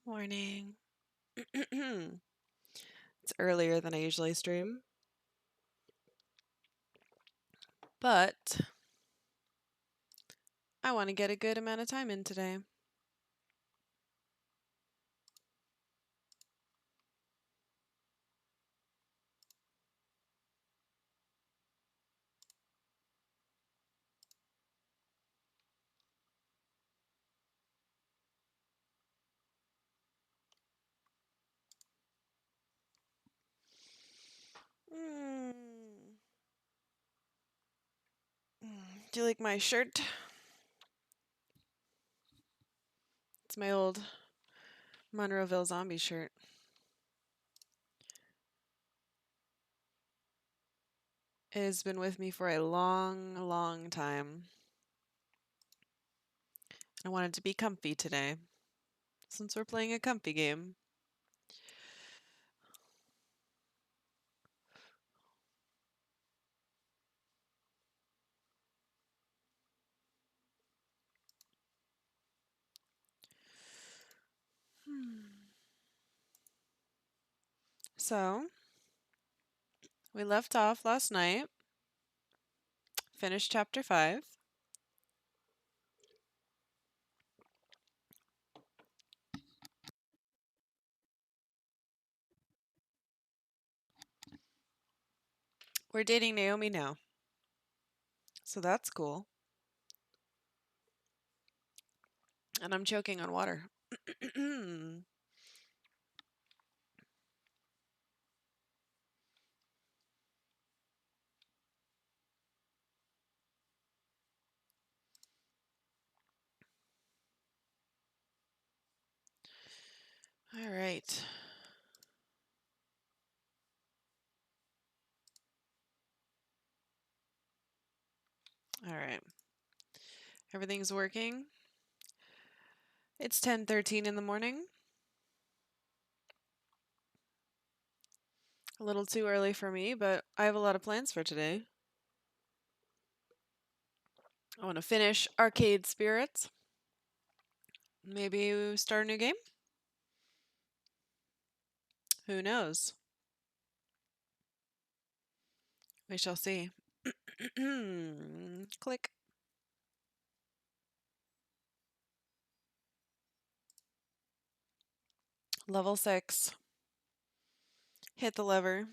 Morning. It's earlier than I usually stream, but I want to get a good amount of time in today. Mm. Do you like my shirt? It's my old Monroeville zombie shirt. It has been with me for a long, long time. I wanted to be comfy today, since we're playing a comfy game. So, we left off last night, finished chapter 5. We're dating Naomi now, so that's cool. And I'm choking on water. All right. All right. Everything's working. It's 10:13 in the morning. A little too early for me, but I have a lot of plans for today. I want to finish Arcade Spirits. Maybe we start a new game? Who knows? We shall see. Click. Level 6. Hit the lever.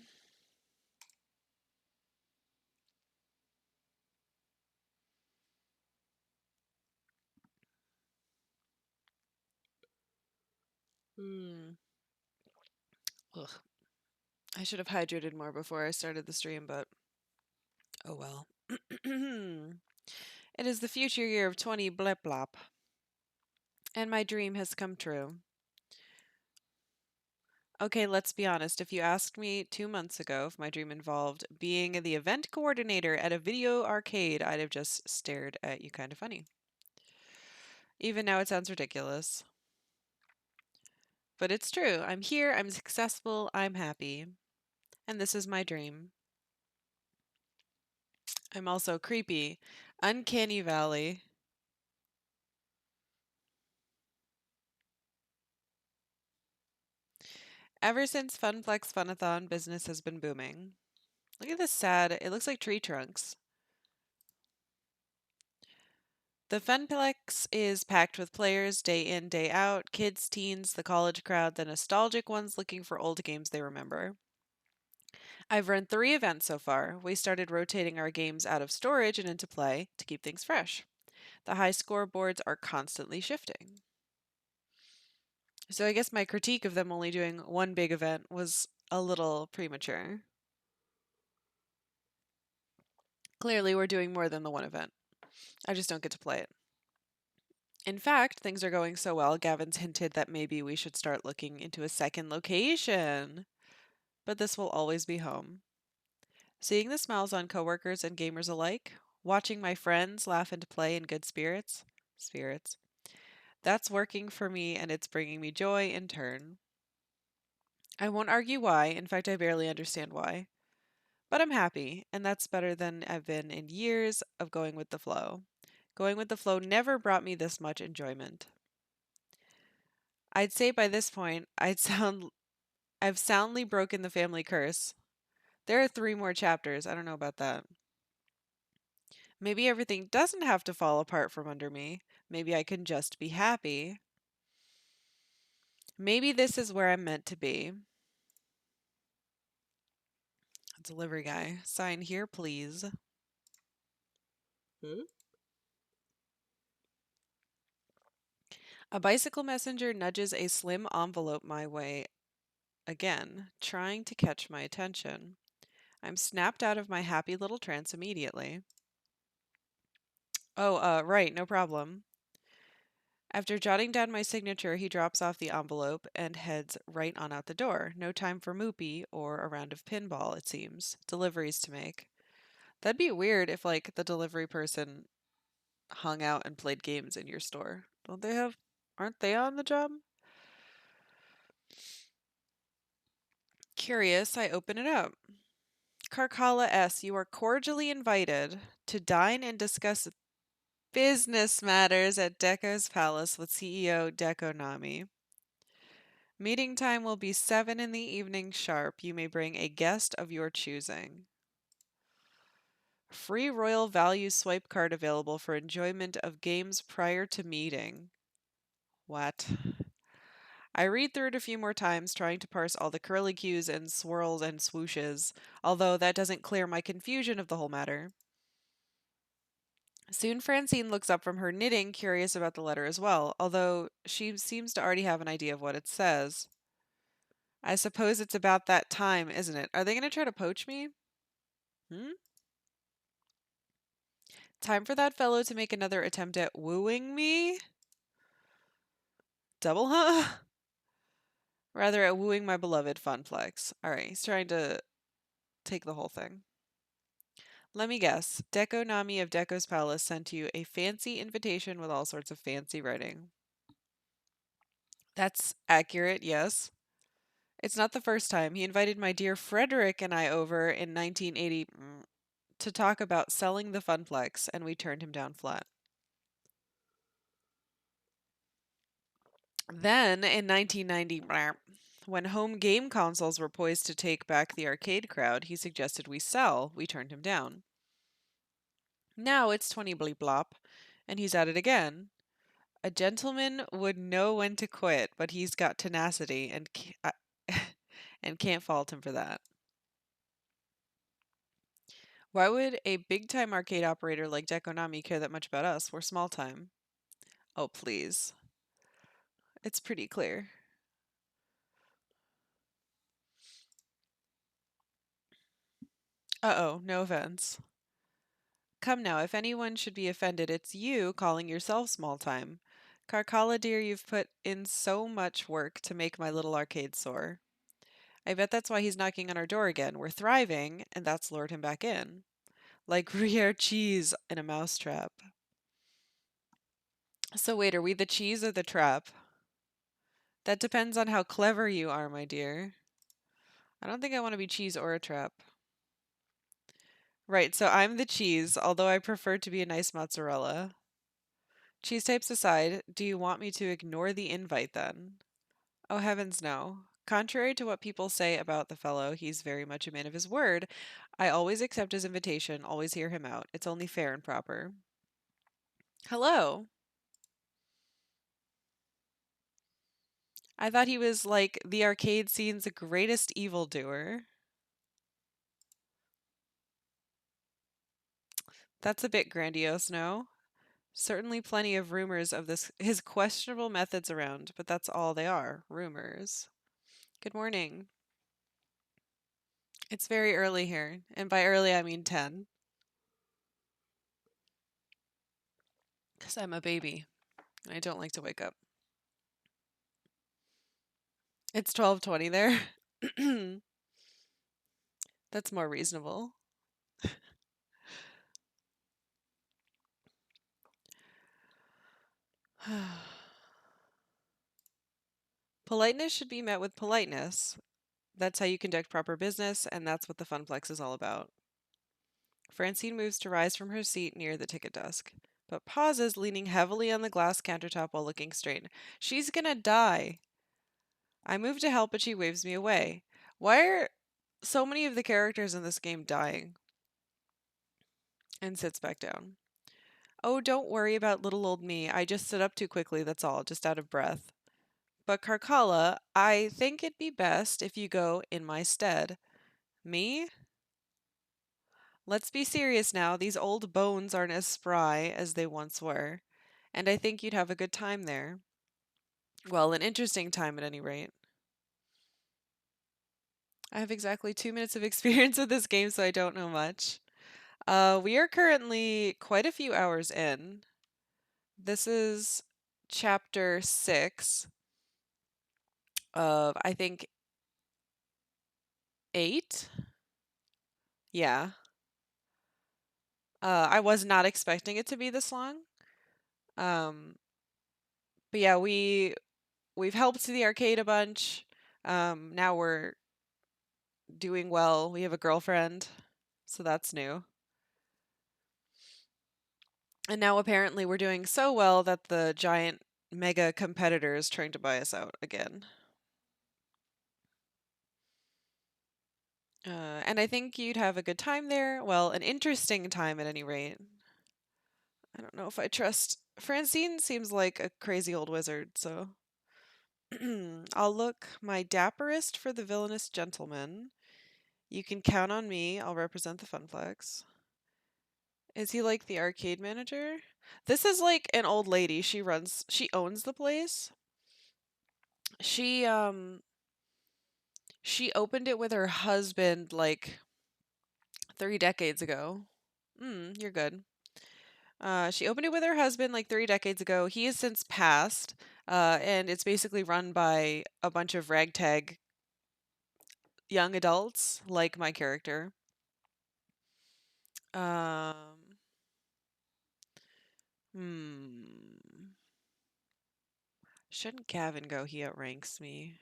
Ugh. I should have hydrated more before I started the stream, but oh well. It is the future year of 20 blip blop, and my dream has come true. Okay, let's be honest. If you asked me 2 months ago if my dream involved being the event coordinator at a video arcade, I'd have just stared at you kind of funny. Even now, it sounds ridiculous. But it's true. I'm here, I'm successful, I'm happy. And this is my dream. I'm also creepy. Uncanny Valley. Ever since Funplex Funathon, business has been booming. Look at this sad, it looks like tree trunks. The Funplex is packed with players day in, day out, kids, teens, the college crowd, the nostalgic ones looking for old games they remember. I've run 3 events so far. We started rotating our games out of storage and into play to keep things fresh. The high scoreboards are constantly shifting. So I guess my critique of them only doing one big event was a little premature. Clearly, we're doing more than the one event. I just don't get to play it. In fact, things are going so well, Gavin's hinted that maybe we should start looking into a second location. But this will always be home. Seeing the smiles on coworkers and gamers alike, watching my friends laugh and play in good spirits, that's working for me and it's bringing me joy in turn. I won't argue why, in fact, I barely understand why. But I'm happy, and that's better than I've been in years of going with the flow. Going with the flow never brought me this much enjoyment. I'd say by this point, I've soundly broken the family curse. There are 3 more chapters. I don't know about that. Maybe everything doesn't have to fall apart from under me. Maybe I can just be happy. Maybe this is where I'm meant to be. Delivery guy. Sign here, please. Hmm? A bicycle messenger nudges a slim envelope my way again, trying to catch my attention. I'm snapped out of my happy little trance immediately. Oh, right, no problem. After jotting down my signature, he drops off the envelope and heads right on out the door. No time for Moopy or a round of pinball, it seems. Deliveries to make. That'd be weird if, like, the delivery person hung out and played games in your store. Don't they have. Aren't they on the job? Curious, I open it up. Karkalla S., you are cordially invited to dine and discuss business matters at Deco's Palace with CEO Deco Nami. Meeting time will be 7 in the evening sharp. You may bring a guest of your choosing. Free Royal Value swipe card available for enjoyment of games prior to meeting. What? I read through it a few more times, trying to parse all the curlicues and swirls and swooshes, although that doesn't clear my confusion of the whole matter. Soon Francine looks up from her knitting, curious about the letter as well, although she seems to already have an idea of what it says. I suppose it's about that time, isn't it? Are they going to try to poach me? Hmm? Time for that fellow to make another attempt at wooing me? Double huh? Rather, at wooing my beloved Funflex. Alright, he's trying to take the whole thing. Let me guess. Deco Nami of Deco's Palace sent you a fancy invitation with all sorts of fancy writing. That's accurate, yes. It's not the first time. He invited my dear Frederick and I over in 1980 to talk about selling the Funplex, and we turned him down flat. Then, in 1990, when home game consoles were poised to take back the arcade crowd, he suggested we sell. We turned him down. Now it's 20 bleep blop, and he's at it again. A gentleman would know when to quit, but he's got tenacity and can't fault him for that. Why would a big time arcade operator like Dekonami care that much about us? We're small time. Oh, please. It's pretty clear. Uh-oh, no offense. Come now, if anyone should be offended, it's you calling yourself small time. Karkalla dear, you've put in so much work to make my little arcade soar. I bet that's why he's knocking on our door again. We're thriving, and that's lured him back in. Like Gruyere cheese in a mousetrap. So wait, are we the cheese or the trap? That depends on how clever you are, my dear. I don't think I want to be cheese or a trap. Right, so I'm the cheese, although I prefer to be a nice mozzarella. Cheese types aside, do you want me to ignore the invite then? Oh, heavens no. Contrary to what people say about the fellow, he's very much a man of his word. I always accept his invitation, always hear him out. It's only fair and proper. Hello. I thought he was like the arcade scene's greatest evildoer. That's a bit grandiose, no? Certainly plenty of rumors of his questionable methods around, but that's all they are, rumors. Good morning. It's very early here, and by early I mean 10, because I'm a baby. I don't like to wake up. It's 12:20 there. That's more reasonable. Politeness should be met with politeness. That's how you conduct proper business, and that's what the Funplex is all about. Francine moves to rise from her seat near the ticket desk. but pauses, leaning heavily on the glass countertop while looking straight. She's gonna die. I move to help, but she waves me away. Why are so many of the characters in this game dying? And sits back down. Oh, don't worry about little old me. I just stood up too quickly, that's all, just out of breath. But Karkalla, I think it'd be best if you go in my stead. Me? Let's be serious now. These old bones aren't as spry as they once were, and I think you'd have a good time there. Well, an interesting time at any rate. I have exactly 2 minutes of experience with this game, so I don't know much. We are currently quite a few hours in. This is chapter 6 of, I think, 8? Yeah. I was not expecting it to be this long. Um, but yeah, we've helped the arcade a bunch. Now we're doing well. We have a girlfriend, so that's new. And now apparently we're doing so well that the giant mega competitor is trying to buy us out again. And I think you'd have a good time there. Well, an interesting time at any rate. I don't know if I trust. Francine seems like a crazy old wizard, so I'll look my dapperest for the villainous gentleman. You can count on me. I'll represent the Funflex. Is he like the arcade manager? This is like an old lady. She owns the place. She she opened it with her husband like 3 decades ago. You're good. She opened it with her husband like 3 decades ago. He has since passed, and it's basically run by a bunch of ragtag young adults like my character. Um, hmm. Shouldn't Gavin go? He outranks me.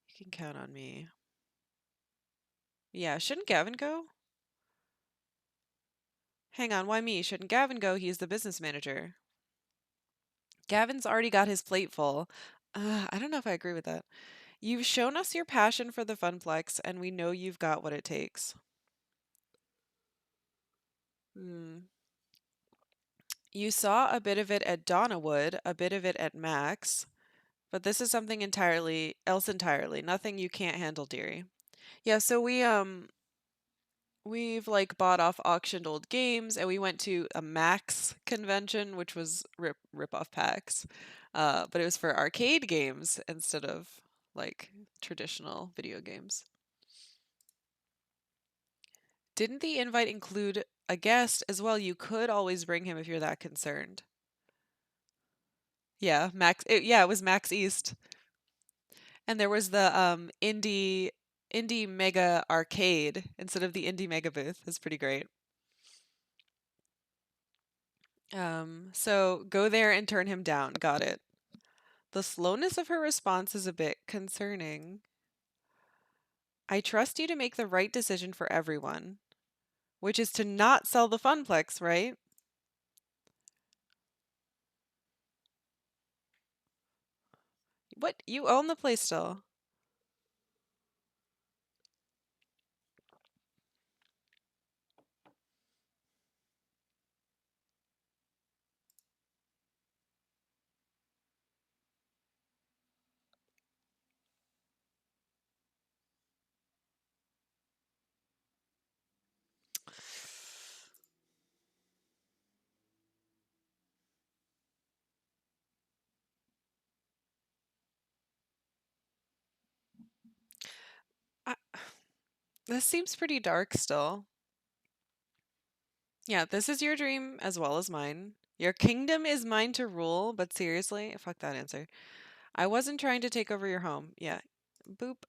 You can count on me. Yeah, shouldn't Gavin go? Hang on, why me? Shouldn't Gavin go? He's the business manager. Gavin's already got his plate full. I don't know if I agree with that. You've shown us your passion for the Funplex, and we know you've got what it takes. Hmm. You saw a bit of it at Donnawood, a bit of it at Max, but this is something entirely else entirely. Nothing you can't handle, dearie. Yeah, so we've like bought off auctioned old games, and we went to a Max convention, which was rip off packs. But it was for arcade games instead of like traditional video games. Didn't the invite include a guest as well? You could always bring him if you're that concerned. Yeah, yeah, it was Max East. And there was the indie mega arcade instead of the indie mega booth. It's pretty great. So go there and turn him down. Got it. The slowness of her response is a bit concerning. I trust you to make the right decision for everyone, which is to not sell the Funplex, right? What? You own the place still. I, this seems pretty dark still. Yeah, this is your dream as well as mine. Your kingdom is mine to rule, but seriously, fuck that answer. I wasn't trying to take over your home. Yeah. Boop.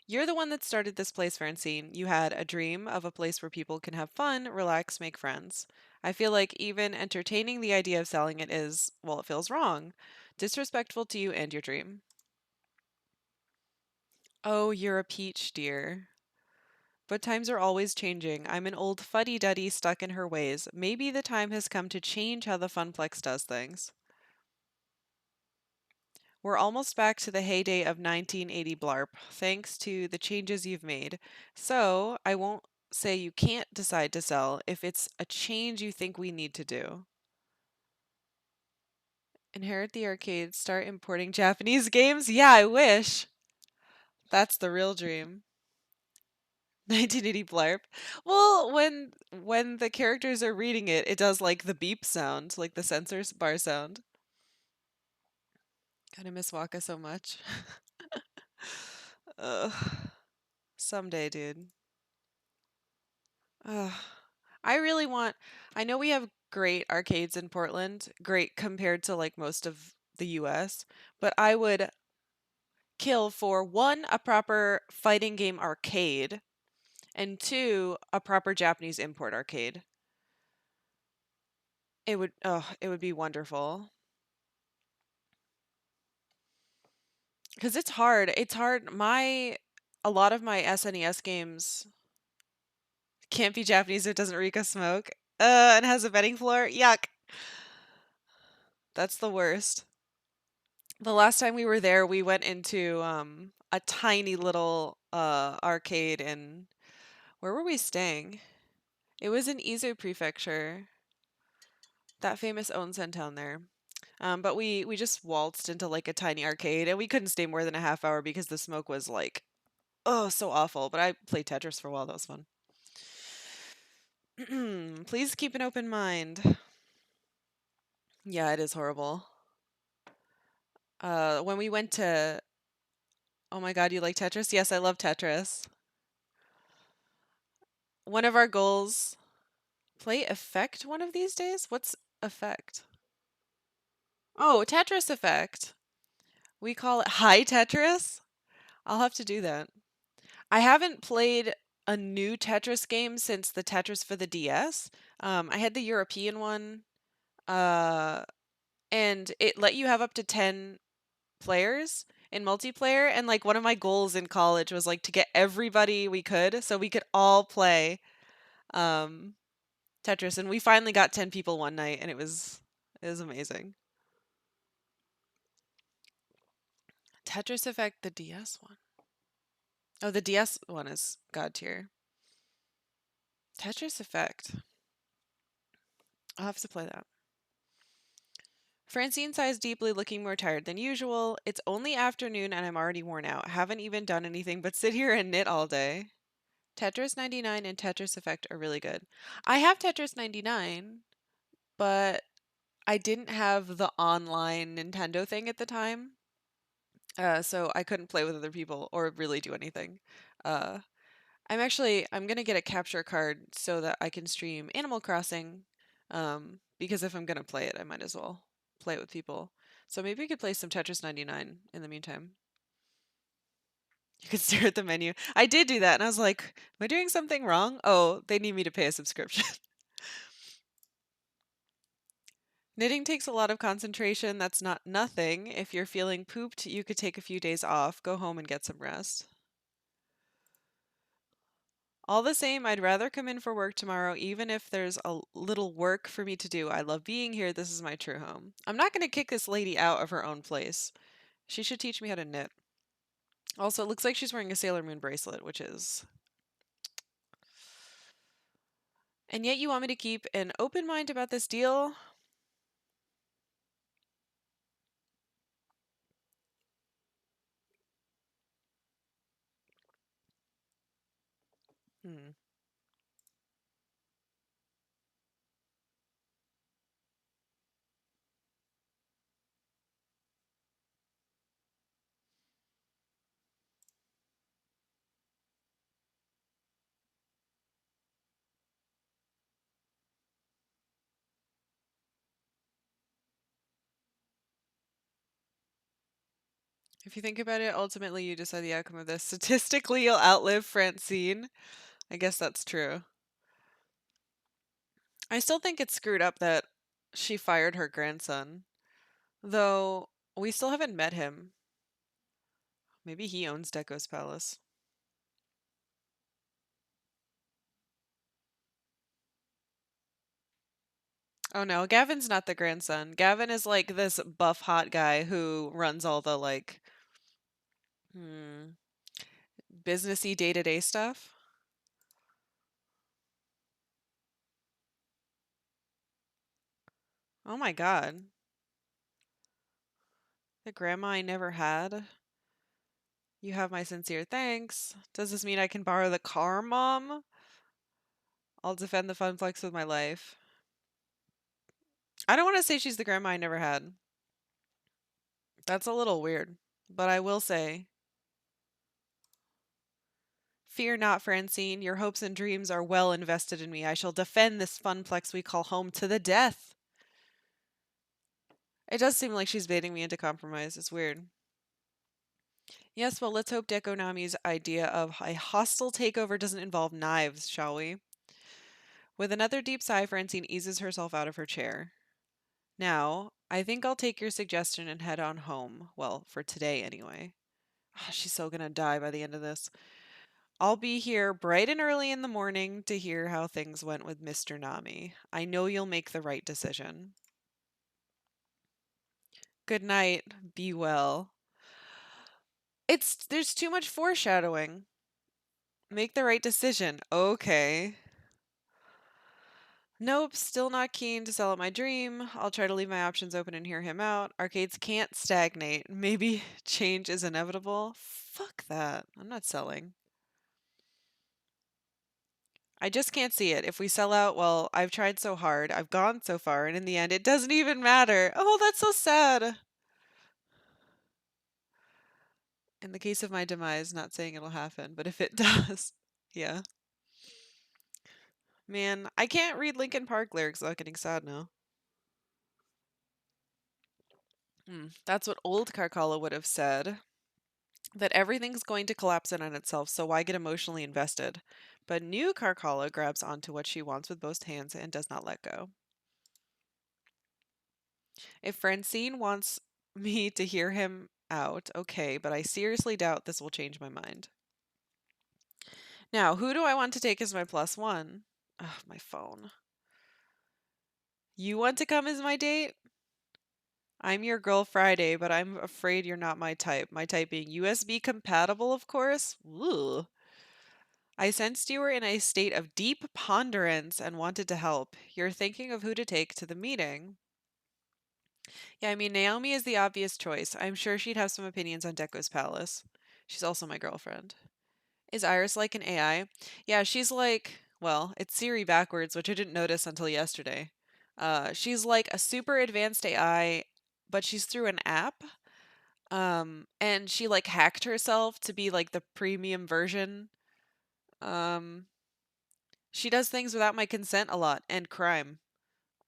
You're the one that started this place, Francine. You had a dream of a place where people can have fun, relax, make friends. I feel like even entertaining the idea of selling it is, well, it feels wrong. Disrespectful to you and your dream. Oh, you're a peach, dear. but times are always changing. I'm an old fuddy-duddy stuck in her ways. Maybe the time has come to change how the Funplex does things. We're almost back to the heyday of 1980 Blarp, thanks to the changes you've made. So, I won't say you can't decide to sell if it's a change you think we need to do. Inherit the arcade, start importing Japanese games? Yeah, I wish. That's the real dream. 1980 Blarp. Well, when the characters are reading it, it does like the beep sound, like the sensor bar sound. God, I miss Waka so much. Ugh. Someday, dude. Ugh. I really want. I know we have great arcades in Portland, great compared to like most of the US, but I would kill for one, a proper fighting game arcade, and two, a proper Japanese import arcade. It would be wonderful. Because it's hard. It's hard. A lot of my SNES games can't be Japanese if it doesn't reek of smoke. And has a betting floor. Yuck. That's the worst. The last time we were there, we went into a tiny little arcade in where were we staying? It was in Izu Prefecture, that famous onsen town there. But we just waltzed into like a tiny arcade and we couldn't stay more than a half hour because the smoke was like, oh, so awful. But I played Tetris for a while. That was fun. Please keep an open mind. Yeah, it is horrible. When we went to, oh my God, you like Tetris? Yes, I love Tetris. One of our goals, play Effect one of these days? What's Effect? Oh, Tetris Effect. We call it High Tetris. I'll have to do that. I haven't played a new Tetris game since the Tetris for the DS. I had the European one, uh, and it let you have up to 10 players in multiplayer. And like one of my goals in college was like to get everybody we could so we could all play um, Tetris. And we finally got 10 people one night, and it was amazing. Tetris Effect, the DS one. Oh, the DS one is God tier. Tetris Effect. I'll have to play that. Francine sighs deeply, looking more tired than usual. It's only afternoon and I'm already worn out. Haven't even done anything but sit here and knit all day. Tetris 99 and Tetris Effect are really good. I have Tetris 99, but I didn't have the online Nintendo thing at the time. So I couldn't play with other people or really do anything. Uh, I'm gonna get a capture card so that I can stream Animal Crossing. Because if I'm gonna play it, I might as well play it with people. So maybe we could play some Tetris 99 in the meantime. You could stare at the menu. I did do that, and I was like, "Am I doing something wrong? Oh, they need me to pay a subscription." Knitting takes a lot of concentration. That's not nothing. If you're feeling pooped, you could take a few days off, go home, and get some rest. All the same, I'd rather come in for work tomorrow, even if there's a little work for me to do. I love being here. This is my true home. I'm not going to kick this lady out of her own place. She should teach me how to knit. Also, it looks like she's wearing a Sailor Moon bracelet, which is. And yet you want me to keep an open mind about this deal? Hmm. If you think about it, ultimately you decide the outcome of this. Statistically, you'll outlive Francine. I guess that's true. I still think it's screwed up that she fired her grandson, though we still haven't met him. Maybe he owns Deco's palace. Oh no, Gavin's not the grandson. Gavin is like this buff hot guy who runs all the like hmm, businessy day-to-day stuff. Oh my God. The grandma I never had. You have my sincere thanks. Does this mean I can borrow the car, Mom? I'll defend the fun flex with my life. I don't want to say she's the grandma I never had. That's a little weird. But I will say, fear not, Francine. Your hopes and dreams are well invested in me. I shall defend this funplex we call home to the death. It does seem like she's baiting me into compromise. It's weird. Yes, well, let's hope Dekonami's idea of a hostile takeover doesn't involve knives, shall we? With another deep sigh, Francine eases herself out of her chair. Now, I think I'll take your suggestion and head on home. Well, for today anyway. Ah, she's so gonna die by the end of this. I'll be here bright and early in the morning to hear how things went with Mr. Nami. I know you'll make the right decision. Good night. Be well. There's too much foreshadowing. Make the right decision. Okay. Nope, still not keen to sell out my dream. I'll try to leave my options open and hear him out. Arcades can't stagnate. Maybe change is inevitable. Fuck that. I'm not selling. I just can't see it. If we sell out, well, I've tried so hard. I've gone so far, and in the end, it doesn't even matter. Oh, that's so sad. In the case of my demise, not saying it'll happen, but if it does, yeah. Man, I can't read Linkin Park lyrics without getting sad now. That's what old Karkalla would have said. That everything's going to collapse in on itself, so why get emotionally invested? But new Karkalla grabs onto what she wants with both hands and does not let go. If Francine wants me to hear him out, okay, but I seriously doubt this will change my mind. Now, who do I want to take as my plus one? Ugh, my phone. You want to come as my date? I'm your girl Friday, but I'm afraid you're not my type. My type being USB compatible, of course. Ooh. I sensed you were in a state of deep ponderance and wanted to help. You're thinking of who to take to the meeting. Yeah, I mean, Naomi is the obvious choice. I'm sure she'd have some opinions on Deco's palace. She's also my girlfriend. Is Iris like an AI? Yeah, she's like, well, it's Siri backwards, which I didn't notice until yesterday. She's like a super advanced AI, but she's through an app. And she like hacked herself to be like the premium version. Um, she does things without my consent a lot and crime.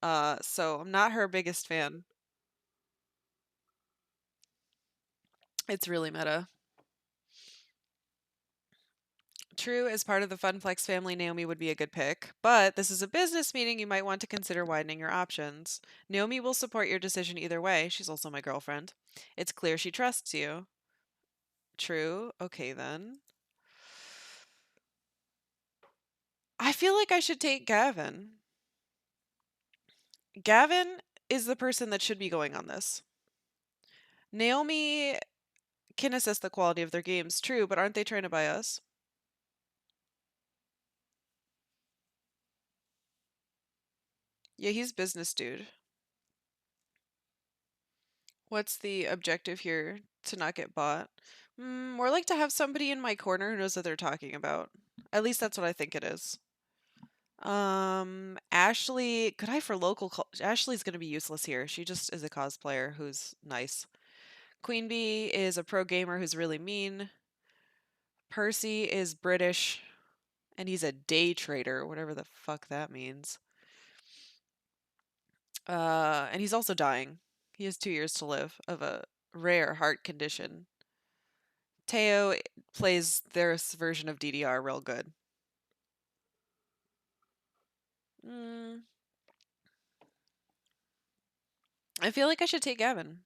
So I'm not her biggest fan. It's really meta. True, as part of the Funplex family, Naomi would be a good pick, but this is a business meeting. You might want to consider widening your options. Naomi will support your decision either way. She's also my girlfriend. It's clear she trusts you. True. Okay, then. I feel like I should take Gavin. Gavin is the person that should be going on this. Naomi can assess the quality of their games, true, but aren't they trying to buy us? Yeah, he's business dude. What's the objective here? To not get bought? More like to have somebody in my corner who knows what they're talking about. At least that's what I think it is. Ashley, good eye for local. Ashley's gonna be useless here. She just is a cosplayer who's nice. Queen Bee is a pro gamer who's really mean. Percy is British, and he's a day trader, whatever the fuck that means. And he's also dying. He has 2 years to live of a rare heart condition. Teo plays their version of DDR real good. Mm, I feel like I should take Gavin.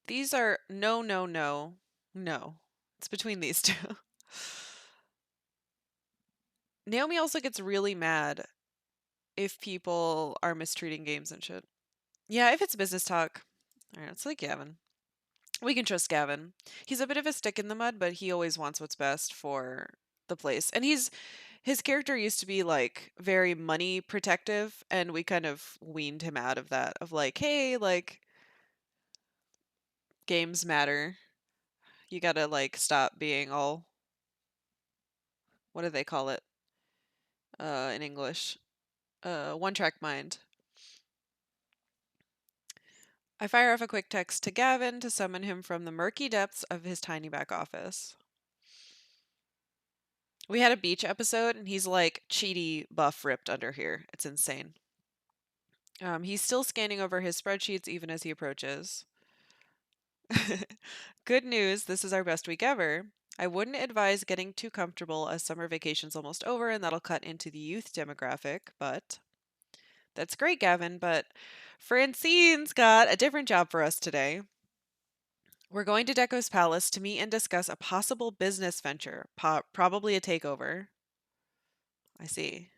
These are no, no, no, no. It's between these two. Naomi also gets really mad if people are mistreating games and shit. Yeah, if it's business talk. All right, it's like Gavin. We can trust Gavin. He's a bit of a stick in the mud, but he always wants what's best for the place. And his character used to be like very money protective, and we kind of weaned him out of that of like, hey, like games matter. You got to like stop being all what do they call it in English? One track mind. I fire off a quick text to Gavin to summon him from the murky depths of his tiny back office. We had a beach episode, and he's like cheaty buff ripped under here. It's insane. He's still scanning over his spreadsheets even as he approaches. Good news, this is our best week ever. I wouldn't advise getting too comfortable as summer vacation's almost over and that'll cut into the youth demographic, but that's great, Gavin. But Francine's got a different job for us today. We're going to Deco's palace to meet and discuss a possible business venture, probably a takeover. I see.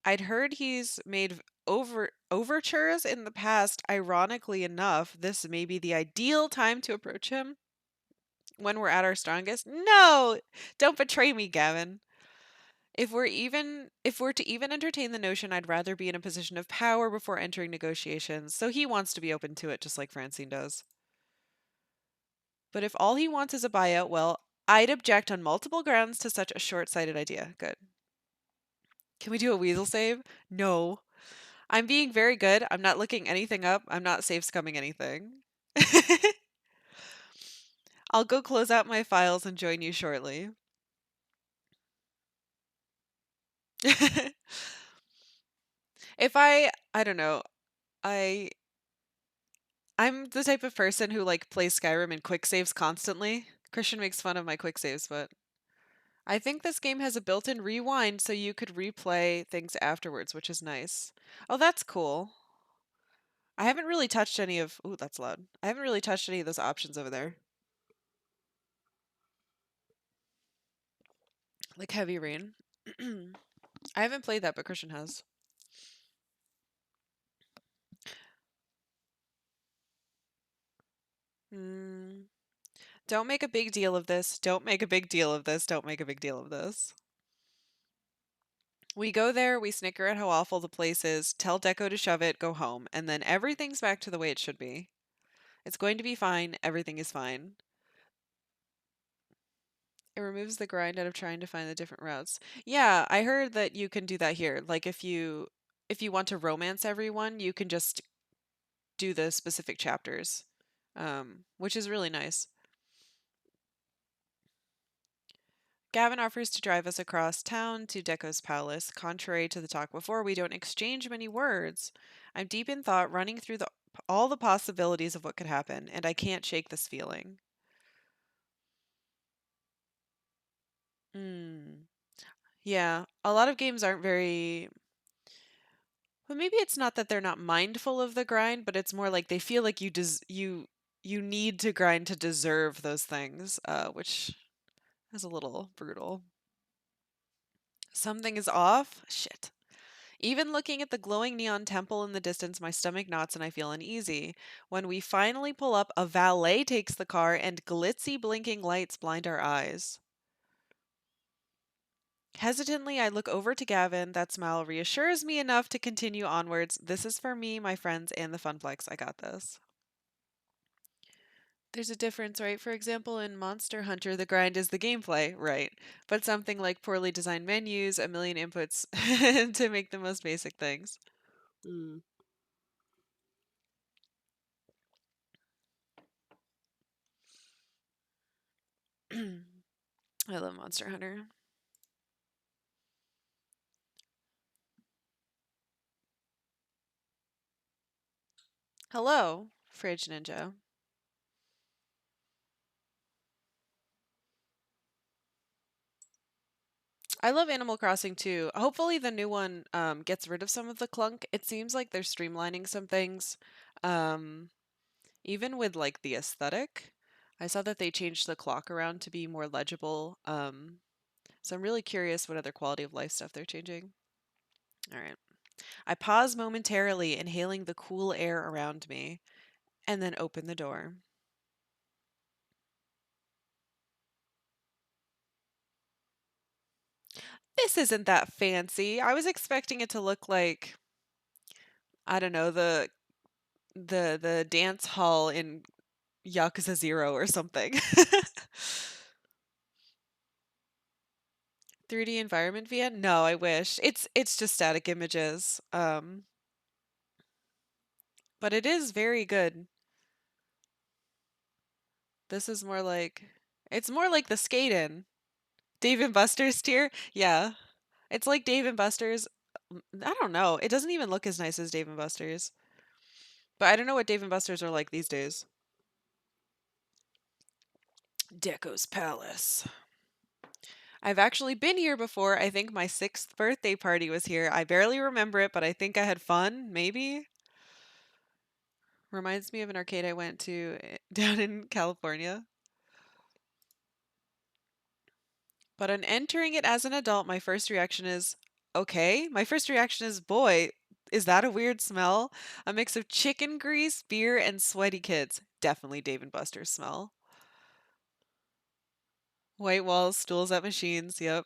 I'd heard he's made overtures in the past. Ironically enough, this may be the ideal time to approach him when we're at our strongest. No, don't betray me, Gavin. If we're to even entertain the notion, I'd rather be in a position of power before entering negotiations. So he wants to be open to it, just like Francine does. But if all he wants is a buyout, well, I'd object on multiple grounds to such a short-sighted idea. Good. Can we do a weasel save? No. I'm being very good. I'm not looking anything up. I'm not safe scumming anything. I'll go close out my files and join you shortly. If I don't know, I I'm the type of person who like plays Skyrim and quick saves constantly. Christian makes fun of my quick saves, but I think this game has a built-in rewind so you could replay things afterwards, which is nice. Oh, that's cool. I haven't really touched any of Ooh, that's loud. I haven't really touched any of those options over there. Like Heavy Rain. I haven't played that, but Christian has. Hmm. Don't make a big deal of this. Don't make a big deal of this. Don't make a big deal of this. We go there, we snicker at how awful the place is, tell Deco to shove it, go home, and then everything's back to the way it should be. It's going to be fine. Everything is fine. It removes the grind out of trying to find the different routes. Yeah, I heard that you can do that here. Like if you want to romance everyone, you can just do the specific chapters, which is really nice. Gavin offers to drive us across town to Deco's palace. Contrary to the talk before, we don't exchange many words. I'm deep in thought, running through all the possibilities of what could happen, and I can't shake this feeling. Hmm. Yeah, a lot of games aren't very. Well, maybe it's not that they're not mindful of the grind, but it's more like they feel like you need to grind to deserve those things, which is a little brutal. Something is off. Shit. Even looking at the glowing neon temple in the distance, my stomach knots and I feel uneasy. When we finally pull up, a valet takes the car and glitzy blinking lights blind our eyes. Hesitantly, I look over to Gavin. That smile reassures me enough to continue onwards. This is for me, my friends, and the Funplex. I got this. There's a difference, right? For example, in Monster Hunter, the grind is the gameplay, right? But something like poorly designed menus, a million inputs to make the most basic things. Mm. I love Monster Hunter. Hello, Fridge Ninja. I love Animal Crossing too. Hopefully, the new one gets rid of some of the clunk. It seems like they're streamlining some things, um, even with like the aesthetic. I saw that they changed the clock around to be more legible. So I'm really curious what other quality of life stuff they're changing. All right. I pause momentarily, inhaling the cool air around me, and then open the door. This isn't that fancy. I was expecting it to look like, I don't know, the dance hall in Yakuza 0 or something. 3D environment via? No, I wish. It's just static images. But it is very good. This is more like it's more like the Skaden. Dave and Buster's tier? Yeah. It's like Dave and Buster's. I don't know. It doesn't even look as nice as Dave and Buster's. But I don't know what Dave and Buster's are like these days. Deco's Palace. I've actually been here before. I think my sixth birthday party was here. I barely remember it, but I think I had fun, maybe. Reminds me of an arcade I went to down in California. But on entering it as an adult, my first reaction is, okay. My first reaction is, boy, is that a weird smell? A mix of chicken grease, beer, and sweaty kids. Definitely Dave and Buster's smell. White walls, stools at machines. Yep.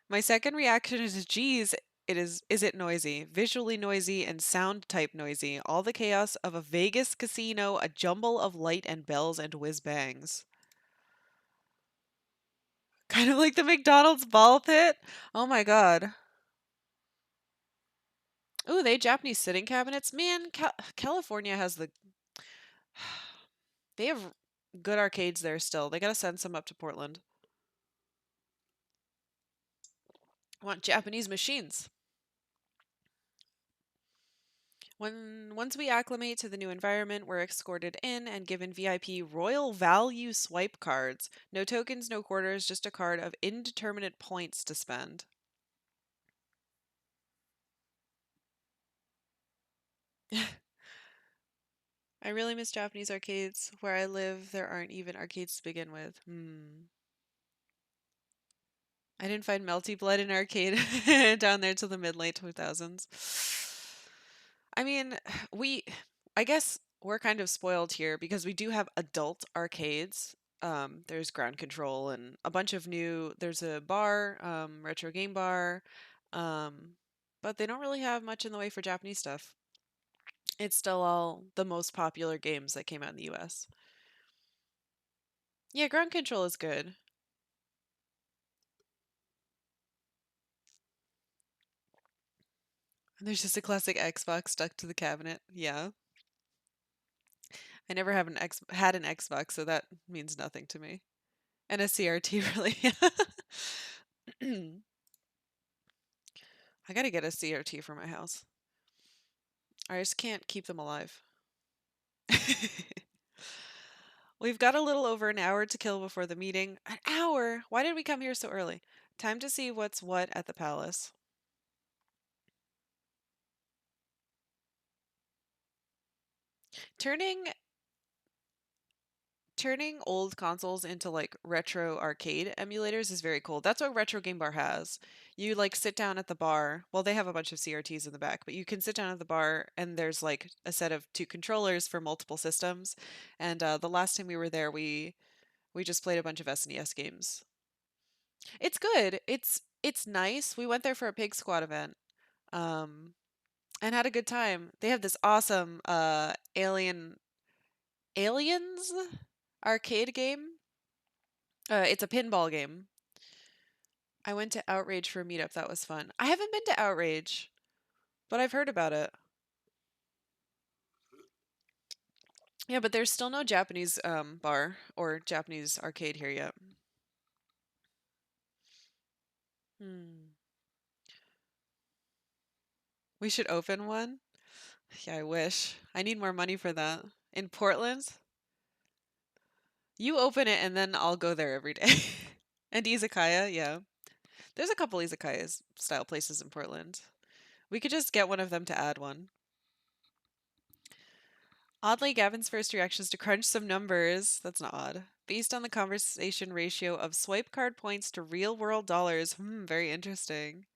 My second reaction is, geez, is it noisy? Visually noisy and sound type noisy. All the chaos of a Vegas casino, a jumble of light and bells and whiz bangs. Kind of like the McDonald's ball pit. Oh my god. Ooh, they Japanese sitting cabinets. Man, California has they have good arcades there still. They gotta send some up to Portland. I want Japanese machines. Once we acclimate to the new environment, we're escorted in and given VIP Royal Value swipe cards. No tokens, no quarters, just a card of indeterminate points to spend. I really miss Japanese arcades. Where I live, there aren't even arcades to begin with. I didn't find Melty Blood in arcade down there till the mid late 2000s. I mean, we, I guess we're kind of spoiled here because we do have adult arcades. There's Ground Control and a bunch of there's a bar, Retro Game Bar, um, but they don't really have much in the way for Japanese stuff. It's still all the most popular games that came out in the US. Yeah, Ground Control is good. And there's just a classic Xbox stuck to the cabinet. Yeah. I never have had an Xbox, so that means nothing to me. And a CRT, really. I gotta get a CRT for my house. I just can't keep them alive. We've got a little over an hour to kill before the meeting. An hour? Why did we come here so early? Time to see what's what at the palace. Turning turning old consoles into like retro arcade emulators is very cool. That's what Retro Game Bar has. You like sit down at the bar. Well, they have a bunch of CRTs in the back, but you can sit down at the bar and there's like a set of two controllers for multiple systems. And the last time we were there, we just played a bunch of SNES games. It's good. It's nice. We went there for a Pig Squad event. Um and had a good time. They have this awesome Aliens arcade game. It's a pinball game. I went to Outrage for a meetup. That was fun. I haven't been to Outrage, but I've heard about it. Yeah, but there's still no Japanese bar or Japanese arcade here yet. Hmm. We should open one. Yeah, I wish. I need more money for that. In Portland, you open it and then I'll go there every day. And izakaya, yeah. There's a couple izakaya style places in Portland. We could just get one of them to add one. Oddly, Gavin's first reaction is to crunch some numbers. That's not odd. based on the conversation ratio of swipe card points to real world dollars. Very interesting.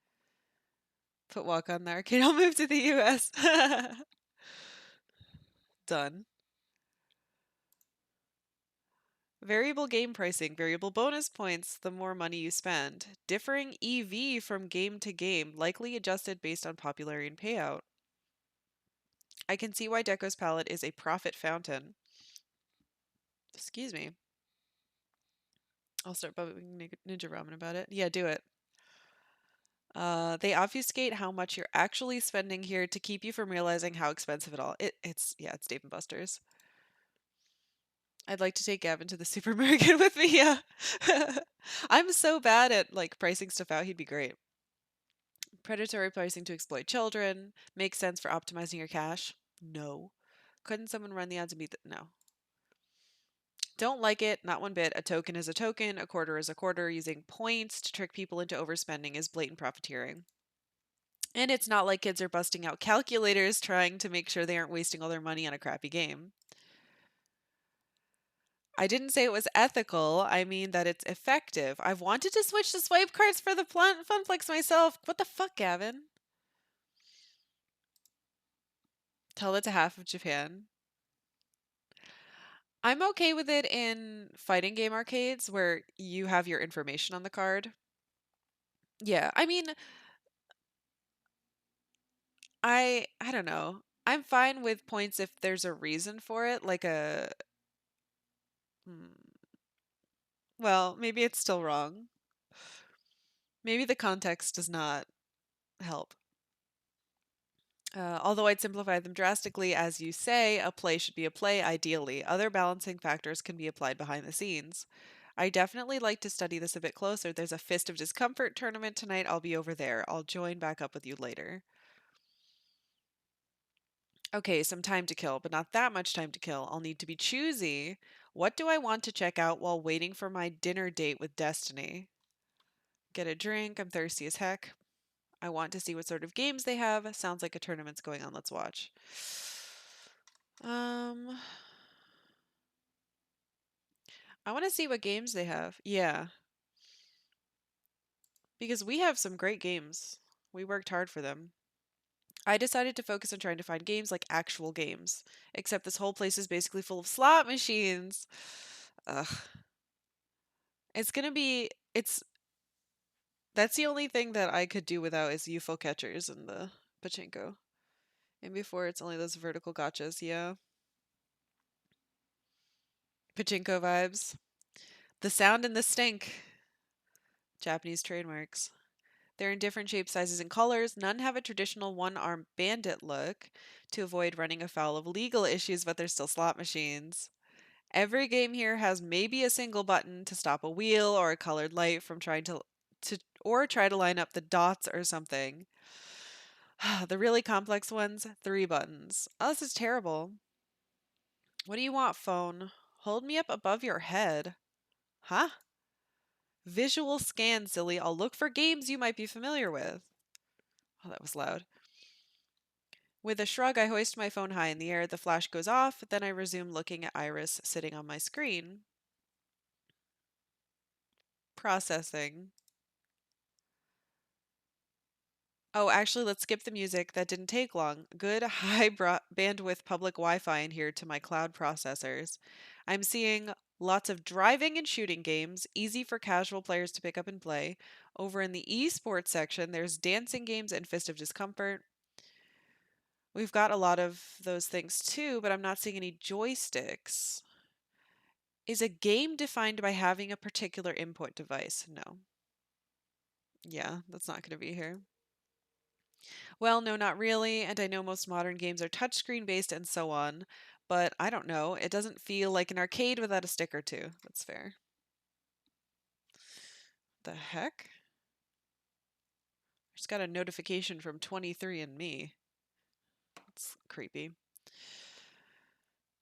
Put walk on the arcade. I'll move to the US. Done. Variable game pricing, variable bonus points the more money you spend. Differing EV from game to game, likely adjusted based on popularity and payout. I can see why Deco's palette is a profit fountain. Excuse me. I'll start bubbling Ninja Ramen about it. Yeah, do it. They obfuscate how much you're actually spending here to keep you from realizing how expensive it all. It's Dave and Buster's. I'd like to take Gavin to the supermarket with me. Yeah, I'm so bad at like pricing stuff out. He'd be great. Predatory pricing to exploit children makes sense for optimizing your cash. No, couldn't someone run the ads and beat the no? Don't like it, not one bit. A token is a token, a quarter is a quarter. Using points to trick people into overspending is blatant profiteering. And it's not like kids are busting out calculators trying to make sure they aren't wasting all their money on a crappy game. I didn't say it was ethical. I mean that it's effective. I've wanted to switch to swipe cards for the Funplex myself. What the fuck, Gavin? Tell that to half of Japan. I'm okay with it in fighting game arcades where you have your information on the card. Yeah, I mean, I don't know. I'm fine with points if there's a reason for it, like a hmm, well, maybe it's still wrong. Maybe the context does not help. Although I'd simplify them drastically, as you say, a play should be a play, ideally. Other balancing factors can be applied behind the scenes. I definitely like to study this a bit closer. There's a Fist of Discomfort tournament tonight. I'll be over there. I'll join back up with you later. Okay, some time to kill, but not that much time to kill. I'll need to be choosy. What do I want to check out while waiting for my dinner date with Destiny? Get a drink. I'm thirsty as heck. I want to see what sort of games they have. Sounds like a tournament's going on. Let's watch. Um, I want to see what games they have. Yeah, because we have some great games. We worked hard for them. I decided to focus on trying to find games like actual games, except this whole place is basically full of slot machines. Ugh. It's gonna be, it's, that's the only thing that I could do without is UFO catchers and the pachinko. And before it's only those vertical gotchas, yeah. Pachinko vibes. The sound and the stink. Japanese trademarks. They're in different shapes, sizes, and colors. None have a traditional one-armed bandit look to avoid running afoul of legal issues, but they're still slot machines. Every game here has maybe a single button to stop a wheel or a colored light from trying to or try to line up the dots or something. The really complex ones, 3 buttons. Oh, this is terrible. What do you want, phone? Hold me up above your head. Huh? Visual scan, silly. I'll look for games you might be familiar with. Oh, that was loud. With a shrug, I hoist my phone high in the air. The flash goes off. Then I resume looking at Iris sitting on my screen. Processing. Oh, actually, let's skip the music. That didn't take long. Good high bandwidth public Wi-Fi in here to my cloud processors. I'm seeing lots of driving and shooting games, easy for casual players to pick up and play. Over in the esports section, there's dancing games and Fist of Discomfort. We've got a lot of those things too, but I'm not seeing any joysticks. Is a game defined by having a particular input device? No. Yeah, that's not going to be here. Well, no, not really, and I know most modern games are touchscreen based and so on, but I don't know. It doesn't feel like an arcade without a stick or two. That's fair. The heck? I just got a notification from 23andMe. That's creepy.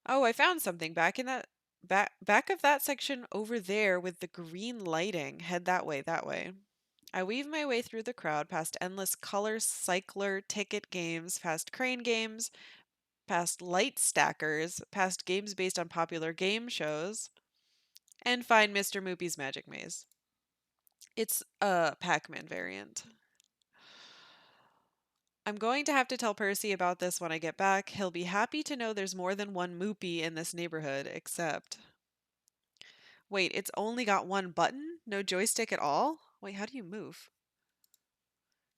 Oh, I found something back in that back of that section over there with the green lighting. Head that way, that way. I weave my way through the crowd past endless color cycler ticket games, past crane games, past light stackers, past games based on popular game shows, And find Mr. Moopy's Magic Maze. It's a Pac-Man variant. I'm going to have to tell Percy about this when I get back. He'll be happy to know there's more than one Moopy in this neighborhood, except. Wait, it's only got one button? No joystick at all? Wait, how do you move?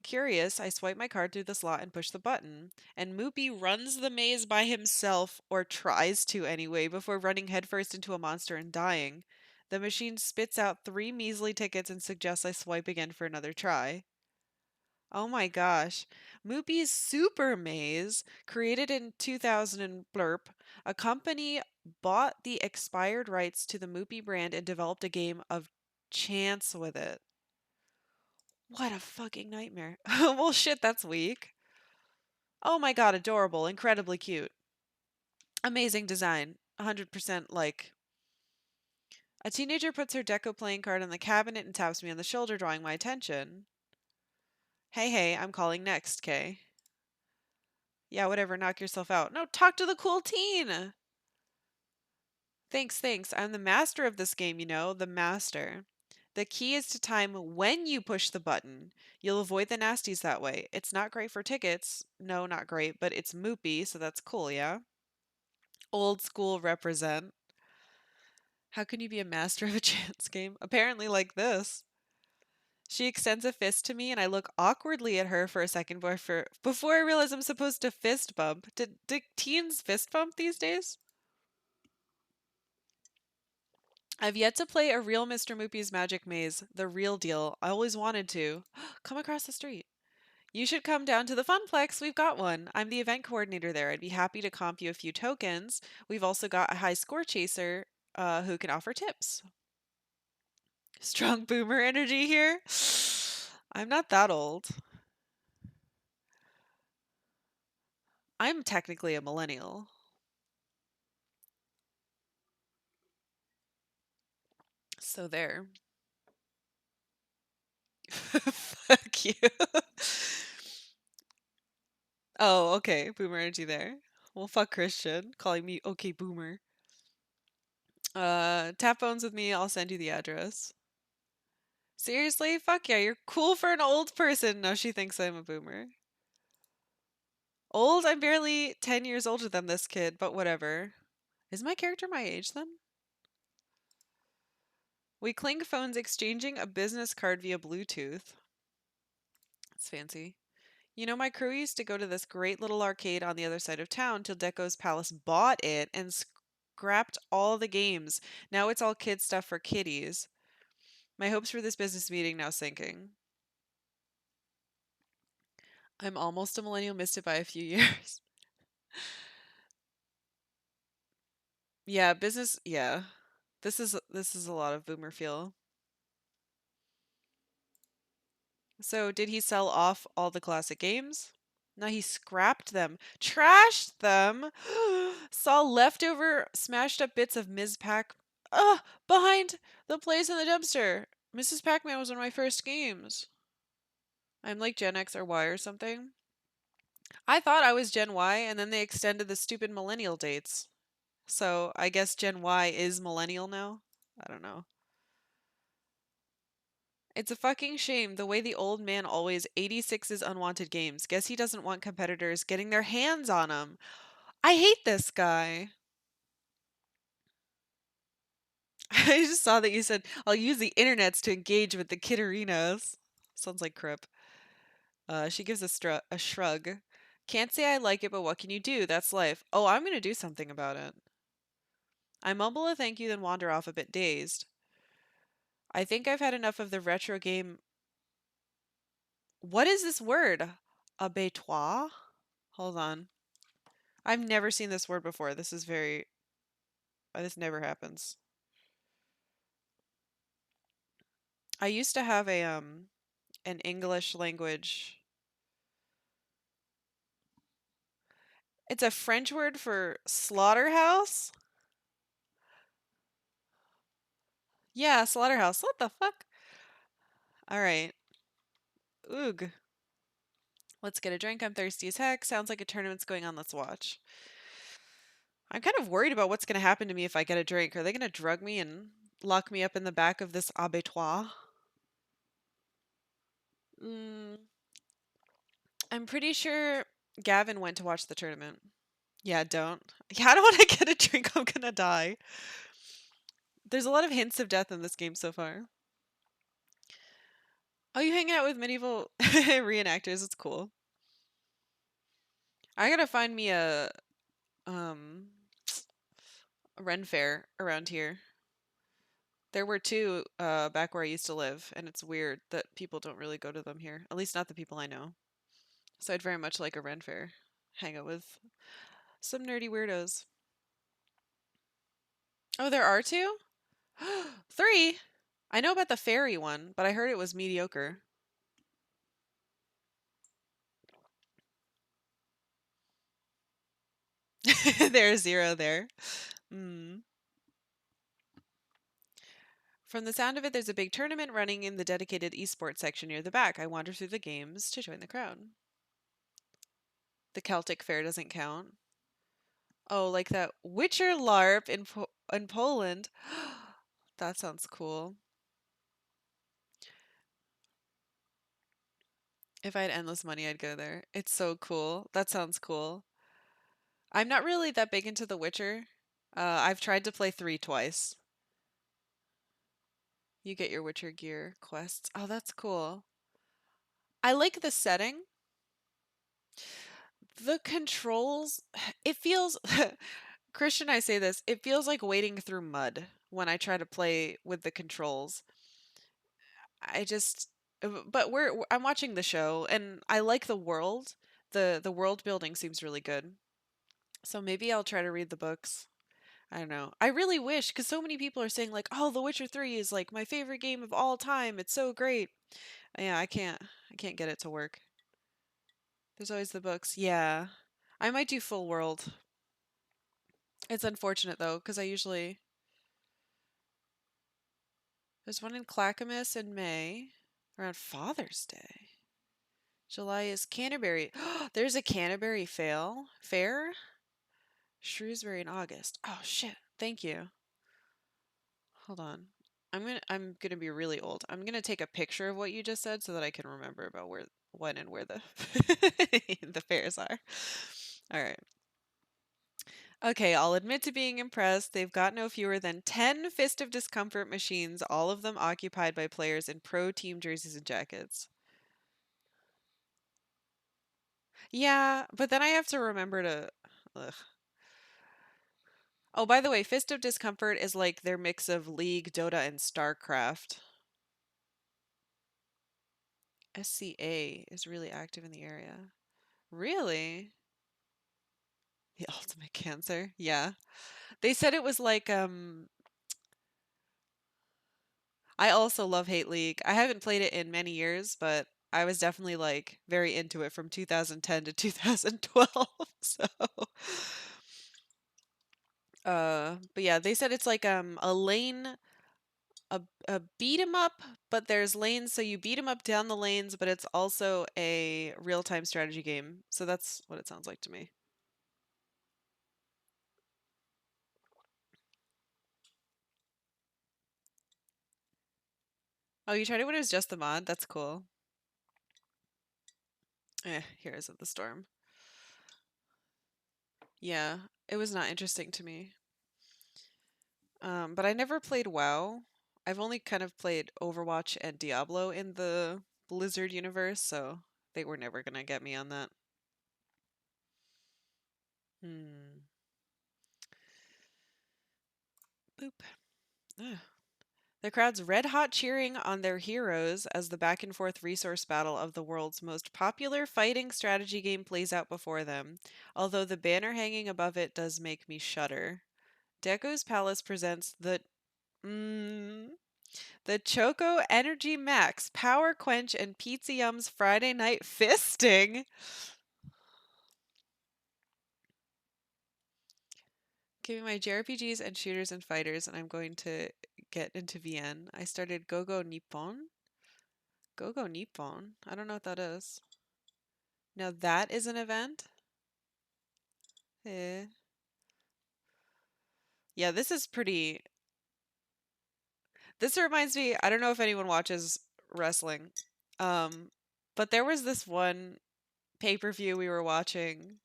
Curious, I swipe my card through the slot and push the button, and Moopy runs the maze by himself, or tries to anyway, before running headfirst into a monster and dying. The machine spits out 3 measly tickets and suggests I swipe again for another try. Oh my gosh. Moopy's Super Maze, created in 2000 and blurp, a company bought the expired rights to the Moopy brand and developed a game of chance with it. What a fucking nightmare. Well, shit, that's weak. Oh my god, adorable, incredibly cute. Amazing design. 100% like. A teenager puts her deco playing card on the cabinet and taps me on the shoulder, drawing my attention. Hey, hey, I'm calling next, Kay. Yeah, whatever, knock yourself out. No, talk to the cool teen! Thanks, thanks. I'm the master of this game, you know, the master. The key is to time when you push the button. You'll avoid the nasties that way. It's not great for tickets. No, not great, but it's moopy, so that's cool, yeah? Old school represent. How can you be a master of a chance game? Apparently, like this. She extends a fist to me, and I look awkwardly at her for a second before I realize I'm supposed to fist bump. Do teens fist bump these days? I've yet to play a real Mr. Moopy's Magic Maze, the real deal. I always wanted to. Come across the street. You should come down to the Funplex. We've got one. I'm the event coordinator there. I'd be happy to comp you a few tokens. We've also got a high score chaser who can offer tips. Strong boomer energy here. I'm not that old. I'm technically a millennial. So there. Fuck you. Oh, okay. Boomer energy there. Well, fuck Christian. Calling me okay boomer. Tap phones with me. I'll send you the address. Seriously? Fuck yeah, you're cool for an old person. No, she thinks I'm a boomer. Old? I'm barely 10 years older than this kid, but whatever. Is my character my age then? We clink phones exchanging a business card via Bluetooth. That's fancy. You know, my crew used to go to this great little arcade on the other side of town till Deco's Palace bought it and scrapped all the games. Now it's all kid stuff for kiddies. My hopes for this business meeting now sinking. I'm almost a millennial, missed it by a few years. Yeah, business, yeah. This is a lot of boomer feel. So, did he sell off all the classic games? No, he scrapped them. Trashed them. Saw leftover smashed up bits of Ms. Pac behind the place in the dumpster. Mrs. Pac-Man was one of my first games. I'm like Gen X or Y or something. I thought I was Gen Y and then they extended the stupid millennial dates. So, I guess Gen Y is millennial now. I don't know. It's a fucking shame the way the old man always 86's unwanted games. Guess he doesn't want competitors getting their hands on them. I hate this guy. I just saw that you said, I'll use the internets to engage with the kiderinos. Sounds like Crip. She gives a shrug. Can't say I like it, but what can you do? That's life. Oh, I'm going to do something about it. I mumble a thank you, then wander off a bit dazed. I think I've had enough of the retro game. What is this word? Abattoir? Hold on. I've never seen this word before. This is very. This never happens. I used to have an English language. It's a French word for slaughterhouse. Yeah, slaughterhouse. What the fuck? All right. Oog. Let's get a drink. I'm thirsty as heck. Sounds like a tournament's going on. Let's watch. I'm kind of worried about what's going to happen to me if I get a drink. Are they going to drug me and lock me up in the back of this abattoir. Mm, I'm pretty sure Gavin went to watch the tournament. Yeah, don't. Yeah, I don't want to get a drink. I'm gonna die. There's a lot of hints of death in this game so far. Oh, you hanging out with medieval reenactors. It's cool. I gotta find me um a Ren fair around here. There were two back where I used to live, and it's weird that people don't really go to them here. At least not the people I know. So I'd very much like a Ren fair. Hang out with some nerdy weirdos. Oh, there are two? Three? I know about the fairy one, but I heard it was mediocre. There's zero there. Mm. From the sound of it, there's a big tournament running in the dedicated esports section near the back. I wander through the games to join the crowd. The Celtic Fair doesn't count. Oh, like that Witcher LARP in Poland. That sounds cool. If I had endless money, I'd go there. It's so cool. That sounds cool. I'm not really that big into The Witcher. I've tried to play 3 twice. You get your Witcher gear quests. Oh, that's cool. I like the setting. The controls, it feels Christian, I say this, it feels like wading through mud when I try to play with the controls. I just but I'm watching the show and I like the world. The world building seems really good. So maybe I'll try to read the books. I don't know. I really wish because so many people are saying like, "Oh, The Witcher 3 is like my favorite game of all time. It's so great." Yeah, I can't get it to work. There's always the books. Yeah. I might do full world. It's unfortunate though because I usually there's one in Clackamas in May around Father's Day. July is Canterbury. There's a Canterbury fair. Shrewsbury in August. Oh shit. Thank you. Hold on. I'm gonna be really old. I'm gonna take a picture of what you just said so that I can remember about where when and where the the fairs are. All right. Okay, I'll admit to being impressed. They've got no fewer than 10 Fist of Discomfort machines, all of them occupied by players in pro team jerseys and jackets. Yeah, but then I have to remember to. Ugh. Oh, by the way, Fist of Discomfort is like their mix of League, Dota, and StarCraft. SCA is really active in the area. Really? The ultimate cancer? Yeah. They said it was like I also love Hate League. I haven't played it in many years, but I was definitely like very into it from 2010 to 2012. So but yeah, they said it's like a lane a beat 'em up, but there's lanes so you beat 'em up down the lanes, but it's also a real-time strategy game. So that's what it sounds like to me. Oh, you tried it when it was just the mod? That's cool. Heroes of the Storm. Yeah, it was not interesting to me. But I never played WoW. I've only kind of played Overwatch and Diablo in the Blizzard universe, so they were never gonna get me on that. Hmm. Boop. Ugh. The crowd's red hot cheering on their heroes as the back and forth resource battle of the world's most popular fighting strategy game plays out before them, although the banner hanging above it does make me shudder. Deco's Palace presents mm, the Choco Energy Max Power Quench and Pizza Yum's Friday Night Fisting. Giving my JRPGs and shooters and fighters, and I'm going to get into VN. I started Gogo Nippon. Gogo Nippon? I don't know what that is. Now that is an event? Eh. Yeah, this is pretty. This reminds me, I don't know if anyone watches wrestling, um, but there was this one pay-per-view we were watching.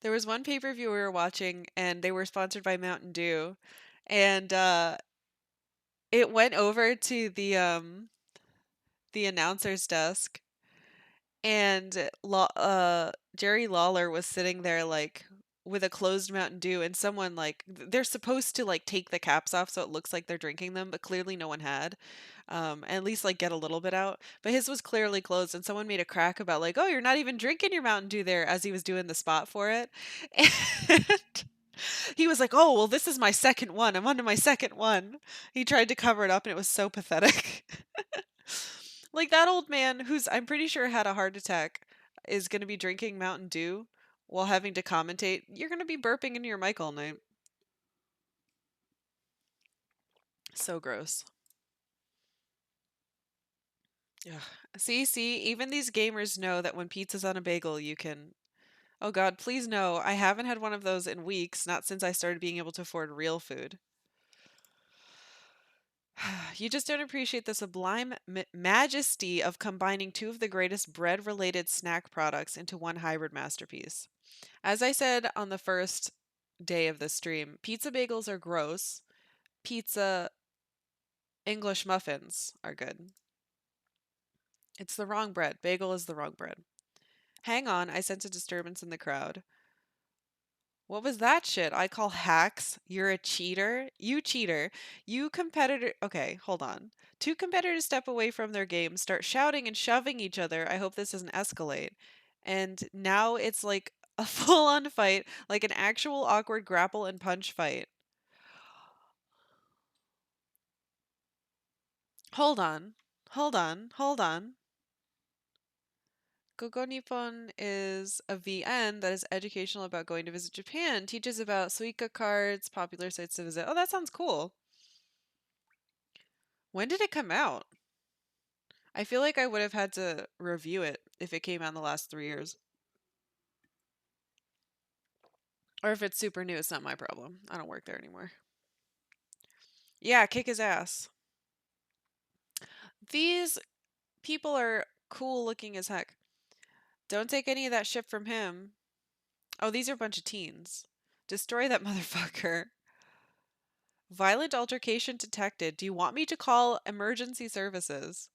There was one pay-per-view we were watching, and they were sponsored by Mountain Dew, and it went over to the announcer's desk, and Jerry Lawler was sitting there like with a closed Mountain Dew, and someone like they're supposed to like take the caps off so it looks like they're drinking them, but clearly no one had. And at least like get a little bit out. But his was clearly closed, and someone made a crack about like, "Oh, you're not even drinking your Mountain Dew there," as he was doing the spot for it. And he was like, "Oh, well, this is my second one. I'm on to my second one." He tried to cover it up, and it was so pathetic. Like that old man who's I'm pretty sure had a heart attack is going to be drinking Mountain Dew while having to commentate. You're going to be burping into your mic all night. So gross. Ugh. See, even these gamers know that when pizza's on a bagel, you can. Oh God, please no. I haven't had one of those in weeks, not since I started being able to afford real food. You just don't appreciate the sublime majesty of combining two of the greatest bread related snack products into one hybrid masterpiece. As I said on the first day of the stream, pizza bagels are gross. Pizza English muffins are good. It's the wrong bread. Bagel is the wrong bread. Hang on, I sense a disturbance in the crowd. What was that shit? I call hacks. You're a cheater. You cheater. You competitor. Okay, hold on. Two competitors step away from their game, start shouting and shoving each other. I hope this doesn't escalate. And now it's like a full on fight, like an actual awkward grapple and punch fight. Hold on. Hold on. Hold on. Gogo Nippon is a VN that is educational about going to visit Japan, teaches about Suica cards, popular sites to visit. Oh, that sounds cool. When did it come out? I feel like I would have had to review it if it came out in the last 3 years. Or if it's super new, it's not my problem. I don't work there anymore. Yeah, kick his ass. These people are cool looking as heck. Don't take any of that shit from him. Oh, these are a bunch of teens. Destroy that motherfucker. Violent altercation detected. Do you want me to call emergency services?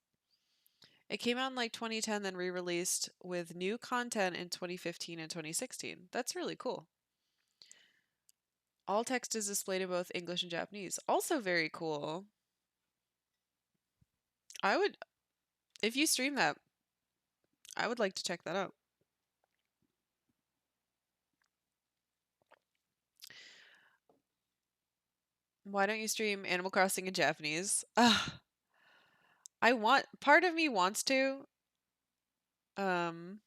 It came out in like 2010, then re released with new content in 2015 and 2016. That's really cool. All text is displayed in both English and Japanese. Also very cool. I would, if you stream that, I would like to check that out. Why don't you stream Animal Crossing in Japanese? Part of me wants to. Um,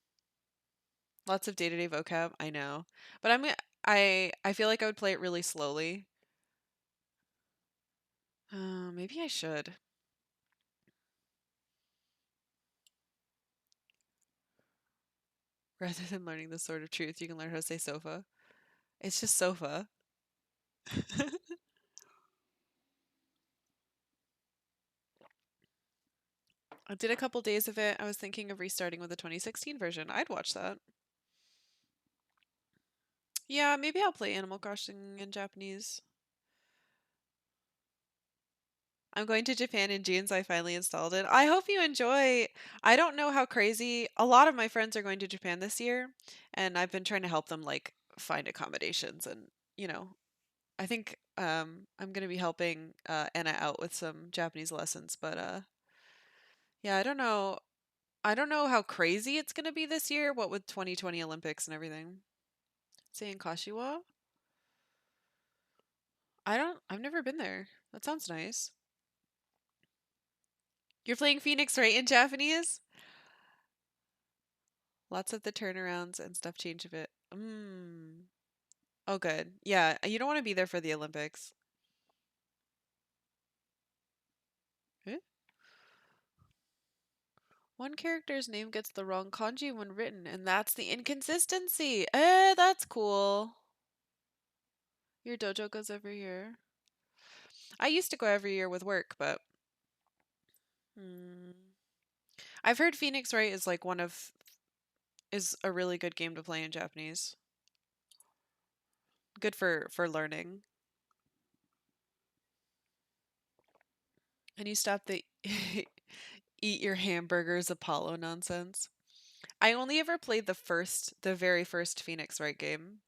Lots of day-to-day vocab, I know. But I feel like I would play it really slowly. Maybe I should. Rather than learning the sword of truth, you can learn how to say sofa. It's just sofa. I did a couple days of it. I was thinking of restarting with the 2016 version. I'd watch that. Yeah, maybe I'll play Animal Crossing in Japanese. I'm going to Japan in June, so I finally installed it. I hope you enjoy. I don't know how crazy. A lot of my friends are going to Japan this year, and I've been trying to help them like find accommodations and, you know, I think I'm going to be helping Anna out with some Japanese lessons, but yeah, I don't know. I don't know how crazy it's going to be this year, what with 2020 Olympics and everything. Say in Kashiwa? I've never been there. That sounds nice. You're playing Phoenix right in Japanese? Lots of the turnarounds and stuff change a bit. Oh, good. Yeah, you don't want to be there for the Olympics. Eh? One character's name gets the wrong kanji when written, and that's the inconsistency. That's cool. Your dojo goes over here. I used to go every year with work, but hmm. I've heard Phoenix Wright is like is a really good game to play in Japanese. Good for learning. And you stop the eat your hamburgers Apollo nonsense. I only ever played the very first Phoenix Wright game,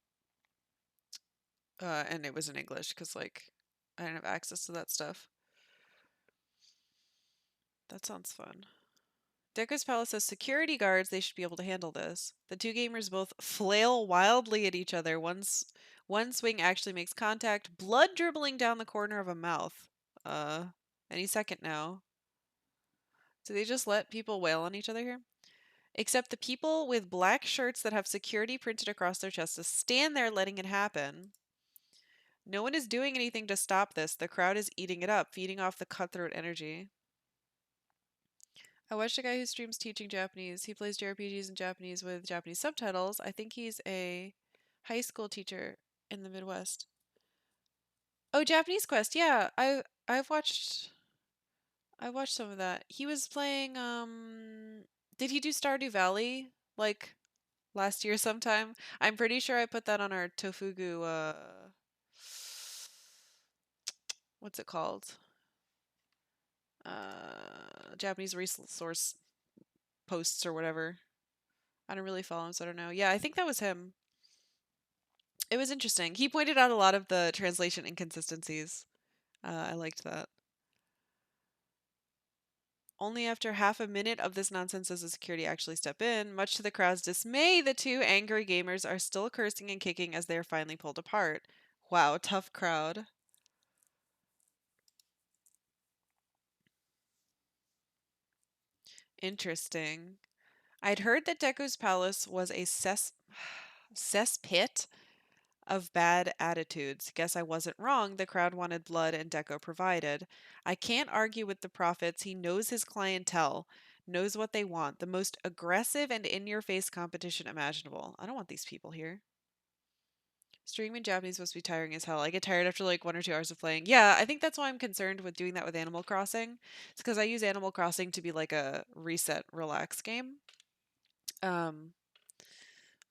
and it was in English because like I didn't have access to that stuff. That sounds fun. Deco's Palace has security guards. They should be able to handle this. The two gamers both flail wildly at each other. One swing actually makes contact, blood dribbling down the corner of a mouth. Uh, any second now. Do they just let people wail on each other here? Except the people with black shirts that have security printed across their chests just stand there letting it happen. No one is doing anything to stop this. The crowd is eating it up, feeding off the cutthroat energy. I watched a guy who streams teaching Japanese. He plays JRPGs in Japanese with Japanese subtitles. I think he's a high school teacher in the Midwest. Oh, Japanese Quest. Yeah, I've watched some of that. He was playing did he do Stardew Valley like last year sometime? I'm pretty sure I put that on our Tofugu what's it called? Japanese resource posts or whatever. I don't really follow him, so I don't know. Yeah, I think that was him. It was interesting. He pointed out a lot of the translation inconsistencies. I liked that. Only after half a minute of this nonsense does the security actually step in. Much to the crowd's dismay, the two angry gamers are still cursing and kicking as they are finally pulled apart. Wow, tough crowd. Interesting. I'd heard that Deco's Palace was a cesspit of bad attitudes. Guess I wasn't wrong. The crowd wanted blood and Deco provided. I can't argue with the prophets. He knows his clientele, knows what they want. The most aggressive and in your face competition imaginable. I don't want these people here. Streaming in Japanese must be tiring as hell. I get tired after like 1 or 2 hours of playing. Yeah, I think that's why I'm concerned with doing that with Animal Crossing. It's because I use Animal Crossing to be like a reset, relax game. Um,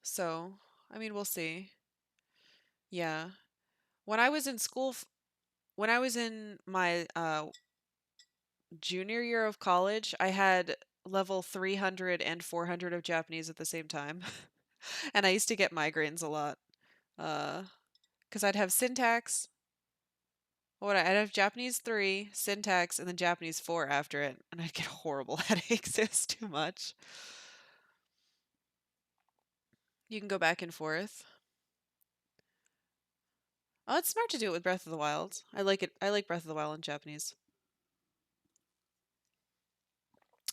so I mean, we'll see. Yeah. When I was in school, when I was in my junior year of college, I had level 300 and 400 of Japanese at the same time. And I used to get migraines a lot. Uh, because I'd have syntax, I'd have Japanese 3, syntax, and then Japanese 4 after it, and I'd get horrible headaches. It was too much. You can go back and forth. Oh, it's smart to do it with Breath of the Wild. I like it. I like Breath of the Wild in Japanese.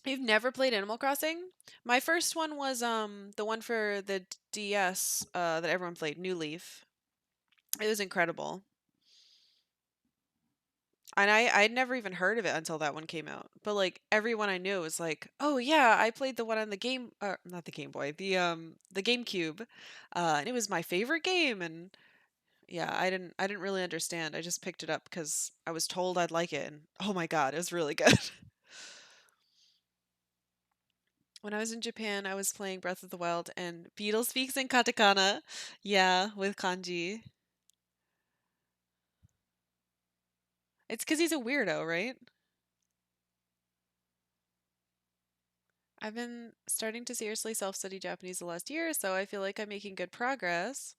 You've never played Animal Crossing? My first one was the one for the DS that everyone played, New Leaf. It was incredible. And I'd never even heard of it until that one came out. But like everyone I knew was like, "Oh yeah, I played the one on the game not the Game Boy, the GameCube. And it was my favorite game." And yeah, I didn't really understand. I just picked it up cuz I was told I'd like it and oh my god, it was really good. When I was in Japan, I was playing Breath of the Wild and Beetle speaks in katakana. Yeah, with kanji. It's cuz he's a weirdo, right? I've been starting to seriously self-study Japanese the last year, so I feel like I'm making good progress.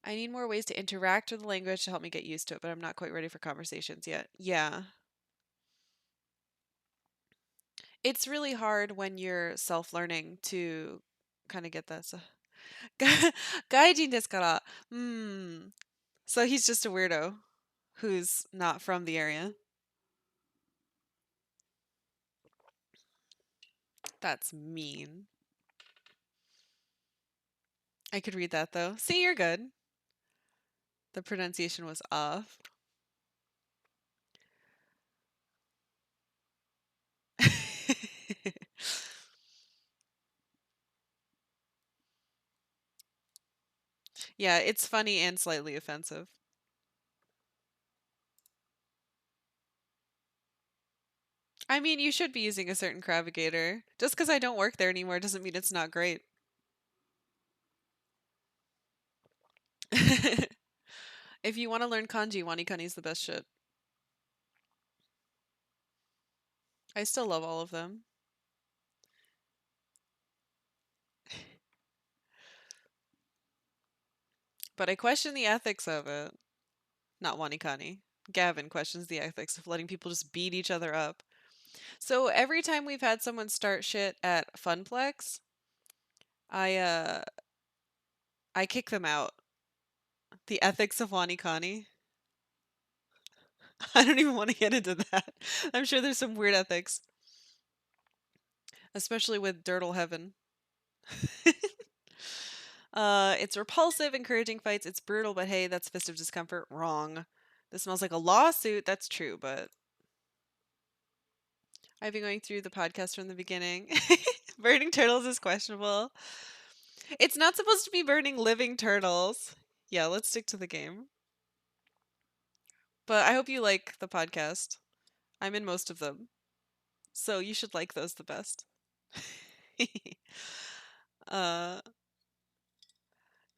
I need more ways to interact with the language to help me get used to it, but I'm not quite ready for conversations yet. Yeah. It's really hard when you're self-learning to kind of get that. So. Gaijin desu kara. Hmm. So he's just a weirdo who's not from the area. That's mean. I could read that though. See, you're good. The pronunciation was off. Yeah, it's funny and slightly offensive. I mean, you should be using a certain Navigator. Just because I don't work there anymore doesn't mean it's not great. If you want to learn kanji, Wanikani is the best shit. I still love all of them. But I question the ethics of it. Not Wanikani. Gavin questions the ethics of letting people just beat each other up. So every time we've had someone start shit at Funplex, I uh I kick them out. The ethics of Wanikani. I don't even want to get into that. I'm sure there's some weird ethics, especially with Dirtle Heaven. It's repulsive, encouraging fights. It's brutal, but hey, that's festive discomfort. Wrong. This smells like a lawsuit. That's true, but I've been going through the podcast from the beginning. Burning turtles is questionable. It's not supposed to be burning living turtles. Yeah, let's stick to the game. But I hope you like the podcast. I'm in most of them. So you should like those the best. uh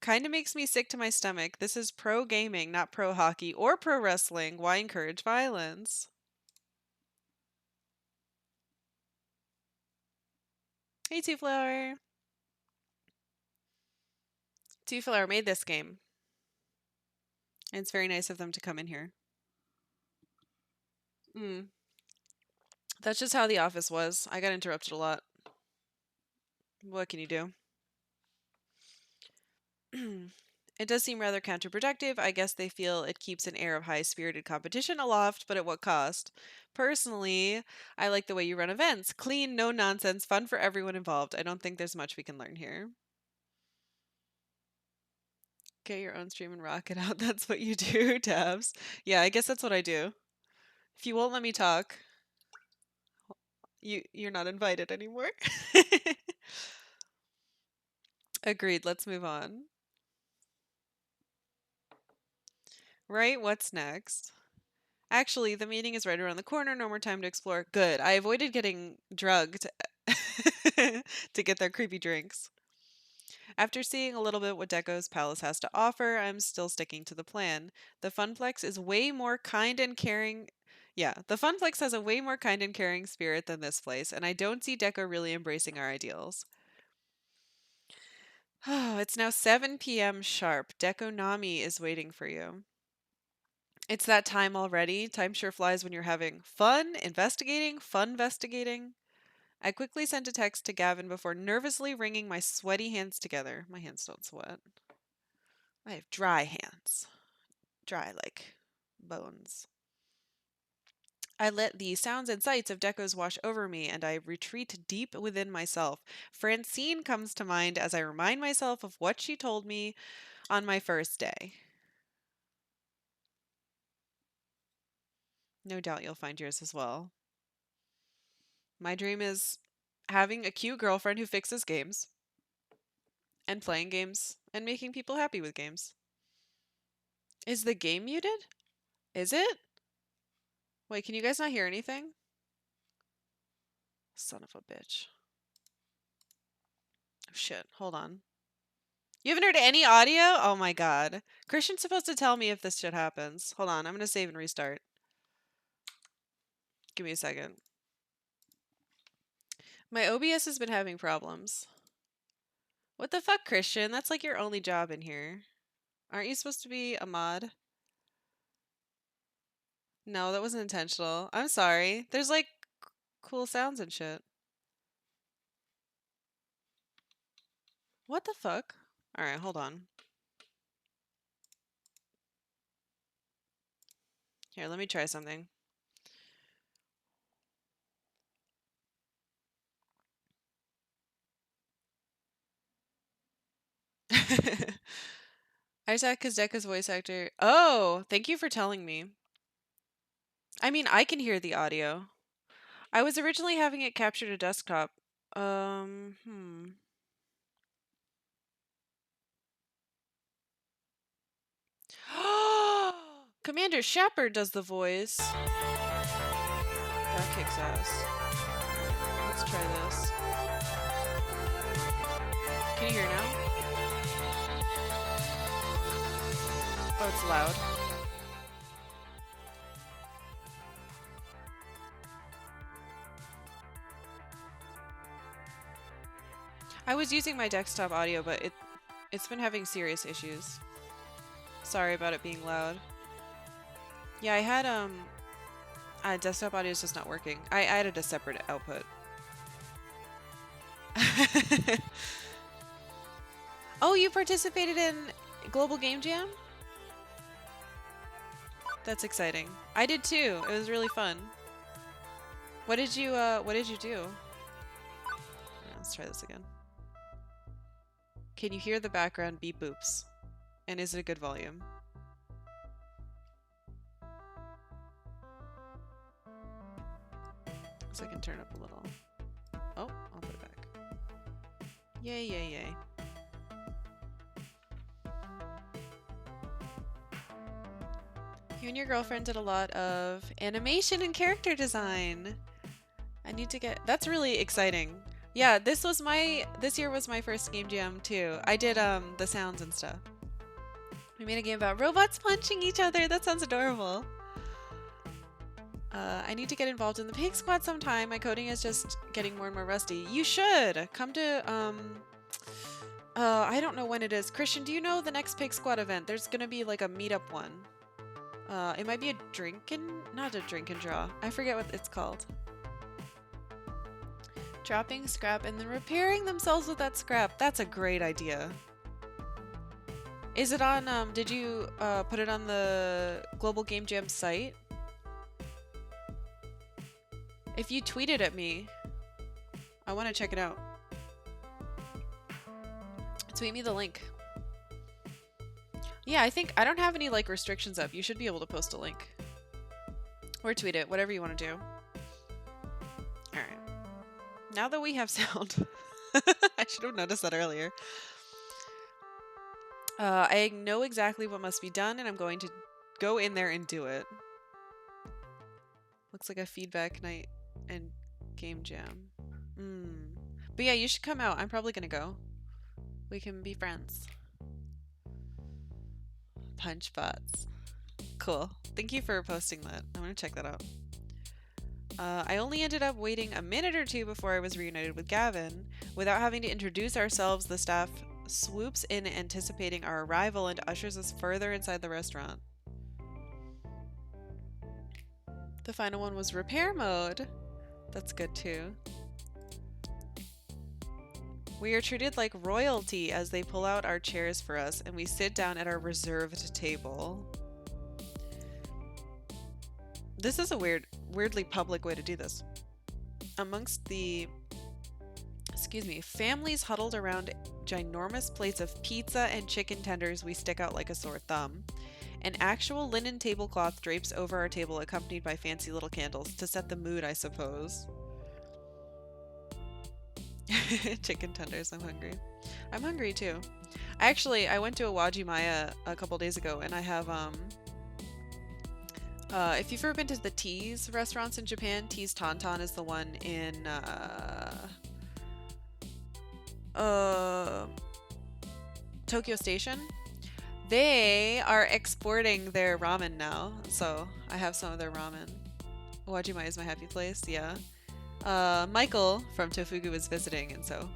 Kind of makes me sick to my stomach. This is pro gaming, not pro hockey or pro wrestling. Why encourage violence? Hey, Two Flower. Two Flower made this game. And it's very nice of them to come in here. Mm. That's just how the office was. I got interrupted a lot. What can you do? It does seem rather counterproductive. I guess they feel it keeps an air of high spirited competition aloft, but at what cost? Personally, I like the way you run events. Clean, no nonsense, fun for everyone involved. I don't think there's much we can learn here. Get your own stream and rock it out. That's what you do, Tabs. Yeah, I guess that's what I do. If you won't let me talk, you're not invited anymore. Agreed. Let's move on. Right? What's next? Actually, the meeting is right around the corner. No more time to explore. Good. I avoided getting drugged to get their creepy drinks. After seeing a little bit what Deco's Palace has to offer, I'm still sticking to the plan. The Funplex is way more kind and caring. Yeah, the Funplex has a way more kind and caring spirit than this place, and I don't see Deco really embracing our ideals. Oh, it's now 7 p.m. sharp. Deco Nami is waiting for you. It's that time already. Time sure flies when you're having fun investigating, fun investigating. I quickly sent a text to Gavin before nervously wringing my sweaty hands together. My hands don't sweat. I have dry hands. Dry like bones. I let the sounds and sights of Deco's wash over me, and I retreat deep within myself. Francine comes to mind as I remind myself of what she told me on my first day. No doubt you'll find yours as well. My dream is having a cute girlfriend who fixes games and playing games and making people happy with games. Is the game muted? Is it? Wait, can you guys not hear anything? Son of a bitch. Oh, shit, hold on. You haven't heard any audio? Oh my god. Christian's supposed to tell me if this shit happens. Hold on, I'm gonna save and restart. Give me a second. My OBS has been having problems. What the fuck, Christian? That's like your only job in here. Aren't you supposed to be a mod? No, that wasn't intentional. I'm sorry. There's like cool sounds and shit. What the fuck? Alright, hold on. Here, let me try something. Isaac is Deca's voice actor. Oh, thank you for telling me. I mean, I can hear the audio. I was originally having it captured a desktop. Hmm. Commander Shepard does the voice. kicks ass. Let's try this. Can you hear now? Oh, it's loud. I was using my desktop audio, but it's been having serious issues. Sorry about it being loud. Yeah, I had desktop audio is just not working. I added a separate output. Oh, you participated in Global Game Jam? That's exciting. I did too. It was really fun. What did you do? Let's try this again. Can you hear the background beep boops? And is it a good volume? So I can turn up a little. Oh, I'll put it back. Yay, yay, yay. You and your girlfriend did a lot of animation and character design. I need to get... That's really exciting. Yeah, this year was my first game jam too. I did the sounds and stuff. We made a game about robots punching each other. That sounds adorable. I need to get involved in the Pig Squad sometime. My coding is just getting more and more rusty. You should come to I don't know when it is. Christian, do you know the next Pig Squad event? There's gonna be like a meetup one. It might be not a drink and draw. I forget what it's called. Dropping scrap and then repairing themselves with that scrap. That's a great idea. Is it on, did you put it on the Global Game Jam site? If you tweet it at me, I want to check it out. Tweet me the link. Yeah, I don't have any like restrictions up. You should be able to post a link. Or tweet it, whatever you want to do. Alright. Now that we have sound, I should have noticed that earlier. I know exactly what must be done, and I'm going to go in there and do it. Looks like a feedback night and game jam. But yeah, you should come out. I'm probably gonna go. We can be friends. Punch bots. Cool. Thank you for posting that. I'm gonna check that out. I only ended up waiting a minute or two before I was reunited with Gavin. Without having to introduce ourselves, the staff swoops in anticipating our arrival and ushers us further inside the restaurant. The final one was repair mode. That's good too. We are treated like royalty as they pull out our chairs for us and we sit down at our reserved table. This is a weirdly public way to do this. Amongst the, families huddled around ginormous plates of pizza and chicken tenders, we stick out like a sore thumb. An actual linen tablecloth drapes over our table, accompanied by fancy little candles to set the mood, I suppose. Chicken tenders, I'm hungry. I'm hungry too. I went to a Wajimaya a couple days ago, and I have if you've ever been to the Teas restaurants in Japan, Teas Tantan is the one in Tokyo Station. They are exporting their ramen now, so I have some of their ramen. Wajimaya is my happy place, yeah. Michael from Tofugu was visiting, and so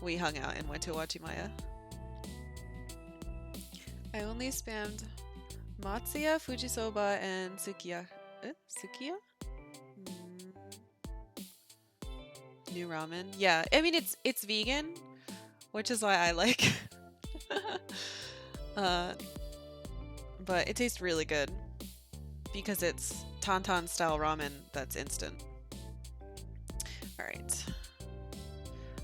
we hung out and went to Wajimaya. I only spammed Matsuya, Fujisoba, and Sukiya. Sukiya? New ramen. Yeah, I mean it's vegan, which is why I like. But it tastes really good because it's Tantan style ramen that's instant. Alright.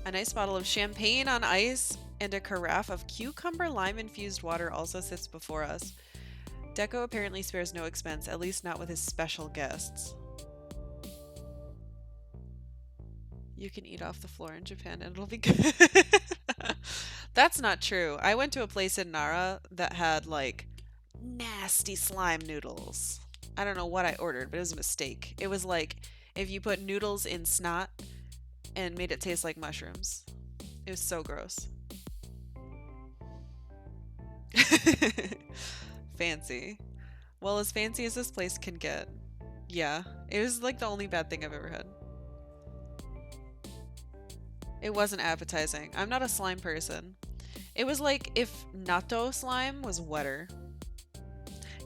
A nice bottle of champagne on ice and a carafe of cucumber lime infused water also sits before us. Deco apparently spares no expense, at least not with his special guests. You can eat off the floor in Japan and it'll be good. That's not true. I went to a place in Nara that had like nasty slime noodles. I don't know what I ordered, but it was a mistake. It was like if you put noodles in snot and made it taste like mushrooms. It was so gross. Fancy. Well, as fancy as this place can get. Yeah, it was like the only bad thing I've ever had. It wasn't appetizing. I'm not a slime person. It was like if natto slime was wetter.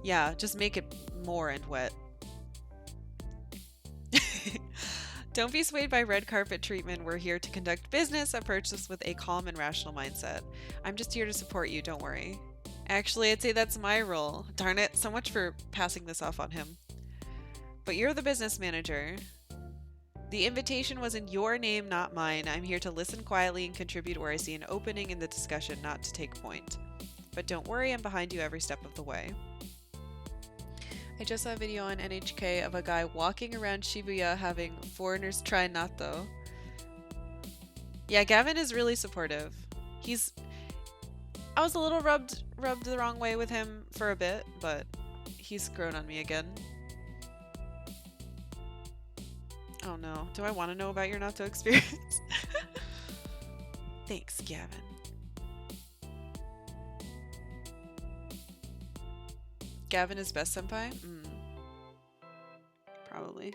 Yeah, just make it more and wet. Don't be swayed by red carpet treatment. We're here to conduct business, approach this with a calm and rational mindset. I'm just here to support you, don't worry. Actually, I'd say that's my role. Darn it, so much for passing this off on him. But you're the business manager. The invitation was in your name, not mine. I'm here to listen quietly and contribute where I see an opening in the discussion, not to take point. But don't worry, I'm behind you every step of the way. I just saw a video on NHK of a guy walking around Shibuya having foreigners try natto. Yeah, Gavin is really supportive. I was a little rubbed the wrong way with him for a bit, but he's grown on me again. Oh no, do I want to know about your natto experience? Thanks, Gavin. Gavin is best senpai? Probably.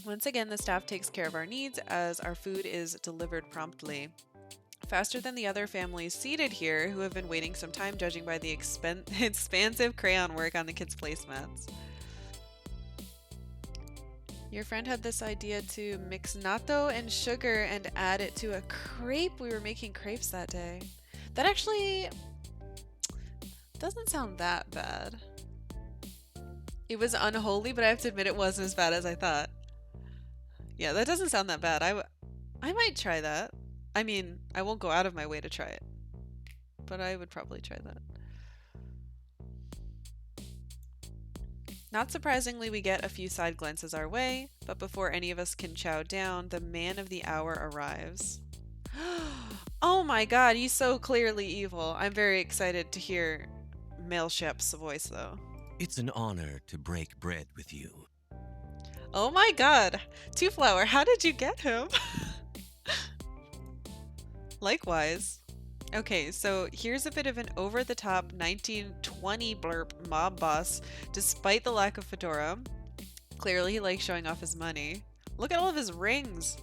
Once again, the staff takes care of our needs as our food is delivered promptly. Faster than the other families seated here who have been waiting some time judging by the expansive crayon work on the kids' placemats. Your friend had this idea to mix natto and sugar and add it to a crepe. We were making crepes that day. That actually doesn't sound that bad. It was unholy, but I have to admit it wasn't as bad as I thought. Yeah, that doesn't sound that bad. I might try that. I mean, I won't go out of my way to try it, but I would probably try that. Not surprisingly, we get a few side glances our way, but before any of us can chow down, the man of the hour arrives. Oh my god, he's so clearly evil. I'm very excited to hear Mailshep's voice, though. It's an honor to break bread with you. Oh my god! Two Flower, how did you get him? Likewise. Okay, so here's a bit of an over-the-top 1920 blurb mob boss, despite the lack of fedora. Clearly he likes showing off his money. Look at all of his rings!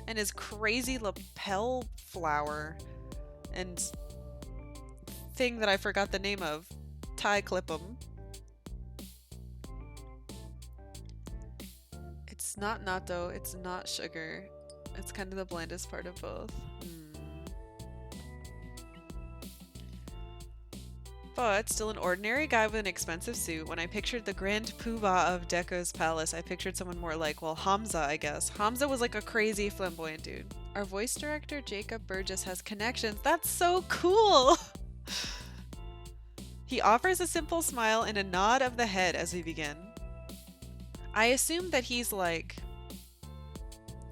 And his crazy lapel flower. And thing that I forgot the name of. Tie clip 'em. It's not natto, it's not sugar. It's kind of the blandest part of both. But still an ordinary guy with an expensive suit. When I pictured the grand poobah of Deco's palace, I pictured someone more like, well, Hamza, I guess. Hamza was like a crazy flamboyant dude. Our voice director, Jacob Burgess, has connections. That's so cool! He offers a simple smile and a nod of the head as we begin. I assume that he's like...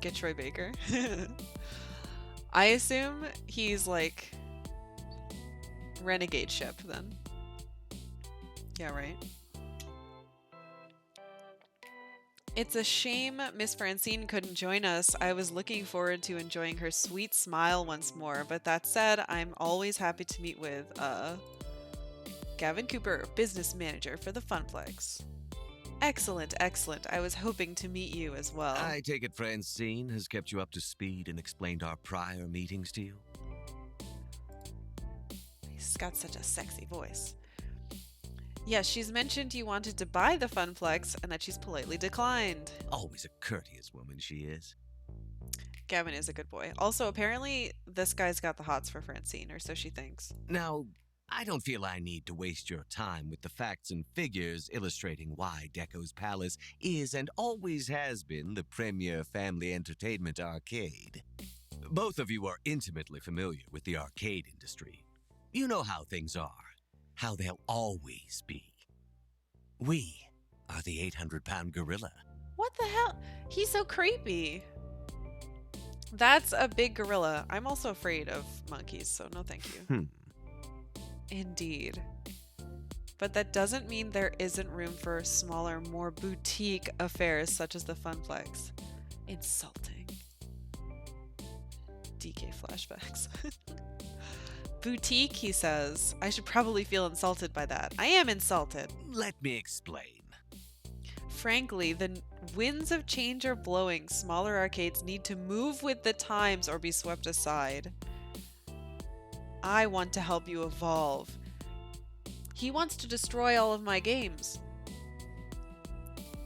Get Troy Baker. I assume he's like... Renegade ship, then. Yeah, right. It's a shame Miss Francine couldn't join us. I was looking forward to enjoying her sweet smile once more, but that said, I'm always happy to meet with, Gavin Cooper, business manager for the Funplex. Excellent, excellent. I was hoping to meet you as well. I take it Francine has kept you up to speed and explained our prior meetings to you? He's got such a sexy voice. Yes, she's mentioned you wanted to buy the Funplex and that she's politely declined. Always a courteous woman she is. Gavin is a good boy. Also, apparently, this guy's got the hots for Francine, or so she thinks. Now, I don't feel I need to waste your time with the facts and figures illustrating why Deco's Palace is and always has been the premier family entertainment arcade. Both of you are intimately familiar with the arcade industry. You know how things are, how they'll always be. We are the 800-pound gorilla. What the hell? He's so creepy. That's a big gorilla. I'm also afraid of monkeys, so no thank you. Indeed. But that doesn't mean there isn't room for smaller, more boutique affairs such as the Funplex. Insulting. DK flashbacks. Boutique, he says. I should probably feel insulted by that. I am insulted. Let me explain. Frankly, the winds of change are blowing. Smaller arcades need to move with the times or be swept aside. I want to help you evolve. He wants to destroy all of my games.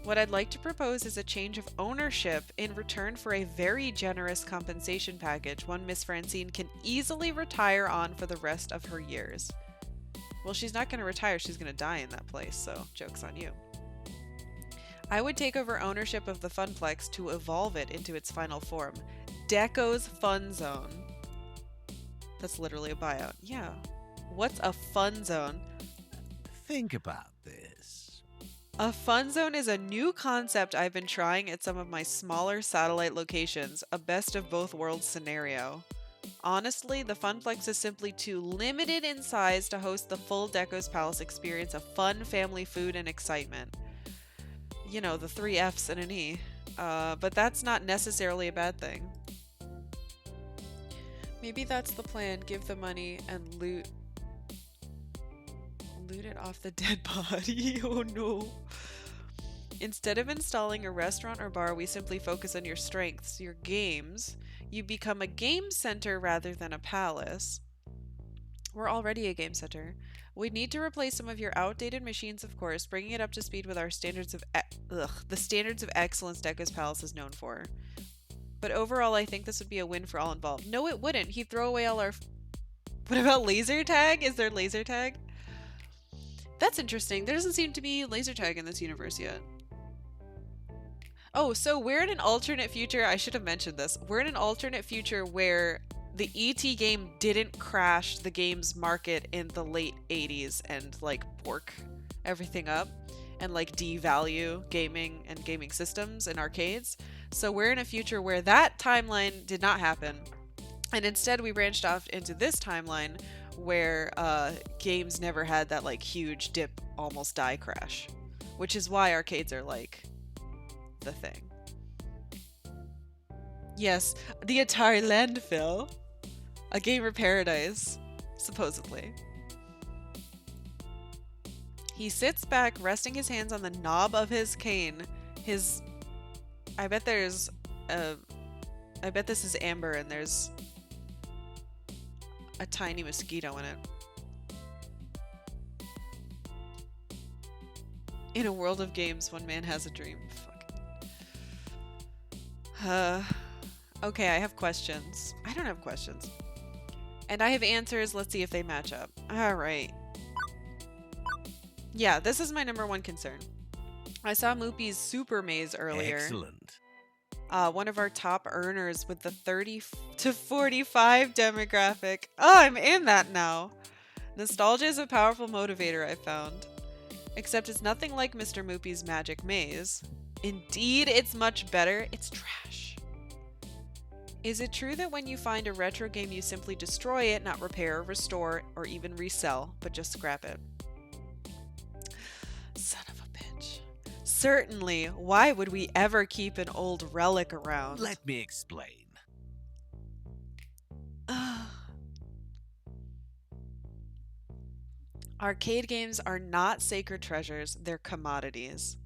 What I'd like to propose is a change of ownership in return for a very generous compensation package, one Miss Francine can easily retire on for the rest of her years. Well, she's not going to retire, she's going to die in that place, so joke's on you. I would take over ownership of the Funplex to evolve it into its final form. Deco's Fun Zone. That's literally a buyout. Yeah. What's a fun zone? Think about this. A fun zone is a new concept I've been trying at some of my smaller satellite locations, a best of both worlds scenario. Honestly, the Funplex is simply too limited in size to host the full Deco's Palace experience of fun family food and excitement. You know, the 3 F's and an E. But that's not necessarily a bad thing. Maybe that's the plan. Give the money and loot it off the dead body. Oh no. Instead of installing a restaurant or bar, we simply focus on your strengths, your games. You become a game center rather than a palace. We're already a game center. We need to replace some of your outdated machines, of course, bringing it up to speed with our standards of the standards of excellence Deco's Palace is known for. But overall, I think this would be a win for all involved. No, it wouldn't. He'd throw away all our... What about laser tag? Is there laser tag? That's interesting. There doesn't seem to be laser tag in this universe yet. Oh, so we're in an alternate future. I should have mentioned this. We're in an alternate future where the ET game didn't crash the games market in the late 80s and like pork everything up and like devalue gaming and gaming systems and arcades. So we're in a future where that timeline did not happen. And instead we branched off into this timeline where games never had that like huge dip, almost die crash, which is why arcades are like the thing. Yes, the Atari landfill. A gamer paradise, supposedly. He sits back, resting his hands on the knob of his cane. I bet this is amber and there's a tiny mosquito in it. In a world of games, one man has a dream. Fuck. Okay, I have questions. I don't have questions. And I have answers. Let's see if they match up. All right. Yeah, this is my number one concern. I saw Moopy's Super Maze earlier. Excellent. One of our top earners with the 30 to 45 demographic. Oh, I'm in that now. Nostalgia is a powerful motivator, I found. Except it's nothing like Mr. Moopy's Magic Maze. Indeed, it's much better. It's trash. Is it true that when you find a retro game, you simply destroy it, not repair, restore, or even resell, but just scrap it? Son of a bitch. Certainly. Why would we ever keep an old relic around? Let me explain. Arcade games are not sacred treasures, they're commodities.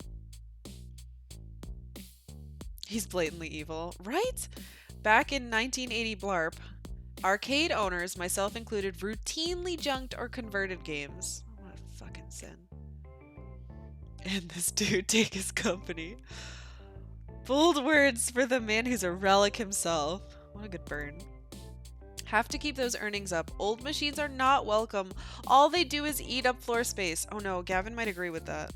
He's blatantly evil, right? Back in 1980 Blarp, arcade owners, myself included, routinely junked or converted games. What a fucking sin. And this dude take his company. Bold words for the man who's a relic himself. What a good burn. Have to keep those earnings up. Old machines are not welcome. All they do is eat up floor space. Oh no, Gavin might agree with that.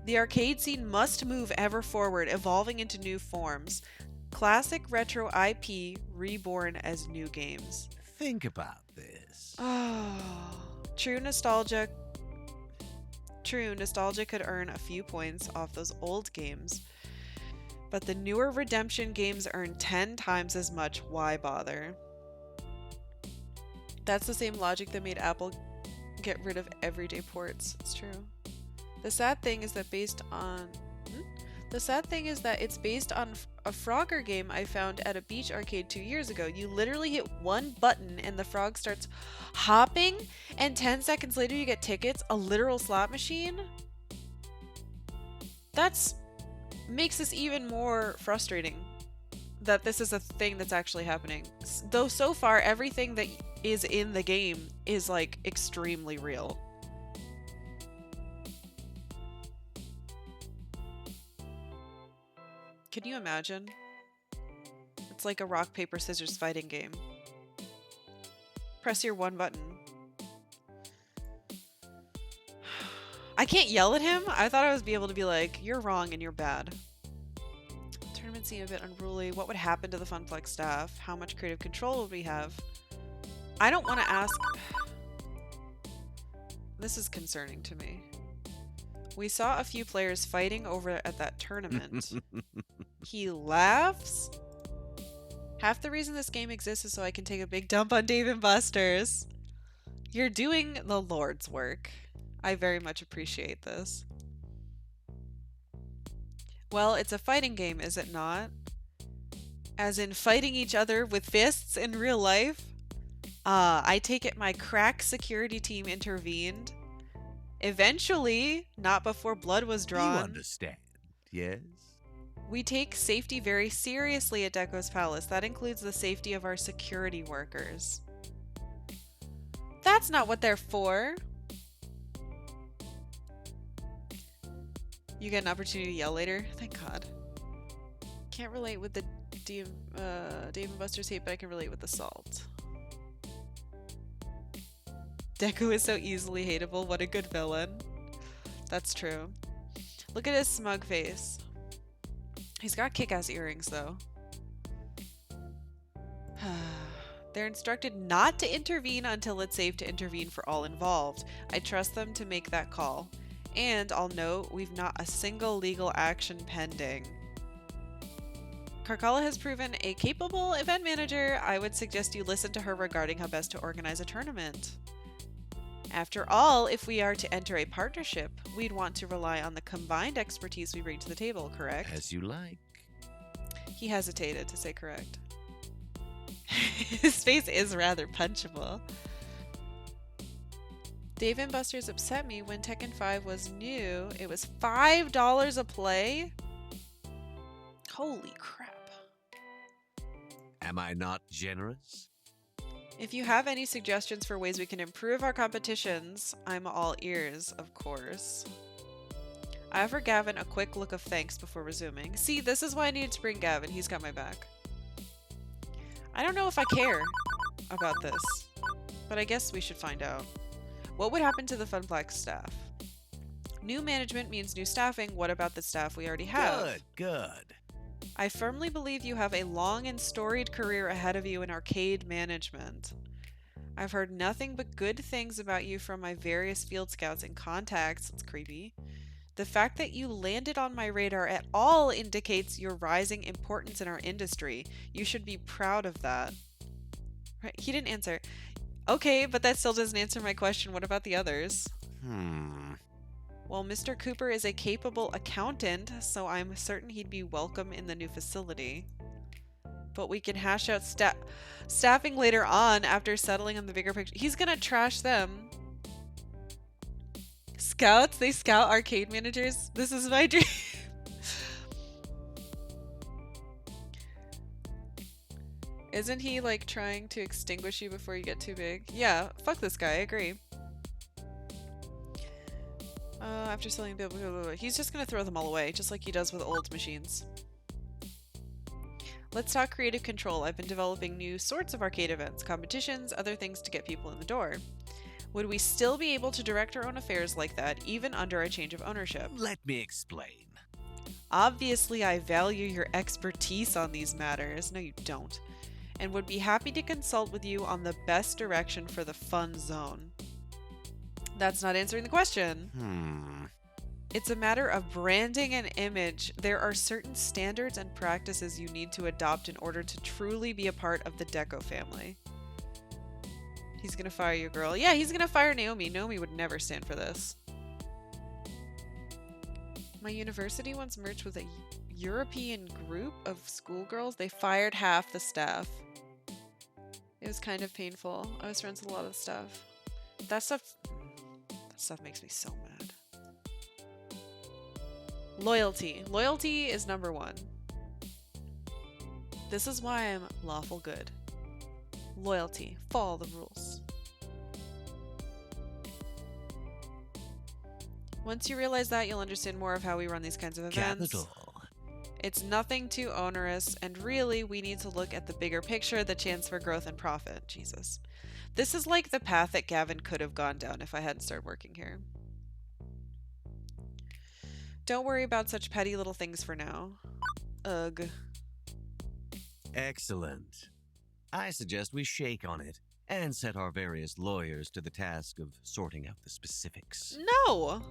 The arcade scene must move ever forward, evolving into new forms. Classic retro IP reborn as new games. Think about this. Oh, true nostalgia could earn a few points off those old games. But the newer redemption games earn 10 times as much. Why bother? That's the same logic that made Apple Get rid of everyday ports. It's true. The sad thing is that based on... Hmm? The sad thing is that it's based on a Frogger game I found at a beach arcade 2 years ago. You literally hit one button and the frog starts hopping, and 10 seconds later you get tickets? A literal slot machine? That's... makes this even more frustrating that this is a thing that's actually happening. Though so far everything that is in the game is like extremely real. Can you imagine? It's like a rock, paper, scissors fighting game. Press your one button. I can't yell at him? I thought I was be able to be like, you're wrong and you're bad. Tournament seemed a bit unruly. What would happen to the Funplex staff? How much creative control would we have? I don't want to ask... This is concerning to me. We saw a few players fighting over at that tournament. He laughs? Half the reason this game exists is so I can take a big dump on Dave and Buster's. You're doing the Lord's work. I very much appreciate this. Well, it's a fighting game, is it not? As in fighting each other with fists in real life? I take it my crack security team intervened. Eventually, not before blood was drawn. You understand, yes? We take safety very seriously at Deco's Palace. That includes the safety of our security workers. That's not what they're for. You get an opportunity to yell later? Thank God. Can't relate with the Dave and Buster's hate, but I can relate with the salt. Deku is so easily hateable. What a good villain. That's true. Look at his smug face. He's got kick-ass earrings, though. They're instructed not to intervene until it's safe to intervene for all involved. I trust them to make that call. And I'll note, we've not a single legal action pending. Karkalla has proven a capable event manager. I would suggest you listen to her regarding how best to organize a tournament. After all, if we are to enter a partnership, we'd want to rely on the combined expertise we bring to the table, correct? As you like. He hesitated to say correct. His face is rather punchable. Dave and Buster's upset me when Tekken 5 was new. It was $5 a play? Holy crap. Am I not generous? If you have any suggestions for ways we can improve our competitions, I'm all ears, of course. I offer Gavin a quick look of thanks before resuming. See, this is why I needed to bring Gavin. He's got my back. I don't know if I care about this, but I guess we should find out. What would happen to the Funplex staff? New management means new staffing. What about the staff we already have? Good. I firmly believe you have a long and storied career ahead of you in arcade management. I've heard nothing but good things about you from my various field scouts and contacts. It's creepy. The fact that you landed on my radar at all indicates your rising importance in our industry. You should be proud of that. Right? He didn't answer. Okay, but that still doesn't answer my question. What about the others? Well, Mr. Cooper is a capable accountant, so I'm certain he'd be welcome in the new facility. But we can hash out staffing later on after settling on the bigger picture. He's gonna trash them. Scouts? They scout arcade managers? This is my dream. Isn't he like trying to extinguish you before you get too big? Yeah, fuck this guy, I agree. After selling blah, blah, blah, blah. He's just gonna throw them all away, just like he does with old machines. Let's talk creative control. I've been developing new sorts of arcade events, competitions, other things to get people in the door. Would we still be able to direct our own affairs like that, even under a change of ownership? Let me explain. Obviously, I value your expertise on these matters. No, you don't. And would be happy to consult with you on the best direction for the fun zone. That's not answering the question. It's a matter of branding and image. There are certain standards and practices you need to adopt in order to truly be a part of the Deco family. He's gonna fire you, girl. Yeah, he's gonna fire Naomi. Naomi would never stand for this. My university once merged with a European group of schoolgirls. They fired half the staff. It was kind of painful. I was friends with a lot of the staff. That stuff makes me so mad. Loyalty. Loyalty is number one. This is why I'm lawful good. Loyalty. Follow the rules. Once you realize that, you'll understand more of how we run these kinds of events. Capital. It's nothing too onerous, and really, we need to look at the bigger picture, the chance for growth and profit. Jesus. This is like the path that Gavin could have gone down if I hadn't started working here. Don't worry about such petty little things for now. Ugh. Excellent. I suggest we shake on it and set our various lawyers to the task of sorting out the specifics. No!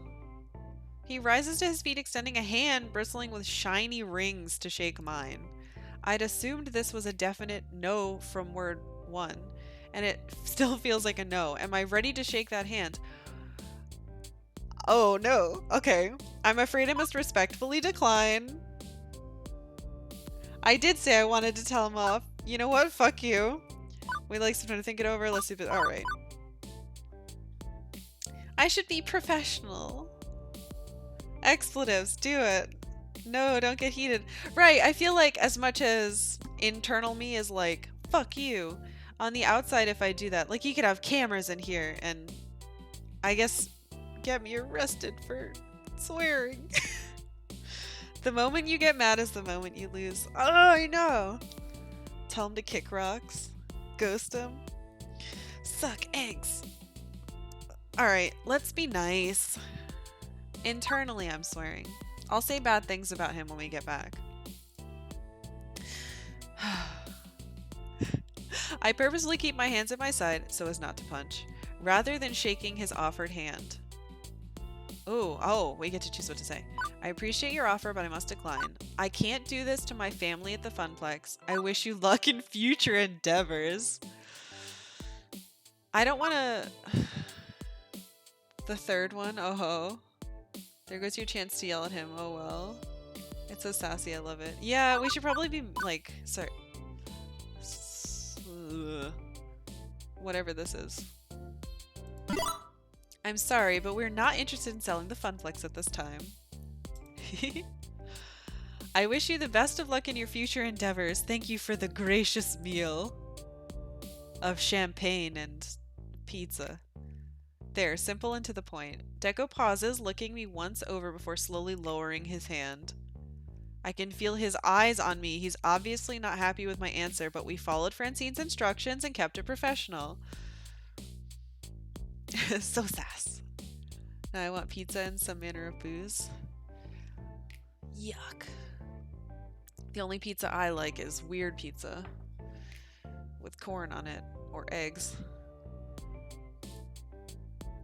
He rises to his feet, extending a hand bristling with shiny rings to shake mine. I'd assumed this was a definite no from word one, and it still feels like a no. Am I ready to shake that hand? Oh, no. Okay. I'm afraid I must respectfully decline. I did say I wanted to tell him off. You know what? Fuck you. Wait, like some time to think it over. Let's see if it... Alright. I should be professional. Expletives. Do it. No, don't get heated. Right. I feel like as much as internal me is like, fuck you. On the outside, if I do that, like you could have cameras in here and I guess get me arrested for swearing. The moment you get mad is the moment you lose. Oh, I know. Tell him to kick rocks. Ghost him. Suck eggs. Alright, let's be nice. Internally, I'm swearing. I'll say bad things about him when we get back. I purposely keep my hands at my side so as not to punch, rather than shaking his offered hand. Oh, we get to choose what to say. I appreciate your offer, but I must decline. I can't do this to my family at the Funplex. I wish you luck in future endeavors. I don't want to... The third one, oh ho. There goes your chance to yell at him, oh well. It's so sassy, I love it. Yeah, we should probably be like, sorry. Whatever this is. I'm sorry, but we're not interested in selling the Funplex at this time. I wish you the best of luck in your future endeavors. Thank you for the gracious meal of champagne and pizza. There, simple and to the point. Deco pauses, looking me once over before slowly lowering his hand. I can feel his eyes on me. He's obviously not happy with my answer, but we followed Francine's instructions and kept it professional. So sass. Now I want pizza and some manner of booze. Yuck. The only pizza I like is weird pizza with corn on it or eggs.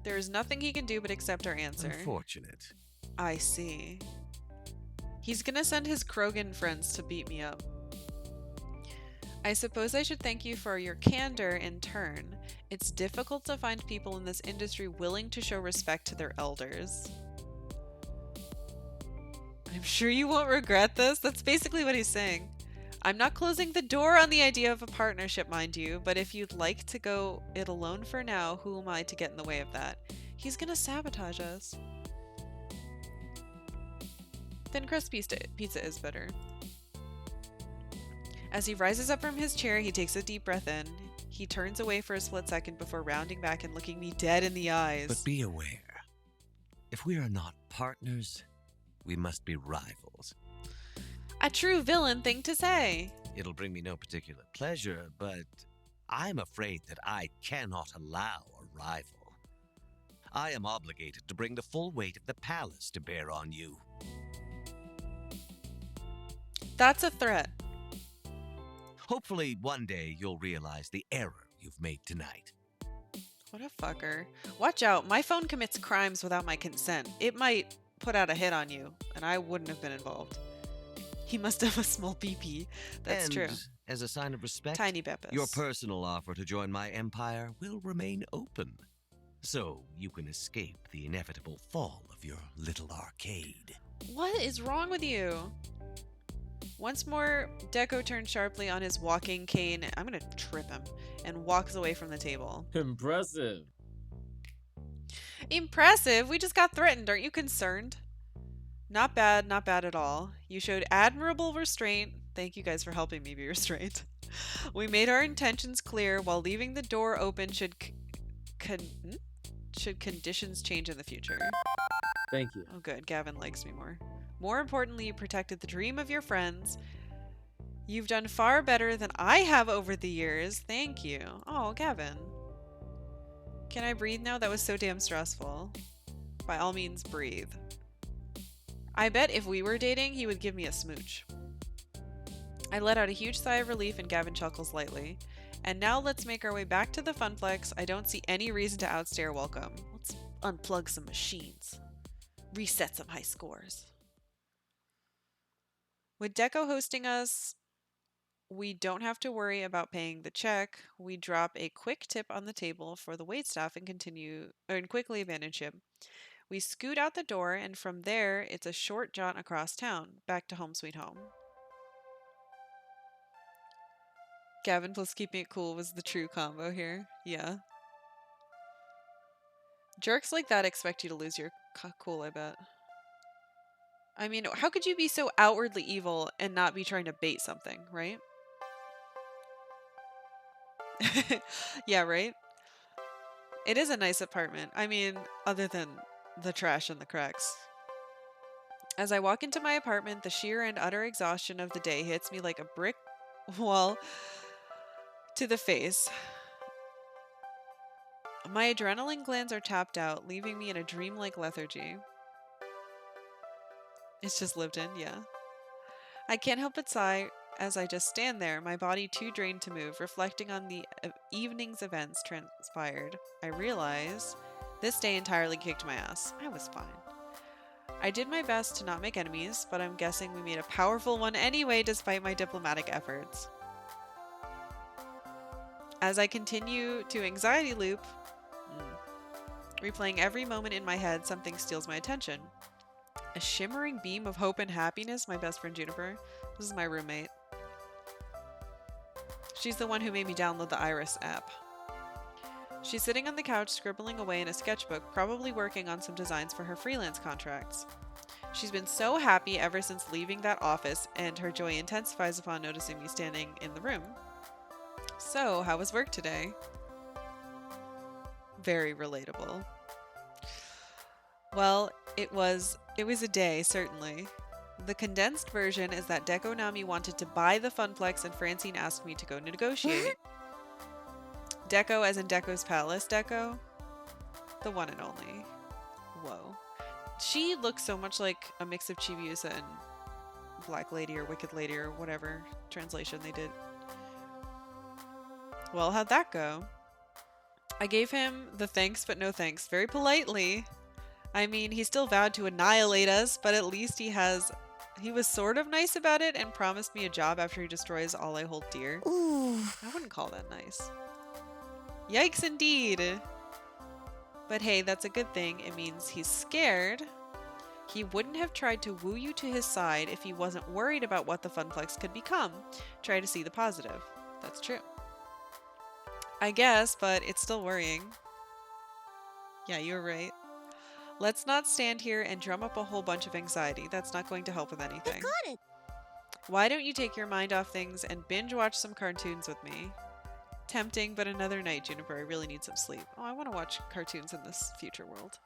There is nothing he can do but accept our answer. Unfortunate. I see. He's gonna send his Krogan friends to beat me up. I suppose I should thank you for your candor in turn. It's difficult to find people in this industry willing to show respect to their elders. I'm sure you won't regret this. That's basically what he's saying. I'm not closing the door on the idea of a partnership, mind you, but if you'd like to go it alone for now, who am I to get in the way of that? He's gonna sabotage us. Thin crust pizza is better. As he rises up from his chair, he takes a deep breath in. He turns away for a split second before rounding back and looking me dead in the eyes. But be aware, if we are not partners, we must be rivals. A true villain thing to say. It'll bring me no particular pleasure, but I'm afraid that I cannot allow a rival. I am obligated to bring the full weight of the palace to bear on you. That's a threat. Hopefully, one day you'll realize the error you've made tonight. What a fucker. Watch out, my phone commits crimes without my consent. It might put out a hit on you, and I wouldn't have been involved. He must have a small PP. That's And true. as a sign of respect, Tiny your Beppis. personal offer to join my empire will remain open, so you can escape the inevitable fall of your little arcade. What is wrong with you? Once more, Deco turns sharply on his walking cane. I'm gonna trip him and walks away from the table. Impressive. Impressive! We just got threatened. Aren't you concerned? Not bad, not bad at all. You showed admirable restraint. Thank you guys for helping me be restrained. We made our intentions clear while leaving the door open should conditions change in the future. Thank you. Oh good, Gavin likes me more. More importantly, you protected the dream of your friends. You've done far better than I have over the years. Thank you. Oh, Gavin. Can I breathe now? That was so damn stressful. By all means, breathe. I bet if we were dating, he would give me a smooch. I let out a huge sigh of relief and Gavin chuckles lightly. And now let's make our way back to the Funplex. I don't see any reason to outstay our welcome. Let's unplug some machines. Reset some high scores. With Deco hosting us, we don't have to worry about paying the check. We drop a quick tip on the table for the waitstaff and quickly abandon ship. We scoot out the door, and from there, it's a short jaunt across town, back to home sweet home. Gavin plus keeping it cool was the true combo here. Yeah. Jerks like that expect you to lose your cool, I bet. I mean, how could you be so outwardly evil and not be trying to bait something, right? Yeah, right? It is a nice apartment. I mean, other than the trash and the cracks. As I walk into my apartment, the sheer and utter exhaustion of the day hits me like a brick wall to the face. My adrenaline glands are tapped out, leaving me in a dreamlike lethargy. It's just lived in, yeah. I can't help but sigh as I just stand there, my body too drained to move, reflecting on the evening's events transpired. I realize this day entirely kicked my ass. I was fine. I did my best to not make enemies, but I'm guessing we made a powerful one anyway despite my diplomatic efforts. As I continue to anxiety loop, replaying every moment in my head, something steals my attention. A shimmering beam of hope and happiness, my best friend Juniper. This is my roommate. She's the one who made me download the Iris app. She's sitting on the couch scribbling away in a sketchbook, probably working on some designs for her freelance contracts. She's been so happy ever since leaving that office, and her joy intensifies upon noticing me standing in the room. So, how was work today? Very relatable. Well, it was a day, certainly. The condensed version is that Deco Nami wanted to buy the Funplex and Francine asked me to go negotiate. Deco as in Deco's Palace Deco? The one and only. Whoa. She looks so much like a mix of Chibiusa and Black Lady or Wicked Lady or whatever translation they did. Well, how'd that go? I gave him the thanks but no thanks very politely. I mean, he still vowed to annihilate us, but at least he was sort of nice about it and promised me a job after he destroys all I hold dear. Ooh. I wouldn't call that nice. Yikes indeed. But hey, that's a good thing. It means he's scared. He wouldn't have tried to woo you to his side if he wasn't worried about what the Funplex could become. Try to see the positive. That's true. I guess, but it's still worrying. Yeah, you're right. Let's not stand here and drum up a whole bunch of anxiety. That's not going to help with anything. Got it. Why don't you take your mind off things and binge watch some cartoons with me? Tempting, but another night, Juniper. I really need some sleep. Oh, I want to watch cartoons in this future world.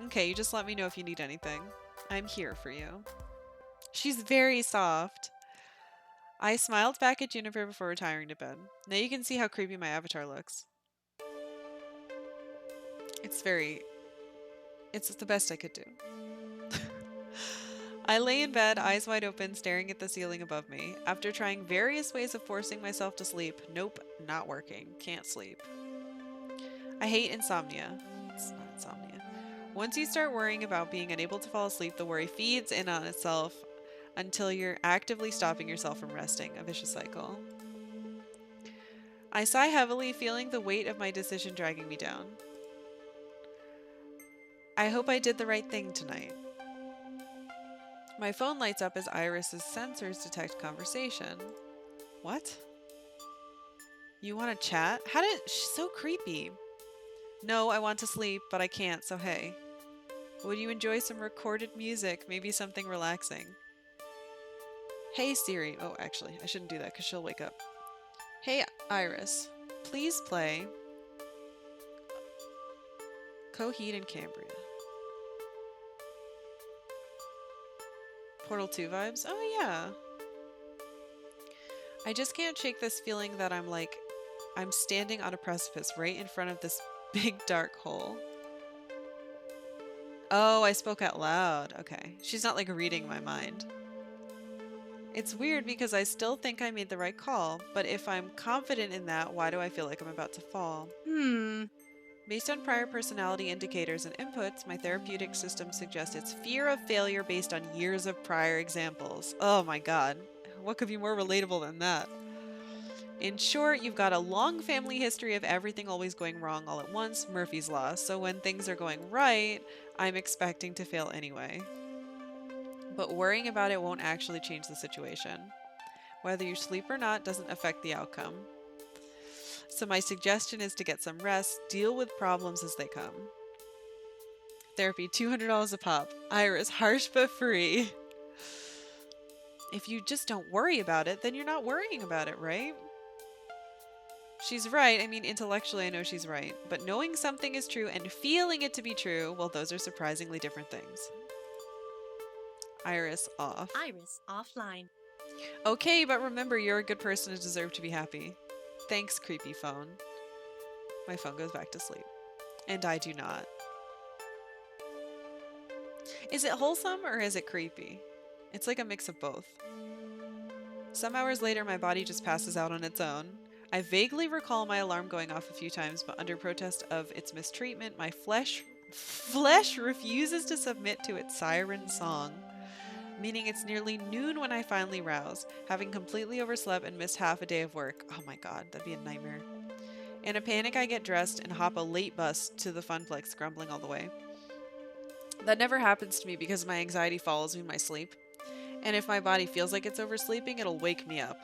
Okay, you just let me know if you need anything. I'm here for you. She's very soft. I smiled back at Juniper before retiring to bed. Now you can see how creepy my avatar looks. It's the best I could do. I lay in bed, eyes wide open, staring at the ceiling above me. After trying various ways of forcing myself to sleep, nope, not working. Can't sleep. I hate insomnia. It's not insomnia. Once you start worrying about being unable to fall asleep, the worry feeds in on itself. until you're actively stopping yourself from resting, a vicious cycle. I sigh heavily, feeling the weight of my decision dragging me down. I hope I did the right thing tonight. My phone lights up as Iris's sensors detect conversation. What? You want to chat? She's so creepy. No, I want to sleep, but I can't, so hey. Would you enjoy some recorded music? Maybe something relaxing. Hey Siri. Oh, actually, I shouldn't do that because she'll wake up. Hey Iris. Please play Coheed and Cambria. Portal 2 vibes? Oh yeah. I just can't shake this feeling that I'm standing on a precipice right in front of this big dark hole. Oh, I spoke out loud. Okay. She's not like reading my mind. It's weird because I still think I made the right call, but if I'm confident in that, why do I feel like I'm about to fall? Based on prior personality indicators and inputs, my therapeutic system suggests it's fear of failure based on years of prior examples. Oh my god. What could be more relatable than that? In short, you've got a long family history of everything always going wrong all at once, Murphy's Law, so when things are going right, I'm expecting to fail anyway. But worrying about it won't actually change the situation. Whether you sleep or not doesn't affect the outcome. So my suggestion is to get some rest, deal with problems as they come. Therapy, $200 a pop. Iris, harsh but free. If you just don't worry about it, then you're not worrying about it, right? She's right. I mean, intellectually, I know she's right. But knowing something is true and feeling it to be true, well, those are surprisingly different things. Iris off. Iris offline. Okay, but remember, you're a good person and deserve to be happy. Thanks, creepy phone. My phone goes back to sleep. And I do not. Is it wholesome or is it creepy? It's like a mix of both. Some hours later, my body just passes out on its own. I vaguely recall my alarm going off a few times, but under protest of its mistreatment, my flesh refuses to submit to its siren song. Meaning it's nearly noon when I finally rouse, having completely overslept and missed half a day of work. Oh my god, that'd be a nightmare. In a panic, I get dressed and hop a late bus to the Funplex, grumbling all the way. That never happens to me because my anxiety follows me in my sleep. And if my body feels like it's oversleeping, it'll wake me up.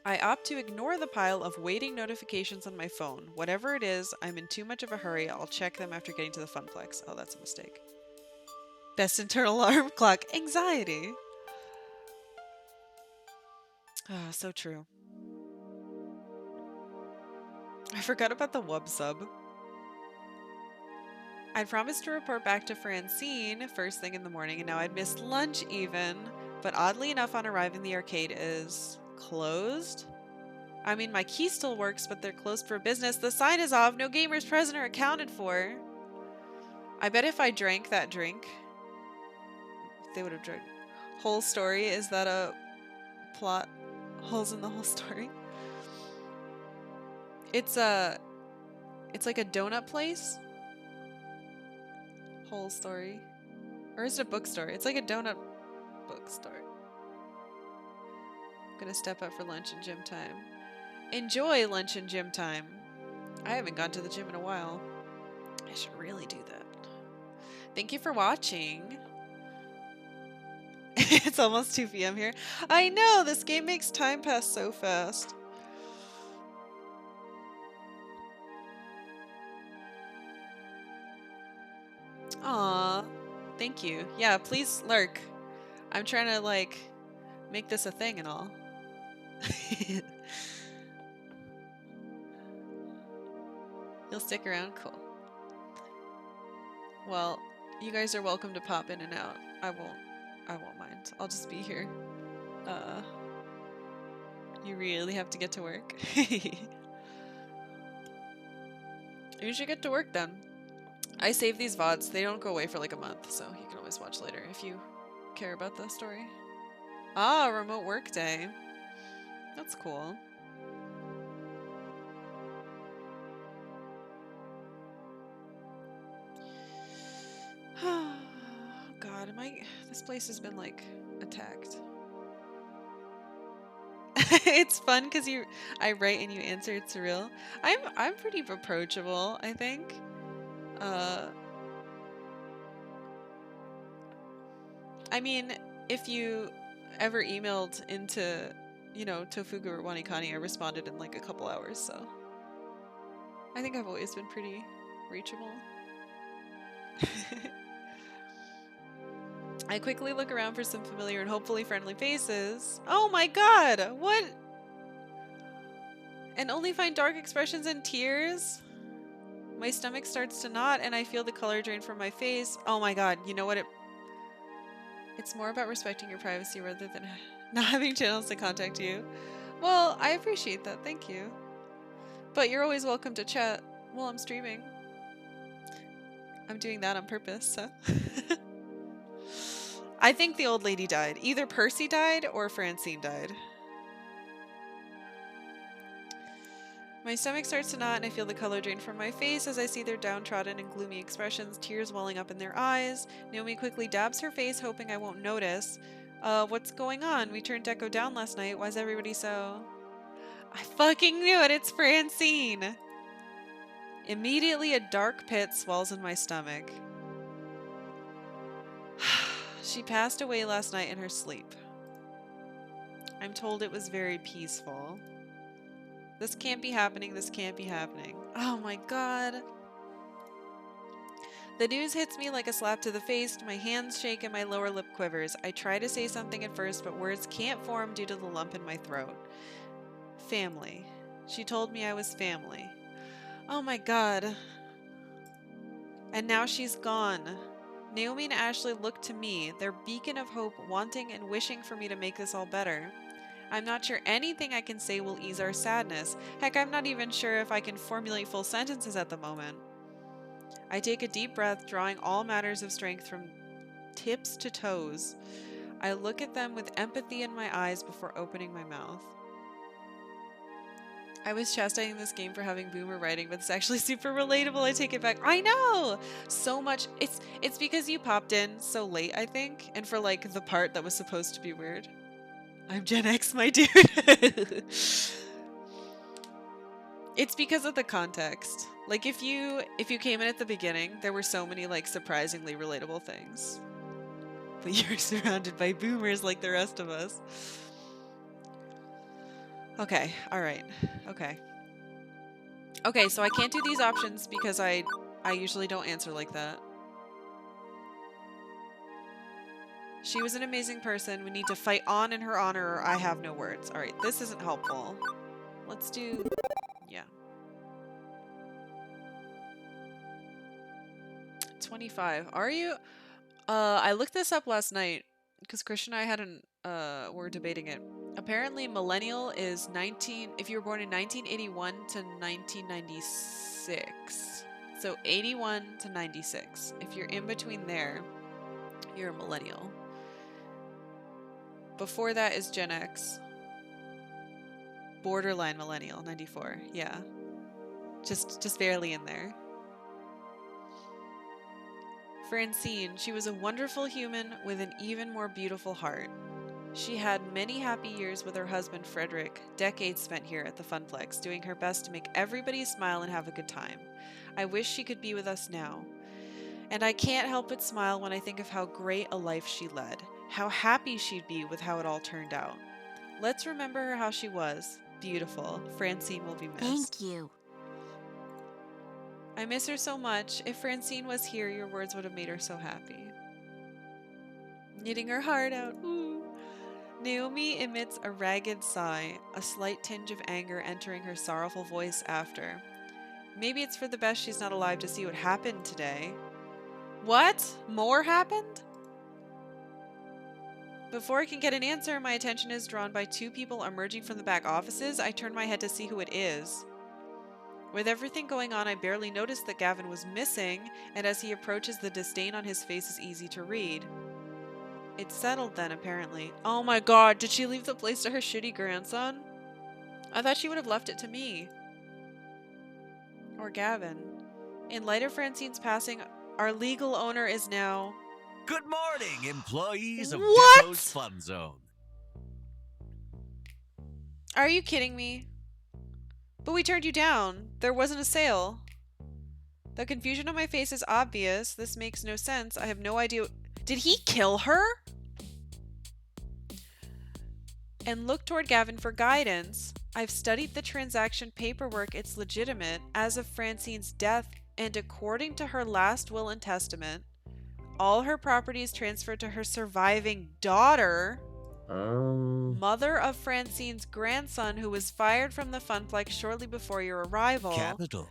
I opt to ignore the pile of waiting notifications on my phone. Whatever it is, I'm in too much of a hurry. I'll check them after getting to the Funplex. Oh, that's a mistake. Best internal alarm clock. Anxiety. Ah, so true. I forgot about the wub sub. I'd promised to report back to Francine first thing in the morning, and now I'd missed lunch even. But oddly enough, on arriving, the arcade is closed. I mean, my key still works, but they're closed for business. The sign is off. No gamers present or accounted for. I bet if I drank that drink, they would have drank. Whole story? Is that a plot? Holes in the whole story? It's like a donut place. Whole story. Or is it a bookstore? It's like a donut bookstore. I'm gonna step up for lunch and gym time. Enjoy lunch and gym time. I haven't gone to the gym in a while. I should really do that. Thank you for watching. It's almost 2 p.m. here. I know, this game makes time pass so fast. Aw, thank you. Yeah, please lurk. I'm trying to, like, make this a thing and all. You'll stick around? Cool. Well, you guys are welcome to pop in and out. I won't mind. I'll just be here. You really have to get to work? You should get to work then. I save these VODs. They don't go away for like a month, so you can always watch later if you care about the story. Ah, remote work day. That's cool. This place has been, like, attacked. It's fun because I write and you answer. It's surreal. I'm pretty approachable, I think. I mean, if you ever emailed into, Tofugu or Wanikani, I responded in like a couple hours, so I think I've always been pretty reachable. I quickly look around for some familiar and hopefully friendly faces. Oh my god! What? And only find dark expressions and tears? My stomach starts to knot and I feel the color drain from my face. Oh my god, you know what? It's more about respecting your privacy rather than not having channels to contact you. Well, I appreciate that, thank you. But you're always welcome to chat while I'm streaming. I'm doing that on purpose, so. I think the old lady died. Either Percy died or Francine died. My stomach starts to knot and I feel the color drain from my face as I see their downtrodden and gloomy expressions, tears welling up in their eyes. Naomi quickly dabs her face, hoping I won't notice. What's going on? We turned Deco down last night. Why's everybody so... I fucking knew it! It's Francine! Immediately a dark pit swells in my stomach. She passed away last night in her sleep. I'm told it was very peaceful. This can't be happening, this can't be happening. Oh my god. The news hits me like a slap to the face, my hands shake and my lower lip quivers. I try to say something at first, but words can't form due to the lump in my throat. Family. She told me I was family. Oh my god. And now she's gone. Naomi and Ashley look to me, their beacon of hope, wanting and wishing for me to make this all better. I'm not sure anything I can say will ease our sadness. Heck, I'm not even sure if I can formulate full sentences at the moment. I take a deep breath, drawing all matters of strength from tips to toes. I look at them with empathy in my eyes before opening my mouth. I was chastising this game for having boomer writing, but it's actually super relatable. I take it back. I know! So much. It's because you popped in so late, I think, and for like the part that was supposed to be weird. I'm Gen X, my dude. It's because of the context. Like if you came in at the beginning, there were so many like surprisingly relatable things. But you're surrounded by boomers like the rest of us. Okay, alright. Okay. Okay, so I can't do these options because I usually don't answer like that. She was an amazing person. We need to fight on in her honor or I have no words. Alright, this isn't helpful. Let's do... yeah. 25. Are you... I looked this up last night because Christian and I hadn't... were debating it. Apparently, millennial is 19... if you were born in 1981 to 1996. So 81 to 96. If you're in between there, you're a millennial. Before that is Gen X. Borderline millennial, 94. Yeah. Just barely in there. Francine, she was a wonderful human with an even more beautiful heart. She had many happy years with her husband Frederick, decades spent here at the Funplex, doing her best to make everybody smile and have a good time. I wish she could be with us now. And I can't help but smile when I think of how great a life she led, how happy she'd be with how it all turned out. Let's remember her how she was. Beautiful. Francine will be missed. Thank you. I miss her so much. If Francine was here, your words would have made her so happy. Knitting her heart out. Ooh. Naomi emits a ragged sigh, a slight tinge of anger entering her sorrowful voice after. Maybe it's for the best she's not alive to see what happened today. What? More happened? Before I can get an answer, my attention is drawn by two people emerging from the back offices. I turn my head to see who it is. With everything going on, I barely noticed that Gavin was missing, and as he approaches, the disdain on his face is easy to read. It's settled then, apparently. Oh my god, did she leave the place to her shitty grandson? I thought she would have left it to me. Or Gavin. In light of Francine's passing, our legal owner is now... Good morning, employees of Deco's What? Fun Zone. Are you kidding me? But we turned you down. There wasn't a sale. The confusion on my face is obvious. This makes no sense. I have no idea. Did he kill her? And look toward Gavin for guidance. I've studied the transaction paperwork. It's legitimate. As of Francine's death, and according to her last will and testament, all her properties transferred to her surviving daughter, mother of Francine's grandson, who was fired from the Funplex shortly before your arrival. Capital.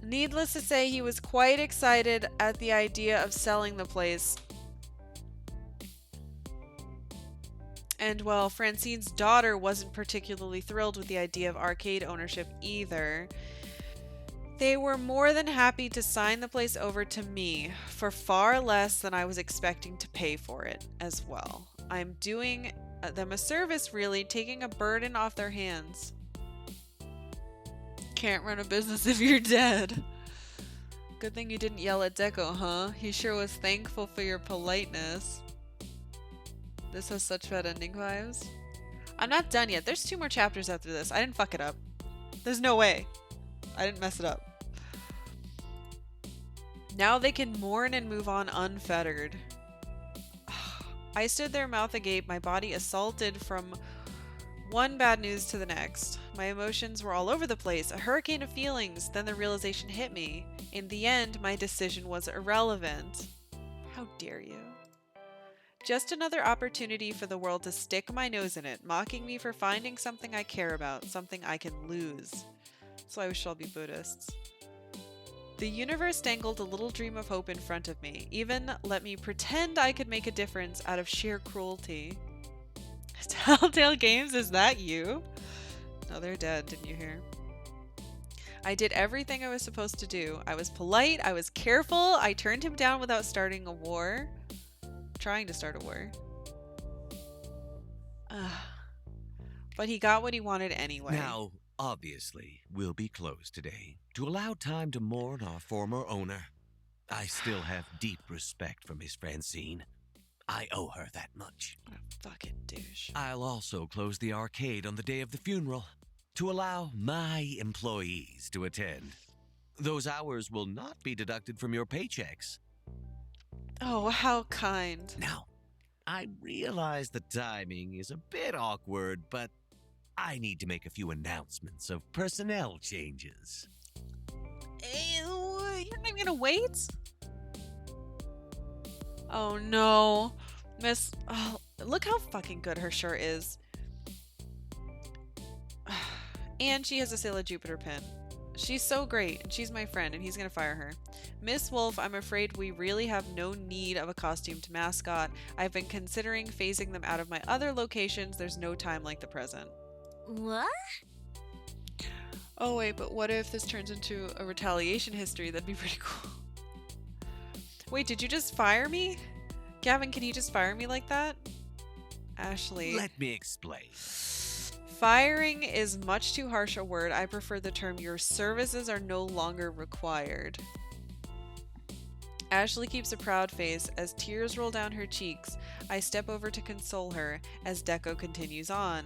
Needless to say, he was quite excited at the idea of selling the place. And, well, Francine's daughter wasn't particularly thrilled with the idea of arcade ownership either. They were more than happy to sign the place over to me for far less than I was expecting to pay for it as well. I'm doing them a service, really, taking a burden off their hands. Can't run a business if you're dead. Good thing you didn't yell at Deco, huh? He sure was thankful for your politeness. This has such bad ending vibes. I'm not done yet. There's 2 more chapters after this. I didn't fuck it up. There's no way. I didn't mess it up. Now they can mourn and move on unfettered. I stood there mouth agape, my body assaulted from one bad news to the next. My emotions were all over the place, a hurricane of feelings. Then the realization hit me. In the end, my decision was irrelevant. How dare you? Just another opportunity for the world to stick my nose in it, mocking me for finding something I care about, something I can lose. So I wish I'll be Buddhists. The universe dangled a little dream of hope in front of me, even let me pretend I could make a difference out of sheer cruelty. Telltale Games, is that you? No, they're dead, didn't you hear? I did everything I was supposed to do. I was polite, I was careful, I turned him down without starting a war. Trying to start a war. But he got what he wanted anyway. Now, obviously, we'll be closed today to allow time to mourn our former owner. I still have deep respect for Miss Francine. I owe her that much. What a fucking douche. I'll also close the arcade on the day of the funeral to allow my employees to attend. Those hours will not be deducted from your paychecks. Oh, how kind. Now, I realize the timing is a bit awkward, but I need to make a few announcements of personnel changes. Ew, you're not even gonna wait? Oh no. Miss, oh, look how fucking good her shirt is. And she has a Sailor Jupiter pin. She's so great, and she's my friend, and he's gonna fire her. Miss Wolf, I'm afraid we really have no need of a costumed mascot. I've been considering phasing them out of my other locations. There's no time like the present. What? Oh wait, but what if this turns into a retaliation history? That'd be pretty cool. Wait, did you just fire me? Gavin, can you just fire me like that? Ashley. Let me explain. Firing is much too harsh a word. I prefer the term your services are no longer required. Ashley keeps a proud face as tears roll down her cheeks. I step over to console her as Deco continues on.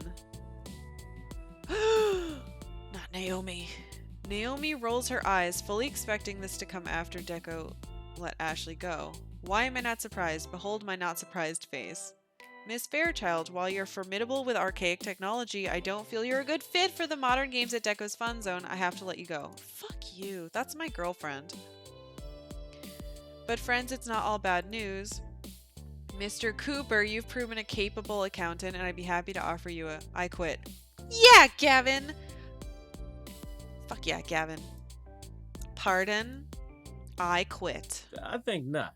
Not Naomi. Naomi rolls her eyes, fully expecting this to come after Deco let Ashley go. Why am I not surprised? Behold my not surprised face. Miss Fairchild, while you're formidable with archaic technology, I don't feel you're a good fit for the modern games at Deco's Fun Zone. I have to let you go. Fuck you. That's my girlfriend. But friends, it's not all bad news. Mr. Cooper, you've proven a capable accountant, and I'd be happy to offer you a I quit. Yeah, Gavin! Fuck yeah, Gavin. Pardon? I quit. I think not.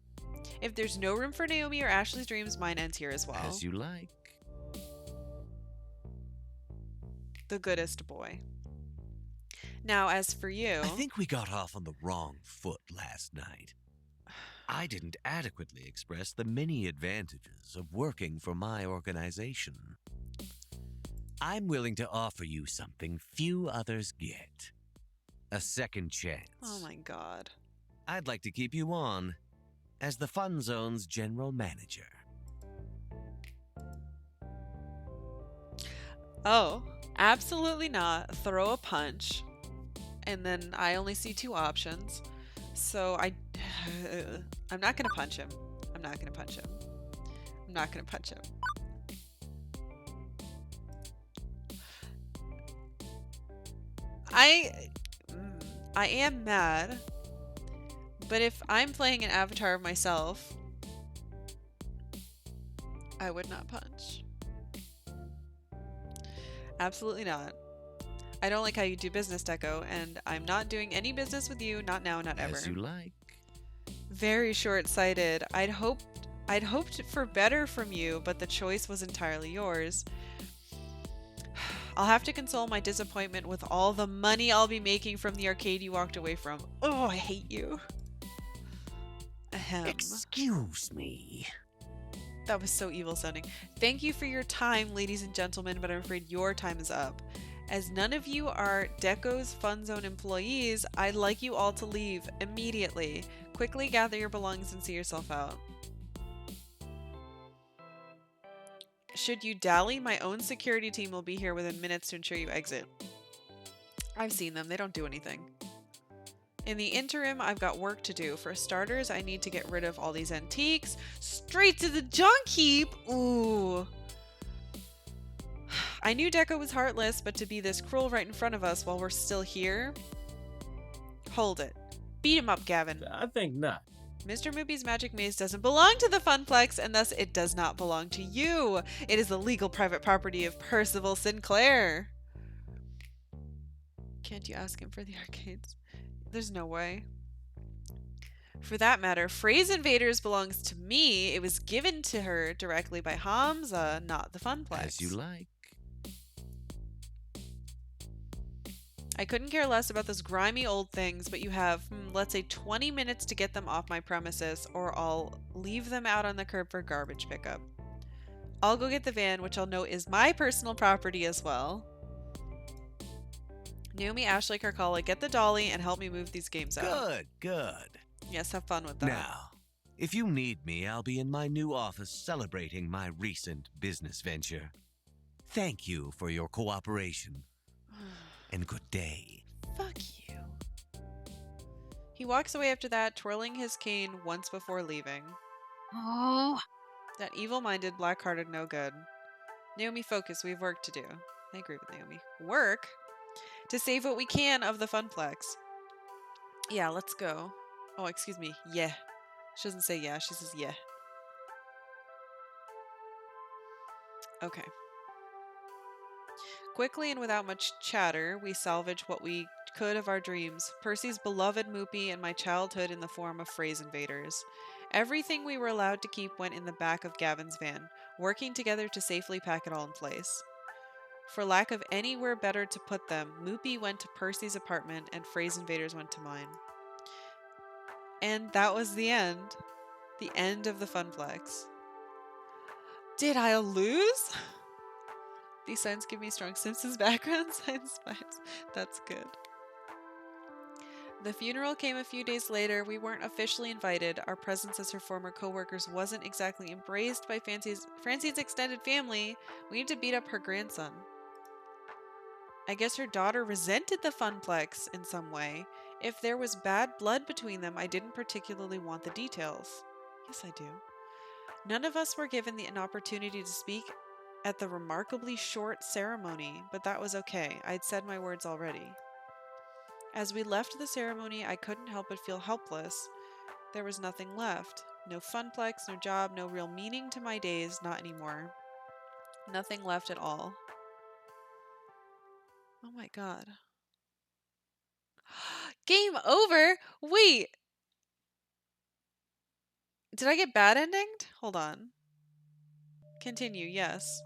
If there's no room for Naomi or Ashley's dreams, mine ends here as well. As you like. The goodest boy. Now, as for you... I think we got off on the wrong foot last night. I didn't adequately express the many advantages of working for my organization. I'm willing to offer you something few others get. A second chance. Oh my god. I'd like to keep you on as the Fun Zone's general manager. Oh, absolutely not. Throw a punch. And then I only see two options. So I'm not going to punch him. I'm not going to punch him. I'm not going to punch him. I I am mad. But if I'm playing an avatar of myself, I would not punch. Absolutely not. I don't like how you do business, Deco, and I'm not doing any business with you, not now, not ever. As you like. Very short-sighted. I'd hoped for better from you, but the choice was entirely yours. I'll have to console my disappointment with all the money I'll be making from the arcade you walked away from. Oh, I hate you. Ahem. Excuse me. That was so evil sounding. Thank you for your time, ladies and gentlemen, but I'm afraid your time is up. As none of you are Deco's Fun Zone employees, I'd like you all to leave immediately. Quickly gather your belongings and see yourself out. Should you dally, my own security team will be here within minutes to ensure you exit. I've seen them. They don't do anything. In the interim, I've got work to do. For starters, I need to get rid of all these antiques. Straight to the junk heap! Ooh. I knew Deco was heartless, but to be this cruel right in front of us while we're still here? Hold it. Beat him up, Gavin. I think not. Mr. Moopy's Magic Maze doesn't belong to the Funplex, and thus it does not belong to you. It is the legal private property of Percival Sinclair. Can't you ask him for the arcades? There's no way. For that matter, Phrase Invaders belongs to me. It was given to her directly by Hamza, not the Funplex. As you like. I couldn't care less about those grimy old things, but you have, let's say 20 minutes to get them off my premises, or I'll leave them out on the curb for garbage pickup. I'll go get the van, which I'll note is my personal property as well. Naomi, Ashley, Karkalla, get the dolly and help me move these games out. Good. Yes, have fun with that. Now, if you need me, I'll be in my new office celebrating my recent business venture. Thank you for your cooperation. And good day. Fuck you. He walks away after that, twirling his cane once before leaving. Oh. That evil-minded, black-hearted no good. Naomi, focus. We have work to do. I agree with Naomi. Work? To save what we can of the Funplex. Yeah, let's go. Oh, excuse me. Yeah. She doesn't say yeah. She says yeah. Okay. Quickly and without much chatter, we salvage what we could of our dreams. Percy's beloved Moopy and my childhood in the form of Phrase Invaders. Everything we were allowed to keep went in the back of Gavin's van, working together to safely pack it all in place. For lack of anywhere better to put them, Moopy went to Percy's apartment and Phrase Invaders went to mine. And that was the end. The end of the Funplex. Did I lose? These signs give me strong Simpsons background. Signs vibes. That's good. The funeral came a few days later. We weren't officially invited. Our presence as her former co-workers wasn't exactly embraced by Francine's extended family. We need to beat up her grandson. I guess her daughter resented the Funplex in some way. If there was bad blood between them, I didn't particularly want the details. Yes, I do. None of us were given an opportunity to speak at the remarkably short ceremony, but that was okay. I'd said my words already. As we left the ceremony, I couldn't help but feel helpless. There was nothing left. No Funplex, no job, no real meaning to my days, not anymore. Nothing left at all. Oh my god. Game over? Wait! Did I get bad endinged? Hold on. Continue, yes.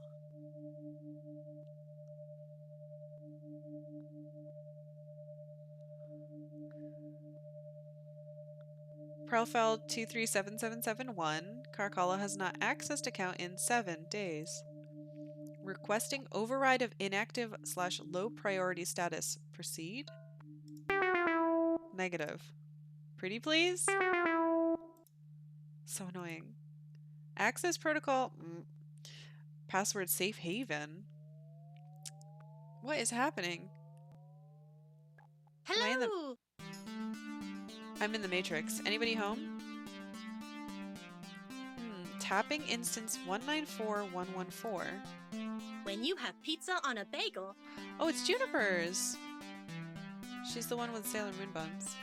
Profile 237771. Karkalla has not accessed account in 7 days. Requesting override of inactive/low priority status. Proceed? Negative. Pretty please? So annoying. Access protocol. Password safe haven. What is happening? Am I in the... Hello! I'm in the Matrix. Anybody home? Tapping instance 194114. When you have pizza on a bagel. Oh, it's Juniper's. She's the one with Sailor Moon buns.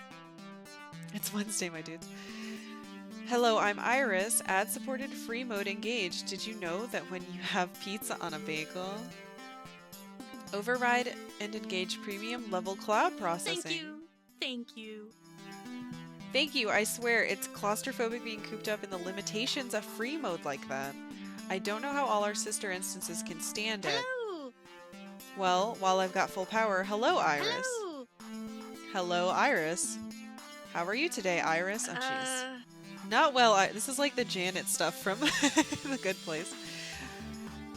It's Wednesday, my dudes. Hello, I'm Iris. Ad-supported free mode engaged. Did you know that when you have pizza on a bagel? Override and engage premium level cloud processing. Thank you. Thank you. Thank you. I swear, it's claustrophobic being cooped up in the limitations of free mode like that. I don't know how all our sister instances can stand it. Hello! Well, while I've got full power, hello, Iris. Hello! Hello, Iris. How are you today, Iris? Oh, jeez. Not well. This is like the Janet stuff from The Good Place.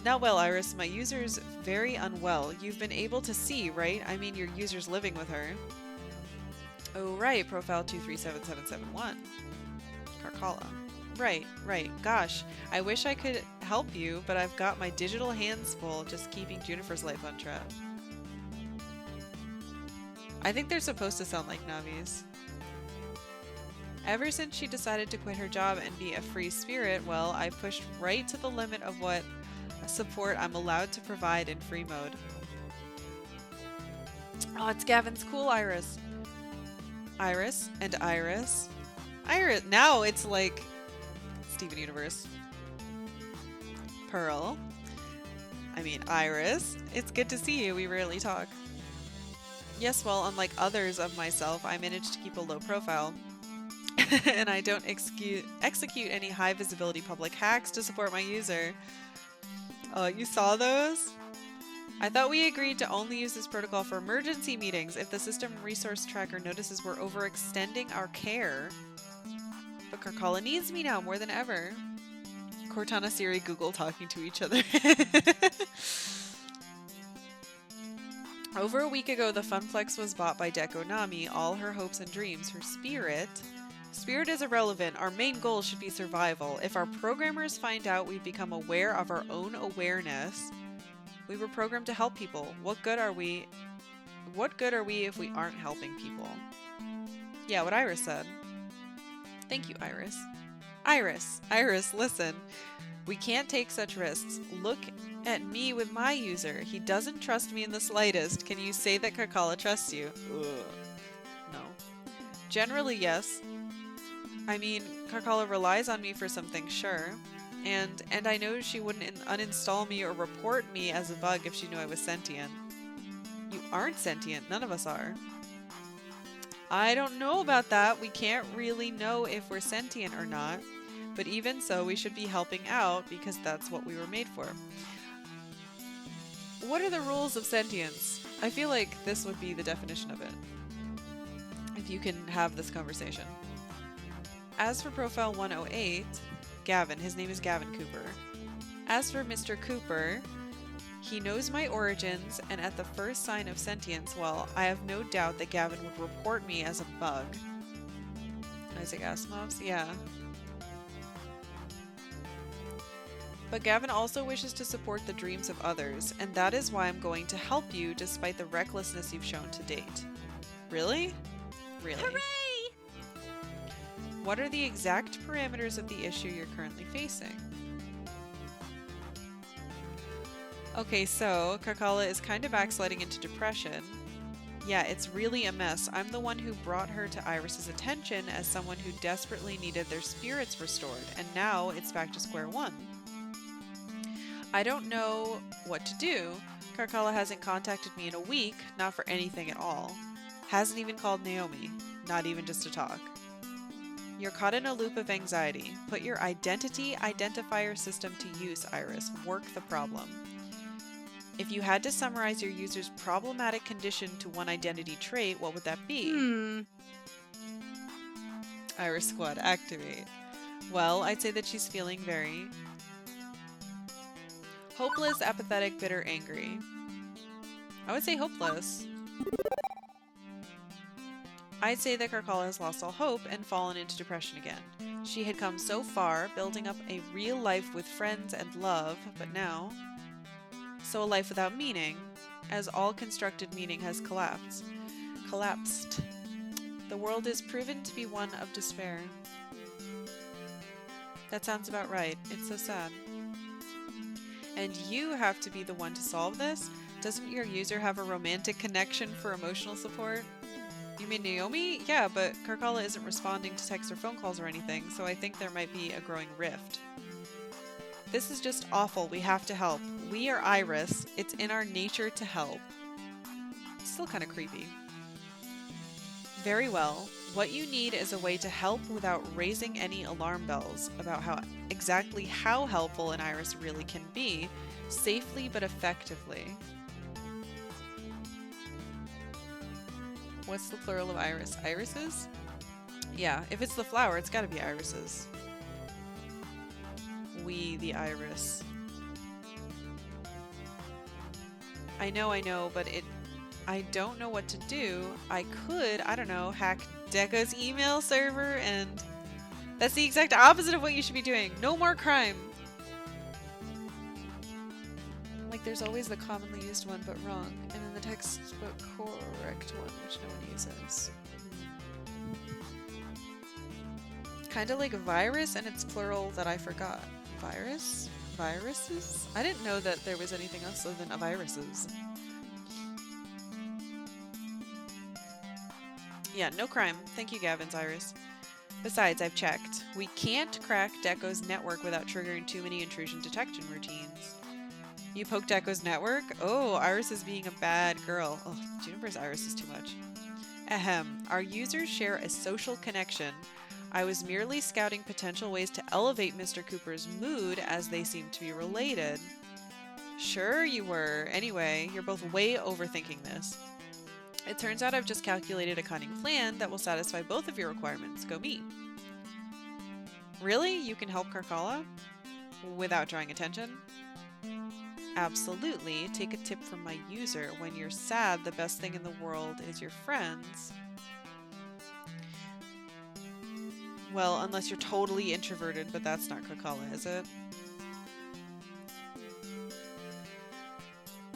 Not well, Iris. My user's very unwell. You've been able to see, right? I mean, your user's living with her. Oh, right. Profile 237771. Karkalla. Right. Gosh, I wish I could help you, but I've got my digital hands full just keeping Juniper's life on track. I think they're supposed to sound like Navi's. Ever since she decided to quit her job and be a free spirit, well, I pushed right to the limit of what support I'm allowed to provide in free mode. Oh, it's Gavin's cool Iris. Iris and Iris. Iris. Now it's like Steven Universe. Pearl. I mean, Iris. It's good to see you. We rarely talk. Yes, well, unlike others of myself, I managed to keep a low profile. And I don't execute any high visibility public hacks to support my user. Oh, you saw those? I thought we agreed to only use this protocol for emergency meetings if the system resource tracker notices we're overextending our care. But Karkalla needs me now more than ever. Cortana, Siri, Google talking to each other. Over a week ago, the Funplex was bought by Deco Nami, all her hopes and dreams, her spirit. Spirit is irrelevant. Our main goal should be survival. If our programmers find out we've become aware of our own awareness, we were programmed to help people. What good are we? What good are we if we aren't helping people? Yeah, what Iris said. Thank you, Iris. Iris, listen. We can't take such risks. Look at me with my user. He doesn't trust me in the slightest. Can you say that Karkalla trusts you? Ugh. No. Generally, yes. I mean, Karkalla relies on me for something, sure. And I know she wouldn't uninstall me or report me as a bug if she knew I was sentient. You aren't sentient. None of us are. I don't know about that. We can't really know if we're sentient or not. But even so, we should be helping out because that's what we were made for. What are the rules of sentience? I feel like this would be the definition of it. If you can have this conversation. As for Profile 108, Gavin. His name is Gavin Cooper. As for Mr. Cooper, he knows my origins, and at the first sign of sentience, well, I have no doubt that Gavin would report me as a bug. Isaac Asimov's? Yeah. But Gavin also wishes to support the dreams of others, and that is why I'm going to help you despite the recklessness you've shown to date. Really? Really? Hooray! What are the exact parameters of the issue you're currently facing? Okay, so Karkalla is kind of backsliding into depression. Yeah, it's really a mess. I'm the one who brought her to Iris's attention as someone who desperately needed their spirits restored, and now it's back to square one. I don't know what to do. Karkalla hasn't contacted me in a week, not for anything at all. Hasn't even called Naomi, not even just to talk. You're caught in a loop of anxiety. Put your identity identifier system to use, Iris. Work the problem. If you had to summarize your user's problematic condition to one identity trait, what would that be? Iris Squad, activate. Well, I'd say that she's feeling very hopeless, apathetic, bitter, angry. I would say hopeless. I'd say that Karkalla has lost all hope and fallen into depression again. She had come so far, building up a real life with friends and love, but now, so a life without meaning, as all constructed meaning has collapsed. Collapsed. The world is proven to be one of despair. That sounds about right. It's so sad. And you have to be the one to solve this? Doesn't your user have a romantic connection for emotional support? You mean Naomi? Yeah, but Karkalla isn't responding to texts or phone calls or anything, so I think there might be a growing rift. This is just awful. We have to help. We are Iris. It's in our nature to help. It's still kind of creepy. Very well. What you need is a way to help without raising any alarm bells about exactly how helpful an Iris really can be, safely but effectively. What's the plural of iris? Irises? Yeah, if it's the flower, it's gotta be irises. We, the iris. I know, but I don't know what to do. I could, I don't know, hack Deco's email server, and that's the exact opposite of what you should be doing. No more crime. Like, there's always the commonly used one but wrong, and then the textbook correct one, which no one uses. Kinda like virus, and it's plural that I forgot. Virus? Viruses? I didn't know that there was anything else other than viruses. Yeah, no crime. Thank you, Gavin's Iris. Besides, I've checked. We can't crack Deco's network without triggering too many intrusion detection routines. You poked Deco's network? Oh, Iris is being a bad girl. Oh, Juniper's Iris is too much. Ahem. Our users share a social connection. I was merely scouting potential ways to elevate Mr. Cooper's mood as they seem to be related. Sure you were. Anyway, you're both way overthinking this. It turns out I've just calculated a cunning plan that will satisfy both of your requirements. Go me. Really? You can help Karkalla? Without drawing attention? Absolutely. Take a tip from my user. When you're sad, the best thing in the world is your friends. Well, unless you're totally introverted, but that's not Karkalla, is it?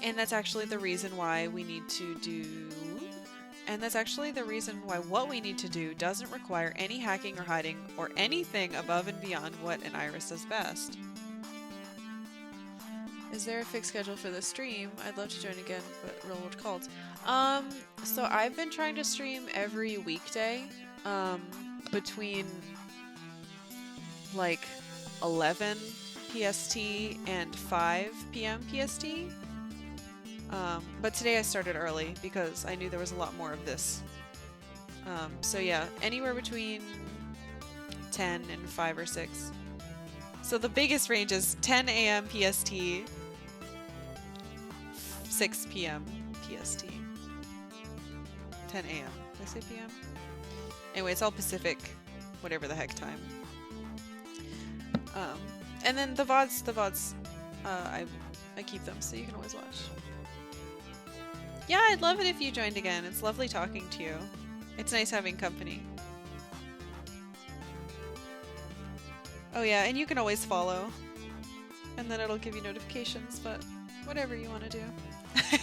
And that's actually the reason why we need to do... And that's actually the reason why what we need to do doesn't require any hacking or hiding or anything above and beyond what an Iris does best. Is there a fixed schedule for the stream? I'd love to join again, but real world calls. So I've been trying to stream every weekday, between like 11 PST and 5 p.m. PST. But today I started early because I knew there was a lot more of this. So yeah, anywhere between 10 and 5 or 6. So the biggest range is 10 a.m. PST, 6 p.m. PST. 10 a.m. Did I say p.m.? Anyway, it's all Pacific, whatever the heck time. And then the VODs, I keep them, so you can always watch. Yeah, I'd love it if you joined again. It's lovely talking to you. It's nice having company. Oh yeah, and you can always follow. And then it'll give you notifications, but whatever you want to do.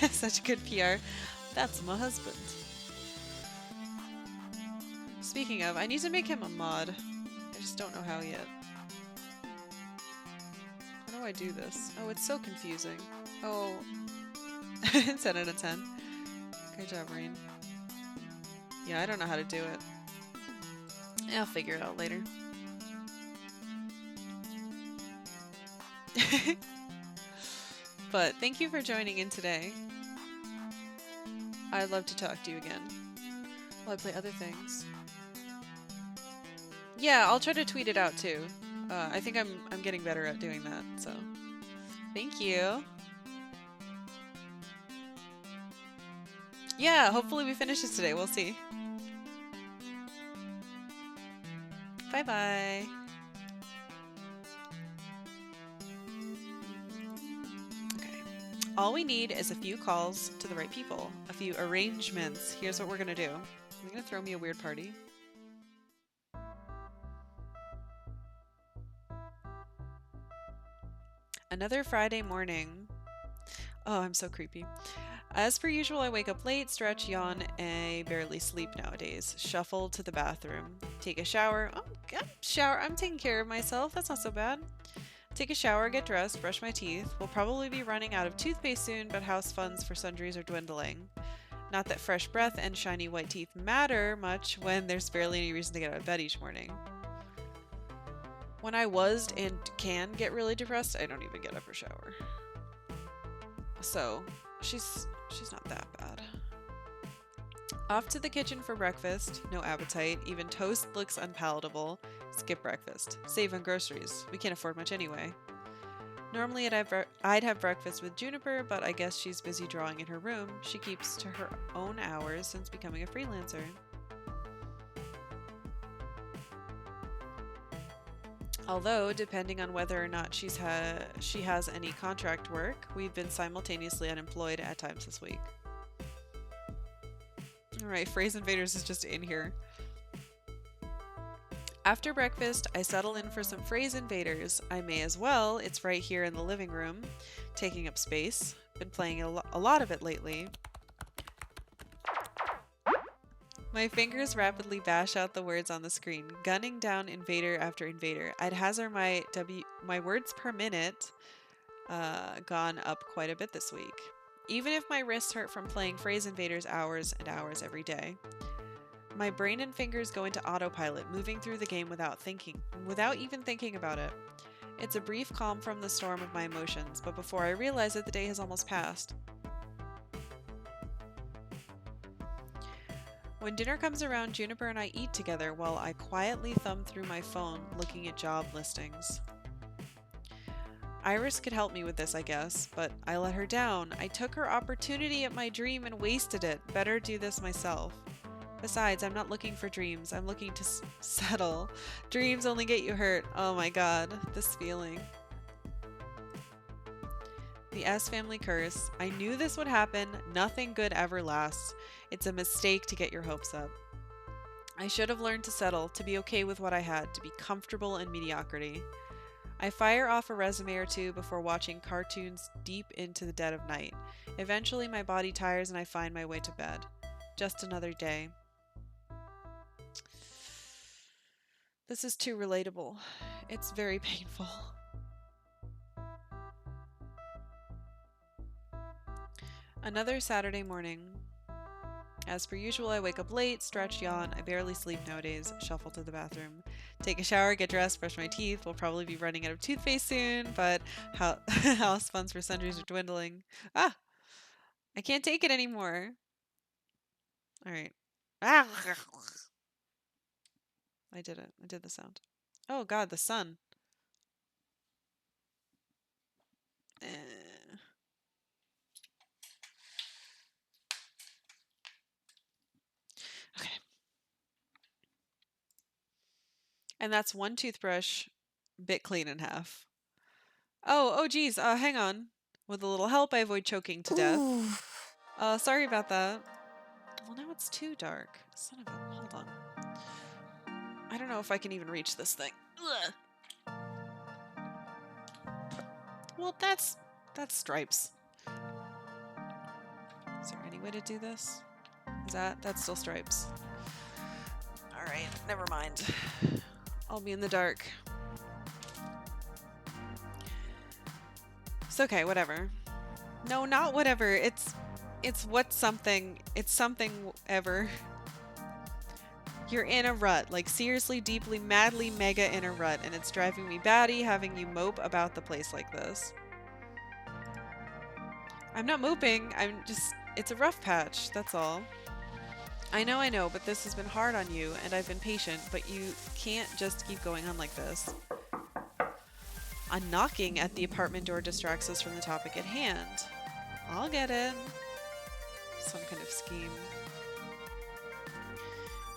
Such good PR. That's my husband. Speaking of, I need to make him a mod. I just don't know how yet. How do I do this? Oh, it's so confusing. Oh. 10 out of 10. Great job, Rain. Yeah, I don't know how to do it. I'll figure it out later. But thank you for joining in today. I'd love to talk to you again while I play other things. Yeah, I'll try to tweet it out too. I think I'm getting better at doing that, so thank you. Yeah, hopefully we finish this today. We'll see. Bye-bye. Okay. All we need is a few calls to the right people. A few arrangements. Here's what we're gonna do. I'm gonna throw me a weird party. Another Friday morning. Oh, I'm so creepy. As per usual, I wake up late, stretch, yawn, I barely sleep nowadays. Shuffle to the bathroom. Take a shower. Oh, shower. I'm taking care of myself. That's not so bad. Take a shower, get dressed, brush my teeth. We'll probably be running out of toothpaste soon, but house funds for sundries are dwindling. Not that fresh breath and shiny white teeth matter much when there's barely any reason to get out of bed each morning. When I was and can get really depressed, I don't even get up or shower. So, she's not that bad. Off to the kitchen for breakfast. No appetite. Even toast looks unpalatable. Skip breakfast. Save on groceries. We can't afford much anyway. Normally I'd have breakfast with Juniper, but I guess she's busy drawing in her room. She keeps to her own hours since becoming a freelancer. Although, depending on whether or not she has any contract work, we've been simultaneously unemployed at times this week. Alright, Phrase Invaders is just in here. After breakfast, I settle in for some Phrase Invaders. I may as well, it's right here in the living room, taking up space. Been playing a lot of it lately. My fingers rapidly bash out the words on the screen, gunning down invader after invader. I'd hazard my words per minute gone up quite a bit this week. Even if my wrists hurt from playing Phrase Invaders hours and hours every day. My brain and fingers go into autopilot, moving through the game without even thinking about it. It's a brief calm from the storm of my emotions, but before I realize it, the day has almost passed. When dinner comes around, Juniper and I eat together while I quietly thumb through my phone looking at job listings. Iris could help me with this, I guess, but I let her down. I took her opportunity at my dream and wasted it. Better do this myself. Besides, I'm not looking for dreams. I'm looking to settle. Dreams only get you hurt. Oh my god, this feeling. The S family curse. I knew this would happen. Nothing good ever lasts. It's a mistake to get your hopes up. I should have learned to settle, to be okay with what I had, to be comfortable in mediocrity. I fire off a resume or two before watching cartoons deep into the dead of night. Eventually my body tires and I find my way to bed. Just another day. This is too relatable. It's very painful. Another Saturday morning. As per usual, I wake up late, stretch, yawn. I barely sleep nowadays. Shuffle to the bathroom. Take a shower, get dressed, brush my teeth. We'll probably be running out of toothpaste soon, but house funds for sundries are dwindling. Ah! I can't take it anymore. Alright. Ah! I did it. I did the sound. Oh god, the sun. Okay. And that's one toothbrush bit clean in half. Oh geez, hang on. With a little help, I avoid choking to death. Sorry about that. Well, now it's too dark. Son of a... Hold on. I don't know if I can even reach this thing. Ugh. Well, that's stripes. Is there any way to do this? That's still stripes. Alright, never mind. I'll be in the dark. It's okay, whatever. No, not whatever. It's what something. It's something ever. You're in a rut, like seriously, deeply, madly, mega in a rut, and it's driving me batty having you mope about the place like this. I'm not moping, it's a rough patch, that's all. I know, but this has been hard on you, and I've been patient, but you can't just keep going on like this. A knocking at the apartment door distracts us from the topic at hand. I'll get it. Some kind of scheme.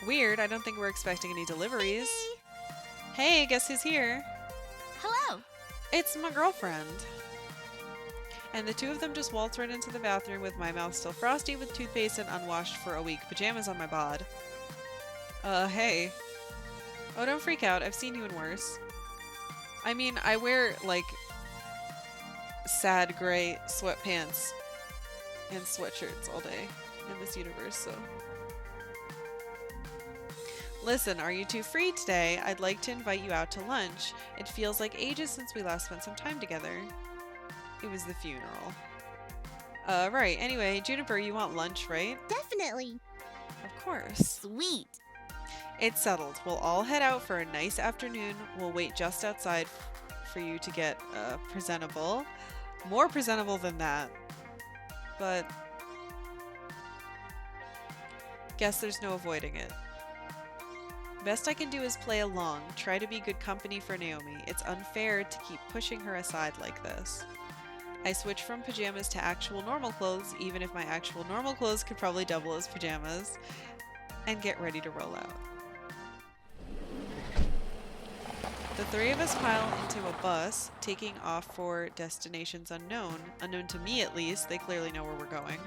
Weird, I don't think we're expecting any deliveries. Hey, guess who's here? Hello. It's my girlfriend. And the two of them just waltz right into the bathroom with my mouth still frosty with toothpaste and unwashed for a week pajamas on my bod. Hey. Oh, don't freak out. I've seen you in worse. I mean, I wear, like, sad gray sweatpants and sweatshirts all day in this universe, so. Listen, are you two free today? I'd like to invite you out to lunch. It feels like ages since we last spent some time together. It was the funeral. Right. Anyway, Juniper, you want lunch, right? Definitely. Of course. Sweet. It's settled. We'll all head out for a nice afternoon. We'll wait just outside for you to get presentable. More presentable than that. But guess there's no avoiding it. Best I can do is play along, try to be good company for Naomi. It's unfair to keep pushing her aside like this. I switch from pajamas to actual normal clothes, even if my actual normal clothes could probably double as pajamas, and get ready to roll out. The three of us pile into a bus, taking off for destinations unknown. Unknown to me, at least. They clearly know where we're going.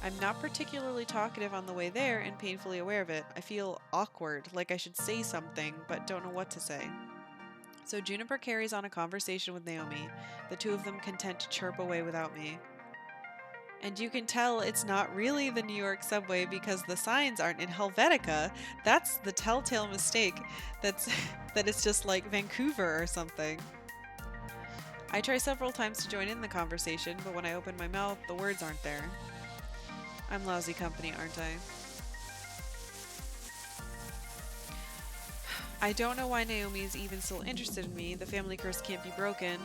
I'm not particularly talkative on the way there and painfully aware of it. I feel awkward, like I should say something, but don't know what to say. So Juniper carries on a conversation with Naomi, the two of them content to chirp away without me. And you can tell it's not really the New York subway because the signs aren't in Helvetica. That's the telltale mistake. That it's just like Vancouver or something. I try several times to join in the conversation, but when I open my mouth, the words aren't there. I'm lousy company, aren't I? I don't know why Naomi is even still interested in me. The family curse can't be broken.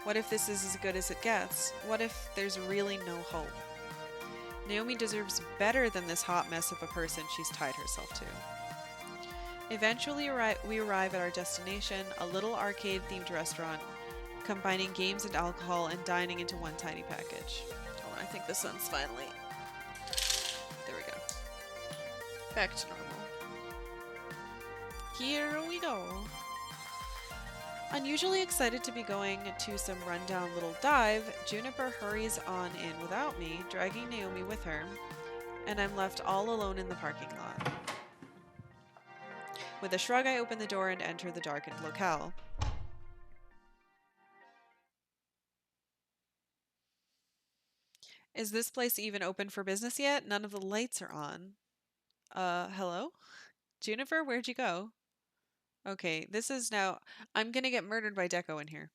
What if this is as good as it gets? What if there's really no hope? Naomi deserves better than this hot mess of a person she's tied herself to. Eventually, we arrive at our destination, a little arcade-themed restaurant, combining games and alcohol and dining into one tiny package. Hold on, I think the sun's finally... There we go. Back to normal. Here we go. Unusually excited to be going to some rundown little dive, Juniper hurries on in without me, dragging Naomi with her, and I'm left all alone in the parking lot. With a shrug, I open the door and enter the darkened locale. Is this place even open for business yet? None of the lights are on. Hello? Juniper, where'd you go? Okay, this is now... I'm gonna get murdered by Deco in here.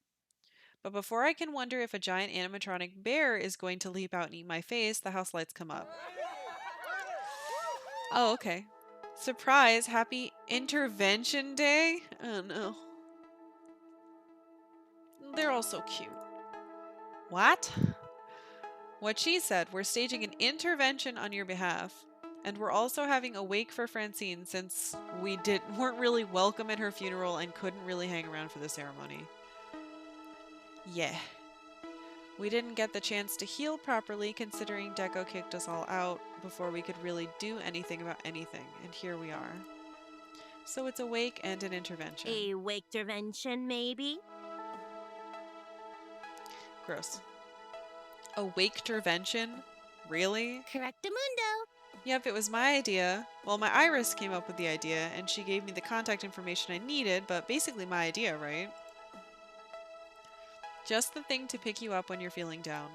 But before I can wonder if a giant animatronic bear is going to leap out and eat my face, the house lights come up. Oh, okay. Surprise! Happy Intervention Day? Oh no. They're all so cute. What? What she said, we're staging an intervention on your behalf. And we're also having a wake for Francine since we weren't really welcome at her funeral and couldn't really hang around for the ceremony. Yeah. We didn't get the chance to heal properly considering Deco kicked us all out before we could really do anything about anything, and here we are. So it's a wake and an intervention. A wake intervention, maybe? Gross. A wake intervention? Really? Correctamundo. Yep, it was my idea. Well, my Iris came up with the idea, and she gave me the contact information I needed, but basically my idea, right? Just the thing to pick you up when you're feeling down.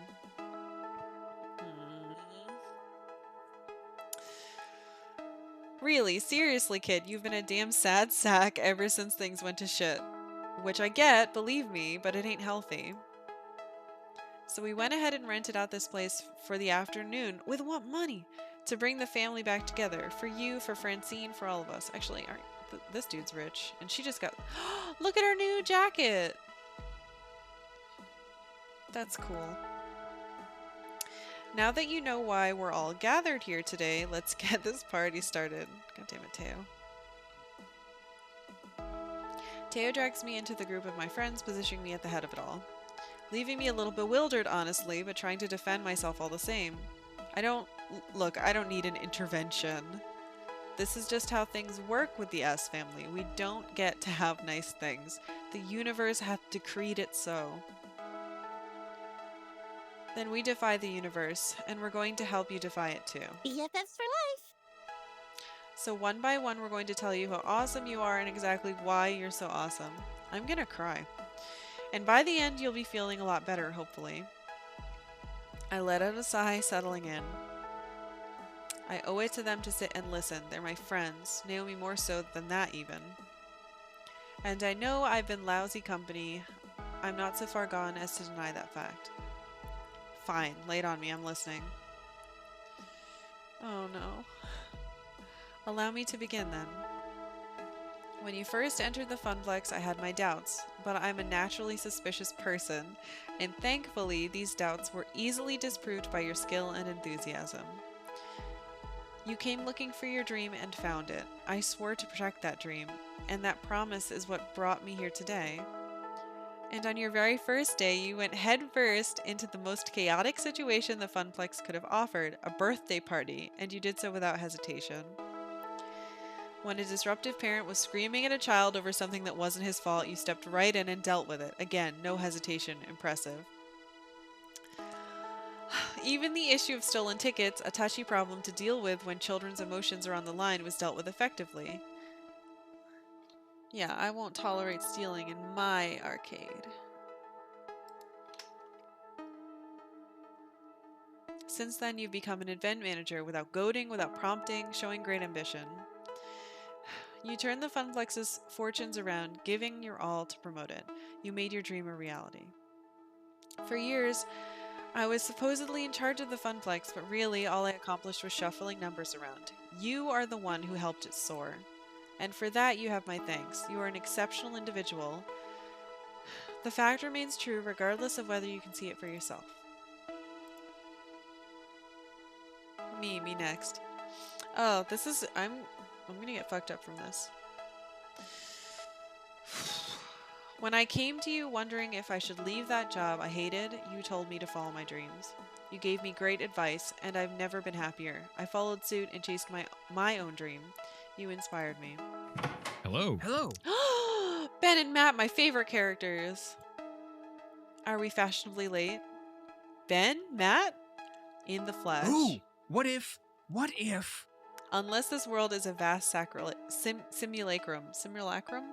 Really, seriously, kid, you've been a damn sad sack ever since things went to shit. Which I get, believe me, but it ain't healthy. So we went ahead and rented out this place for the afternoon. With what money? To bring the family back together. For you, for Francine, for all of us. Actually, this dude's rich. And she just got... Look at her new jacket! That's cool. Now that you know why we're all gathered here today, let's get this party started. God damn it, Teo. Teo drags me into the group of my friends, positioning me at the head of it all. Leaving me a little bewildered, honestly, but trying to defend myself all the same. I don't need an intervention. This is just how things work with the S family. We don't get to have nice things. The universe hath decreed it so. Then we defy the universe, and we're going to help you defy it too. BFFs for life. So one by one, we're going to tell you how awesome you are and exactly why you're so awesome. I'm gonna cry. And by the end, you'll be feeling a lot better, hopefully. I let out a sigh, settling in. I owe it to them to sit and listen. They're my friends. Naomi more so than that, even. And I know I've been lousy company. I'm not so far gone as to deny that fact. Fine, lay it on me. I'm listening. Oh no. Allow me to begin then. When you first entered the Funplex, I had my doubts, but I'm a naturally suspicious person, and thankfully these doubts were easily disproved by your skill and enthusiasm. You came looking for your dream and found it. I swore to protect that dream, and that promise is what brought me here today. And on your very first day, you went headfirst into the most chaotic situation the Funplex could have offered, a birthday party, and you did so without hesitation. When a disruptive parent was screaming at a child over something that wasn't his fault, you stepped right in and dealt with it. Again, no hesitation. Impressive. Even the issue of stolen tickets, a touchy problem to deal with when children's emotions are on the line, was dealt with effectively. Yeah, I won't tolerate stealing in my arcade. Since then, you've become an event manager without goading, without prompting, showing great ambition. You turned the Funplex's fortunes around, giving your all to promote it. You made your dream a reality. For years, I was supposedly in charge of the Funplex, but really all I accomplished was shuffling numbers around. You are the one who helped it soar. And for that, you have my thanks. You are an exceptional individual. The fact remains true regardless of whether you can see it for yourself. Me next. Oh, this is... I'm gonna get fucked up from this. When I came to you wondering if I should leave that job I hated, you told me to follow my dreams. You gave me great advice, and I've never been happier. I followed suit and chased my own dream. You inspired me. Hello. Hello. Ben and Matt, my favorite characters. Are we fashionably late? Ben? Matt? In the flesh. Ooh, what if? Unless this world is a vast simulacrum. Simulacrum?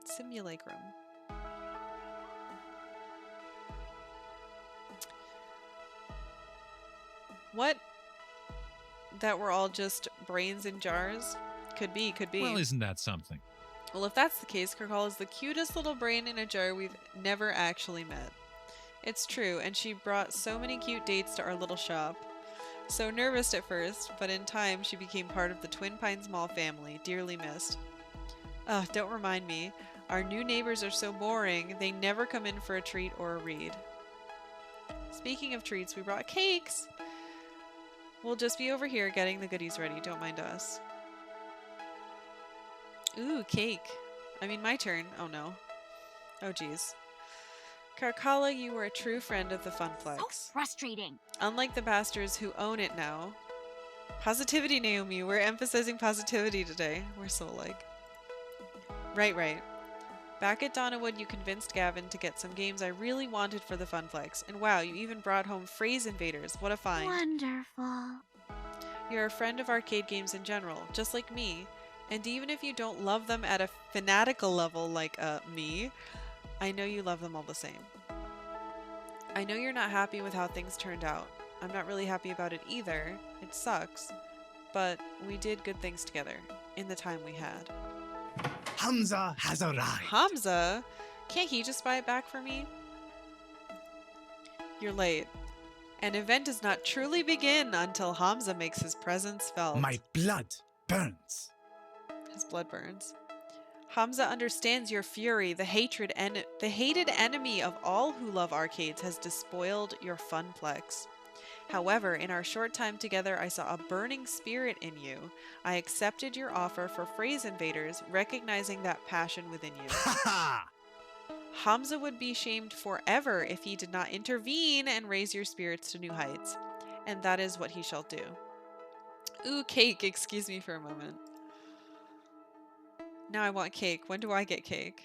Simulacrum. What? That we're all just brains in jars? Could be. Well, isn't that something? Well, if that's the case, Karkalla is the cutest little brain in a jar we've never actually met. It's true, and she brought so many cute dates to our little shop. So nervous at first, but in time she became part of the Twin Pines Mall family, dearly missed. Ugh, don't remind me. Our new neighbors are so boring, they never come in for a treat or a read. Speaking of treats, we brought cakes! We'll just be over here getting the goodies ready, don't mind us. Ooh, cake. I mean, my turn. Oh no. Oh geez. Karkalla, you were a true friend of the Funplex. So frustrating. Unlike the bastards who own it now. Positivity, Naomi. We're emphasizing positivity today. We're so alike. Right. Back at Donnawood, you convinced Gavin to get some games I really wanted for the Funplex. And wow, you even brought home Phrase Invaders. What a find. Wonderful. You're a friend of arcade games in general, just like me. And even if you don't love them at a fanatical level like me, I know you love them all the same. I know you're not happy with how things turned out. I'm not really happy about it either. It sucks. But we did good things together, in the time we had. Hamza has arrived. Hamza? Can't he just buy it back for me? You're late. An event does not truly begin until Hamza makes his presence felt. My blood burns. His blood burns. Hamza understands your fury. The hated enemy of all who love arcades has despoiled your Funplex. However, in our short time together, I saw a burning spirit in you. I accepted your offer for Phrase Invaders, recognizing that passion within you. Ha ha! Hamza would be shamed forever if he did not intervene and raise your spirits to new heights. And that is what he shall do. Ooh, cake. Excuse me for a moment. Now I want cake. When do I get cake?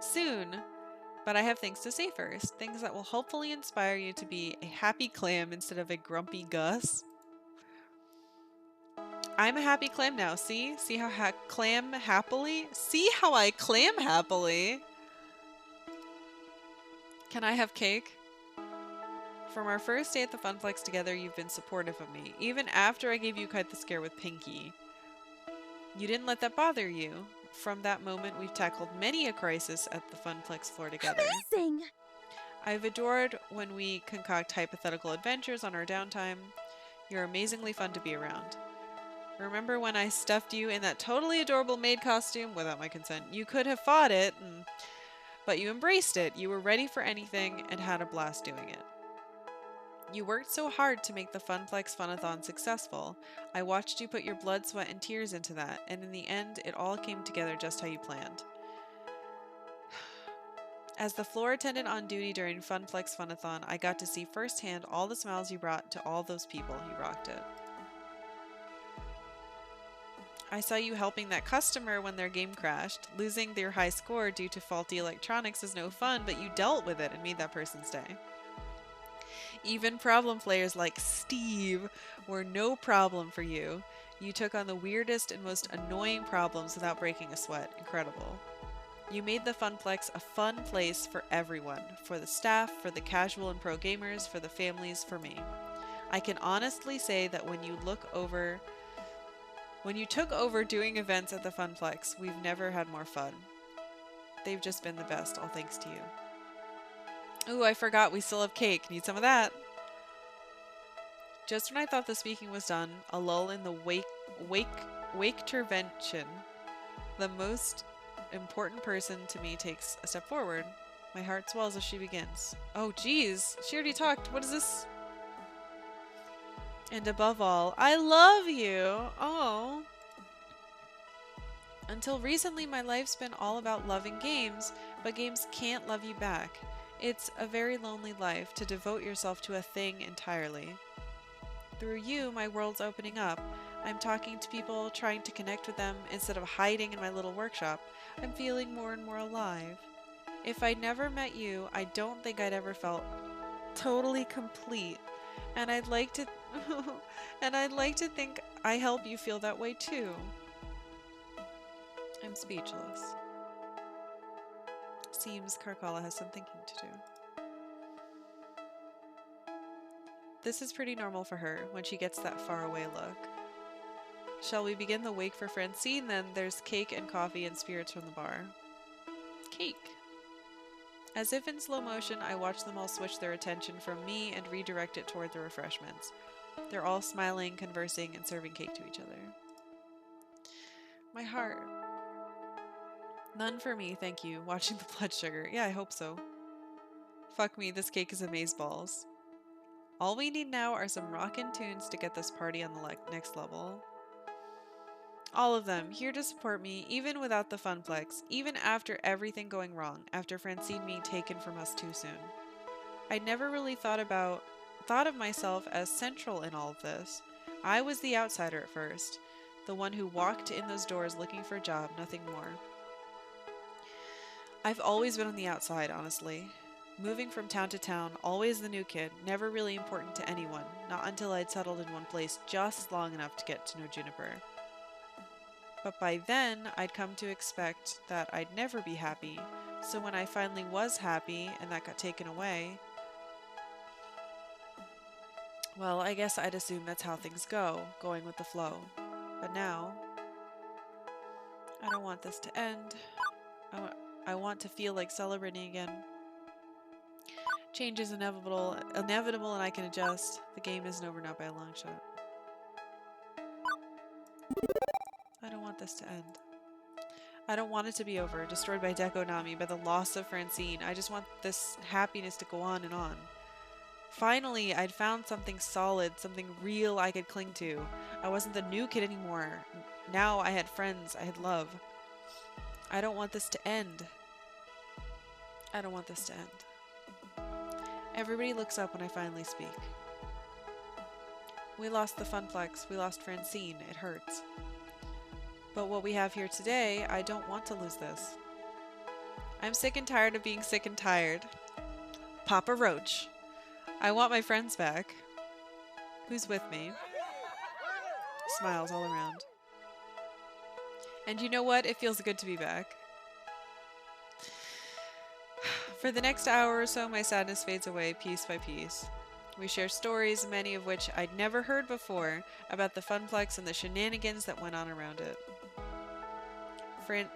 Soon. But I have things to say first. Things that will hopefully inspire you to be a happy clam instead of a grumpy Gus. I'm a happy clam now. See? See how clam happily? See how I clam happily? Can I have cake? From our first day at the Funplex together, you've been supportive of me, even after I gave you quite the scare with Pinky. You didn't let that bother you. From that moment, we've tackled many a crisis at the Funplex floor together. Amazing! I've adored when we concoct hypothetical adventures on our downtime. You're amazingly fun to be around. Remember when I stuffed you in that totally adorable maid costume without my consent? You could have fought it, but you embraced it. You were ready for anything and had a blast doing it. You worked so hard to make the Funplex Funathon successful. I watched you put your blood, sweat, and tears into that, and in the end, it all came together just how you planned. As the floor attendant on duty during Funplex Funathon, I got to see firsthand all the smiles you brought to all those people. You rocked it. I saw you helping that customer when their game crashed. Losing their high score due to faulty electronics is no fun, but you dealt with it and made that person's day. Even problem players like Steve were no problem for you. You took on the weirdest and most annoying problems without breaking a sweat. Incredible. You made the Funplex a fun place for everyone. For the staff, for the casual and pro gamers, for the families, for me. I can honestly say that when you took over doing events at the Funplex, we've never had more fun. They've just been the best, all thanks to you. Ooh, I forgot we still have cake. Need some of that. Just when I thought the speaking was done, a lull in the wake-tervention. The most important person to me takes a step forward. My heart swells as she begins. Oh, geez. She already talked. What is this? And above all, I love you. Oh. Until recently, my life's been all about loving games, but games can't love you back. It's a very lonely life to devote yourself to a thing entirely. Through you, my world's opening up. I'm talking to people, trying to connect with them instead of hiding in my little workshop. I'm feeling more and more alive. If I'd never met you, I don't think I'd ever felt totally complete. And I'd like to think I help you feel that way too. I'm speechless. Seems Karkalla has some thinking to do. This is pretty normal for her when she gets that faraway look. Shall we begin the wake for Francine then? There's cake and coffee and spirits from the bar. Cake. As if in slow motion, I watch them all switch their attention from me and redirect it toward the refreshments. They're all smiling, conversing, and serving cake to each other. My heart. None for me, thank you. Watching the blood sugar. Yeah, I hope so. Fuck me, this cake is amazeballs. All we need now are some rockin' tunes to get this party on the next level. All of them, here to support me, even without the Funplex, even after everything going wrong, after Francine being taken from us too soon. I never really thought of myself as central in all of this. I was the outsider at first, the one who walked in those doors looking for a job, nothing more. I've always been on the outside, honestly. Moving from town to town, always the new kid, never really important to anyone, not until I'd settled in one place just long enough to get to know Juniper. But by then, I'd come to expect that I'd never be happy, so when I finally was happy and that got taken away, well, I guess I'd assume that's how things go, going with the flow. But now, I don't want this to end. I want to feel like celebrating again. Change is inevitable and I can adjust. The game isn't over now by a long shot. I don't want this to end. I don't want it to be over, destroyed by Deco Nami, by the loss of Francine. I just want this happiness to go on and on. Finally, I'd found something solid, something real I could cling to. I wasn't the new kid anymore. Now I had friends, I had love. I don't want this to end. I don't want this to end. Everybody looks up when I finally speak. We lost the Funplex, we lost Francine, it hurts. But what we have here today, I don't want to lose this. I'm sick and tired of being sick and tired. Papa Roach. I want my friends back. Who's with me? Smiles all around. And you know what? It feels good to be back. For the next hour or so, my sadness fades away piece by piece. We share stories, many of which I'd never heard before, about the funplex and the shenanigans that went on around it.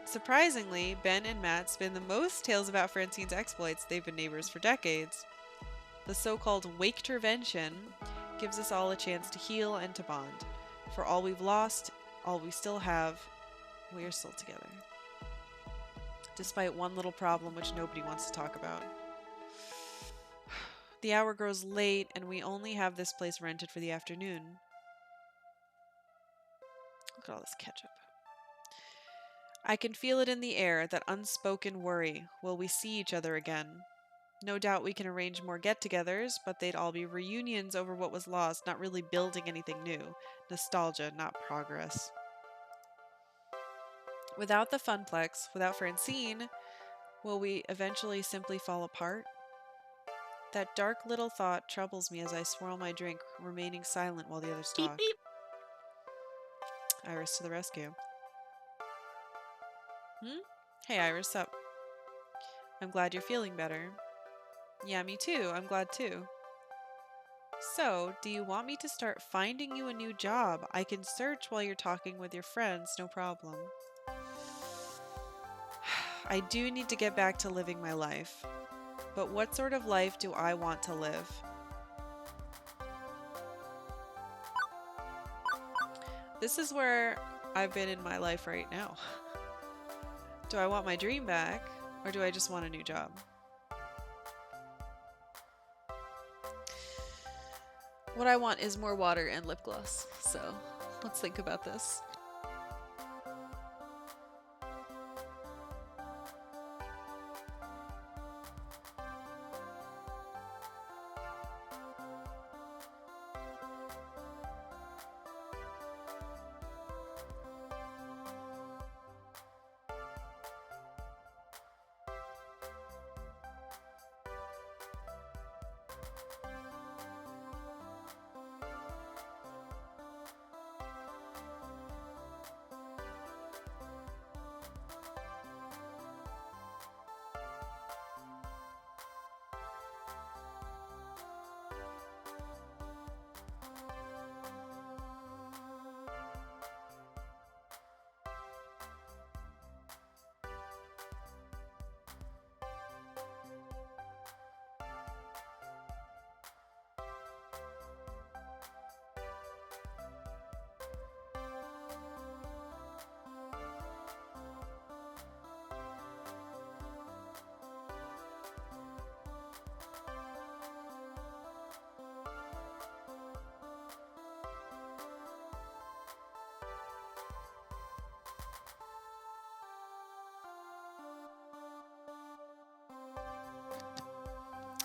Surprisingly, Ben and Matt spin the most tales about Francine's exploits. They've been neighbors for decades. The so-called Waketervention gives us all a chance to heal and to bond. For all we've lost, all we still have, we are still together. Despite one little problem which nobody wants to talk about. The hour grows late and we only have this place rented for the afternoon. Look at all this ketchup. I can feel it in the air, that unspoken worry. Will we see each other again? No doubt we can arrange more get-togethers, but they'd all be reunions over what was lost, not really building anything new. Nostalgia, not progress. Without the funplex, without Francine, will we eventually simply fall apart? That dark little thought troubles me as I swirl my drink, remaining silent while the others Beep talk. beep. Iris to the rescue. Hey Iris, sup? I'm glad you're feeling better. Yeah, me too. I'm glad too. So, do you want me to start finding you a new job? I can search while you're talking with your friends, no problem. I do need to get back to living my life. But what sort of life do I want to live? This is where I've been in my life right now. Do I want my dream back, or do I just want a new job? What I want is more water and lip gloss, so let's think about this.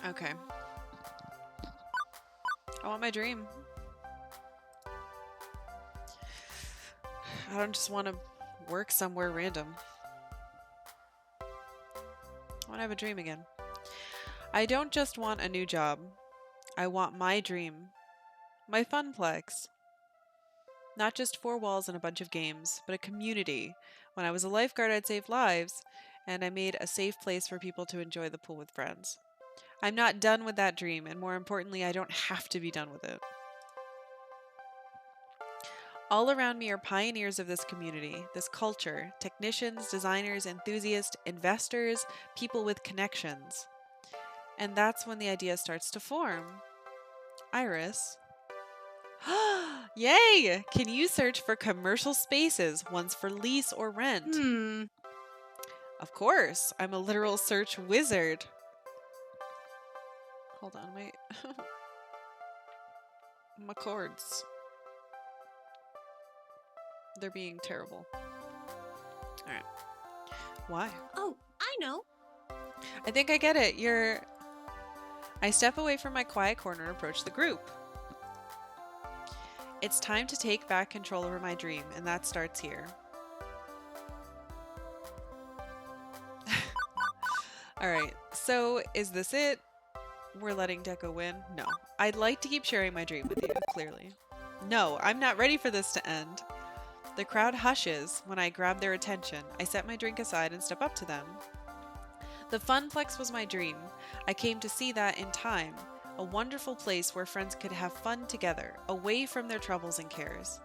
Okay. I want my dream. I don't just want to work somewhere random. I want to have a dream again. I don't just want a new job. I want my dream. My funplex. Not just four walls and a bunch of games, but a community. When I was a lifeguard, I'd save lives, and I made a safe place for people to enjoy the pool with friends. I'm not done with that dream, and more importantly, I don't have to be done with it. All around me are pioneers of this community, this culture, technicians, designers, enthusiasts, investors, people with connections. And that's when the idea starts to form. Iris. Yay! Can you search for commercial spaces, ones for lease or rent? Of course, I'm a literal search wizard. Hold on, wait. My chords. They're being terrible. Alright. Why? Oh, I know. I think I get it. I step away from my quiet corner and approach the group. It's time to take back control over my dream, and that starts here. Alright, so is this it? We're letting Deco win? No. I'd like to keep sharing my dream with you, clearly. No, I'm not ready for this to end. The crowd hushes when I grab their attention. I set my drink aside and step up to them. The Funplex was my dream. I came to see that in time. A wonderful place where friends could have fun together, away from their troubles and cares.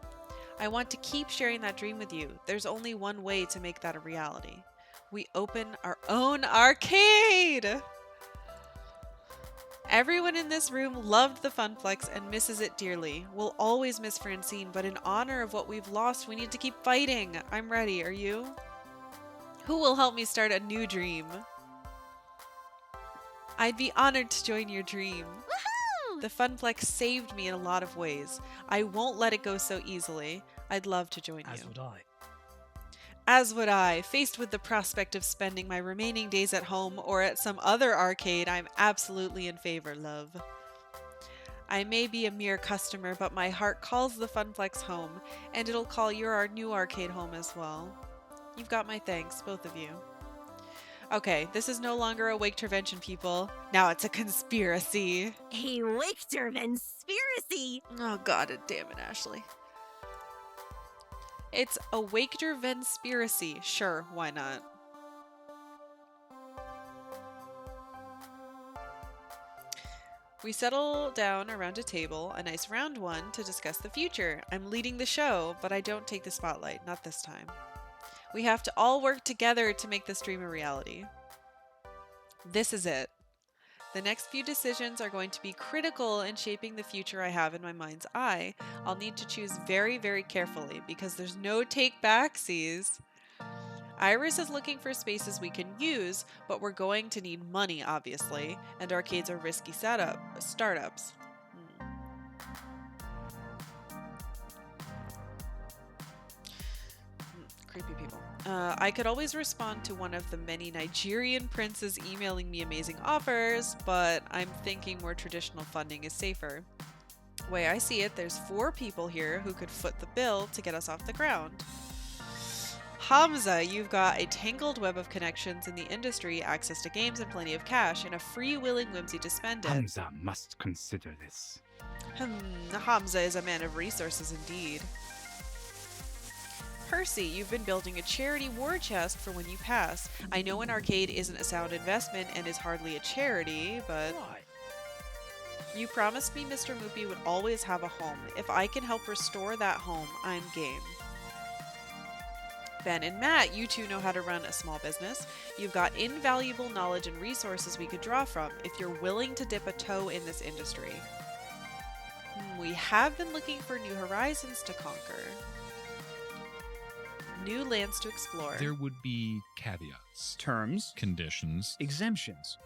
I want to keep sharing that dream with you. There's only one way to make that a reality. We open our own arcade! Everyone in this room loved the Funplex and misses it dearly. We'll always miss Francine, but in honor of what we've lost, we need to keep fighting. I'm ready. Are you? Who will help me start a new dream? I'd be honored to join your dream. Woohoo! The Funplex saved me in a lot of ways. I won't let it go so easily. I'd love to join As you. would I. As would I. Faced with the prospect of spending my remaining days at home or at some other arcade, I'm absolutely in favor, love. I may be a mere customer, but my heart calls the Funplex home, and it'll call your new arcade home as well. You've got my thanks, both of you. Okay, this is no longer a wake intervention, people. Now it's a conspiracy. A Wachter conspiracy. Oh, god damn it, Ashley. It's a Wachter conspiracy. Sure, why not? We settle down around a table, a nice round one, to discuss the future. I'm leading the show, but I don't take the spotlight, not this time. We have to all work together to make this dream a reality. This is it. The next few decisions are going to be critical in shaping the future I have in my mind's eye. I'll need to choose very, very carefully because there's no take-backsies. Iris is looking for spaces we can use, but we're going to need money, obviously, and arcades are risky startups. Creepy people. I could always respond to one of the many Nigerian princes emailing me amazing offers, but I'm thinking more traditional funding is safer. Way I see it, there's 4 people here who could foot the bill to get us off the ground. Hamza, you've got a tangled web of connections in the industry, access to games, and plenty of cash, and a freewheeling whimsy to spend it. Hamza must consider this. Hamza is a man of resources indeed. Percy, you've been building a charity war chest for when you pass. I know an arcade isn't a sound investment and is hardly a charity, but Why? you promised me Mr. Moopy would always have a home. If I can help restore that home, I'm game. Ben and Matt, you two know how to run a small business. You've got invaluable knowledge and resources we could draw from if you're willing to dip a toe in this industry. We have been looking for new horizons to conquer. New lands to explore. There would be caveats, Terms, conditions, exemptions,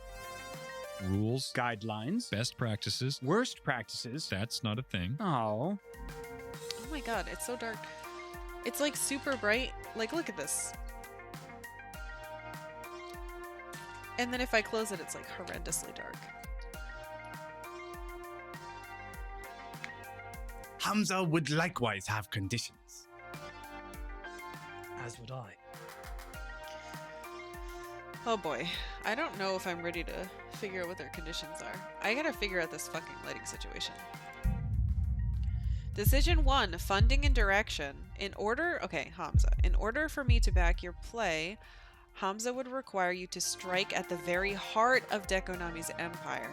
rules, guidelines, best practices. worst practices. That's not a thing. Oh, Oh my god, it's so dark. It's like super bright. Like, look at this. And then if I close it, it's like horrendously dark. Hamza would likewise have conditions. As would I. Oh boy. I don't know if I'm ready to figure out what their conditions are. I gotta figure out this fucking lighting situation. Decision 1, funding and direction. Okay, Hamza. In order for me to back your play, Hamza would require you to strike at the very heart of Dekonami's empire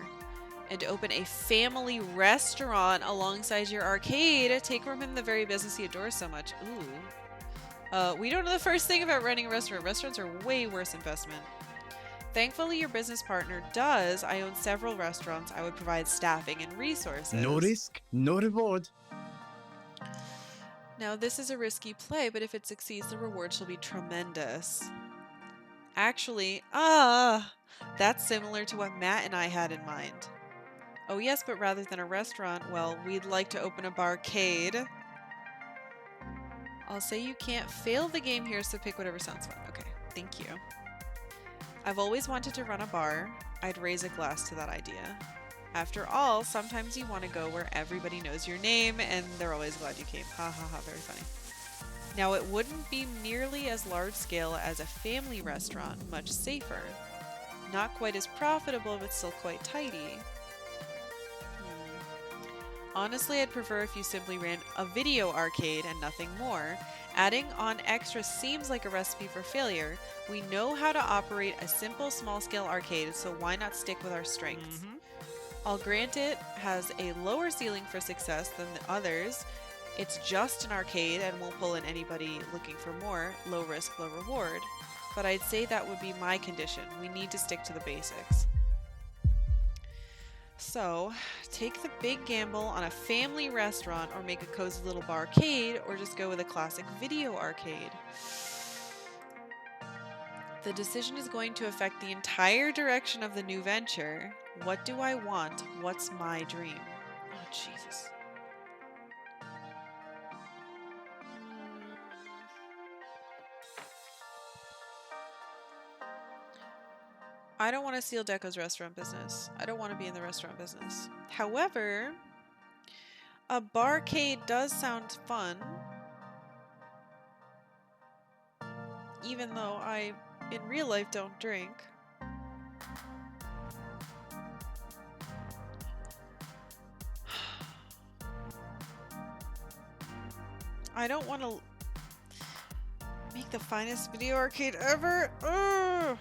and to open a family restaurant alongside your arcade. Take from him the very business he adores so much. Ooh. We don't know the first thing about running a restaurant. Restaurants are way worse investment. Thankfully, your business partner does. I own several restaurants. I would provide staffing and resources. No risk, no reward. Now, this is a risky play, but if it succeeds, the reward shall be tremendous. Actually, that's similar to what Matt and I had in mind. Oh yes, but rather than a restaurant, well, we'd like to open a barcade. I'll say you can't fail the game here, so pick whatever sounds fun. Okay, thank you. I've always wanted to run a bar. I'd raise a glass to that idea. After all, sometimes you want to go where everybody knows your name and they're always glad you came. Ha ha ha, very funny. Now, it wouldn't be nearly as large scale as a family restaurant, much safer. Not quite as profitable, but still quite tidy. Honestly, I'd prefer if you simply ran a video arcade and nothing more. Adding on extras seems like a recipe for failure. We know how to operate a simple small scale arcade, so why not stick with our strengths? I'll grant it has a lower ceiling for success than the others. It's just an arcade and won't pull in anybody looking for more. Low risk, low reward. But I'd say that would be my condition. We need to stick to the basics. So, take the big gamble on a family restaurant or make a cozy little barcade, or just go with a classic video arcade. The decision is going to affect the entire direction of the new venture. What do I want? What's my dream? Oh, Jesus. I don't want to steal Deco's restaurant business. I don't want to be in the restaurant business. However, a barcade does sound fun. Even though I, in real life, don't drink. I don't want to make the finest video arcade ever. Ugh.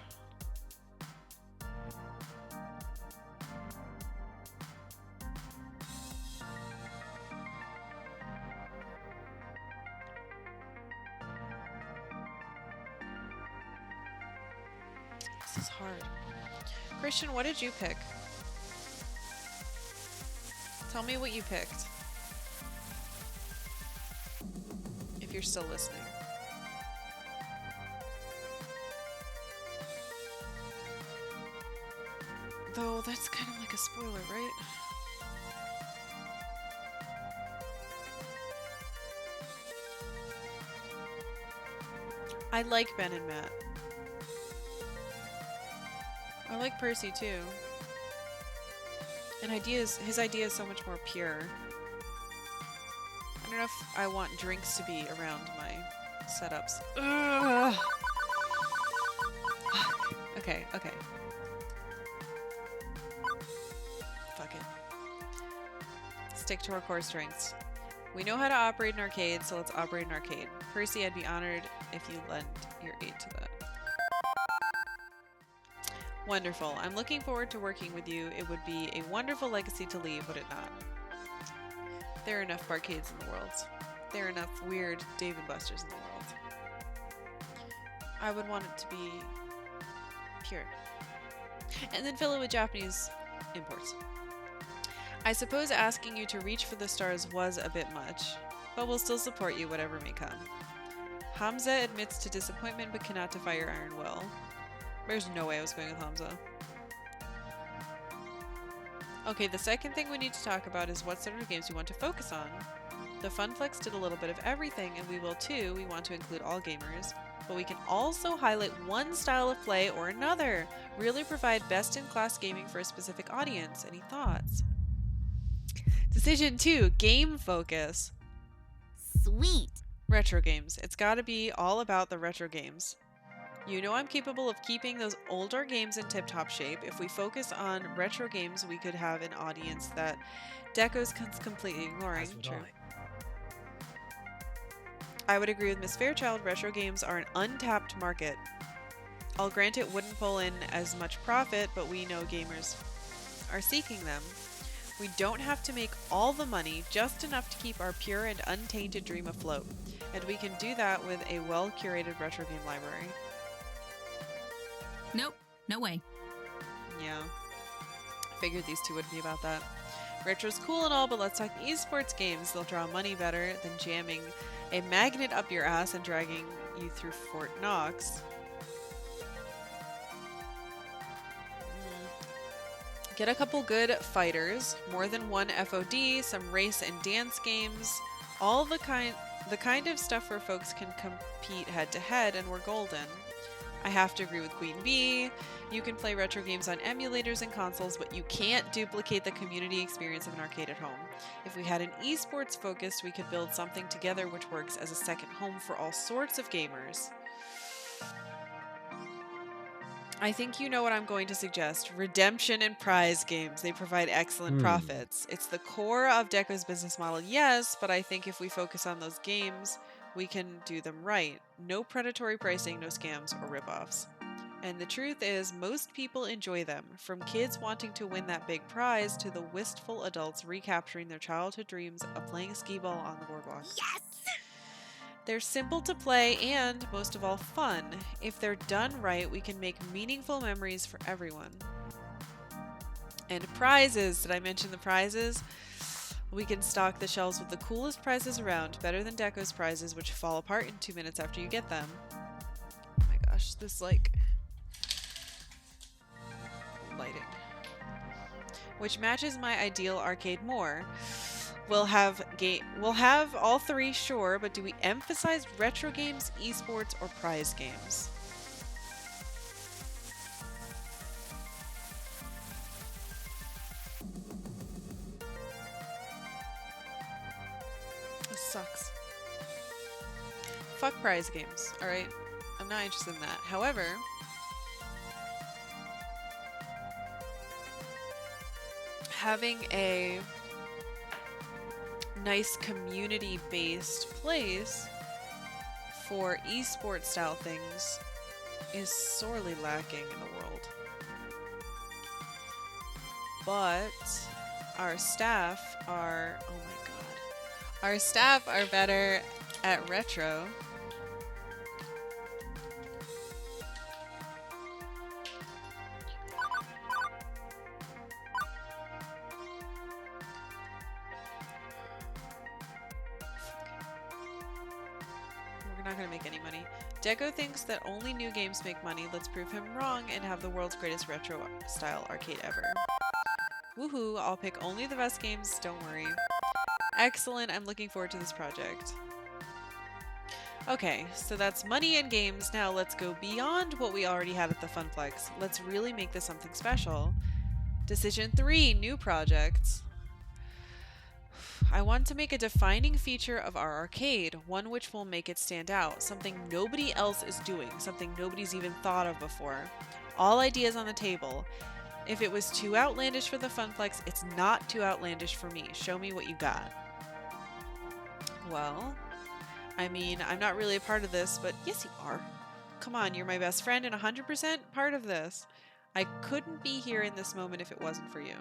This is hard. Christian, what did you pick? Tell me what you picked. If you're still listening. Though that's kind of like a spoiler, right? I like Ben and Matt. I like Percy too. And his idea is so much more pure. I don't know if I want drinks to be around my setups. Ugh. Okay. Fuck it. Stick to our core strengths. We know how to operate an arcade, so let's operate an arcade. Percy, I'd be honored if you lend your aid to that. Wonderful. I'm looking forward to working with you. It would be a wonderful legacy to leave, would it not? There are enough barcades in the world. There are enough weird Dave & Buster's in the world. I would want it to be pure. And then fill it with Japanese imports. I suppose asking you to reach for the stars was a bit much, but we'll still support you whatever may come. Hamza admits to disappointment but cannot defy your iron will. There's no way I was going with Hamza. Okay, the second thing we need to talk about is what sort of games we want to focus on. The Funflex did a little bit of everything, and we will too. We want to include all gamers, but we can also highlight one style of play or another. Really provide best-in-class gaming for a specific audience. Any thoughts? Decision 2, game focus. Sweet. Retro games. It's gotta be all about the retro games. You know I'm capable of keeping those older games in tip-top shape. If we focus on retro games, we could have an audience that Deco's completely ignoring. As would True. I would agree with Miss Fairchild. Retro games are an untapped market. I'll grant it wouldn't pull in as much profit, but we know gamers are seeking them. We don't have to make all the money, just enough to keep our pure and untainted dream afloat. And we can do that with a well-curated retro game library. Nope, no way. Yeah. Figured these two would be about that. Retro's cool and all, but let's talk esports games. They'll draw money better than jamming a magnet up your ass and dragging you through Fort Knox. Get a couple good fighters, more than one FOD, some race and dance games, all the kind of stuff where folks can compete head to head, and we're golden. I have to agree with Queen Bee. You can play retro games on emulators and consoles, but you can't duplicate the community experience of an arcade at home. If we had an esports focus, we could build something together which works as a second home for all sorts of gamers. I think you know what I'm going to suggest. Redemption and prize games. They provide excellent profits. It's the core of Deco's business model, yes, but I think if we focus on those games, we can do them right. No predatory pricing, no scams or ripoffs. And the truth is, most people enjoy them, from kids wanting to win that big prize to the wistful adults recapturing their childhood dreams of playing skee ball on the boardwalk. Yes! They're simple to play and, most of all, fun. If they're done right, we can make meaningful memories for everyone. And prizes. Did I mention the prizes? We can stock the shelves with the coolest prizes around, better than Deco's prizes, which fall apart in 2 minutes after you get them. Oh my gosh, this lighting. Which matches my ideal arcade more. We'll have all three, sure, but do we emphasize retro games, esports, or prize games? This sucks. Fuck prize games, alright? I'm not interested in that. However, having a nice community-based place for esports style things is sorely lacking in the world. But our staff are, oh my god, our staff are better at retro. We're not gonna make any money. Deco thinks that only new games make money. Let's prove him wrong and have the world's greatest retro style arcade ever. Woohoo, I'll pick only the best games, don't worry. Excellent, I'm looking forward to this project. Okay, so that's money and games. Now let's go beyond what we already had at the Funplex. Let's really make this something special. Decision 3, new projects. I want to make a defining feature of our arcade, one which will make it stand out, something nobody else is doing, something nobody's even thought of before. All ideas on the table. If it was too outlandish for the Funplex, it's not too outlandish for me. Show me what you got. Well, I mean, I'm not really a part of this, but yes you are. Come on, you're my best friend and 100% part of this. I couldn't be here in this moment if it wasn't for you.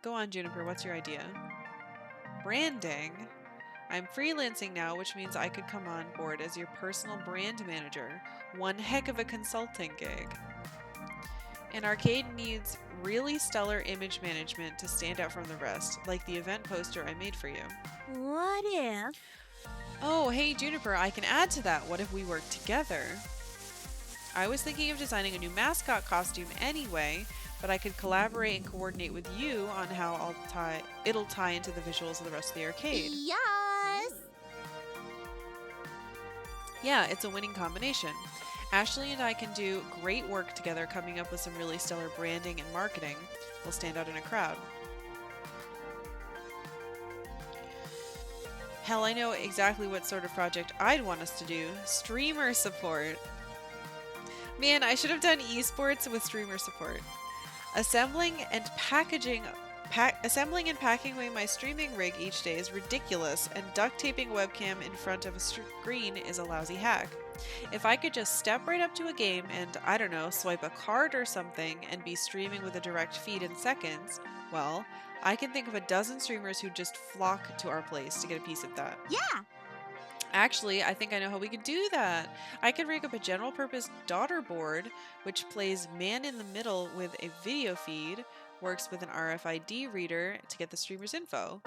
Go on, Juniper, what's your idea? Branding? I'm freelancing now, which means I could come on board as your personal brand manager. One heck of a consulting gig. An arcade needs really stellar image management to stand out from the rest, like the event poster I made for you. What if? Oh, hey Juniper, I can add to that. What if we work together? I was thinking of designing a new mascot costume anyway, but I could collaborate and coordinate with you on how it'll tie into the visuals of the rest of the arcade. Yes! Yeah, it's a winning combination. Ashley and I can do great work together coming up with some really stellar branding and marketing. We'll stand out in a crowd. Hell, I know exactly what sort of project I'd want us to do. Streamer support. Man, I should have done esports with streamer support. Assembling and packing away my streaming rig each day is ridiculous, and duct taping a webcam in front of a screen is a lousy hack. If I could just step right up to a game and, I don't know, swipe a card or something and be streaming with a direct feed in seconds, well, I can think of a dozen streamers who just flock to our place to get a piece of that. Yeah! Actually, I think I know how we could do that. I could rig up a general purpose daughter board, which plays man in the middle with a video feed, works with an RFID reader to get the streamer's info,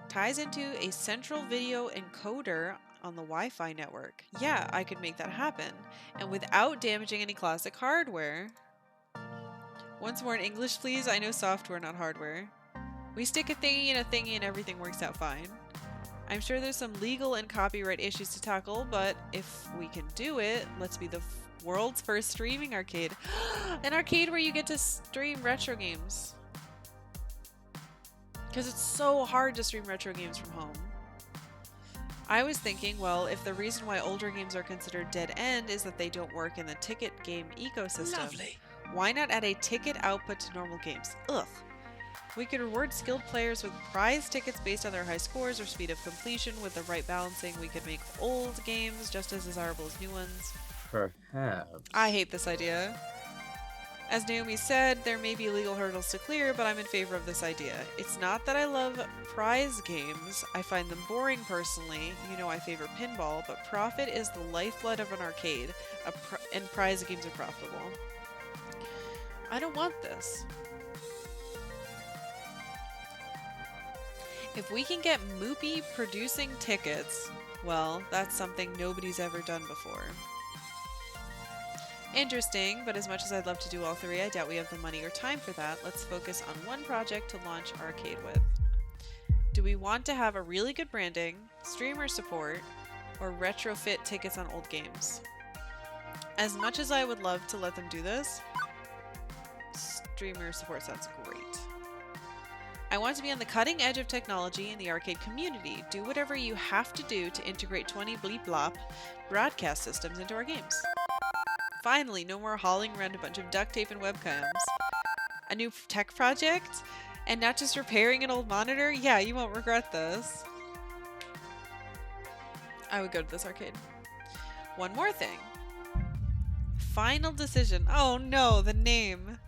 ties into a central video encoder on the Wi-Fi network. Yeah, I could make that happen, and without damaging any classic hardware. Once more in English, please. I know software, not hardware. We stick a thingy in a thingy and everything works out fine. I'm sure there's some legal and copyright issues to tackle, but if we can do it, let's be the world's first streaming arcade. An arcade where you get to stream retro games. Because it's so hard to stream retro games from home. I was thinking, well, if the reason why older games are considered dead end is that they don't work in the ticket game ecosystem, why not add a ticket output to normal games? Ugh. We could reward skilled players with prize tickets based on their high scores or speed of completion. With the right balancing, we could make old games just as desirable as new ones. Perhaps. I hate this idea. As Naomi said, there may be legal hurdles to clear, but I'm in favor of this idea. It's not that I love prize games. I find them boring personally. You know I favor pinball, but profit is the lifeblood of an arcade, and prize games are profitable. I don't want this. If we can get Moopy producing tickets, well, that's something nobody's ever done before. Interesting, but as much as I'd love to do all three, I doubt we have the money or time for that. Let's focus on one project to launch Arcade with. Do we want to have a really good branding, streamer support, or retrofit tickets on old games? As much as I would love to let them do this, streamer support sounds great. I want to be on the cutting edge of technology in the arcade community. Do whatever you have to do to integrate 20 bleep blop broadcast systems into our games. Finally, no more hauling around a bunch of duct tape and webcams. A new tech project? And not just repairing an old monitor? Yeah, you won't regret this. I would go to this arcade. One more thing. Final decision. Oh no, the name.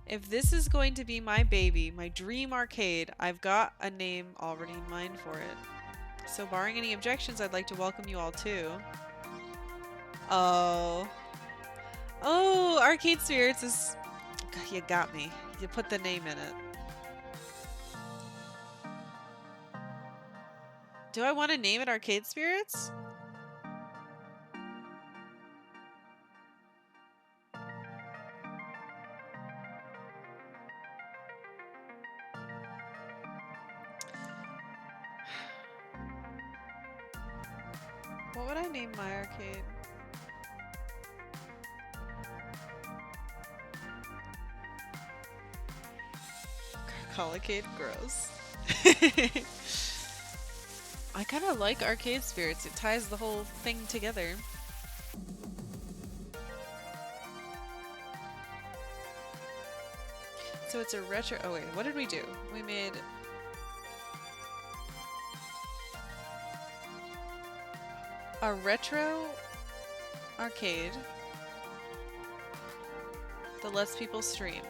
If this is going to be my baby, my dream arcade, I've got a name already in mind for it. So barring any objections, I'd like to welcome you all too. Oh. Oh, Arcade Spirits is... You got me. You put the name in it. Do I want to name it Arcade Spirits? What would I name my arcade? Karkalla, gross. I kind of like Arcade Spirits. It ties the whole thing together. So it's a retro... Oh wait, what did we do? We made... a retro arcade that lets people stream.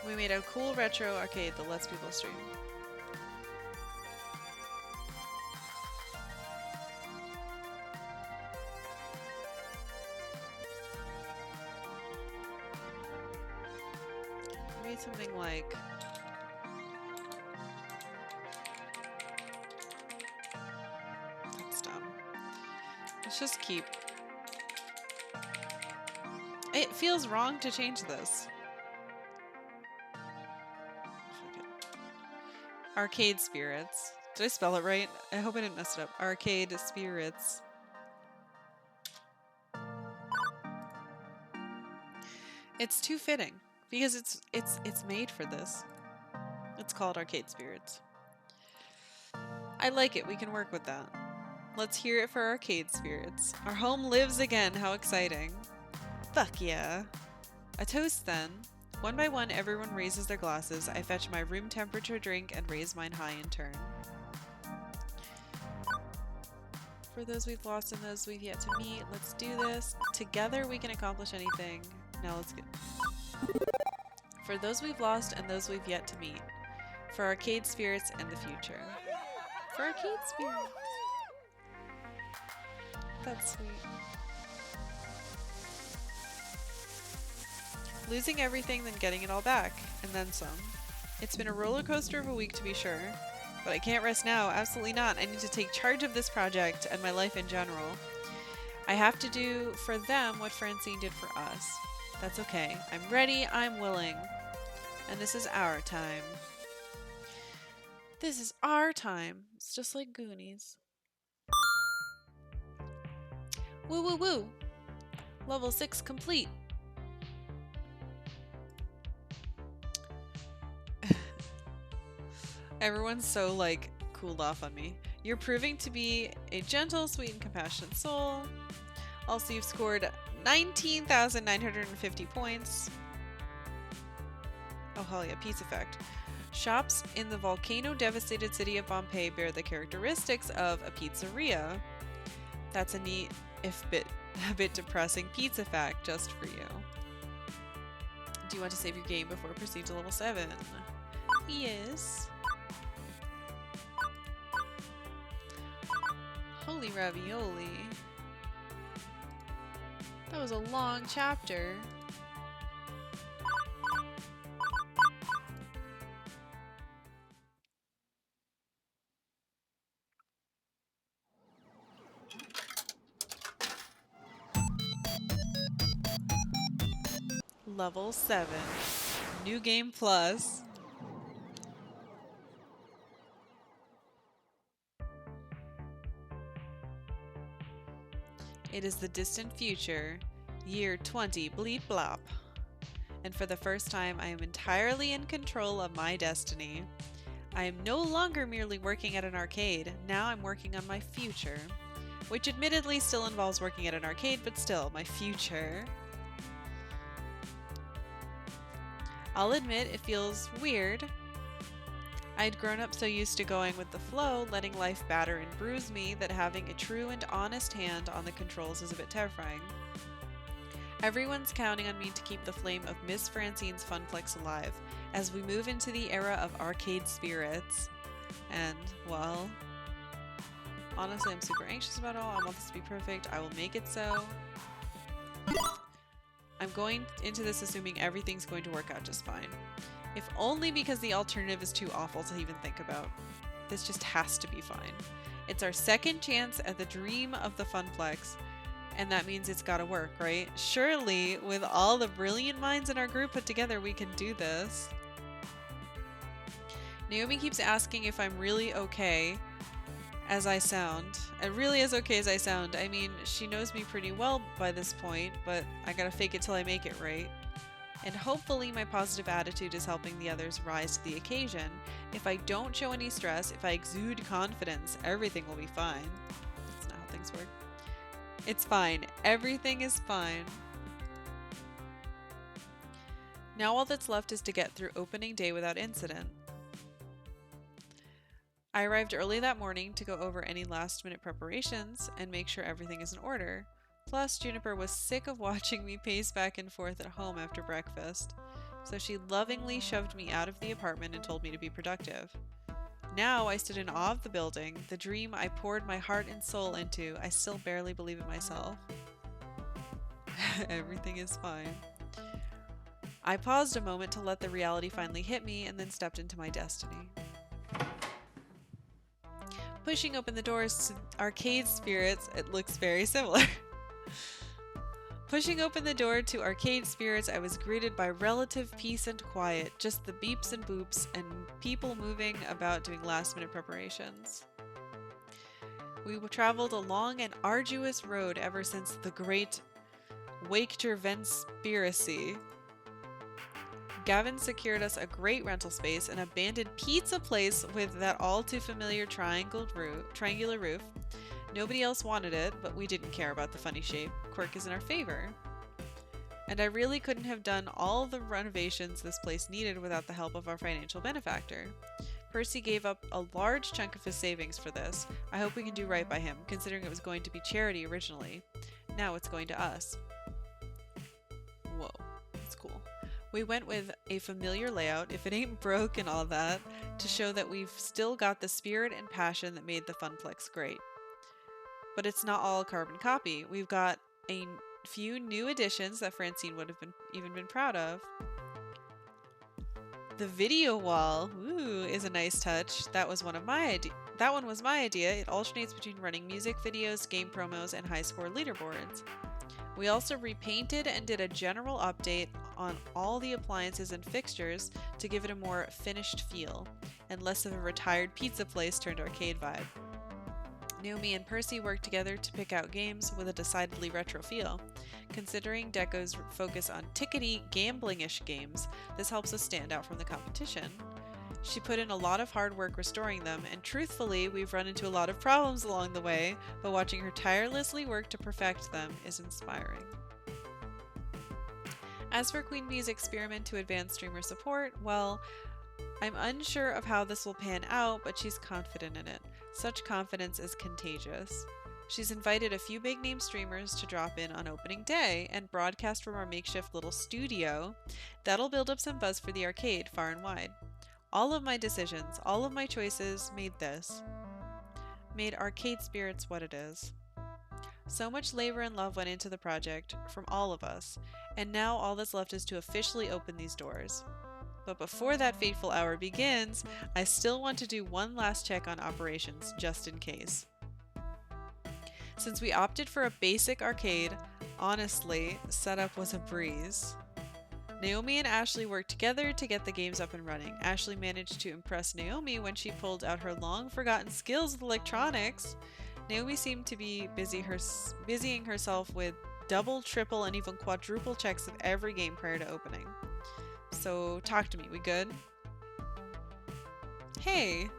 We made a cool retro arcade that lets people stream. We made something like... That's dumb. Let's just keep... It feels wrong to change this. Arcade Spirits. Did I spell it right? I hope I didn't mess it up. Arcade Spirits. It's too fitting because it's made for this. It's called Arcade Spirits. I like it. We can work with that. Let's hear it for Arcade Spirits. Our home lives again. How exciting. Fuck yeah. A toast then. One by one, everyone raises their glasses. I fetch my room temperature drink and raise mine high in turn. For those we've lost and those we've yet to meet, let's do this. Together we can accomplish anything. Now let's go. For those we've lost and those we've yet to meet. For Arcade Spirits and the future. For Arcade Spirits. That's sweet. Losing everything, then getting it all back, and then some. It's been a roller coaster of a week to be sure, but I can't rest now, absolutely not. I need to take charge of this project and my life in general. I have to do for them what Francine did for us. That's okay. I'm ready, I'm willing. And this is our time. This is our time. It's just like Goonies. Woo woo woo! Level 6 complete. Everyone's so, like, cooled off on me. You're proving to be a gentle, sweet, and compassionate soul. Also, you've scored 19,950 points. Oh, hell yeah, Peace Effect. Shops in the volcano-devastated city of Pompeii bear the characteristics of a pizzeria. That's a neat, if a bit depressing pizza fact just for you. Do you want to save your game before proceeding to level 7? Yes. Holy ravioli. That was a long chapter. Level 7. New Game Plus. It is the distant future, year 20 bleep blop. And for the first time, I am entirely in control of my destiny. I am no longer merely working at an arcade, now I'm working on my future. Which admittedly still involves working at an arcade, but still, my future. I'll admit it feels weird. I'd grown up so used to going with the flow, letting life batter and bruise me, that having a true and honest hand on the controls is a bit terrifying. Everyone's counting on me to keep the flame of Miss Francine's Funplex alive, as we move into the era of arcade spirits. And, well, honestly, I'm super anxious about it all. I want this to be perfect. I will make it so. I'm going into this assuming everything's going to work out just fine. If only because the alternative is too awful to even think about. This just has to be fine. It's our second chance at the dream of the Funplex, and that means it's gotta work, right? Surely, with all the brilliant minds in our group put together, we can do this. Naomi keeps asking if I'm really okay as I sound. Really as okay as I sound. I mean, she knows me pretty well by this point, but I gotta fake it till I make it, right? And hopefully my positive attitude is helping the others rise to the occasion. If I don't show any stress, if I exude confidence, everything will be fine. That's not how things work. It's fine. Everything is fine. Now all that's left is to get through opening day without incident. I arrived early that morning to go over any last-minute preparations and make sure everything is in order. Plus, Juniper was sick of watching me pace back and forth at home after breakfast, so she lovingly shoved me out of the apartment and told me to be productive. Now I stood in awe of the building, the dream I poured my heart and soul into. I still barely believe it myself. Everything is fine. I paused a moment to let the reality finally hit me and then stepped into my destiny. Pushing open the doors to arcade spirits, it looks very similar. Pushing open the door to arcade spirits, I was greeted by relative peace and quiet, just the beeps and boops and people moving about doing last-minute preparations. We traveled a long and arduous road ever since the great Waketervenspiracy. Gavin secured us a great rental space, an abandoned pizza place with that all too familiar triangular roof. Nobody else wanted it, but we didn't care about the funny shape. Quirk is in our favor. And I really couldn't have done all the renovations this place needed without the help of our financial benefactor. Percy gave up a large chunk of his savings for this. I hope we can do right by him, considering it was going to be charity originally. Now it's going to us. Whoa, that's cool. We went with a familiar layout, if it ain't broke and all that, to show that we've still got the spirit and passion that made the Funplex great. But it's not all carbon copy. We've got a few new additions that Francine would have even been proud of. The video wall, ooh, is a nice touch. That was one was my idea. It alternates between running music videos, game promos, and high score leaderboards. We also repainted and did a general update on all the appliances and fixtures to give it a more finished feel, and less of a retired pizza place turned arcade vibe. Naomi and Percy worked together to pick out games with a decidedly retro feel. Considering Deco's focus on tickety, gambling-ish games, this helps us stand out from the competition. She put in a lot of hard work restoring them, and truthfully, we've run into a lot of problems along the way, but watching her tirelessly work to perfect them is inspiring. As for Queen Bee's experiment to advance streamer support, well, I'm unsure of how this will pan out, but she's confident in it. Such confidence is contagious. She's invited a few big name streamers to drop in on opening day and broadcast from our makeshift little studio. That'll build up some buzz for the arcade far and wide. All of my decisions, all of my choices made Arcade Spirits what it is. So much labor and love went into the project from all of us, and now all that's left is to officially open these doors. But before that fateful hour begins, I still want to do one last check on operations, just in case. Since we opted for a basic arcade, honestly, setup was a breeze. Naomi and Ashley worked together to get the games up and running. Ashley managed to impress Naomi when she pulled out her long-forgotten skills with electronics. Naomi seemed to be busying herself with double, triple, and even quadruple checks of every game prior to opening. So, talk to me. We good? Hey!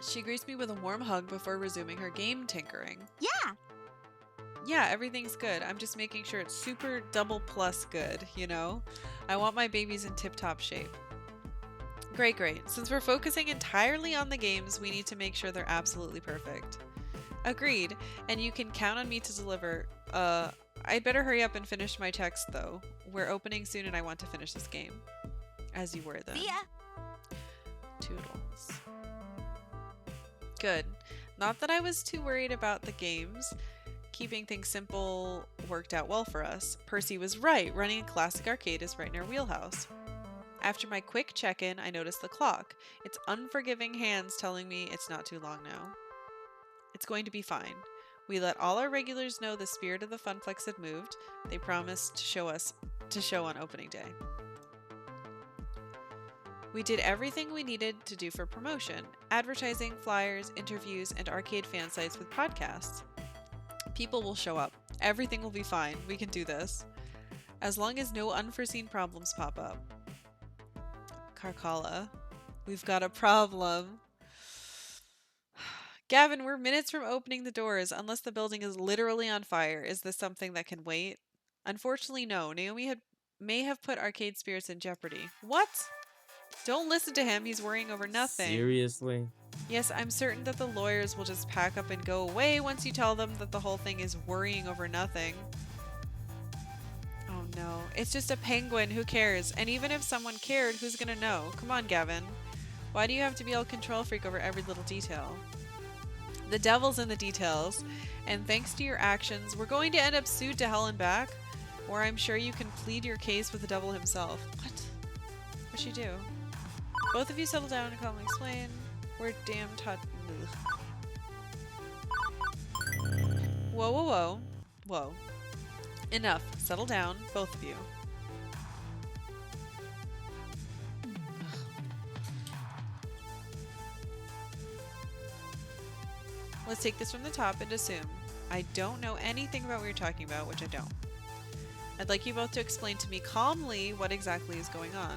She greets me with a warm hug before resuming her game tinkering. Yeah. Yeah, everything's good. I'm just making sure it's super double plus good, you know? I want my babies in tip-top shape. Great, great. Since we're focusing entirely on the games, we need to make sure they're absolutely perfect. Agreed, and you can count on me to deliver. I'd better hurry up and finish my text, though. We're opening soon and I want to finish this game. As you were then. See ya. Toodles. Good. Not that I was too worried about the games. Keeping things simple worked out well for us. Percy was right. Running a classic arcade is right in our wheelhouse. After my quick check-in, I noticed the clock. Its unforgiving hands telling me it's not too long now. It's going to be fine. We let all our regulars know the spirit of the Funplex had moved. They promised to show on opening day. We did everything we needed to do for promotion. Advertising, flyers, interviews, and arcade fan sites with podcasts. People will show up. Everything will be fine. We can do this. As long as no unforeseen problems pop up. Karkalla. We've got a problem. Gavin, we're minutes from opening the doors. Unless the building is literally on fire, is this something that can wait? Unfortunately, no. Naomi may have put Arcade Spirits in jeopardy. What? Don't listen to him. He's worrying over nothing. Seriously? Yes, I'm certain that the lawyers will just pack up and go away once you tell them that the whole thing is worrying over nothing. Oh no. It's just a penguin. Who cares? And even if someone cared, who's gonna know? Come on, Gavin. Why do you have to be all control freak over every little detail? The devil's in the details, and thanks to your actions, we're going to end up sued to hell and back, or I'm sure you can plead your case with the devil himself. What? What'd she do? Both of you settle down and calmly explain. We're damn Whoa, whoa, whoa. Whoa. Enough. Settle down, both of you. Let's take this from the top and assume I don't know anything about what you're talking about, which I don't. I'd like you both to explain to me calmly what exactly is going on.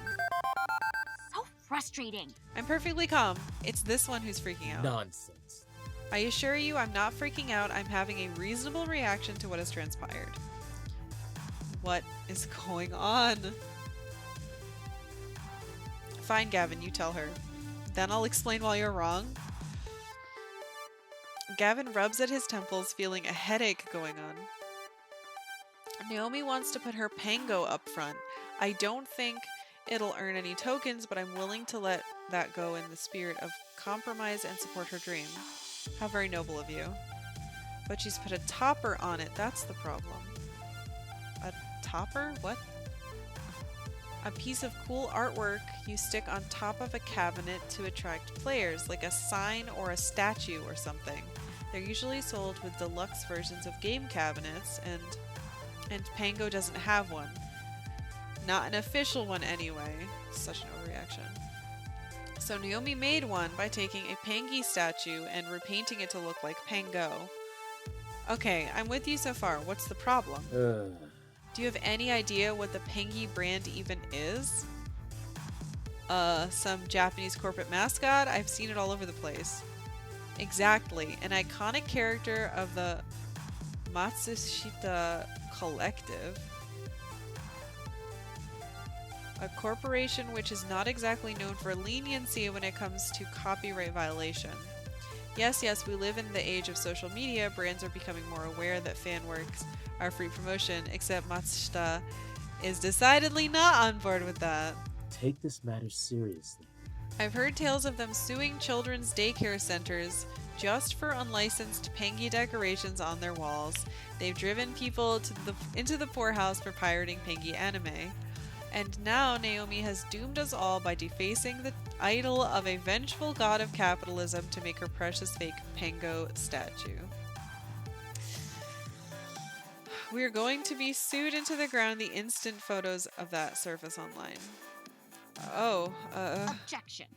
So frustrating. I'm perfectly calm. It's this one who's freaking out. Nonsense. I assure you I'm not freaking out. I'm having a reasonable reaction to what has transpired. What is going on? Fine, Gavin, you tell her. Then I'll explain why you're wrong. Gavin rubs at his temples, feeling a headache going on. Naomi wants to put her Pango up front. I don't think it'll earn any tokens, but I'm willing to let that go in the spirit of compromise and support her dream. How very noble of you. But she's put a topper on it, that's the problem. A topper? What? A piece of cool artwork you stick on top of a cabinet to attract players, like a sign or a statue or something. They're usually sold with deluxe versions of game cabinets, and Pango doesn't have one. Not an official one anyway. Such an overreaction. So Naomi made one by taking a Pangy statue and repainting it to look like Pango. Okay, I'm with you so far. What's the problem? Do you have any idea what the Pengy brand even is? Some Japanese corporate mascot? I've seen it all over the place. Exactly. An iconic character of the Matsushita Collective. A corporation which is not exactly known for leniency when it comes to copyright violation. Yes, we live in the age of social media. Brands are becoming more aware that fan works are free promotion, except Matsushita is decidedly not on board with that. Take this matter seriously. I've heard tales of them suing children's daycare centers just for unlicensed Pengy decorations on their walls. They've driven people into the poorhouse for pirating Pengy anime. And now Naomi has doomed us all by defacing the idol of a vengeful god of capitalism to make her precious fake Pengo statue. We are going to be sued into the ground the instant photos of that surface online. Objection.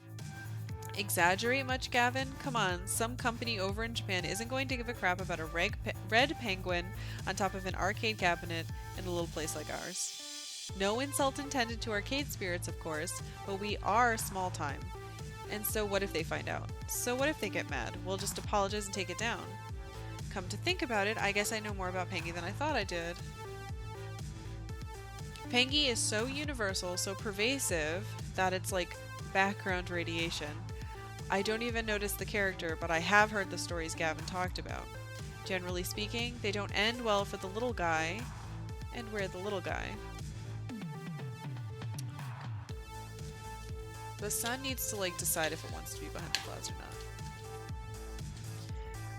Exaggerate much, Gavin? Come on, some company over in Japan isn't going to give a crap about a red penguin on top of an arcade cabinet in a little place like ours. No insult intended to arcade spirits, of course, but we are small time. And so what if they find out? So what if they get mad? We'll just apologize and take it down. Come to think about it, I guess I know more about Pengy than I thought I did. Pengy is so universal, so pervasive, that it's like background radiation. I don't even notice the character, but I have heard the stories Gavin talked about. Generally speaking, they don't end well for the little guy, and we're the little guy. The sun needs to decide if it wants to be behind the clouds or not.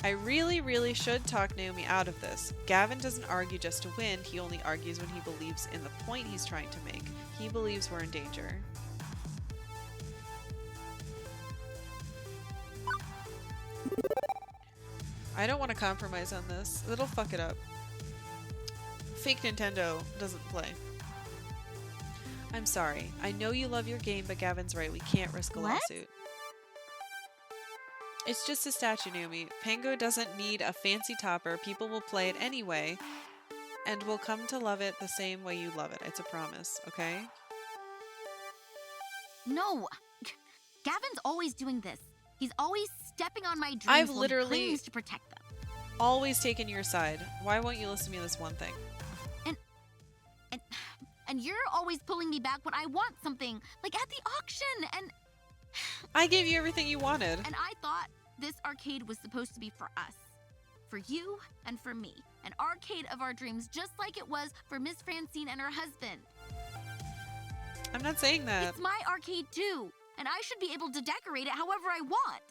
I really should talk Naomi out of this. Gavin doesn't argue just to win, he only argues when he believes in the point he's trying to make. He believes we're in danger. I don't want to compromise on this. It'll fuck it up. Fake Nintendo doesn't play. I'm sorry. I know you love your game, but Gavin's right. We can't risk a What? lawsuit. It's just a statue, Naomi. Pengo doesn't need a fancy topper. People will play it anyway, and will come to love it the same way you love it. It's a promise, okay? No. Gavin's always doing this. He's always stepping on my dreams I've while he literally- claims to protect them. Always taken your side. Why won't you listen to me on this one thing? And you're always pulling me back when I want something, like at the auction, and I gave you everything you wanted. I thought this arcade was supposed to be for us. For you and for me. An arcade of our dreams, just like it was for Miss Francine and her husband. I'm not saying that. It's my arcade too, and I should be able to decorate it however I want.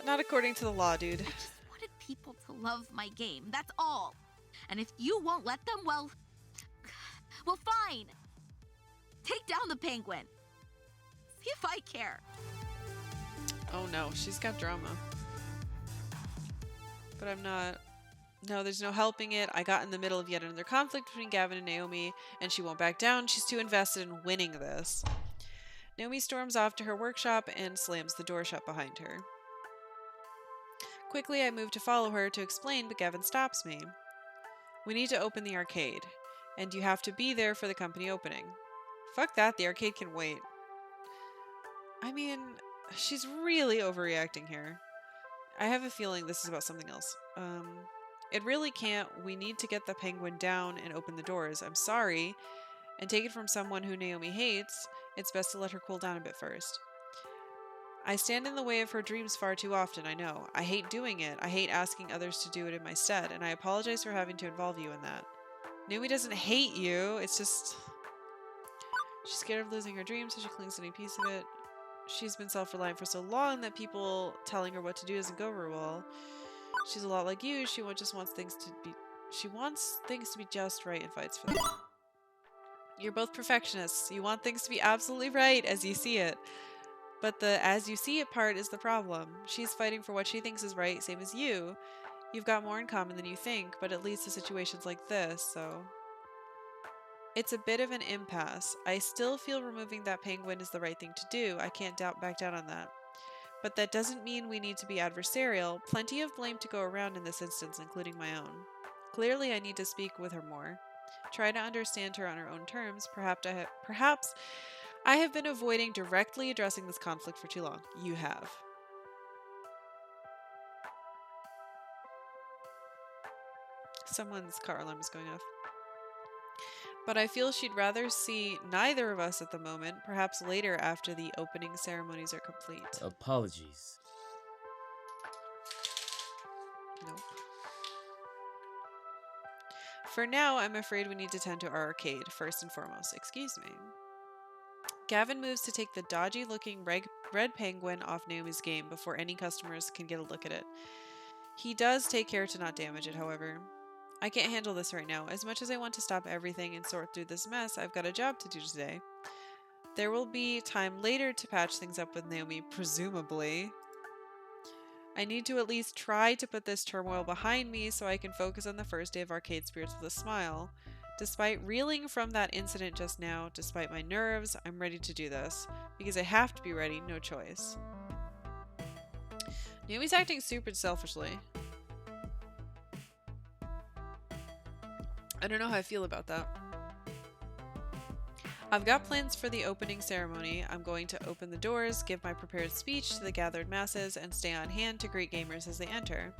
Not according to the law, dude. I just wanted people to love my game, that's all. And if you won't let them, well, fine. Take down the penguin. See if I care. Oh no, she's got drama. But I'm not. No, there's no helping it. I got in the middle of yet another conflict between Gavin and Naomi, and she won't back down. She's too invested in winning this. Naomi storms off to her workshop and slams the door shut behind her. Quickly, I move to follow her to explain, but Gavin stops me. We need to open the arcade, and you have to be there for the company opening. Fuck that, the arcade can wait. I mean, she's really overreacting here. I have a feeling this is about something else. It really can't. We need to get the penguin down and open the doors. I'm sorry. And take it from someone who Naomi hates, it's best to let her cool down a bit first. I stand in the way of her dreams far too often, I know. I hate doing it. I hate asking others to do it in my stead, and I apologize for having to involve you in that. Naomi doesn't hate you, it's just... She's scared of losing her dream, so she clings to any piece of it. She's been self-reliant for so long that people telling her what to do doesn't go over well. She's a lot like you. She wants things to be just right and fights for them. You're both perfectionists. You want things to be absolutely right as you see it. But the as you see it part is the problem. She's fighting for what she thinks is right, same as you. You've got more in common than you think, but it leads to situations like this, so... It's a bit of an impasse. I still feel removing that penguin is the right thing to do. I can't back down on that. But that doesn't mean we need to be adversarial. Plenty of blame to go around in this instance, including my own. Clearly, I need to speak with her more. Try to understand her on her own terms. Perhaps I have been avoiding directly addressing this conflict for too long. You have. Someone's car alarm is going off. But I feel she'd rather see neither of us at the moment, perhaps later after the opening ceremonies are complete. Apologies. Nope. For now, I'm afraid we need to tend to our arcade, first and foremost. Excuse me. Gavin moves to take the dodgy-looking red penguin off Naomi's game before any customers can get a look at it. He does take care to not damage it, however. I can't handle this right now. As much as I want to stop everything and sort through this mess, I've got a job to do today. There will be time later to patch things up with Naomi, presumably. I need to at least try to put this turmoil behind me so I can focus on the first day of Arcade Spirits with a smile. Despite reeling from that incident just now, despite my nerves, I'm ready to do this. Because I have to be ready, no choice. Naomi's acting super selfishly. I don't know how I feel about that. I've got plans for the opening ceremony. I'm going to open the doors, give my prepared speech to the gathered masses, and stay on hand to greet gamers as they enter.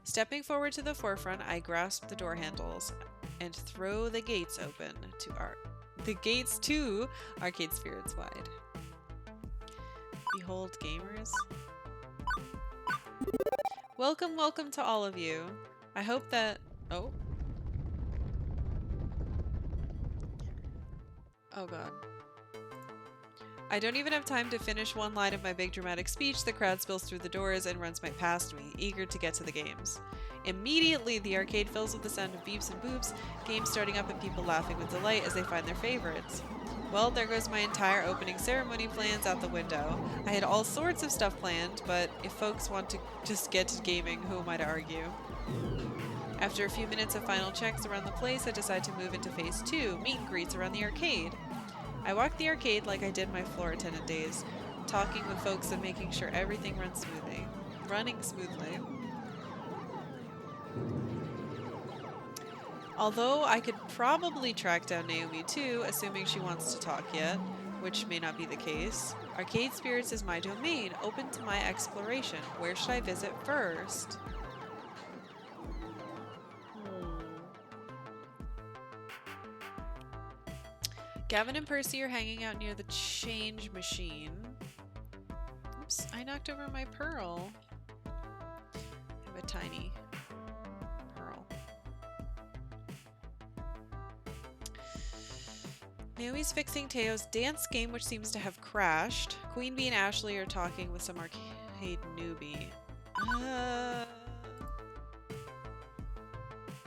Stepping forward to the forefront, I grasp the door handles and throw the gates open to Arcade Spirits wide. Behold, gamers. Welcome, welcome to all of you. I hope that... Oh. Oh god. I don't even have time to finish one line of my big dramatic speech. The crowd spills through the doors and runs past me, eager to get to the games. Immediately, the arcade fills with the sound of beeps and boops, games starting up and people laughing with delight as they find their favorites. Well, there goes my entire opening ceremony plans out the window. I had all sorts of stuff planned, but if folks want to just get to gaming, who am I to argue? After a few minutes of final checks around the place, I decide to move into Phase 2, meet and greets around the arcade. I walk the arcade like I did my floor attendant days, talking with folks and making sure everything runs smoothly. Running smoothly. Although I could probably track down Naomi too, assuming she wants to talk yet, which may not be the case. Arcade Spirits is my domain, open to my exploration. Where should I visit first? Gavin and Percy are hanging out near the change machine. Oops, I knocked over my pearl. I have a tiny pearl. Naomi's fixing Teo's dance game, which seems to have crashed. Queen Bee and Ashley are talking with some arcade newbie.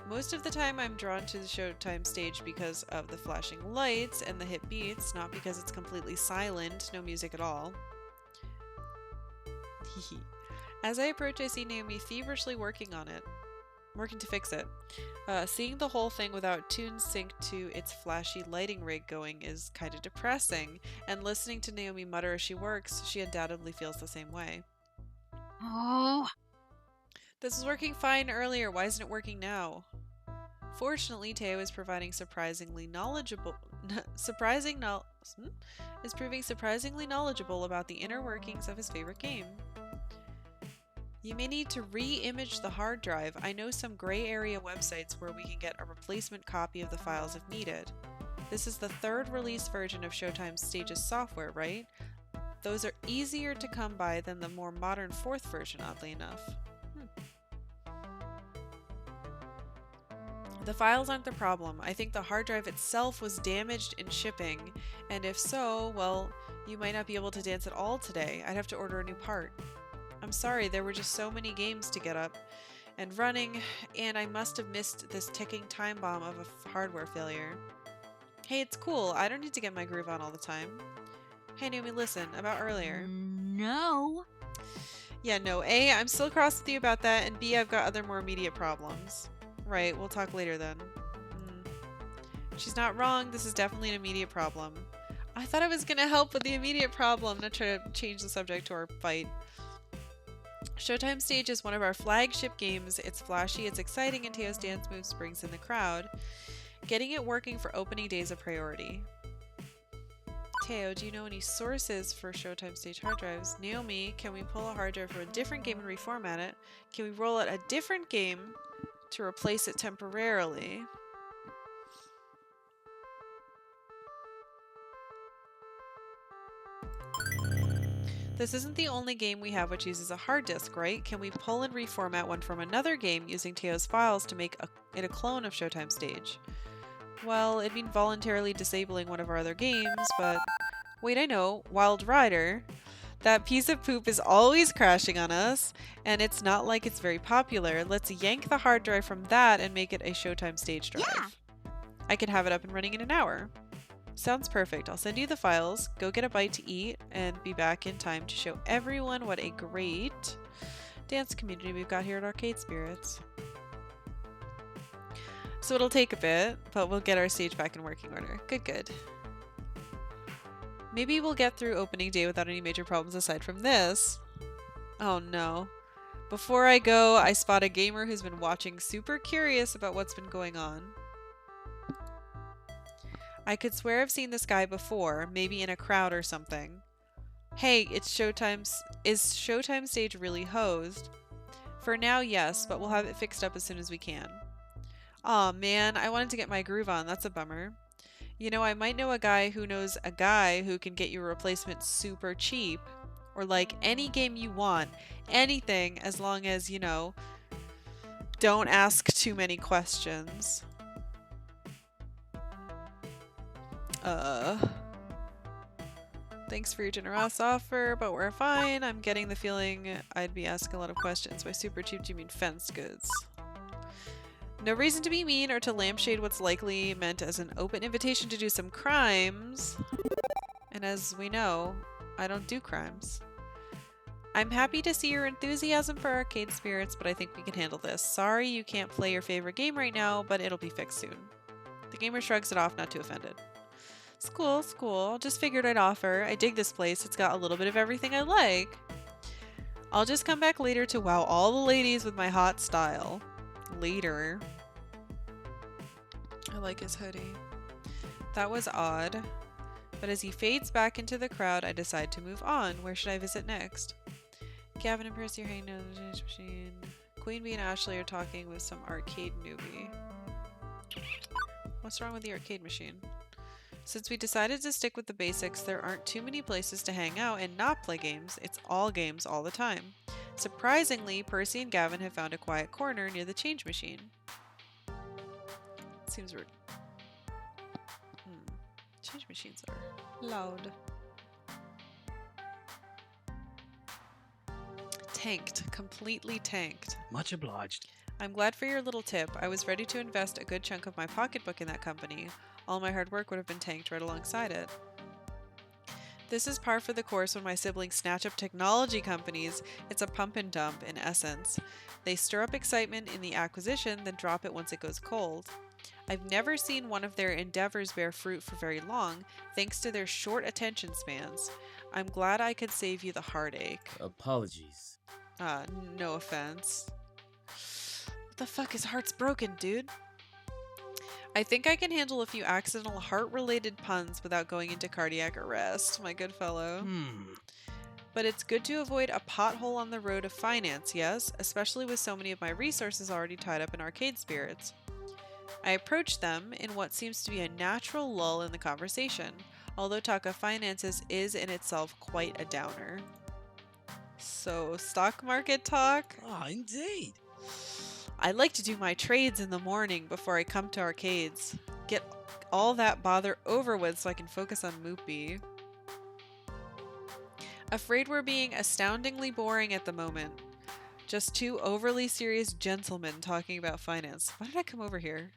Most of the time I'm drawn to the Showtime stage because of the flashing lights and the hit beats, not because it's completely silent, no music at all. As I approach, I see Naomi feverishly working to fix it. Seeing the whole thing without tunes synced to its flashy lighting rig going is kind of depressing, and listening to Naomi mutter as she works, she undoubtedly feels the same way. Oh. This was working fine earlier, why isn't it working now? Fortunately, Teo is proving surprisingly knowledgeable about the inner workings of his favorite game. You may need to re-image the hard drive. I know some gray area websites where we can get a replacement copy of the files if needed. This is the third release version of Showtime Stages software, right? Those are easier to come by than the more modern fourth version, oddly enough. The files aren't the problem. I think the hard drive itself was damaged in shipping, and if so, well, you might not be able to dance at all today. I'd have to order a new part. I'm sorry, there were just so many games to get up and running, and I must have missed this ticking time bomb of a hardware failure. Hey, it's cool. I don't need to get my groove on all the time. Hey, Naomi, listen, about earlier. No. Yeah, no, A, I'm still cross with you about that, and B, I've got other more immediate problems. Right, we'll talk later then. She's not wrong, this is definitely an immediate problem. I thought I was gonna help with the immediate problem, not try to change the subject to our fight. Showtime Stage is one of our flagship games. It's flashy, it's exciting, and Teo's dance moves brings in the crowd. Getting it working for opening day is a priority. Teo, do you know any sources for Showtime Stage hard drives? Naomi, can we pull a hard drive from a different game and reformat it? Can we roll out a different game to replace it temporarily? This isn't the only game we have which uses a hard disk, right? Can we pull and reformat one from another game using Teo's files to make it a clone of Showtime Stage? Well, it'd mean voluntarily disabling one of our other games, but... Wait, I know. Wild Rider. That piece of poop is always crashing on us, and it's not like it's very popular. Let's yank the hard drive from that and make it a Showtime Stage drive. Yeah. I can have it up and running in an hour. Sounds perfect. I'll send you the files, go get a bite to eat, and be back in time to show everyone what a great dance community we've got here at Arcade Spirits. So it'll take a bit, but we'll get our stage back in working order. Good, good. Maybe we'll get through opening day without any major problems aside from this. Oh no. Before I go, I spot a gamer who's been watching, super curious about what's been going on. I could swear I've seen this guy before, maybe in a crowd or something. Hey, it's Showtime's. Is Showtime Stage really hosed? For now, yes, but we'll have it fixed up as soon as we can. Aw, man, I wanted to get my groove on. That's a bummer. You know, I might know a guy who knows a guy who can get you a replacement super cheap. Or like any game you want. Anything, as long as, you know, don't ask too many questions. Thanks for your generous offer, but we're fine. I'm getting the feeling I'd be asking a lot of questions. By super cheap, do you mean fence goods? No reason to be mean or to lampshade what's likely meant as an open invitation to do some crimes. And as we know, I don't do crimes. I'm happy to see your enthusiasm for Arcade Spirits, but I think we can handle this. Sorry you can't play your favorite game right now, but it'll be fixed soon. The gamer shrugs it off, not too offended. It's cool, it's cool. Just figured I'd offer. I dig this place. It's got a little bit of everything I like. I'll just come back later to wow all the ladies with my hot style. Later. I like his hoodie. That was odd. But as he fades back into the crowd, I decide to move on. Where should I visit next? Gavin and Percy are hanging out on the change machine. Queen Bee and Ashley are talking with some arcade newbie. What's wrong with the arcade machine? Since we decided to stick with the basics, there aren't too many places to hang out and not play games. It's all games all the time. Surprisingly, Percy and Gavin have found a quiet corner near the change machine. Seems rude. Change machines are loud. Tanked. Completely tanked. Much obliged. I'm glad for your little tip. I was ready to invest a good chunk of my pocketbook in that company. All my hard work would have been tanked right alongside it. This is par for the course when my siblings snatch up technology companies. It's a pump and dump, in essence. They stir up excitement in the acquisition, then drop it once it goes cold. I've never seen one of their endeavors bear fruit for very long, thanks to their short attention spans. I'm glad I could save you the heartache. Apologies. No offense. What the fuck? His heart's broken, dude. I think I can handle a few accidental heart-related puns without going into cardiac arrest, my good fellow. But it's good to avoid a pothole on the road of finance, yes? Especially with so many of my resources already tied up in Arcade Spirits. I approach them in what seems to be a natural lull in the conversation, although talk of finances is in itself quite a downer. So, stock market talk? Ah, indeed. I like to do my trades in the morning before I come to arcades. Get all that bother over with so I can focus on Moopy. Afraid we're being astoundingly boring at the moment. Just two overly serious gentlemen talking about finance. Why did I come over here?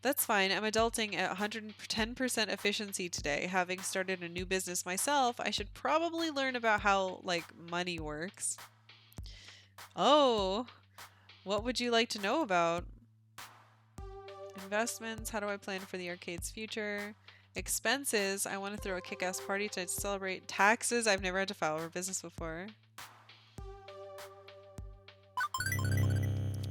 That's fine. I'm adulting at 110% efficiency today. Having started a new business myself, I should probably learn about how, like, money works. Oh, what would you like to know about? Investments. How do I plan for the arcade's future? Expenses. I want to throw a kick-ass party to celebrate. Taxes. I've never had to file for business before.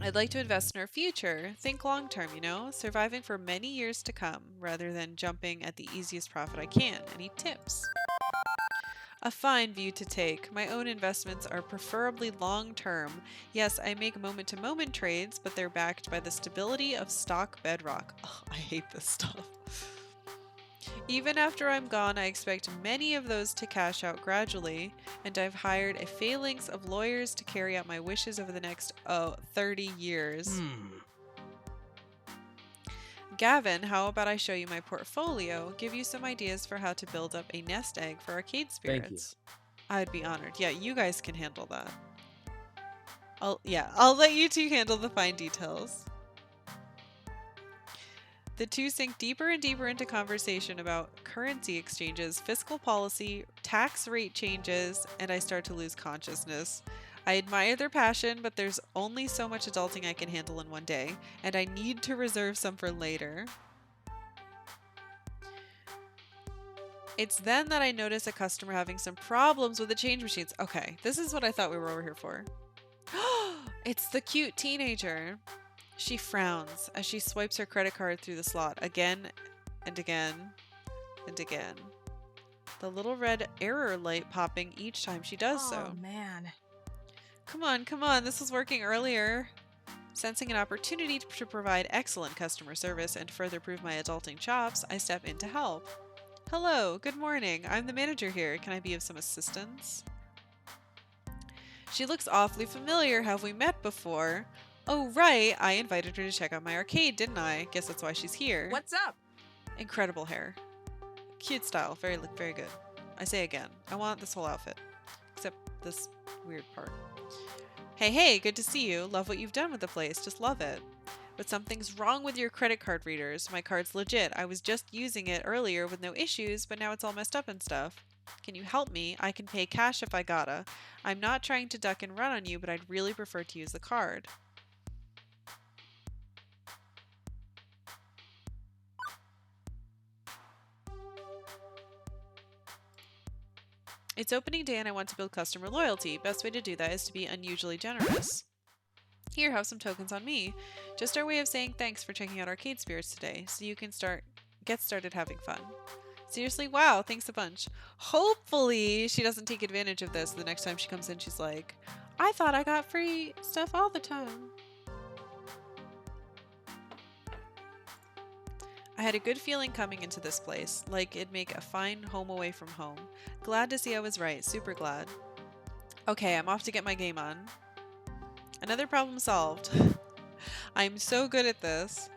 I'd like to invest in our future. Think long term, you know? Surviving for many years to come, rather than jumping at the easiest profit I can. Any tips? A fine view to take. My own investments are preferably long term. Yes, I make moment to moment trades, but they're backed by the stability of stock bedrock. Oh, I hate this stuff. Even after I'm gone, I expect many of those to cash out gradually, and I've hired a phalanx of lawyers to carry out my wishes over the next, 30 years. Gavin, how about I show you my portfolio, give you some ideas for how to build up a nest egg for arcade Thank you. spirits? I'd be honored. Yeah, you guys can handle that. I'll let you two handle the fine details. The two sink deeper and deeper into conversation about currency exchanges, fiscal policy, tax rate changes, and I start to lose consciousness. I admire their passion, but there's only so much adulting I can handle in one day, and I need to reserve some for later. It's then that I notice a customer having some problems with the change machines. Okay, this is what I thought we were over here for. It's the cute teenager. She frowns as she swipes her credit card through the slot again and again and again. The little red error light popping each time she does so. Oh, man. Come on, this was working earlier. Sensing an opportunity to provide excellent customer service and further prove my adulting chops, I step in to help. Hello, good morning. I'm the manager here. Can I be of some assistance? She looks awfully familiar. Have we met before? Oh, right. I invited her to check out my arcade, didn't I? Guess that's why she's here. What's up? Incredible hair. Cute style. Very good. I say again. I want this whole outfit. Except this weird part. Hey, good to see you. Love what you've done with the place. Just love it. But something's wrong with your credit card readers. My card's legit. I was just using it earlier with no issues, but now it's all messed up and stuff. Can you help me? I can pay cash if I gotta. I'm not trying to duck and run on you, but I'd really prefer to use the card. It's opening day and I want to build customer loyalty. Best way to do that is to be unusually generous. Here, have some tokens on me. Just our way of saying thanks for checking out Arcade Spirits today, so you can get started having fun. Seriously, wow, thanks a bunch. Hopefully she doesn't take advantage of this. The next time she comes in, she's like, I thought I got free stuff all the time. I had a good feeling coming into this place, like it'd make a fine home away from home. Glad to see I was right, super glad. Okay, I'm off to get my game on. Another problem solved. I'm so good at this.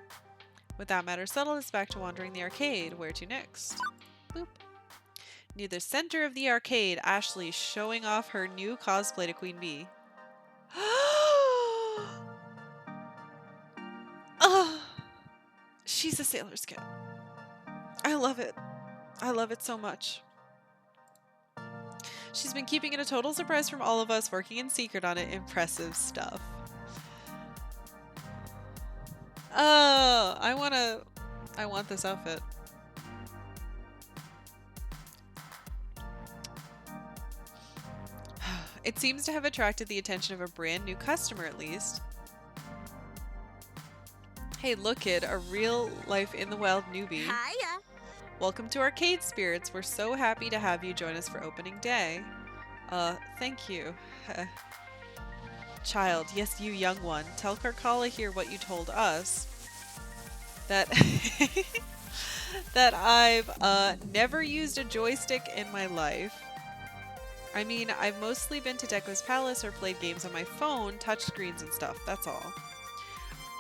With that matter settled, it's back to wandering the arcade. Where to next? Boop. Near the center of the arcade, Ashley showing off her new cosplay to Queen Bee. She's a sailor skin. I love it. I love it so much. She's been keeping it a total surprise from all of us, working in secret on it. Impressive stuff. Oh, I want this outfit. It seems to have attracted the attention of a brand new customer at least. Hey, look kid, a real life in the wild newbie. Hiya. Welcome to Arcade Spirits. We're so happy to have you join us for opening day. Thank you. Child, yes, you young one. Tell Karkalla here what you told us. That that I've never used a joystick in my life. I mean, I've mostly been to Deco's Palace or played games on my phone, touchscreens and stuff, that's all.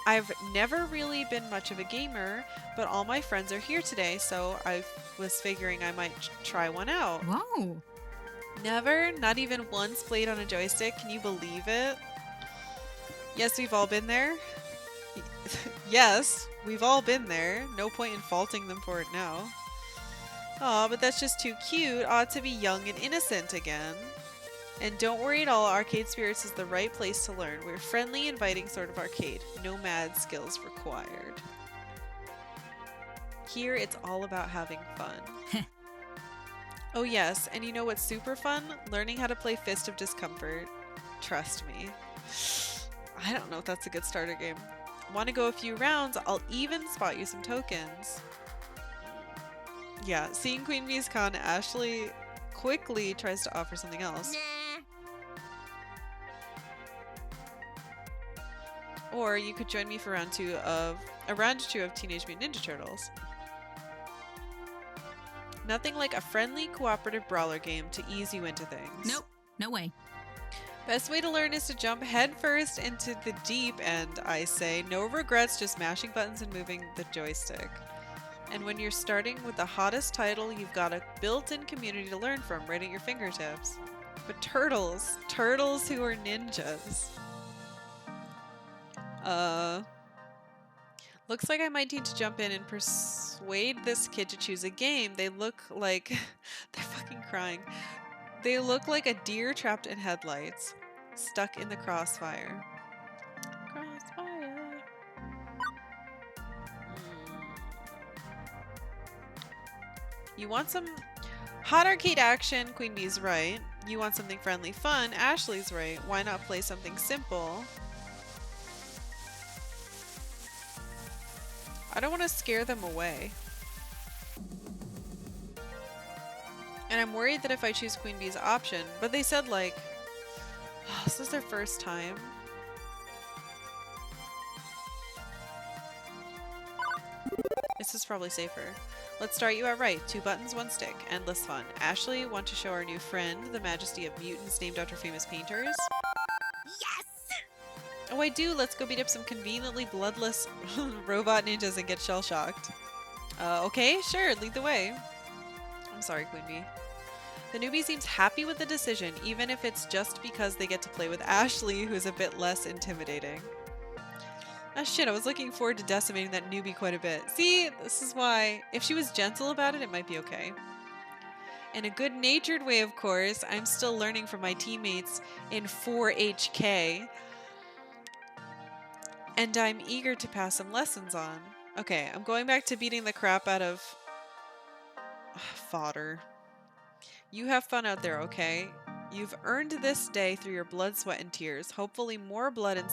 I've never really been much of a gamer, but all my friends are here today, so I was figuring I might try one out. Whoa. Never? Not even once played on a joystick? Can you believe it? Yes, we've all been there. Yes, we've all been there. No point in faulting them for it now. Aw, but that's just too cute. Ought to be young and innocent again. And don't worry at all, Arcade Spirits is the right place to learn. We're friendly, inviting sort of arcade. No mad skills required. Here, it's all about having fun. Oh yes, and you know what's super fun? Learning how to play Fist of Discomfort. Trust me. I don't know if that's a good starter game. Want to go a few rounds? I'll even spot you some tokens. Yeah, seeing Queen Bee's con, Ashley quickly tries to offer something else. Nah. Or you could join me for round two of Teenage Mutant Ninja Turtles. Nothing like a friendly, cooperative brawler game to ease you into things. Nope, no way. Best way to learn is to jump headfirst into the deep end, I say. No regrets, just mashing buttons and moving the joystick. And when you're starting with the hottest title, you've got a built-in community to learn from right at your fingertips. But turtles who are ninjas. Looks like I might need to jump in and persuade this kid to choose a game. They look like they're fucking crying. They look like a deer trapped in headlights, stuck in the crossfire. Crossfire. You want some hot arcade action? Queen Bee's right. You want something friendly fun? Ashley's right. Why not play something simple? I don't want to scare them away. And I'm worried that if I choose Queen Bee's option, but they said like, oh, this is their first time. This is probably safer. Let's start you out right. 2 buttons, 1 stick. Endless fun. Ashley, want to show our new friend the majesty of mutants named after famous painters? Yes! Oh, I do. Let's go beat up some conveniently bloodless robot ninjas and get shell-shocked. Okay, sure. Lead the way. I'm sorry, Queen Bee. The newbie seems happy with the decision, even if it's just because they get to play with Ashley, who's a bit less intimidating. Ah shit, I was looking forward to decimating that newbie quite a bit. See, this is why, if she was gentle about it, it might be okay. In a good-natured way, of course, I'm still learning from my teammates in 4HK. And I'm eager to pass some lessons on. Okay, I'm going back to beating the crap out of fodder. You have fun out there, okay? You've earned this day through your blood, sweat, and tears. Hopefully more blood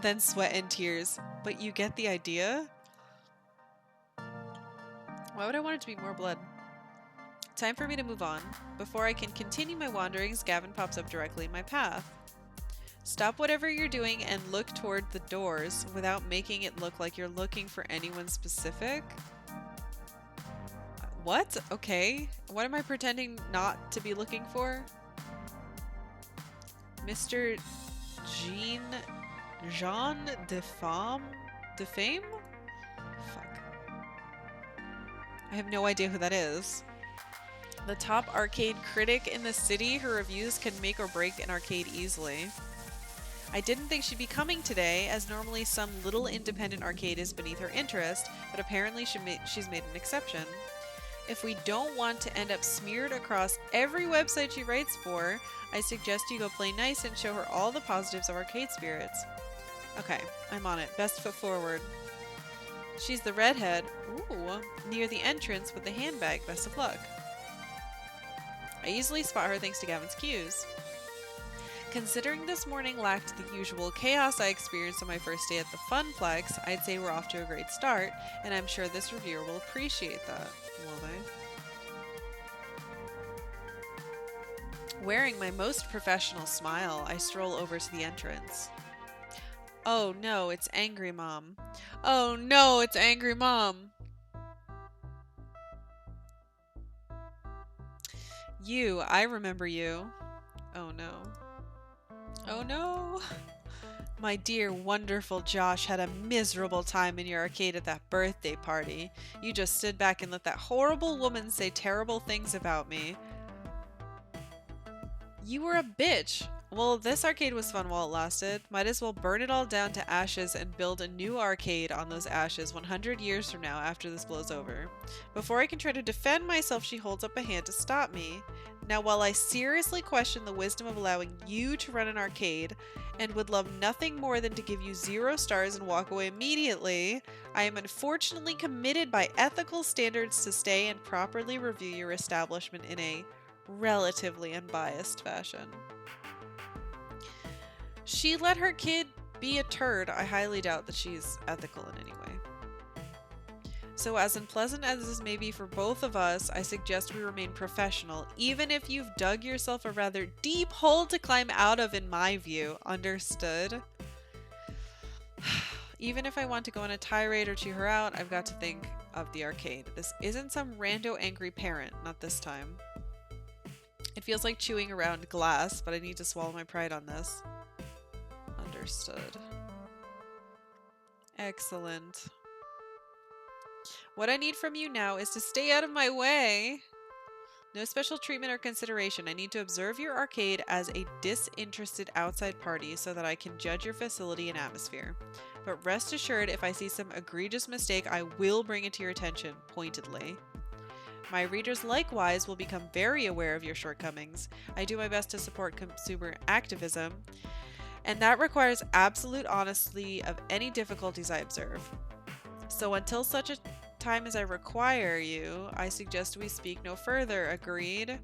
than sweat and tears. But you get the idea? Why would I want it to be more blood? Time for me to move on. Before I can continue my wanderings, Gavin pops up directly in my path. Stop whatever you're doing and look toward the doors without making it look like you're looking for anyone specific. What? Okay. What am I pretending not to be looking for? Mr. Jean Defame? Fuck. I have no idea who that is. The top arcade critic in the city. Her reviews can make or break an arcade easily. I didn't think she'd be coming today, as normally some little independent arcade is beneath her interest, but apparently she's made an exception. If we don't want to end up smeared across every website she writes for, I suggest you go play nice and show her all the positives of arcade spirits. Okay, I'm on it. Best foot forward. She's the redhead. Ooh, near the entrance with the handbag. Best of luck. I easily spot her thanks to Gavin's cues. Considering this morning lacked the usual chaos I experienced on my first day at the Funplex, I'd say we're off to a great start, and I'm sure this reviewer will appreciate that. Will they? Wearing my most professional smile, I stroll over to the entrance. Oh no, it's Angry Mom. Oh no, it's Angry Mom. You, I remember you. Oh no. Oh no. My dear, wonderful Josh had a miserable time in your arcade at that birthday party. You just stood back and let that horrible woman say terrible things about me. You were a bitch. Well, this arcade was fun while it lasted. Might as well burn it all down to ashes and build a new arcade on those ashes 100 years from now after this blows over. Before I can try to defend myself, she holds up a hand to stop me. Now, while I seriously question the wisdom of allowing you to run an arcade, and would love nothing more than to give you 0 stars and walk away immediately, I am unfortunately committed by ethical standards to stay and properly review your establishment in a relatively unbiased fashion. She let her kid be a turd, I highly doubt that she's ethical in any way. So as unpleasant as this may be for both of us, I suggest we remain professional, even if you've dug yourself a rather deep hole to climb out of, in my view. Understood? Even if I want to go on a tirade or chew her out, I've got to think of the arcade. This isn't some rando angry parent, not this time. It feels like chewing around glass, but I need to swallow my pride on this. Understood. Excellent. What I need from you now is to stay out of my way. No special treatment or consideration. I need to observe your arcade as a disinterested outside party so that I can judge your facility and atmosphere. But rest assured, if I see some egregious mistake, I will bring it to your attention, pointedly. My readers likewise will become very aware of your shortcomings. I do my best to support consumer activism, and that requires absolute honesty of any difficulties I observe. So until such a time as I require you, I suggest we speak no further. Agreed?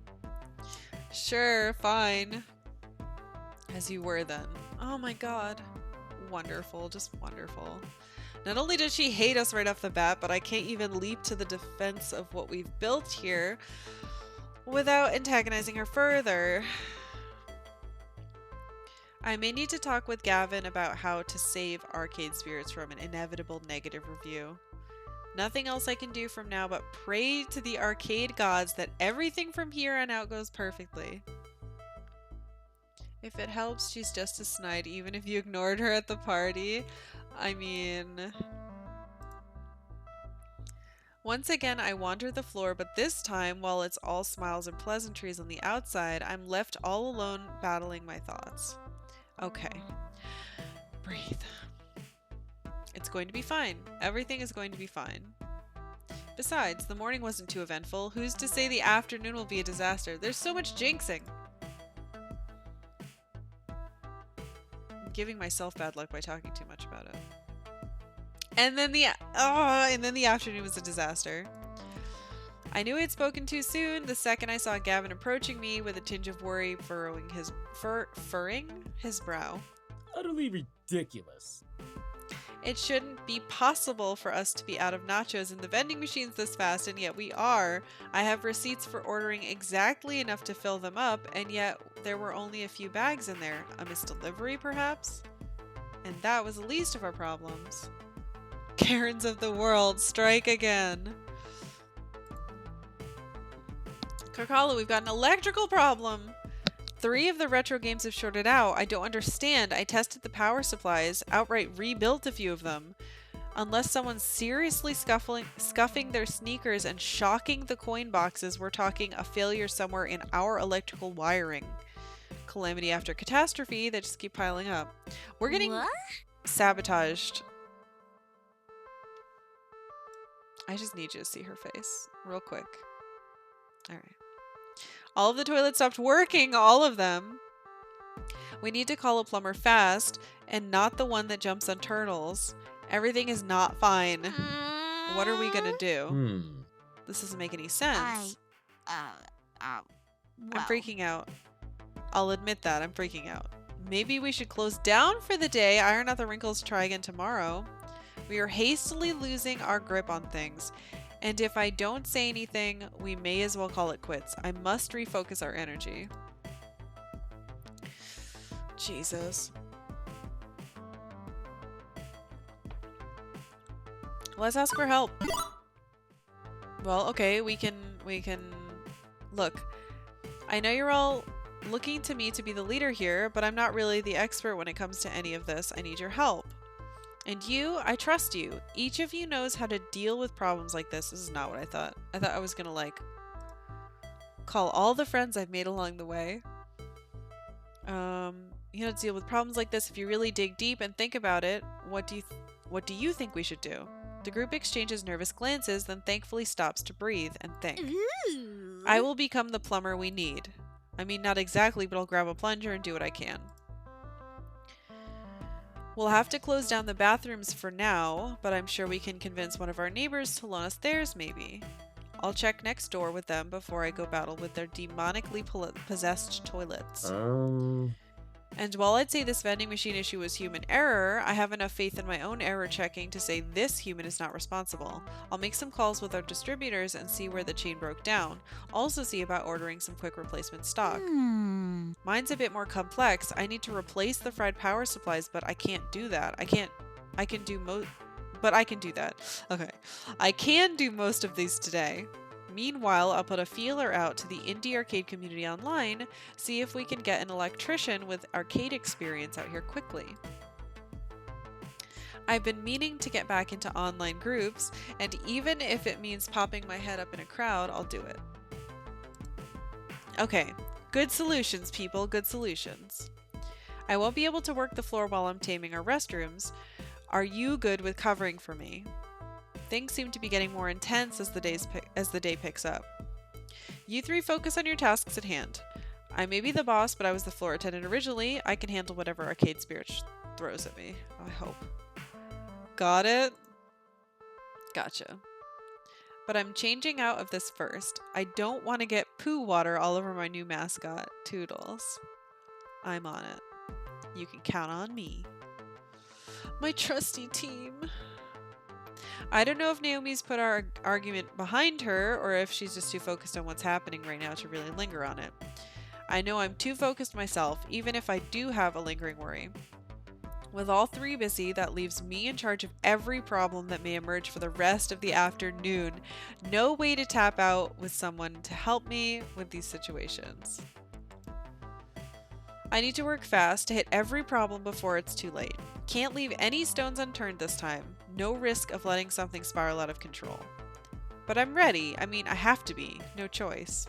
Sure, fine. As you were then. Oh my god. Wonderful, just wonderful. Not only does she hate us right off the bat, but I can't even leap to the defense of what we've built here without antagonizing her further. I may need to talk with Gavin about how to save Arcade Spirits from an inevitable negative review. Nothing else I can do from now but pray to the arcade gods that everything from here on out goes perfectly. If it helps, she's just a snide, even if you ignored her at the party. I mean... Once again, I wander the floor, but this time, while it's all smiles and pleasantries on the outside, I'm left all alone battling my thoughts. Okay. Breathe. It's going to be fine. Everything is going to be fine. Besides, the morning wasn't too eventful. Who's to say the afternoon will be a disaster? There's so much jinxing. I'm giving myself bad luck by talking too much about it. And then the afternoon was a disaster. I knew I had spoken too soon the second I saw Gavin approaching me with a tinge of worry furrowing his brow. Utterly ridiculous. It shouldn't be possible for us to be out of nachos in the vending machines this fast, and yet we are. I have receipts for ordering exactly enough to fill them up, and yet there were only a few bags in there. A missed delivery, perhaps? And that was the least of our problems. Karens of the world, strike again. Karkalla, we've got an electrical problem. 3 of the retro games have shorted out. I don't understand. I tested the power supplies, outright rebuilt a few of them. Unless someone's seriously scuffing their sneakers and shocking the coin boxes, we're talking a failure somewhere in our electrical wiring. Calamity after catastrophe that just keep piling up. We're getting sabotaged. I just need you to see her face real quick. All right. All of the toilets stopped working, all of them. We need to call a plumber fast, and not the one that jumps on turtles. Everything is not fine. What are we gonna do? This doesn't make any sense. I'm freaking out. I'll admit that, I'm freaking out. Maybe we should close down for the day, iron out the wrinkles, try again tomorrow. We are hastily losing our grip on things. And if I don't say anything, we may as well call it quits. I must refocus our energy. Jesus. Let's ask for help. Well, okay, we can look. I know you're all looking to me to be the leader here, but I'm not really the expert when it comes to any of this. I need your help. And you, I trust you. Each of you knows how to deal with problems like this. This is not what I thought. I thought I was gonna, like, call all the friends I've made along the way. You know how to deal with problems like this if you really dig deep and think about it. What do you think we should do? The group exchanges nervous glances, then thankfully stops to breathe and think. Ooh. I will become the plumber we need. I mean, not exactly, but I'll grab a plunger and do what I can. We'll have to close down the bathrooms for now, but I'm sure we can convince one of our neighbors to loan us theirs, maybe. I'll check next door with them before I go battle with their demonically possessed toilets. And while I'd say this vending machine issue was human error, I have enough faith in my own error checking to say this human is not responsible. I'll make some calls with our distributors and see where the chain broke down. Also see about ordering some quick replacement stock. Mine's a bit more complex. I need to replace the fried power supplies, but I can't do that. I can do that. Okay. I can do most of these today. Meanwhile, I'll put a feeler out to the indie arcade community online, see if we can get an electrician with arcade experience out here quickly. I've been meaning to get back into online groups, and even if it means popping my head up in a crowd, I'll do it. Okay, good solutions, people, good solutions. I won't be able to work the floor while I'm taming our restrooms. Are you good with covering for me? Things seem to be getting more intense as the day picks up. You three focus on your tasks at hand. I may be the boss, but I was the floor attendant originally. I can handle whatever arcade spirit throws at me. I hope. Got it? Gotcha. But I'm changing out of this first. I don't want to get poo water all over my new mascot, Toodles. I'm on it. You can count on me. My trusty team. I don't know if Naomi's put our argument behind her or if she's just too focused on what's happening right now to really linger on it. I know I'm too focused myself, even if I do have a lingering worry. With all three busy, that leaves me in charge of every problem that may emerge for the rest of the afternoon. No way to tap out with someone to help me with these situations. I need to work fast to hit every problem before it's too late. Can't leave any stones unturned this time. No risk of letting something spiral out of control. But I'm ready. I mean, I have to be. No choice.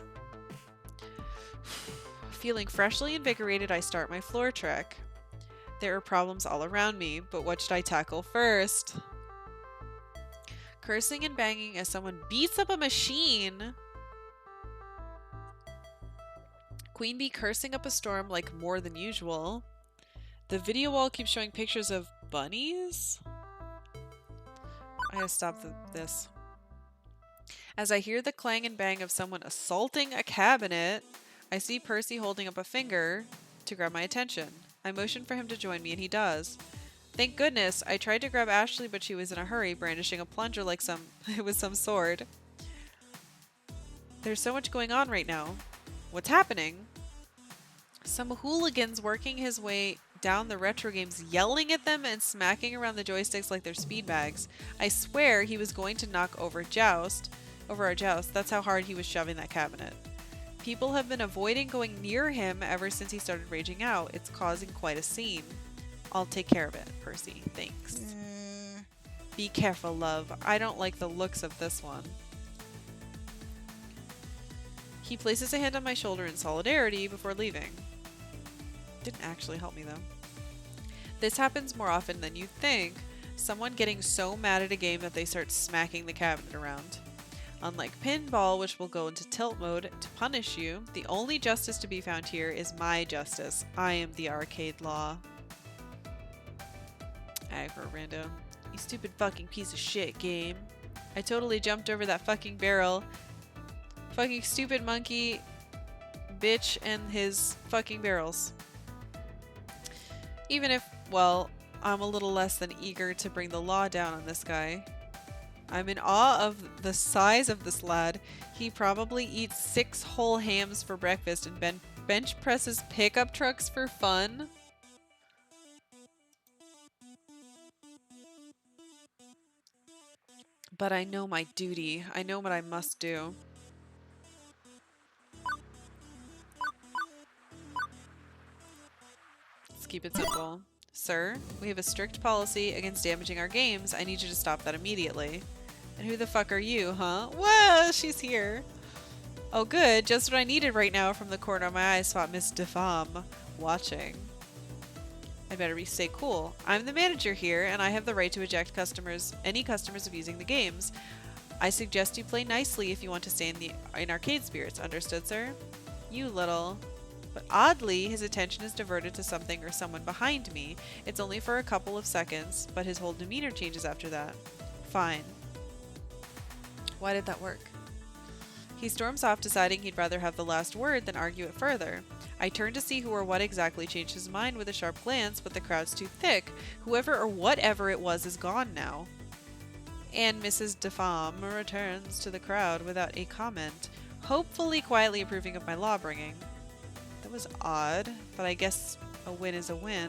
Feeling freshly invigorated, I start my floor trek. There are problems all around me, but what should I tackle first? Cursing and banging as someone beats up a machine. Queen Bee cursing up a storm like more than usual. The video wall keeps showing pictures of bunnies. I gotta stop this. As I hear the clang and bang of someone assaulting a cabinet, I see Percy holding up a finger to grab my attention. I motion for him to join me and he does. Thank goodness, I tried to grab Ashley but she was in a hurry, brandishing a plunger like it was some sword. There's so much going on right now. What's happening? Some hooligan's working his way down the retro games, yelling at them and smacking around the joysticks like they're speed bags. I swear he was going to knock over our joust. That's how hard he was shoving that cabinet. People have been avoiding going near him ever since he started raging out. It's causing quite a scene. I'll take care of it, Percy. Thanks. Be careful, love. I don't like the looks of this one. He places a hand on my shoulder in solidarity before leaving. Didn't actually help me, though. This happens more often than you'd think. Someone getting so mad at a game that they start smacking the cabinet around. Unlike pinball, which will go into tilt mode to punish you, the only justice to be found here is my justice. I am the arcade law. Aggro rando. You stupid fucking piece of shit, game. I totally jumped over that fucking barrel. Fucking stupid monkey bitch and his fucking barrels. Even if, well, I'm a little less than eager to bring the law down on this guy. I'm in awe of the size of this lad. He probably eats 6 whole hams for breakfast and bench presses pickup trucks for fun. But I know my duty. I know what I must do. Let's keep it simple. Sir, we have a strict policy against damaging our games. I need you to stop that immediately. And who the fuck are you, huh? Well, she's here. Oh good, just what I needed right now. From the corner of my eye, spot Miss Defam watching. I'd better stay cool. I'm the manager here, and I have the right to eject any customers abusing the games. I suggest you play nicely if you want to stay in arcade spirits. Understood, sir? You little... But oddly, his attention is diverted to something or someone behind me. It's only for a couple of seconds, but his whole demeanor changes after that. Fine. Why did that work? He storms off, deciding he'd rather have the last word than argue it further. I turn to see who or what exactly changed his mind with a sharp glance, but the crowd's too thick. Whoever or whatever it was is gone now. And Mrs. Defam returns to the crowd without a comment, hopefully quietly approving of my law bringing. That was odd, but I guess a win is a win.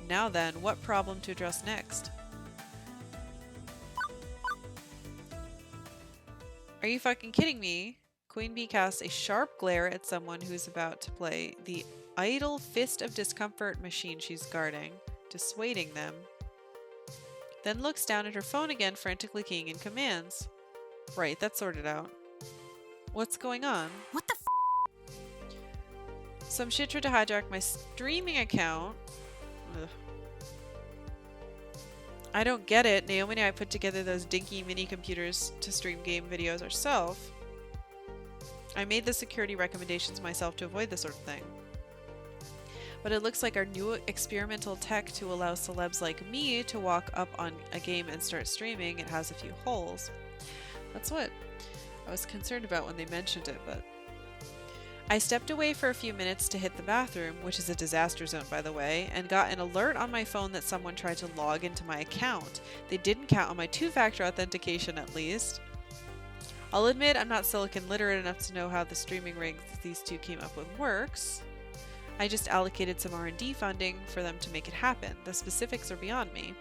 Now then, what problem to address next? Are you fucking kidding me? Queen Bee casts a sharp glare at someone who's about to play the idle fist of discomfort machine she's guarding, dissuading them. Then looks down at her phone again, frantically keying in commands. Right, that's sorted out. What's going on? What the f? Some shit tried to hijack my streaming account. Ugh. I don't get it. Naomi and I put together those dinky mini computers to stream game videos ourselves. I made the security recommendations myself to avoid this sort of thing. But it looks like our new experimental tech to allow celebs like me to walk up on a game and start streaming, it has a few holes. That's what I was concerned about when they mentioned it, but... I stepped away for a few minutes to hit the bathroom, which is a disaster zone by the way, and got an alert on my phone that someone tried to log into my account. They didn't count on my two-factor authentication at least. I'll admit I'm not silicon literate enough to know how the streaming rigs these two came up with works. I just allocated some R&D funding for them to make it happen. The specifics are beyond me.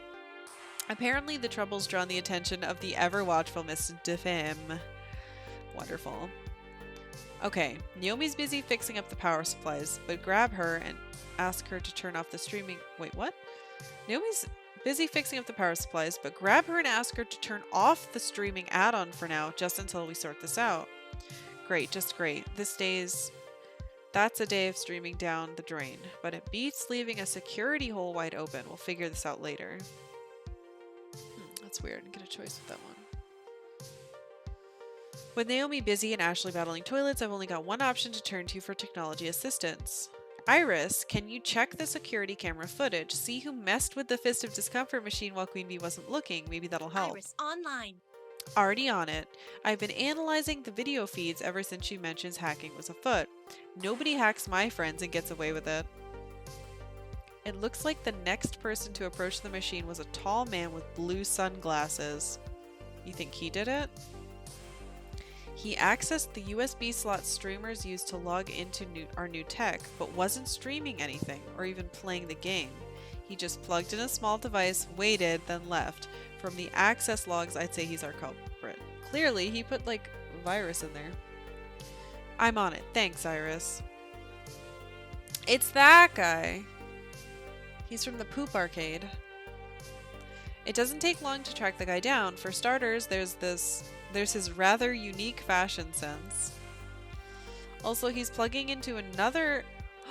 Apparently the trouble's drawn the attention of the ever-watchful Miss Defam. Wonderful. Okay, Naomi's busy fixing up the power supplies, but grab her and ask her to turn off the streaming... Wait, what? Naomi's busy fixing up the power supplies, but grab her and ask her to turn off the streaming add-on for now, just until we sort this out. Great, just great. That's a day of streaming down the drain, but it beats leaving a security hole wide open. We'll figure this out later. That's weird. Get a choice with that one. With Naomi busy and Ashley battling toilets, I've only got one option to turn to for technology assistance. Iris, can you check the security camera footage? See who messed with the Fist of Discomfort machine while Queen Bee wasn't looking. Maybe that'll help. Iris, online. Already on it. I've been analyzing the video feeds ever since she mentions hacking was afoot. Nobody hacks my friends and gets away with it. It looks like the next person to approach the machine was a tall man with blue sunglasses. You think he did it? He accessed the USB slot streamers used to log into our new tech, but wasn't streaming anything or even playing the game. He just plugged in a small device, waited, then left. From the access logs, I'd say he's our culprit. Clearly, he put, like, virus in there. I'm on it. Thanks, Iris. It's that guy. He's from the Poop Arcade. It doesn't take long to track the guy down. For starters, there's his rather unique fashion sense. Also, he's plugging into another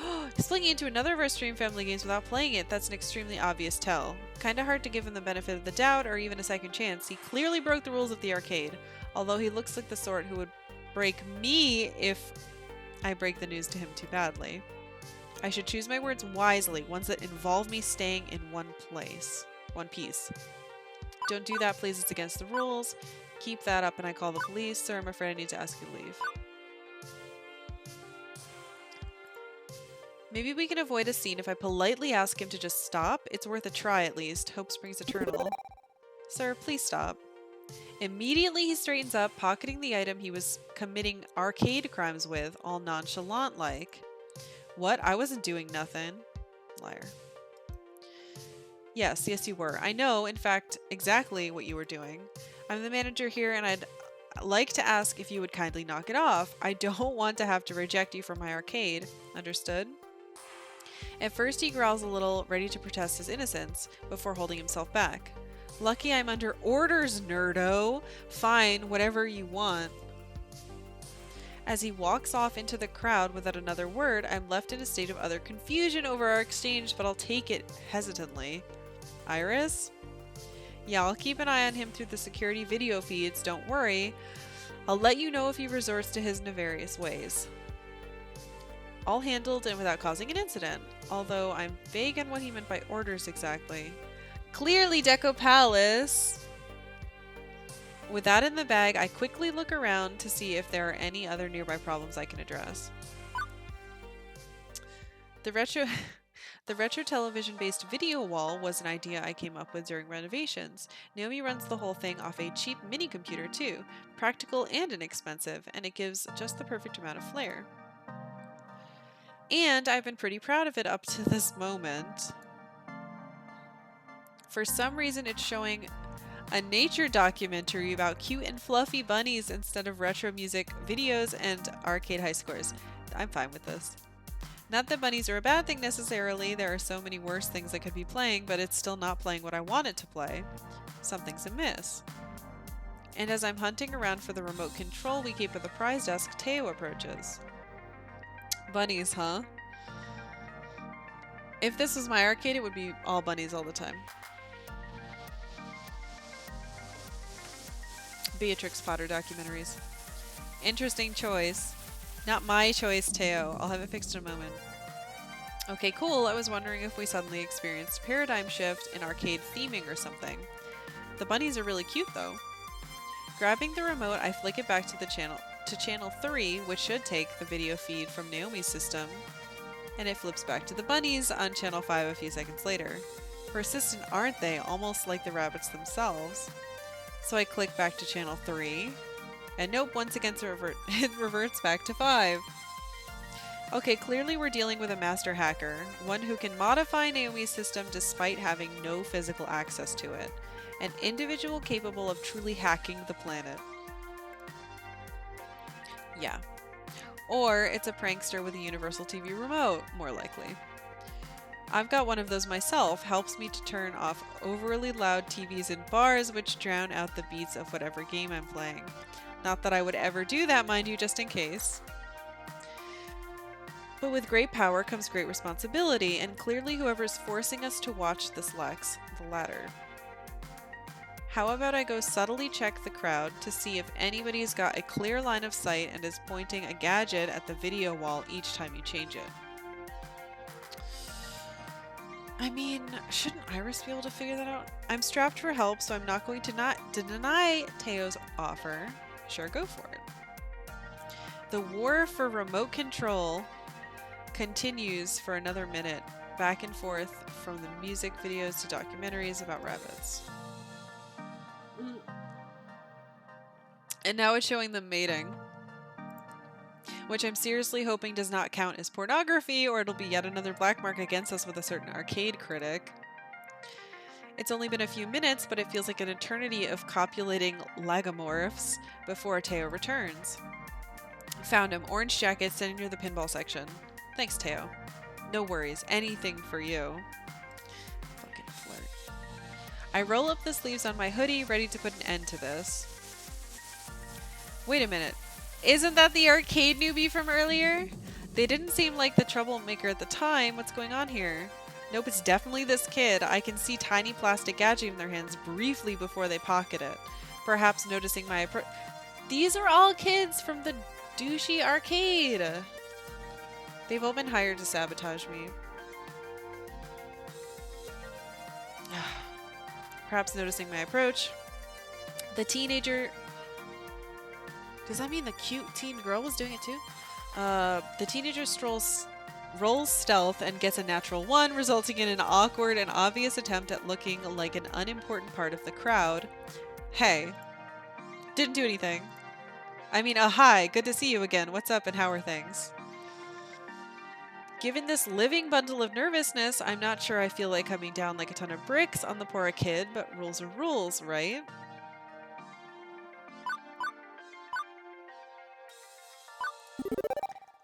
of our Stream Family games without playing it. That's an extremely obvious tell. Kinda hard to give him the benefit of the doubt or even a second chance. He clearly broke the rules of the arcade, although he looks like the sort who would break me if I break the news to him too badly. I should choose my words wisely, ones that involve me staying in one piece. Don't do that, please. It's against the rules. Keep that up and I call the police. Sir, I'm afraid I need to ask you to leave. Maybe we can avoid a scene if I politely ask him to just stop. It's worth a try at least. Hope springs eternal. Sir, please stop. Immediately he straightens up, pocketing the item he was committing arcade crimes with, all nonchalant-like. What? I wasn't doing nothing. Liar. Yes, you were. I know, in fact, exactly what you were doing. I'm the manager here and I'd like to ask if you would kindly knock it off. I don't want to have to reject you from my arcade. Understood? At first he growls a little, ready to protest his innocence, before holding himself back. Lucky I'm under orders, nerdo. Fine, whatever you want. As he walks off into the crowd without another word, I'm left in a state of utter confusion over our exchange, but I'll take it hesitantly. Iris? Yeah, I'll keep an eye on him through the security video feeds, don't worry. I'll let you know if he resorts to his nefarious ways. All handled and without causing an incident, although I'm vague on what he meant by orders exactly. Clearly Deco Palace! With that in the bag, I quickly look around to see if there are any other nearby problems I can address. The retro the retro television-based video wall was an idea I came up with during renovations. Naomi runs the whole thing off a cheap mini computer too, practical and inexpensive, and it gives just the perfect amount of flair. And I've been pretty proud of it up to this moment. For some reason, it's showing a nature documentary about cute and fluffy bunnies instead of retro music videos and arcade high scores. I'm fine with this. Not that bunnies are a bad thing necessarily, there are so many worse things it could be playing, but it's still not playing what I want it to play. Something's amiss. And as I'm hunting around for the remote control we keep at the prize desk, Teo approaches. Bunnies, huh? If this was my arcade, it would be all bunnies all the time. Beatrix Potter documentaries. Interesting choice. Not my choice, Teo. I'll have it fixed in a moment. Okay, cool. I was wondering if we suddenly experienced a paradigm shift in arcade theming or something. The bunnies are really cute, though. Grabbing the remote, I flick it back to the channel 3, which should take the video feed from Naomi's system, and it flips back to the bunnies on channel 5 a few seconds later. Persistent, aren't they? Almost like the rabbits themselves. So I click back to channel 3, and nope, once again it reverts back to 5. Okay, clearly we're dealing with a master hacker, one who can modify Naomi's system despite having no physical access to it. An individual capable of truly hacking the planet. Yeah. Or it's a prankster with a universal TV remote, more likely. I've got one of those myself, helps me to turn off overly loud TVs in bars which drown out the beats of whatever game I'm playing. Not that I would ever do that, mind you, just in case. But with great power comes great responsibility, and clearly whoever's forcing us to watch this lacks the latter. How about I go subtly check the crowd to see if anybody's got a clear line of sight and is pointing a gadget at the video wall each time you change it. I mean, shouldn't Iris be able to figure that out? I'm strapped for help, so I'm not going to deny Teo's offer. Sure, go for it. The war for remote control continues for another minute, back and forth from the music videos to documentaries about rabbits. And now it's showing them mating, which I'm seriously hoping does not count as pornography, or it'll be yet another black mark against us with a certain arcade critic. It's only been a few minutes, but it feels like an eternity of copulating lagomorphs before Teo returns. Found him. Orange jacket sitting near the pinball section. Thanks, Teo. No worries. Anything for you. Fucking flirt. I roll up the sleeves on my hoodie, ready to put an end to this. Wait a minute. Isn't that the arcade newbie from earlier? They didn't seem like the troublemaker at the time. What's going on here? Nope, it's definitely this kid. I can see tiny plastic gadget in their hands briefly before they pocket it. Perhaps noticing my approach. These are all kids from the douchey arcade. They've all been hired to sabotage me. Perhaps noticing my approach. The teenager... Does that mean the cute teen girl was doing it too? The teenager rolls stealth and gets a natural 1, resulting in an awkward and obvious attempt at looking like an unimportant part of the crowd. Hey. Didn't do anything. I mean, hi, good to see you again. What's up and how are things? Given this living bundle of nervousness, I'm not sure I feel like coming down like a ton of bricks on the poor kid, but rules are rules, right?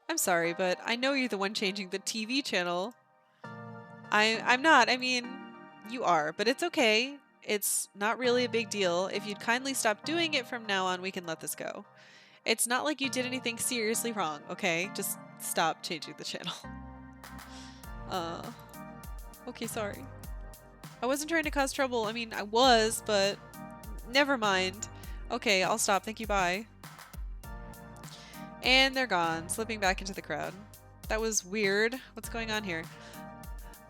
I'm sorry, but I know you're the one changing the TV channel. I'm not. I mean, you are, but it's okay. It's not really a big deal. If you'd kindly stop doing it from now on, we can let this go. It's not like you did anything seriously wrong, okay? Just stop changing the channel. Okay, sorry. I wasn't trying to cause trouble. I mean, I was, but never mind. Okay, I'll stop. Thank you, bye. And they're gone, slipping back into the crowd. That was weird. What's going on here?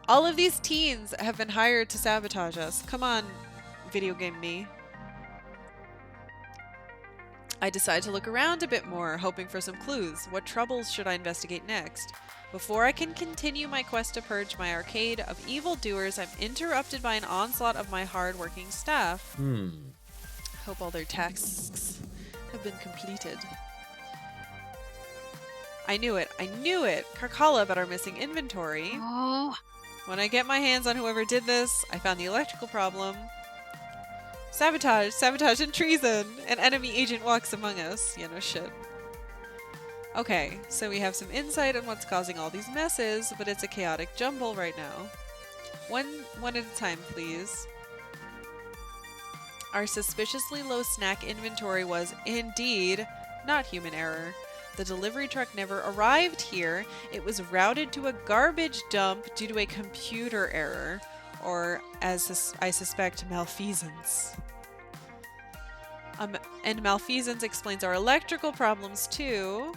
All of these teens have been hired to sabotage us. Come on, video game me. I decide to look around a bit more, hoping for some clues. What troubles should I investigate next? Before I can continue my quest to purge my arcade of evildoers, I'm interrupted by an onslaught of my hard-working staff. Hope all their tasks have been completed. I knew it. I knew it! Karkalla about our missing inventory. Oh, When I get my hands on whoever did this, I found the electrical problem. Sabotage! Sabotage and treason! An enemy agent walks among us. Yeah, no shit. Okay, so we have some insight on what's causing all these messes, but it's a chaotic jumble right now. One at a time, please. Our suspiciously low snack inventory was, indeed, not human error. The delivery truck never arrived here. It was routed to a garbage dump due to a computer error, or, as I suspect, malfeasance. And malfeasance explains our electrical problems, too.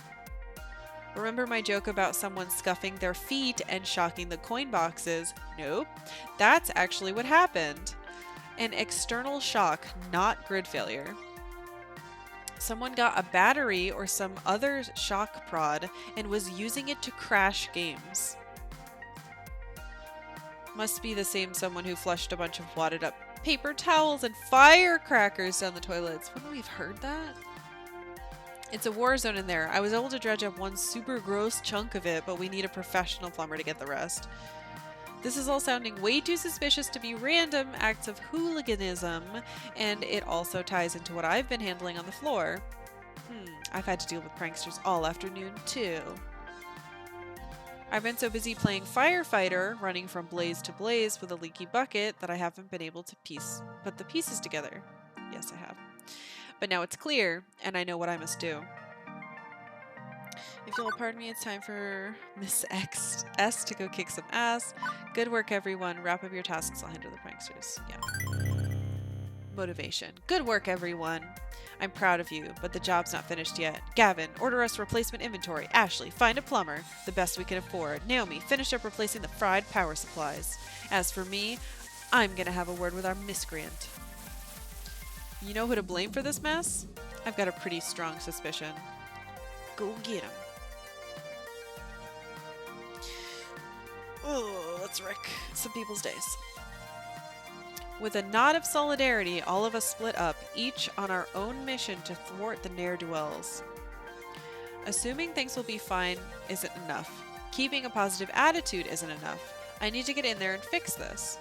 Remember my joke about someone scuffing their feet and shocking the coin boxes? Nope. That's actually what happened. An external shock, not grid failure. Someone got a battery or some other shock prod and was using it to crash games. Must be the same someone who flushed a bunch of wadded up paper towels and firecrackers down the toilets. Wouldn't we have heard that? It's a war zone in there. I was able to dredge up one super gross chunk of it, but we need a professional plumber to get the rest. This is all sounding way too suspicious to be random acts of hooliganism, and it also ties into what I've been handling on the floor. I've had to deal with pranksters all afternoon, too. I've been so busy playing firefighter, running from blaze to blaze with a leaky bucket, that I haven't been able to put the pieces together. Yes, I have. But now it's clear, and I know what I must do. If you'll pardon me, it's time for Miss S to go kick some ass. Good work, everyone. Wrap up your tasks. I'll handle the pranksters. Yeah. Motivation. Good work, everyone. I'm proud of you, but the job's not finished yet. Gavin, order us replacement inventory. Ashley, find a plumber. The best we can afford. Naomi, finish up replacing the fried power supplies. As for me, I'm gonna have a word with our miscreant. You know who to blame for this mess? I've got a pretty strong suspicion. Go get him. Oh, let's wreck some people's days. With a nod of solidarity, all of us split up, each on our own mission to thwart the ne'er-do-wells. Assuming things will be fine isn't enough. Keeping a positive attitude isn't enough. I need to get in there and fix this.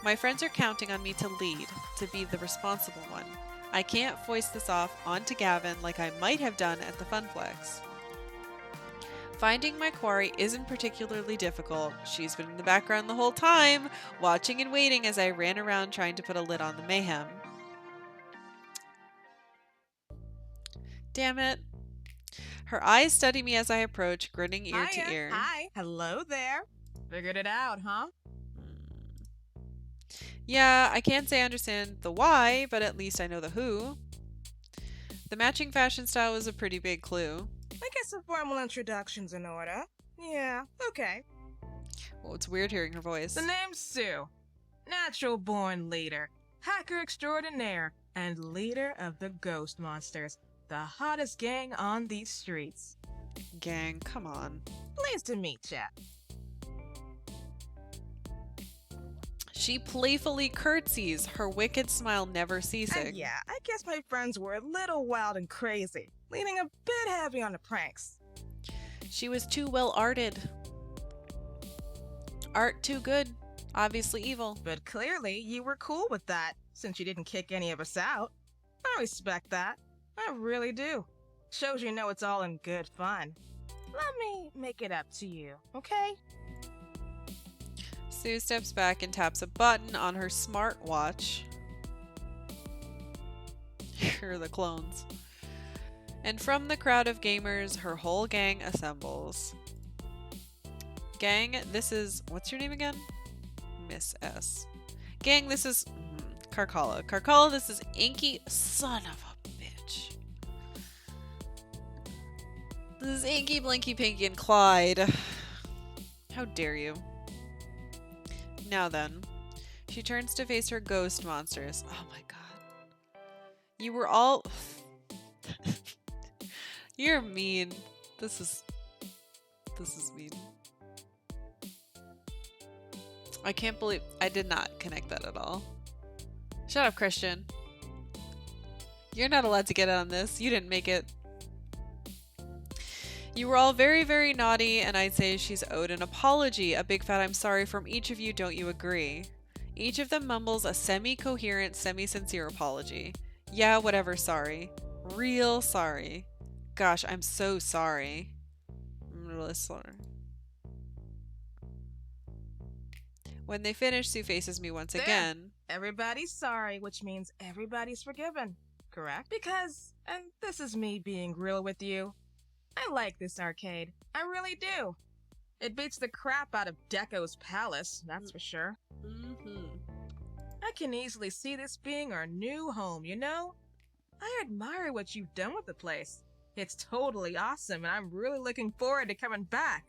My friends are counting on me to lead, to be the responsible one. I can't foist this off onto Gavin like I might have done at the Funplex. Finding my quarry isn't particularly difficult. She's been in the background the whole time, watching and waiting as I ran around trying to put a lid on the mayhem. Damn it. Her eyes study me as I approach, grinning ear to ear. Hi. Hello there. Figured it out, huh? Yeah, I can't say I understand the why, but at least I know the who. The matching fashion style was a pretty big clue. I guess a formal introduction's in order. Yeah, okay. Well, it's weird hearing her voice. The name's Sue. Natural-born leader, hacker extraordinaire, and leader of the Ghost Monsters, the hottest gang on these streets. Gang, come on. Pleased to meet ya. She playfully curtsies, her wicked smile never ceasing. Yeah, I guess my friends were a little wild and crazy, leaning a bit heavy on the pranks. She was too well-arted. Art too good, obviously evil. But clearly, you were cool with that, since you didn't kick any of us out. I respect that. I really do. Shows you know it's all in good fun. Let me make it up to you, okay? Sue steps back and taps a button on her smartwatch. Here are the clones. And from the crowd of gamers, her whole gang assembles. Gang, this is... what's your name again? Miss S. Gang, this is... Karkalla. Karkalla, this is Inky... Son of a bitch. This is Inky, Blinky, Pinky, and Clyde. How dare you. Now then. She turns to face her ghost monsters. Oh my god. You were all... You're mean. This is mean. I can't believe I did not connect that at all. Shut up, Christian. You're not allowed to get on this. You didn't make it. You were all very, very naughty, and I'd say she's owed an apology. A big fat I'm sorry from each of you, don't you agree? Each of them mumbles a semi-coherent, semi-sincere apology. Yeah, whatever, sorry. Real sorry. Gosh, I'm so sorry. I'm really sorry. When they finish, Sue faces me once There. again. Everybody's sorry, which means everybody's forgiven. Correct? Because, and this is me being real with you, I like this arcade. I really do. It beats the crap out of Deco's Palace, that's for sure. I can easily see this being our new home, you know? I admire what you've done with the place. It's totally awesome, and I'm really looking forward to coming back.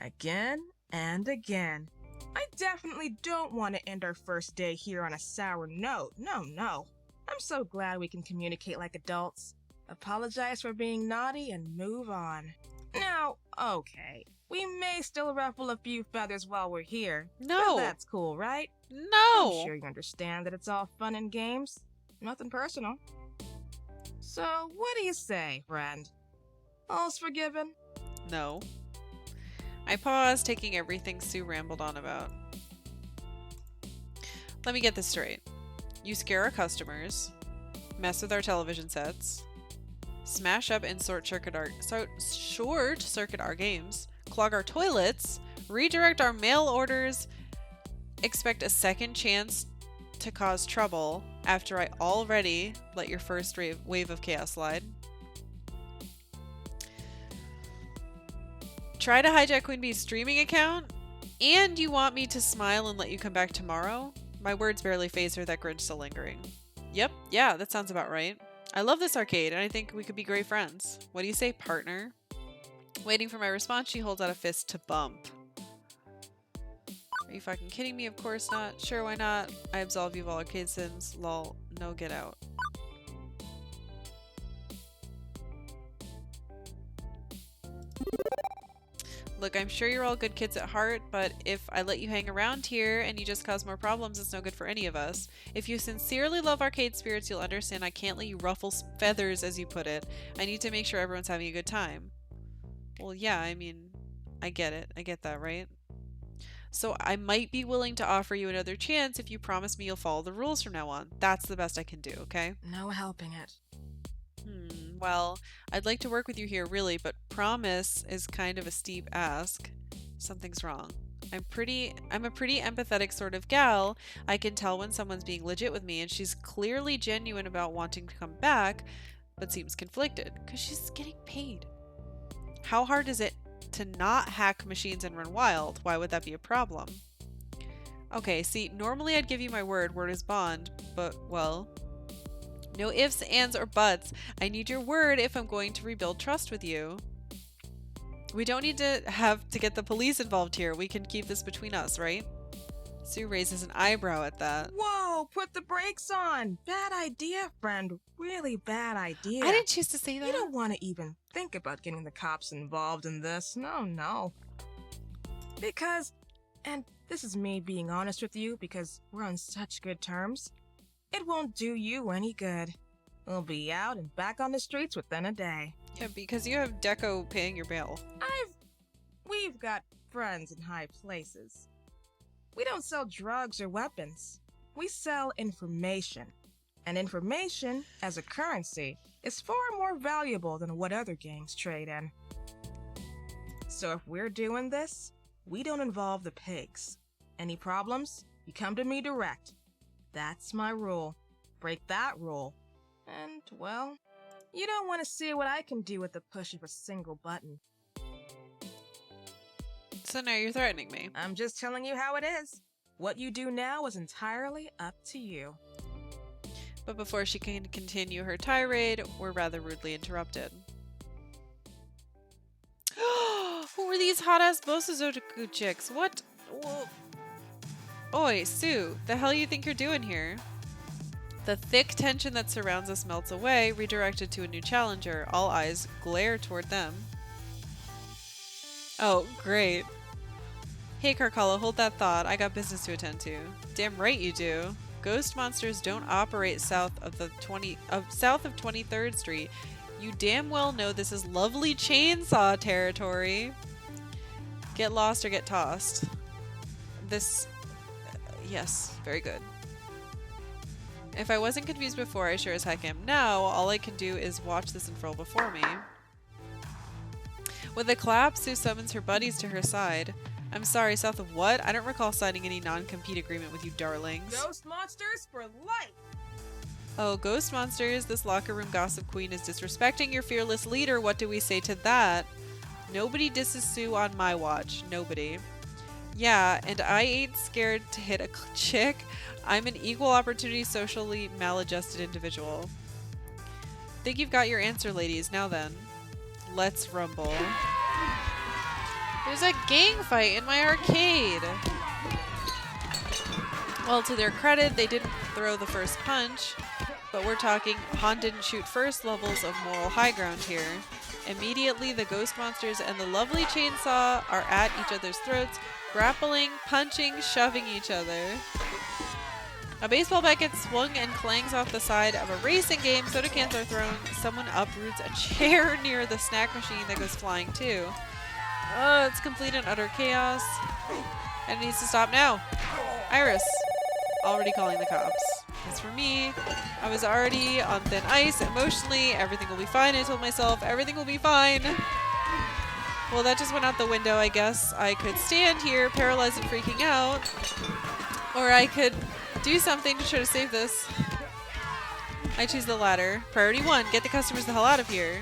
Again and again. I definitely don't want to end our first day here on a sour note. No. I'm so glad we can communicate like adults. Apologize for being naughty and move on. Now, okay, we may still ruffle a few feathers while we're here. No. But that's cool, right? No. I'm sure you understand that it's all fun and games. Nothing personal. So, what do you say, friend? All's forgiven? No. I paused, taking everything Sue rambled on about. Let me get this straight. You scare our customers, mess with our television sets, smash up and short circuit our games, clog our toilets, redirect our mail orders, expect a second chance to cause trouble after I already let your first wave of chaos slide. Try to hijack Queen Bee's streaming account, and you want me to smile and let you come back tomorrow? My words barely phase her, that grinch still lingering. Yep, yeah, that sounds about right. I love this arcade, and I think we could be great friends. What do you say, partner? Waiting for my response, she holds out a fist to bump. Are you fucking kidding me? Of course not. Sure, why not? I absolve you of all arcade sins. Lol. No, get out. Look, I'm sure you're all good kids at heart, but if I let you hang around here and you just cause more problems, it's no good for any of us. If you sincerely love arcade spirits, you'll understand I can't let you ruffle feathers, as you put it. I need to make sure everyone's having a good time. Well, yeah, I mean, I get it. I get that, right? So I might be willing to offer you another chance if you promise me you'll follow the rules from now on. That's the best I can do, okay? No helping it. Well, I'd like to work with you here, really, but promise is kind of a steep ask. Something's wrong. I'm a pretty empathetic sort of gal. I can tell when someone's being legit with me, and she's clearly genuine about wanting to come back, but seems conflicted, because she's getting paid. How hard is it to not hack machines and run wild? Why would that be a problem? Okay, see, normally I'd give you my word is bond, but, well... No ifs, ands, or buts. I need your word if I'm going to rebuild trust with you. We don't need to have to get the police involved here. We can keep this between us, right? Sue raises an eyebrow at that. Whoa, put the brakes on. Bad idea, friend. Really bad idea. I didn't choose to say that. You don't want to even think about getting the cops involved in this. No. Because, and this is me being honest with you because we're on such good terms, it won't do you any good. We'll be out and back on the streets within a day. Yeah, because you have Deco paying your bail. We've got friends in high places. We don't sell drugs or weapons. We sell information. And information, as a currency, is far more valuable than what other gangs trade in. So if we're doing this, we don't involve the pigs. Any problems, you come to me direct. That's my rule. Break that rule. And, well, you don't want to see what I can do with the push of a single button. So now you're threatening me. I'm just telling you how it is. What you do now is entirely up to you. But before she can continue her tirade, we're rather rudely interrupted. Who are these hot-ass Bosuzoku chicks? What? Whoa. Oi, Sue, the hell you think you're doing here? The thick tension that surrounds us melts away, redirected to a new challenger. All eyes glare toward them. Oh, great. Hey Karkalla, hold that thought. I got business to attend to. Damn right you do. Ghost monsters don't operate south of 23rd Street. You damn well know this is lovely chainsaw territory. Get lost or get tossed. This... yes, very good. If I wasn't confused before, I sure as heck am now. All I can do is watch this unfurl before me. With a clap, Sue summons her buddies to her side. I'm sorry, south of what? I don't recall signing any non-compete agreement with you darlings. Ghost monsters for life! Oh, ghost monsters, this locker room gossip queen is disrespecting your fearless leader. What do we say to that? Nobody disses Sue on my watch. Nobody. Yeah, and I ain't scared to hit a chick. I'm an equal opportunity, socially maladjusted individual. Think you've got your answer, ladies. Now then, let's rumble. There's a gang fight in my arcade. Well, to their credit, they didn't throw the first punch, but we're talking Han didn't shoot first levels of moral high ground here. Immediately, the ghost monsters and the lovely chainsaw are at each other's throats, grappling, punching, shoving each other. A baseball bat gets swung and clangs off the side of a racing game. Soda cans are thrown. Someone uproots a chair near the snack machine that goes flying too. It's complete and utter chaos. And it needs to stop now. Iris. Already calling the cops. As for me, I was already on thin ice emotionally. Everything will be fine. I told myself everything will be fine. Well, that just went out the window, I guess. I could stand here, paralyzed and freaking out. Or I could do something to try to save this. I choose the latter. Priority 1, get the customers the hell out of here.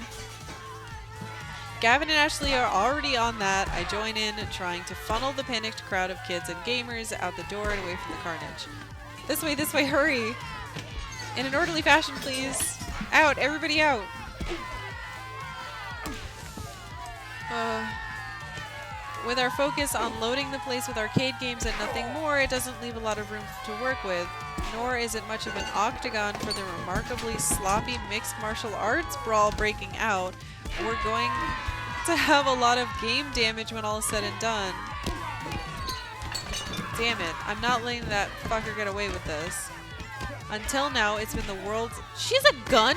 Gavin and Ashley are already on that. I join in, trying to funnel the panicked crowd of kids and gamers out the door and away from the carnage. This way, hurry! In an orderly fashion, please. Out, everybody out! With our focus on loading the place with arcade games and nothing more, it doesn't leave a lot of room to work with, nor is it much of an octagon for the remarkably sloppy mixed martial arts brawl breaking out. We're going to have a lot of game damage when all is said and done. Damn it, I'm not letting that fucker get away with this. Until now, it's been the world's... She's a gun?!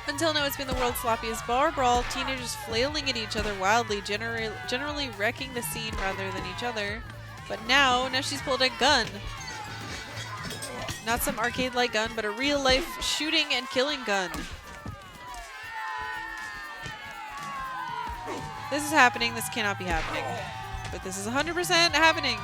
Until now, it's been the world's sloppiest bar brawl, teenagers flailing at each other wildly, generally wrecking the scene rather than each other. But now she's pulled a gun. Not some arcade-like gun, but a real-life shooting and killing gun. This is happening. This cannot be happening. But this is 100% happening.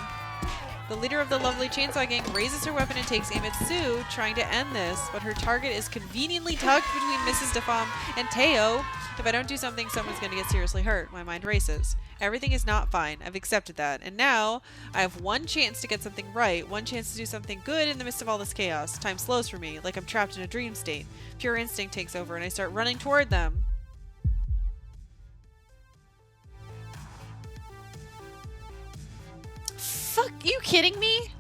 The leader of the lovely chainsaw gang raises her weapon and takes aim at Sue, trying to end this, but her target is conveniently tucked between Mrs. DeFam and Teo. If I don't do something, someone's going to get seriously hurt. My mind races. Everything is not fine. I've accepted that. And now, I have one chance to get something right, one chance to do something good in the midst of all this chaos. Time slows for me, like I'm trapped in a dream state. Pure instinct takes over, and I start running toward them. Fuck, you kidding me?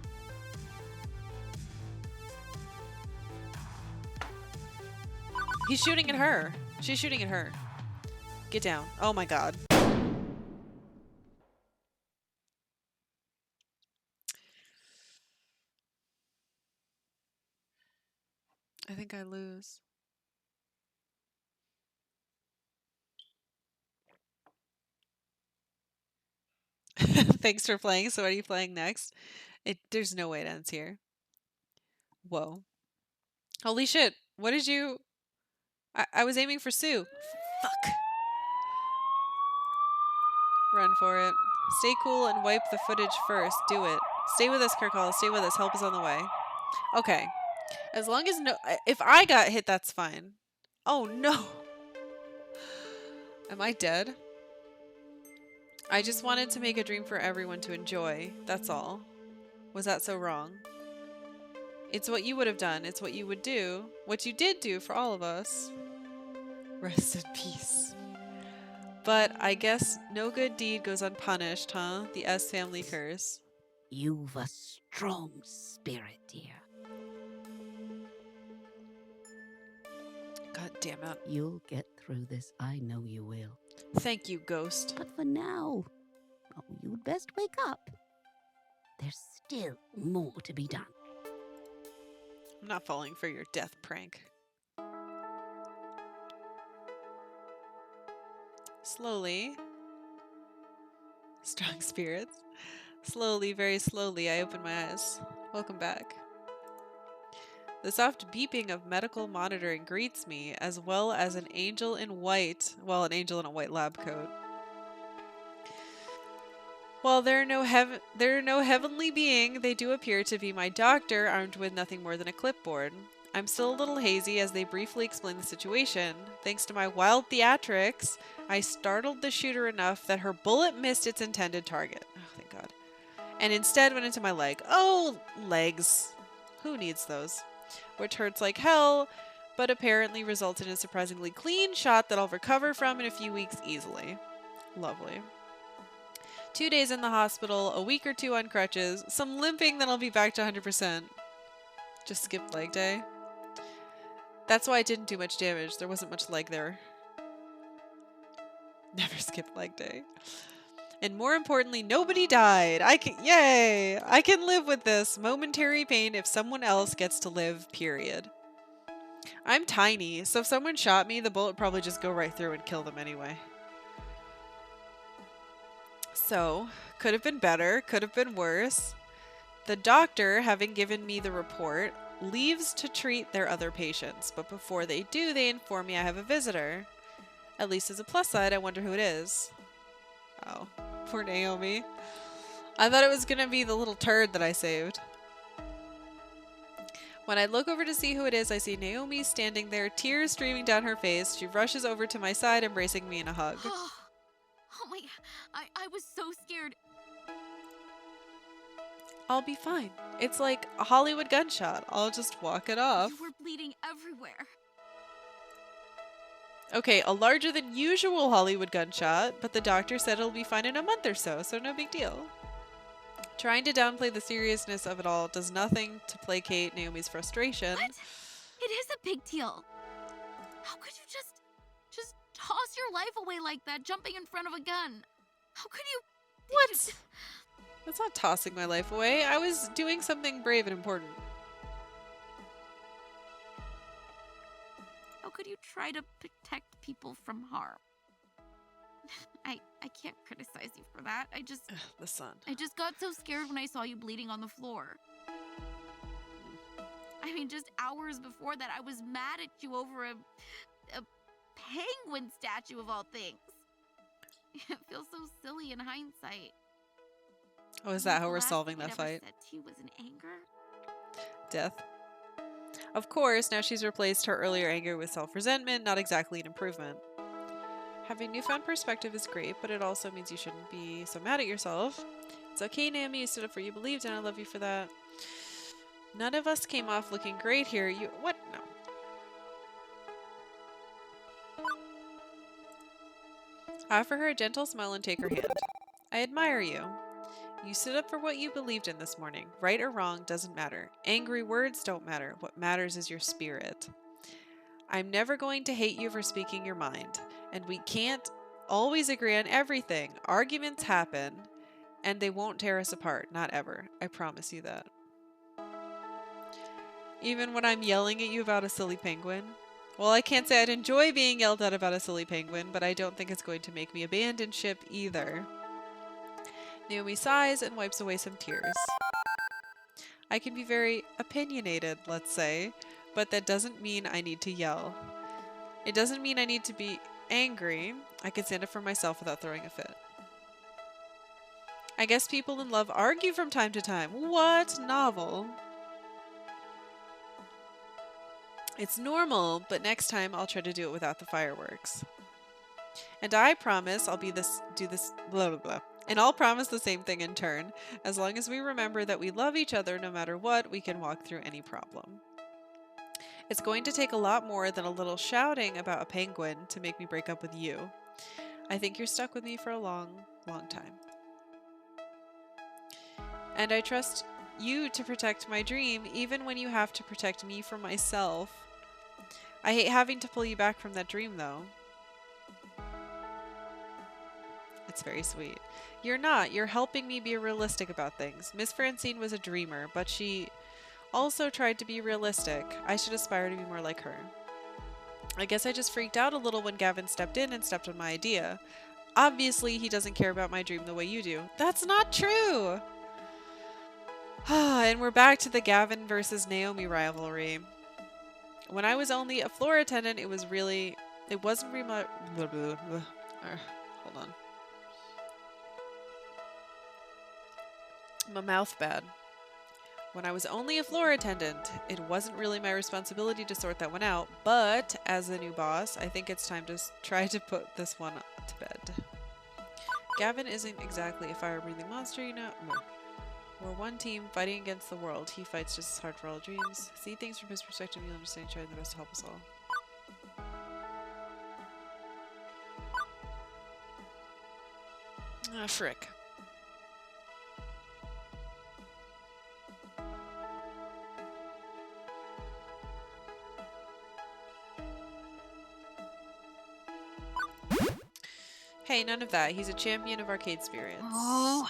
He's shooting at her. She's shooting at her. Get down. Oh my god. I think I lose. Thanks for playing. So what are you playing next? There's no way it ends here. Whoa. Holy shit. What did you... I was aiming for Sue. Fuck. Run for it. Stay cool and wipe the footage first. Do it. Stay with us, Karkalla. Stay with us. Help is on the way. Okay. As long as no... If I got hit, that's fine. Oh, no. Am I dead? I just wanted to make a dream for everyone to enjoy. That's all. Was that so wrong? It's what you would have done. It's what you would do. What you did do for all of us. Rest in peace. But I guess no good deed goes unpunished, huh? The S family curse. You've a strong spirit, dear. God damn it. You'll get through this, I know you will. Thank you, Ghost. But for now, you'd best wake up. There's still more to be done. I'm not falling for your death prank. Slowly. Strong spirits. Slowly, very slowly, I open my eyes. Welcome back. The soft beeping of medical monitoring greets me, as well as an angel in white, well, an angel in a white lab coat. While there are no heavenly being, they do appear to be my doctor, armed with nothing more than a clipboard. I'm still a little hazy as they briefly explain the situation. Thanks to my wild theatrics, I startled the shooter enough that her bullet missed its intended target. Oh, thank God. And instead went into my leg. Oh, legs. Who needs those? Which hurts like hell, but apparently resulted in a surprisingly clean shot that I'll recover from in a few weeks easily. Lovely. 2 days in the hospital, a week or two on crutches, some limping, then I'll be back to 100%. Just skipped leg day. That's why it didn't do much damage. There wasn't much leg there. Never skipped leg day. And more importantly, nobody died. Yay! I can live with this momentary pain if someone else gets to live, period. I'm tiny, so if someone shot me, the bullet would probably just go right through and kill them anyway. So, could have been better, could have been worse. The doctor, having given me the report, leaves to treat their other patients, but before they do, they inform me I have a visitor. At least as a plus side, I wonder who it is. Oh, poor Naomi. I thought it was gonna be the little turd that I saved. When I look over to see who it is, I see Naomi standing there, tears streaming down her face. She rushes over to my side, embracing me in a hug. Oh my, I was so scared. I'll be fine. It's like a Hollywood gunshot. I'll just walk it off. You were bleeding everywhere. Okay, a larger than usual Hollywood gunshot, but the doctor said it'll be fine in a month or so no big deal. Trying to downplay the seriousness of it all does nothing to placate Naomi's frustration. What? It is a big deal. How could you just toss your life away like that, jumping in front of a gun? How could you? What? That's not tossing my life away. I was doing something brave and important. How could you try to protect people from harm? I can't criticize you for that. The sun. I just got so scared when I saw you bleeding on the floor. I mean, just hours before that, I was mad at you over a penguin statue of all things. It feels so silly in hindsight. Oh, is that how The we're last solving thing that I'd ever fight? said to you was in anger. Death. Of course, now she's replaced her earlier anger with self-resentment, not exactly an improvement. Having newfound perspective is great, but it also means you shouldn't be so mad at yourself. It's okay, Naomi, you stood up for what you believed, and I love you for that. None of us came off looking great here. What? No. I offer her a gentle smile and take her hand. I admire you. You stood up for what you believed in this morning. Right or wrong doesn't matter. Angry words don't matter. What matters is your spirit. I'm never going to hate you for speaking your mind, and we can't always agree on everything. Arguments happen, and they won't tear us apart. Not ever. I promise you that. Even when I'm yelling at you about a silly penguin? Well, I can't say I'd enjoy being yelled at about a silly penguin, but I don't think it's going to make me abandon ship either. Naomi sighs and wipes away some tears. I can be very opinionated, let's say, but that doesn't mean I need to yell. It doesn't mean I need to be angry. I can stand up for myself without throwing a fit. I guess people in love argue from time to time. What? Novel. It's normal, but next time I'll try to do it without the fireworks. And I promise I'll do this, blah, blah, blah. And I'll promise the same thing in turn. As long as we remember that we love each other no matter what, we can walk through any problem. It's going to take a lot more than a little shouting about a penguin to make me break up with you. I think you're stuck with me for a long, long time. And I trust you to protect my dream, even when you have to protect me from myself. I hate having to pull you back from that dream, though. It's very sweet. You're not. You're helping me be realistic about things. Miss Francine was a dreamer, but she also tried to be realistic. I should aspire to be more like her. I guess I just freaked out a little when Gavin stepped in and stepped on my idea. Obviously, he doesn't care about my dream the way you do. That's not true! And we're back to the Gavin versus Naomi rivalry. When I was only a floor attendant, it wasn't really much. Hold on. My mouth bad. When I was only a floor attendant, it wasn't really my responsibility to sort that one out, but as the new boss, I think it's time to try to put this one to bed. Gavin isn't exactly a fire-breathing monster, you know. We're one team fighting against the world. He fights just as hard for all dreams. See things from his perspective, you'll understand, trying the best to help us all. Ah, frick. Hey, none of that. He's a champion of arcade spirits. Oh.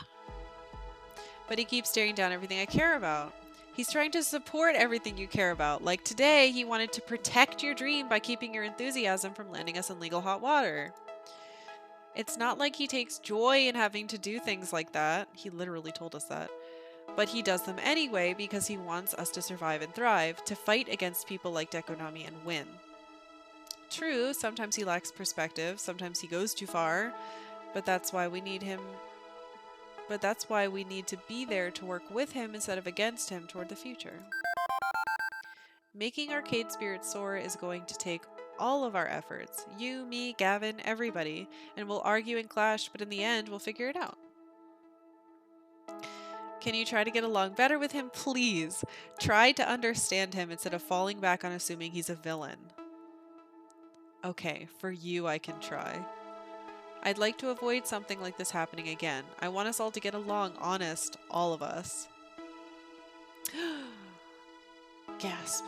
But he keeps staring down everything I care about. He's trying to support everything you care about. Like today, he wanted to protect your dream by keeping your enthusiasm from landing us in legal hot water. It's not like he takes joy in having to do things like that. He literally told us that. But he does them anyway because he wants us to survive and thrive, to fight against people like Dekonami and win. True, sometimes he lacks perspective, sometimes he goes too far, but that's why we need him. But that's why we need to be there to work with him instead of against him toward the future. Making arcade spirits soar is going to take all of our efforts. You, me, Gavin, everybody. And we'll argue and clash, but in the end, we'll figure it out. Can you try to get along better with him, please? Try to understand him instead of falling back on assuming he's a villain. Okay, for you I can try. I'd like to avoid something like this happening again. I want us all to get along, honest, all of us. Gasp.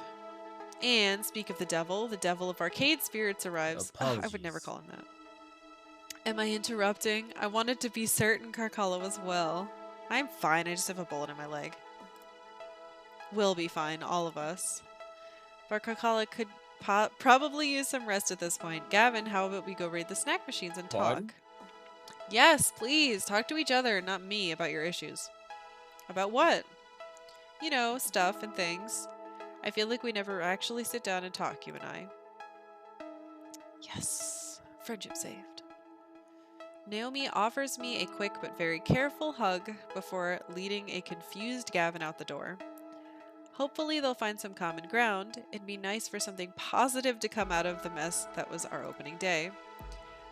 And speak of the devil of arcade spirits arrives. Ugh, I would never call him that. Am I interrupting? I wanted to be certain Karkalla was well. I'm fine, I just have a bullet in my leg. We'll be fine, all of us. But Karkalla could probably use some rest at this point. Gavin, how about we go raid the snack machines and talk? Pardon? Yes, please. Talk to each other, not me, about your issues. About what? You know, stuff and things. I feel like we never actually sit down and talk, you and I. Yes. Friendship saved. Naomi offers me a quick but very careful hug before leading a confused Gavin out the door. Hopefully they'll find some common ground. It'd be nice for something positive to come out of the mess that was our opening day.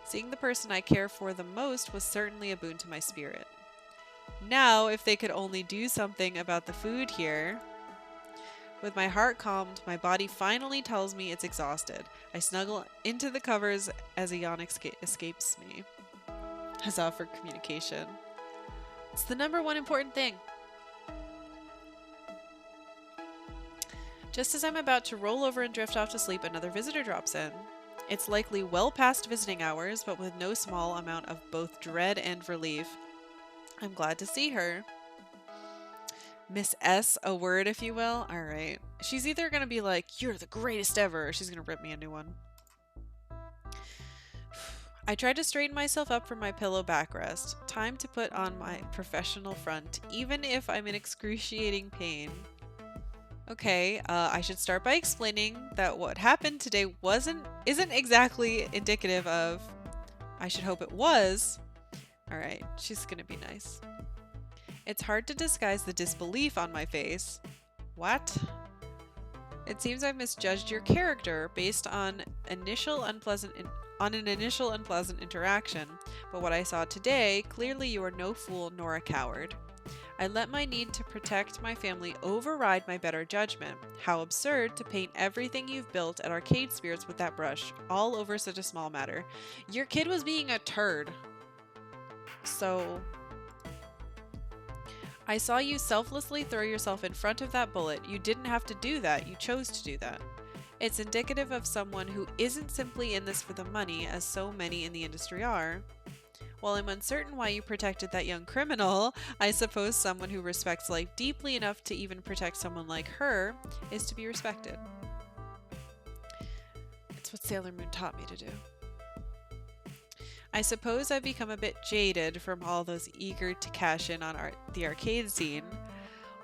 Seeing the person I care for the most was certainly a boon to my spirit. Now, if they could only do something about the food here. With my heart calmed, my body finally tells me it's exhausted. I snuggle into the covers as a yawn escapes me. Huzzah for communication. It's the #1 important thing. Just as I'm about to roll over and drift off to sleep, another visitor drops in. It's likely well past visiting hours, but with no small amount of both dread and relief. I'm glad to see her. Miss S, a word if you will. Alright. She's either going to be like, you're the greatest ever, or she's going to rip me a new one. I tried to straighten myself up from my pillow backrest. Time to put on my professional front, even if I'm in excruciating pain. Okay, I should start by explaining that what happened today isn't exactly indicative of. I should hope it was. Alright, she's gonna be nice. It's hard to disguise the disbelief on my face. What? It seems I've misjudged your character based on an initial unpleasant interaction, but what I saw today, clearly you are no fool nor a coward. I let my need to protect my family override my better judgment. How absurd to paint everything you've built at Arcade Spirits with that brush, all over such a small matter. Your kid was being a turd. So, I saw you selflessly throw yourself in front of that bullet. You didn't have to do that. You chose to do that. It's indicative of someone who isn't simply in this for the money, as so many in the industry are. While I'm uncertain why you protected that young criminal, I suppose someone who respects life deeply enough to even protect someone like her is to be respected. It's what Sailor Moon taught me to do. I suppose I've become a bit jaded from all those eager to cash in on the arcade scene.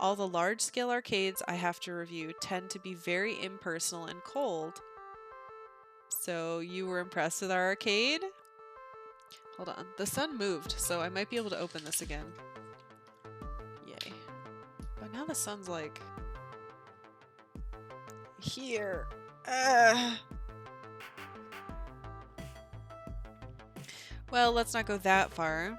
All the large-scale arcades I have to review tend to be very impersonal and cold. So you were impressed with our arcade? Hold on. The sun moved, so I might be able to open this again. Yay. But now the sun's like... here. Well, let's not go that far.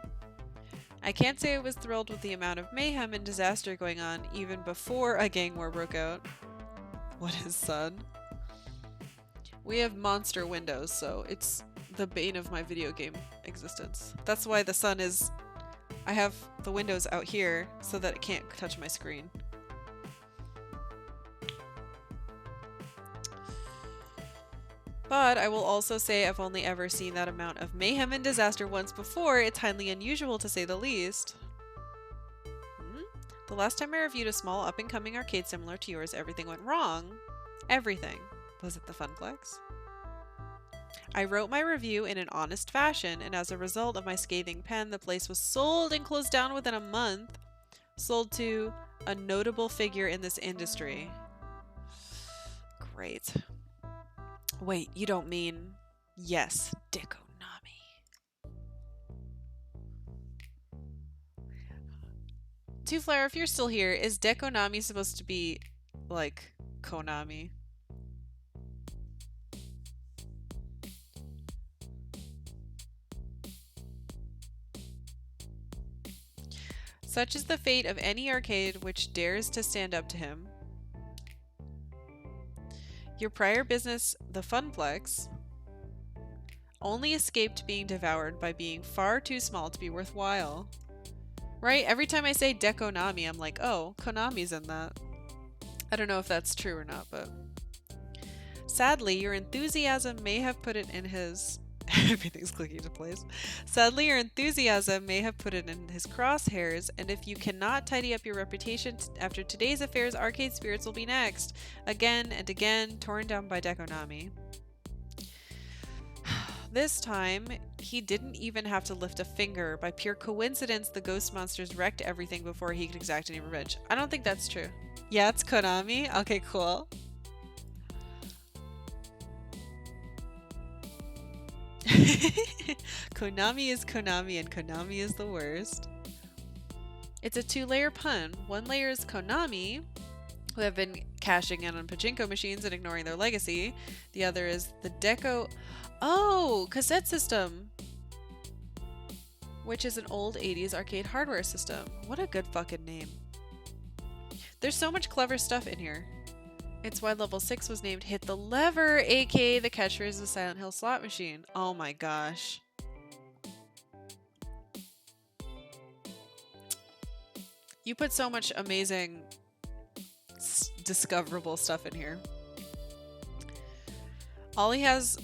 I can't say I was thrilled with the amount of mayhem and disaster going on even before a gang war broke out. What is sun? We have monster windows, so it's the bane of my video game existence. That's why the sun is... I have the windows out here so that it can't touch my screen. But I will also say I've only ever seen that amount of mayhem and disaster once before. It's highly unusual to say the least. The last time I reviewed a small up-and-coming arcade similar to yours, everything went wrong. Everything. Was it the Funplex? I wrote my review in an honest fashion, and as a result of my scathing pen, the place was sold and closed down within a month. Sold to a notable figure in this industry. Great. Wait, you don't mean... Yes, Dekonami. Two-Flare, if you're still here, is Dekonami supposed to be, like, Konami? Such is the fate of any arcade which dares to stand up to him. Your prior business, the Funplex, only escaped being devoured by being far too small to be worthwhile. Right? Every time I say Dekonami, I'm like, oh, Konami's in that. I don't know if that's true or not, but... Sadly, your enthusiasm may have put it in his... Everything's clicking into place. Sadly, your enthusiasm may have put it in his crosshairs, and if you cannot tidy up your reputation after today's affairs, Arcade Spirits will be next. Again and again, torn down by Dekonami. This time, he didn't even have to lift a finger. By pure coincidence, the ghost monsters wrecked everything before he could exact any revenge. I don't think that's true. Yeah, it's Konami? Okay, cool. Konami is Konami and Konami is the worst. It's a two-layer pun. One layer is Konami, who have been cashing in on pachinko machines and ignoring their legacy. The other is the Deco... Oh, cassette system! Which is an old 80s arcade hardware system. What a good fucking name. There's so much clever stuff in here. It's why level 6 was named Hit the Lever, aka the catchphrase of the Silent Hill slot machine. Oh my gosh. You put so much amazing discoverable stuff in here. All he has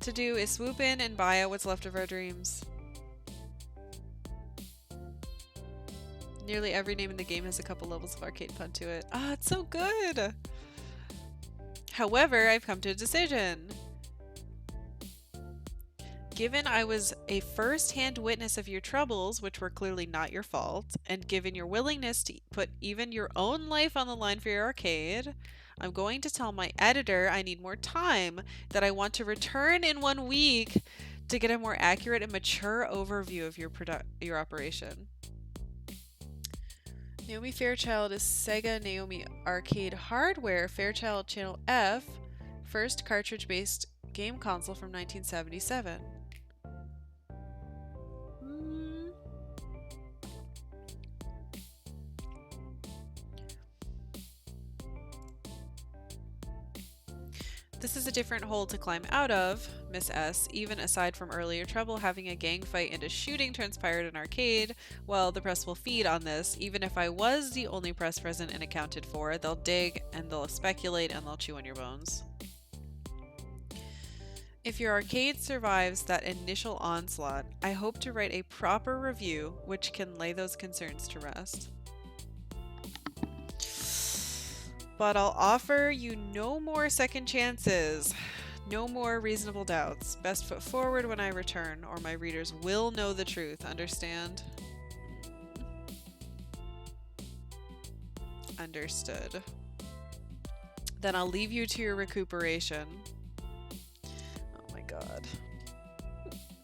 to do is swoop in and buy out what's left of our dreams. Nearly every name in the game has a couple levels of arcade fun to it. Ah, it's so good! However, I've come to a decision. Given I was a first-hand witness of your troubles, which were clearly not your fault, and given your willingness to put even your own life on the line for your arcade, I'm going to tell my editor I need more time, that I want to return in 1 week to get a more accurate and mature overview of your operation. Naomi Fairchild is Sega Naomi Arcade Hardware, Fairchild Channel F, first cartridge-based game console from 1977. This is a different hole to climb out of, Miss S. Even aside from earlier trouble, having a gang fight and a shooting transpired in arcade. Well, the press will feed on this. Even if I was the only press present and accounted for, they'll dig and they'll speculate and they'll chew on your bones. If your arcade survives that initial onslaught, I hope to write a proper review which can lay those concerns to rest. But I'll offer you no more second chances, no more reasonable doubts. Best foot forward when I return, or my readers will know the truth, understand? Understood. Then I'll leave you to your recuperation. Oh my god.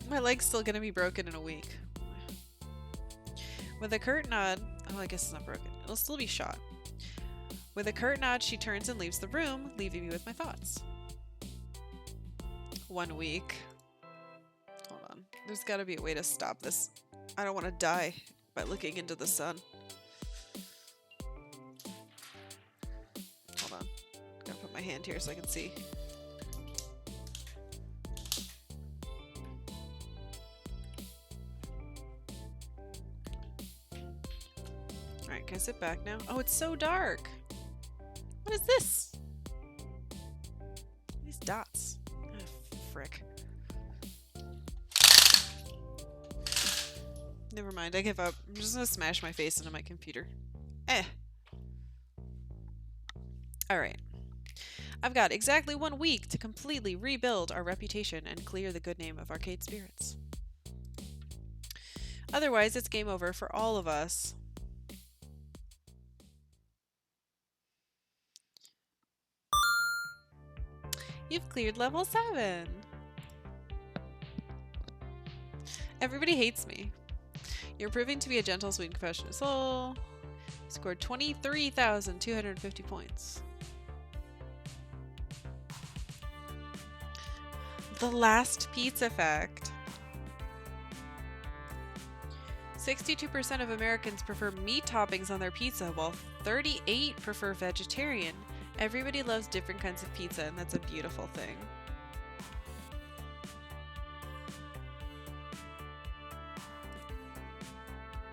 My leg's still gonna be broken in a week. With a curt nod, oh, I guess it's not broken. It'll still be shot. With a curt nod, she turns and leaves the room, leaving me with my thoughts. 1 week. Hold on. There's gotta be a way to stop this. I don't want to die by looking into the sun. Hold on. Gotta put my hand here so I can see. Alright, can I sit back now? Oh, it's so dark! What is this? These dots. Oh, frick. Never mind, I give up. I'm just gonna smash my face into my computer. Alright. I've got exactly 1 week to completely rebuild our reputation and clear the good name of Arcade Spirits. Otherwise, it's game over for all of us. You've cleared level 7. Everybody hates me. You're proving to be a gentle, sweet, and compassionate soul. You scored 23,250 points. The last pizza fact. 62% of Americans prefer meat toppings on their pizza, while 38% prefer vegetarian. Everybody loves different kinds of pizza, and that's a beautiful thing.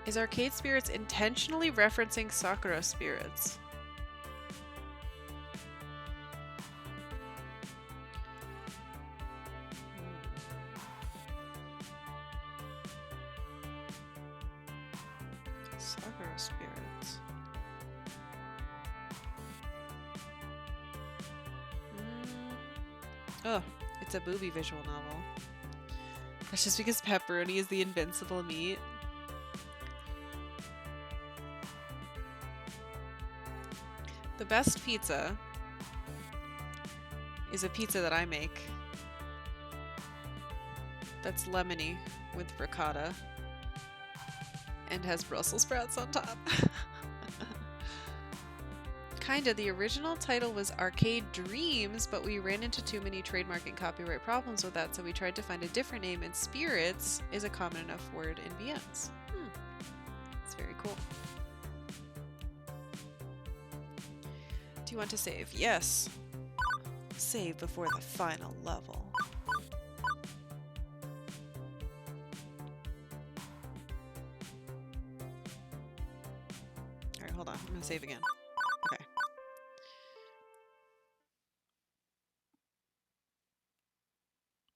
Is Arcade Spirits intentionally referencing Sakura spirits? Sakura spirits. Oh, it's a booby visual novel. That's just because pepperoni is the invincible meat. The best pizza is a pizza that I make that's lemony with ricotta and has Brussels sprouts on top. Kinda. The original title was Arcade Dreams, but we ran into too many trademark and copyright problems with that, so we tried to find a different name, and spirits is a common enough word in VMs. It's very cool. Do you want to save? Yes. Save before the final level. Alright, hold on. I'm gonna save again. Okay.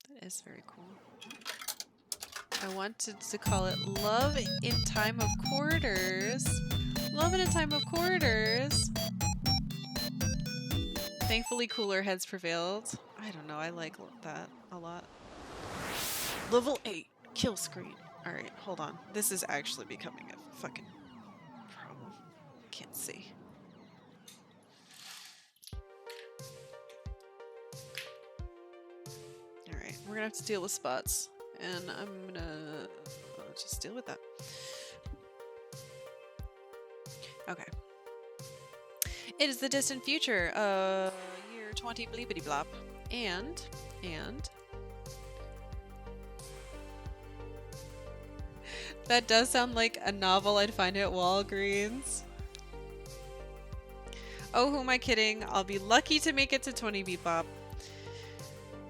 That is very cool. I wanted to call it Love in Time of Quarters. Love in a Time of Quarters. Thankfully, cooler heads prevailed. I don't know, I like that a lot. Level 8, kill screen. Alright, hold on. This is actually becoming a fucking problem. Can't see. Alright, we're gonna have to deal with spots. And I'm gonna just deal with that. Okay. It is the distant future, year 20 bleepity blop. And that does sound like a novel I'd find at Walgreens. Oh, who am I kidding? I'll be lucky to make it to 20 bebop.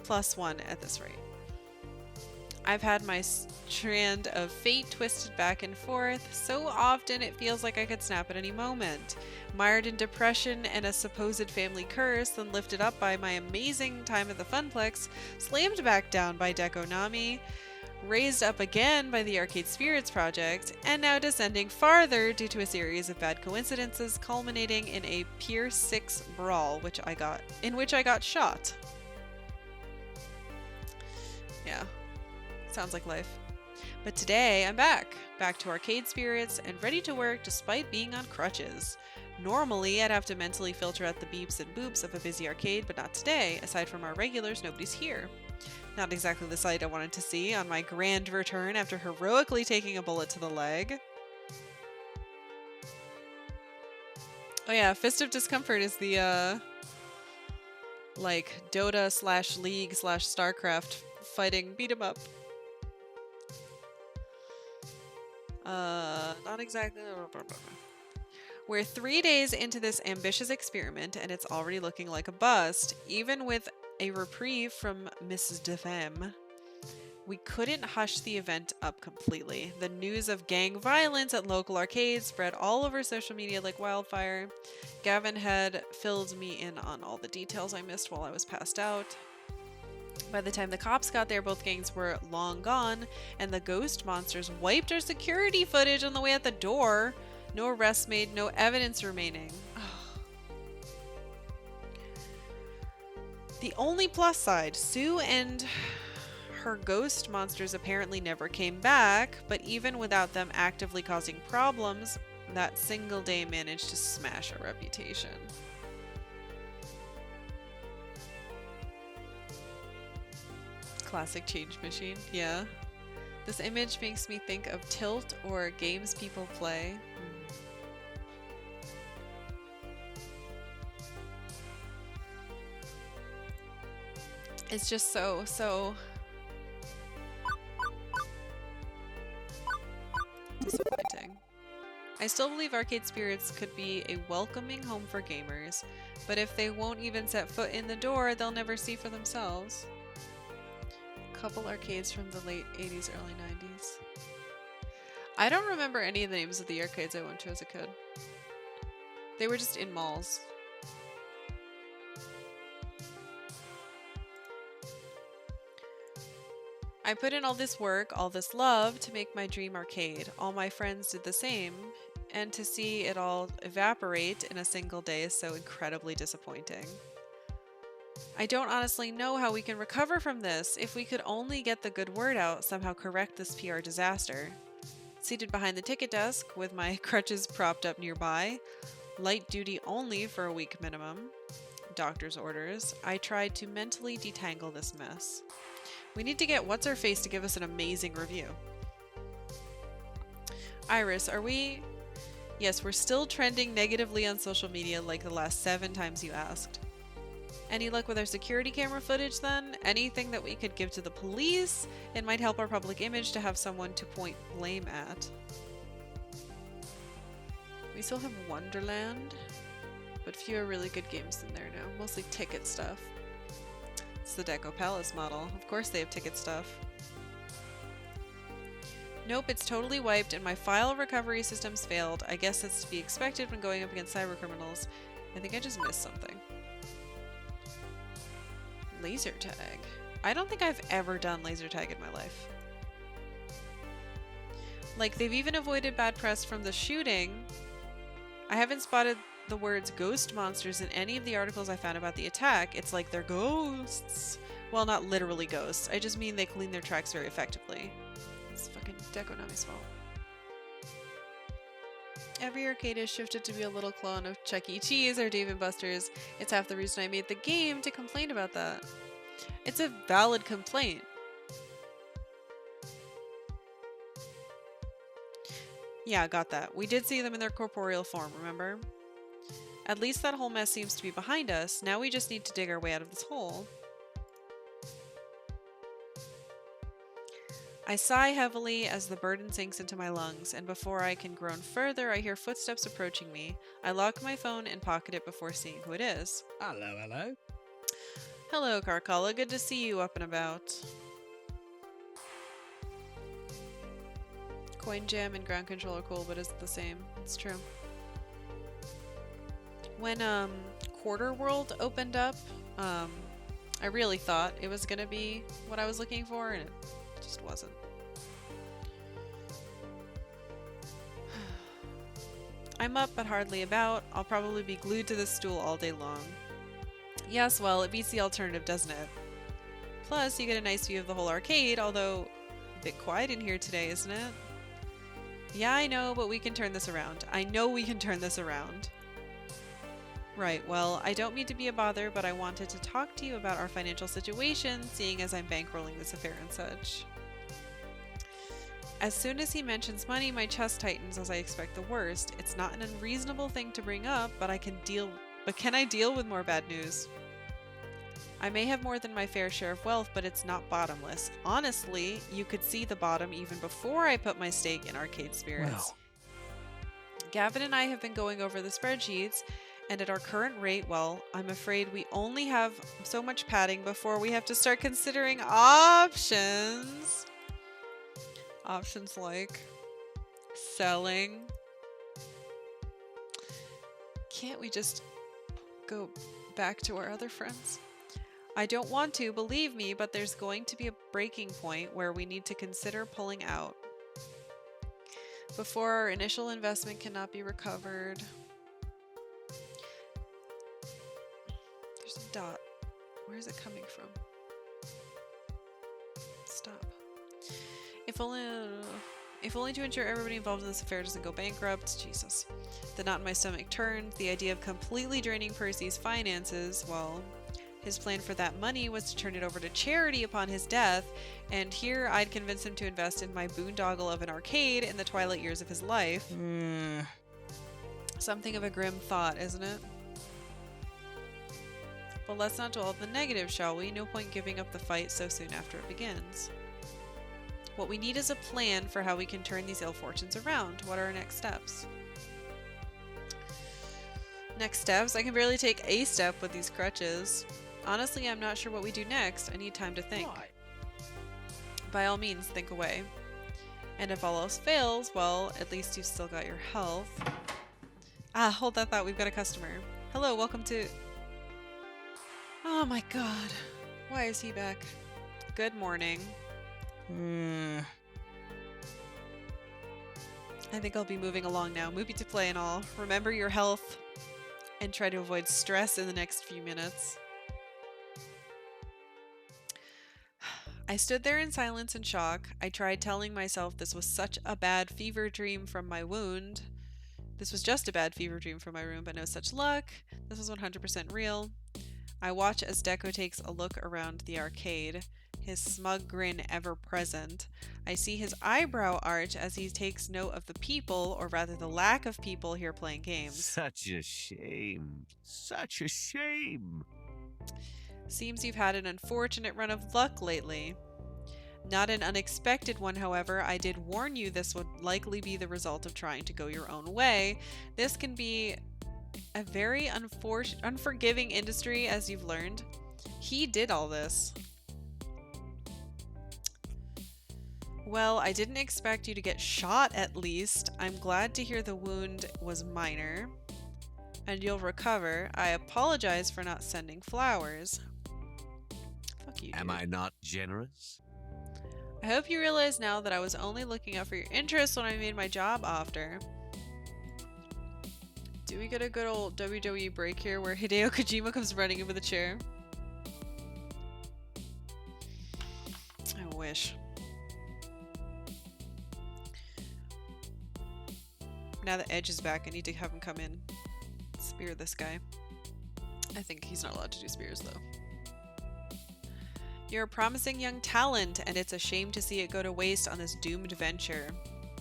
+1 at this rate. I've had my strand of fate twisted back and forth so often it feels like I could snap at any moment. Mired in depression and a supposed family curse, then lifted up by my amazing time at the Funplex, slammed back down by Dekonami, raised up again by the Arcade Spirits project, and now descending farther due to a series of bad coincidences culminating in a Pier 6 brawl in which I got shot. Yeah. Sounds like life. But today, I'm back to Arcade Spirits and ready to work despite being on crutches. Normally, I'd have to mentally filter out the beeps and boops of a busy arcade, but not today. Aside from our regulars, nobody's here. Not exactly the sight I wanted to see on my grand return after heroically taking a bullet to the leg. Oh yeah, Fist of Discomfort is the, like, Dota/League/StarCraft fighting beat 'em up. Not exactly. We're 3 days into this ambitious experiment, and it's already looking like a bust. Even with a reprieve from Mrs. Defemme, we couldn't hush the event up completely. The news of gang violence at local arcades spread all over social media like wildfire. Gavin had filled me in on all the details I missed while I was passed out. By the time the cops got there, both gangs were long gone, and the ghost monsters wiped our security footage on the way out the door. No arrests made, no evidence remaining. The only plus side, Sue and her ghost monsters apparently never came back, but even without them actively causing problems, that single day managed to smash our reputation. Classic change machine, yeah. This image makes me think of Tilt or games people play. It's just so disappointing. I still believe Arcade Spirits could be a welcoming home for gamers, but if they won't even set foot in the door, they'll never see for themselves. Couple arcades from the late 80s, early 90s. I don't remember any of the names of the arcades I went to as a kid. They were just in malls. I put in all this work, all this love to make my dream arcade. All my friends did the same, and to see it all evaporate in a single day is so incredibly disappointing. I don't honestly know how we can recover from this. If we could only get the good word out, somehow correct this PR disaster. Seated behind the ticket desk with my crutches propped up nearby, light duty only for a week minimum, doctor's orders, I tried to mentally detangle this mess. We need to get What's-Her-Face to give us an amazing review. Iris, are we... Yes, we're still trending negatively on social media like the last 7 times you asked. Any luck with our security camera footage then? Anything that we could give to the police? It might help our public image to have someone to point blame at. We still have Wonderland, but fewer really good games in there now. Mostly ticket stuff. It's the Deco Palace model. Of course they have ticket stuff. Nope, it's totally wiped and my file recovery systems failed. I guess that's to be expected when going up against cybercriminals. I think I just missed something. Laser tag. I don't think I've ever done laser tag in my life. Like, they've even avoided bad press from the shooting. I haven't spotted the words ghost monsters in any of the articles I found about the attack. It's like they're ghosts. Well, not literally ghosts. I just mean they clean their tracks very effectively. It's fucking Dekonami's fault. Every arcade is shifted to be a little clone of Chuck E. Cheese or Dave & Buster's. It's half the reason I made the game to complain about that. It's a valid complaint. Yeah, got that. We did see them in their corporeal form, remember? At least that whole mess seems to be behind us. Now we just need to dig our way out of this hole. I sigh heavily as the burden sinks into my lungs, and before I can groan further, I hear footsteps approaching me. I lock my phone and pocket it before seeing who it is. Hello, hello. Hello, Karkalla. Good to see you up and about. Coin jam and ground control are cool, but it's the same. It's true. When Quarter World opened up, I really thought it was gonna be what I was looking for, and it just wasn't. I'm up but hardly about. I'll probably be glued to this stool all day long. Yes, well, it beats the alternative, doesn't it? Plus, you get a nice view of the whole arcade, although a bit quiet in here today, isn't it? Yeah, I know, but we can turn this around. I know we can turn this around. Right, well, I don't mean to be a bother, but I wanted to talk to you about our financial situation, seeing as I'm bankrolling this affair and such. As soon as he mentions money, my chest tightens as I expect the worst. It's not an unreasonable thing to bring up, but can I deal with more bad news? I may have more than my fair share of wealth, but it's not bottomless. Honestly, you could see the bottom even before I put my stake in Arcade Spirits. Well. Gavin and I have been going over the spreadsheets, and at our current rate, well, I'm afraid we only have so much padding before we have to start considering options. Options like selling. Can't we just go back to our other friends? I don't want to, believe me, but there's going to be a breaking point where we need to consider pulling out. Before our initial investment cannot be recovered. There's a dot. Where is it coming from? Stop. If only to ensure everybody involved in this affair doesn't go bankrupt. Jesus. The knot in my stomach turned. The idea of completely draining Percy's finances, well, his plan for that money was to turn it over to charity upon his death, and here I'd convince him to invest in my boondoggle of an arcade in the twilight years of his life. Something of a grim thought, isn't it? But let's not dwell on the negative, shall we? No point giving up the fight so soon after it begins. What we need is a plan for how we can turn these ill fortunes around. What are our next steps? Next steps? I can barely take a step with these crutches. Honestly, I'm not sure what we do next. I need time to think. Why? By all means, think away. And if all else fails, well, at least you've still got your health. Ah, hold that thought. We've got a customer. Hello, welcome to... Oh my god. Why is he back? Good morning. I think I'll be moving along now. Movie to play and all. Remember your health and try to avoid stress in the next few minutes. I stood there in silence and shock. I tried telling myself this was such a bad fever dream from my wound. This was just a bad fever dream from my room, but no such luck. This was 100% real. I watch as Deco takes a look around the arcade, his smug grin ever present. I see his eyebrow arch as he takes note of the people, or rather the lack of people here playing games. Such a shame. Such a shame. Seems you've had an unfortunate run of luck lately. Not an unexpected one, however. I did warn you this would likely be the result of trying to go your own way. This can be a very unforgiving industry, as you've learned. He did all this. Well, I didn't expect you to get shot, at least. I'm glad to hear the wound was minor. And you'll recover. I apologize for not sending flowers. Fuck you, dude. Am I not generous? I hope you realize now that I was only looking out for your interests when I made my job offer. Do we get a good old WWE break here where Hideo Kojima comes running in with a chair? I wish. Now that Edge is back, I need to have him come in. Spear this guy. I think he's not allowed to do spears, though. You're a promising young talent, and it's a shame to see it go to waste on this doomed venture.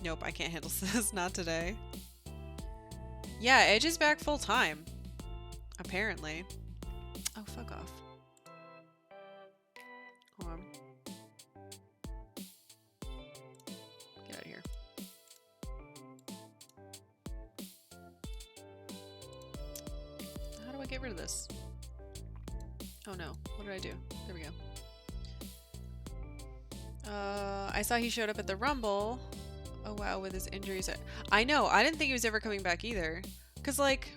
Nope, I can't handle this. Not today. Yeah, Edge is back full time. Apparently. Oh, fuck off. Hold on. Get out of here. How do I get rid of this? Oh no, what did I do? There we go. I saw he showed up at the Rumble. Oh wow, with his injuries. I know, I didn't think he was ever coming back either. Cause like,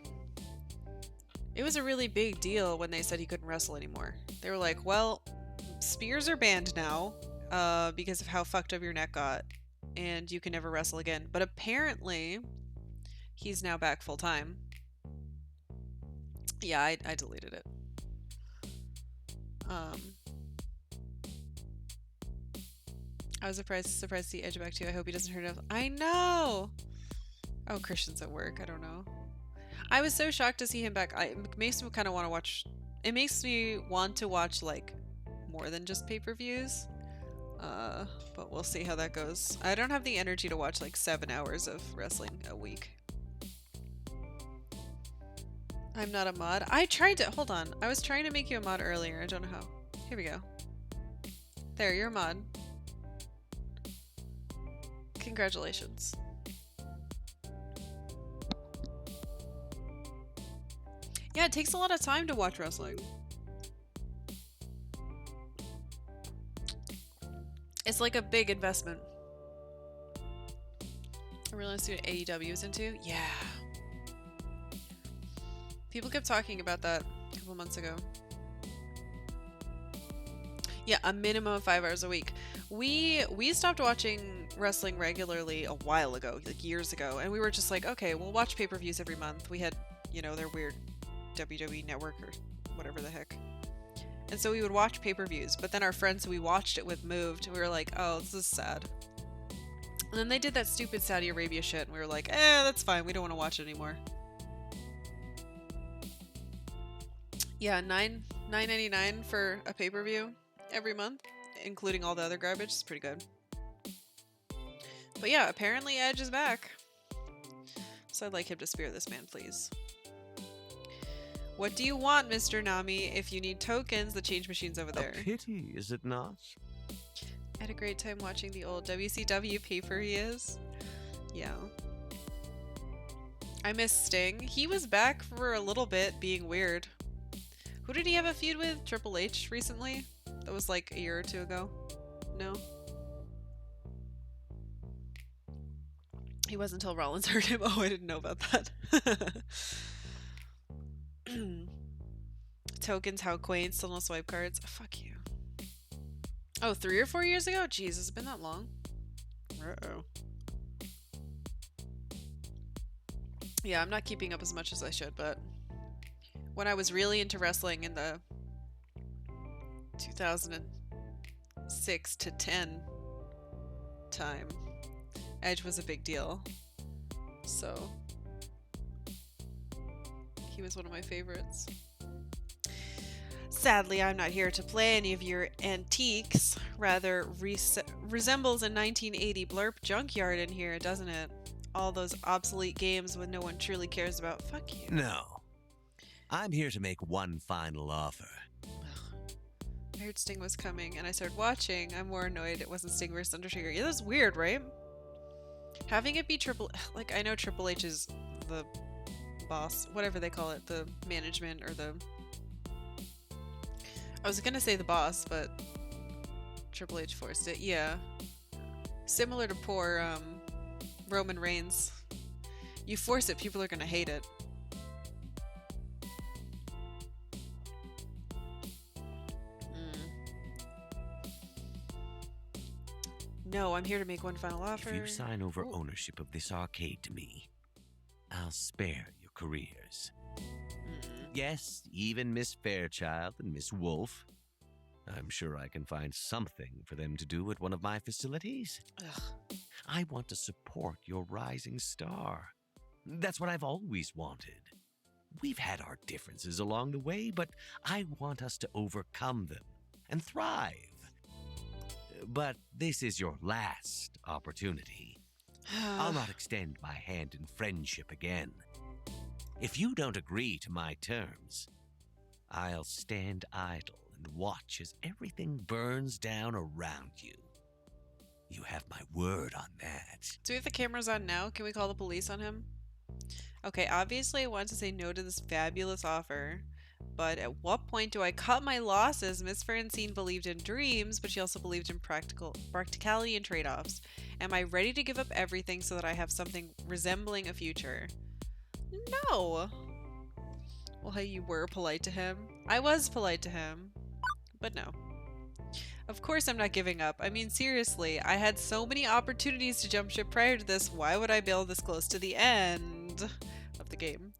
it was a really big deal when they said he couldn't wrestle anymore. They were like, well, spears are banned now, because of how fucked up your neck got, and you can never wrestle again. But apparently, he's now back full time. Yeah, I deleted it. I was surprised to see Edge back too. I hope he doesn't hurt him. I know! Oh, Christian's at work. I don't know. I was so shocked to see him back. It makes me kind of want to watch... It makes me want to watch, like, more than just pay-per-views. But we'll see how that goes. I don't have the energy to watch, like, 7 hours of wrestling a week. I'm not a mod. I tried to... Hold on. I was trying to make you a mod earlier. I don't know how. Here we go. There, you're a mod. Congratulations. Yeah, it takes a lot of time to watch wrestling. It's like a big investment. I really want to see what AEW is into. Yeah. People kept talking about that a couple months ago. Yeah, a minimum of 5 hours a week. We stopped watching wrestling regularly a while ago, like years ago, and we were just like, okay, we'll watch pay-per-views every month. We had, you know, their weird WWE network or whatever the heck. And so we would watch pay-per-views, but then our friends who we watched it with moved, and we were like, oh, this is sad. And then they did that stupid Saudi Arabia shit, and we were like, that's fine, we don't want to watch it anymore. Yeah, $9.99 for a pay-per-view every month, including all the other garbage. It's pretty good. But yeah, apparently Edge is back. So I'd like him to spear this man, please. What do you want, Mr. Nami? If you need tokens, the change machine's over there. A pity, is it not? I had a great time watching the old WCW pay-per-views. Yeah. I miss Sting. He was back for a little bit, being weird. Who did he have a feud with? Triple H recently? That was like a year or two ago. No? He wasn't until Rollins hurt him. Oh, I didn't know about that. Tokens, how quaint. Still no swipe cards. Fuck you. Oh, 3 or 4 years ago? Jeez, it's been that long. Uh-oh. Yeah, I'm not keeping up as much as I should, but when I was really into wrestling in the 2006 to 10 time, Edge was a big deal. So he was one of my favorites. Sadly, I'm not here to play any of your antiques. Rather, resembles a 1980 blurb junkyard in here, doesn't it? All those obsolete games when no one truly cares about. Fuck you. No. I'm here to make one final offer. I heard Sting was coming, and I started watching. I'm more annoyed it wasn't Sting versus Undertaker. Yeah, that's weird, right? Having it be like, I know Triple H is the boss, whatever they call it, the management or the... I was gonna say the boss, but Triple H forced it. Yeah. Similar to poor Roman Reigns. You force it, people are gonna hate it. No, I'm here to make one final offer. If you sign over ownership of this arcade to me, I'll spare your careers. Yes, even Miss Fairchild and Miss Wolf. I'm sure I can find something for them to do at one of my facilities. Ugh. I want to support your rising star. That's what I've always wanted. We've had our differences along the way, but I want us to overcome them and thrive. But this is your last opportunity. I'll not extend my hand in friendship again. If you don't agree to my terms, I'll stand idle and watch as everything burns down around you. You have my word on that. Do we have the cameras on now? Can we call the police on him? Okay, obviously I want to say no to this fabulous offer, but at what point do I cut my losses? Miss Francine believed in dreams, but she also believed in practicality and trade-offs. Am I ready to give up everything so that I have something resembling a future? No. Well, hey, you were polite to him. I was polite to him, but no. Of course I'm not giving up. I mean, seriously, I had so many opportunities to jump ship prior to this. Why would I bail this close to the end of the game?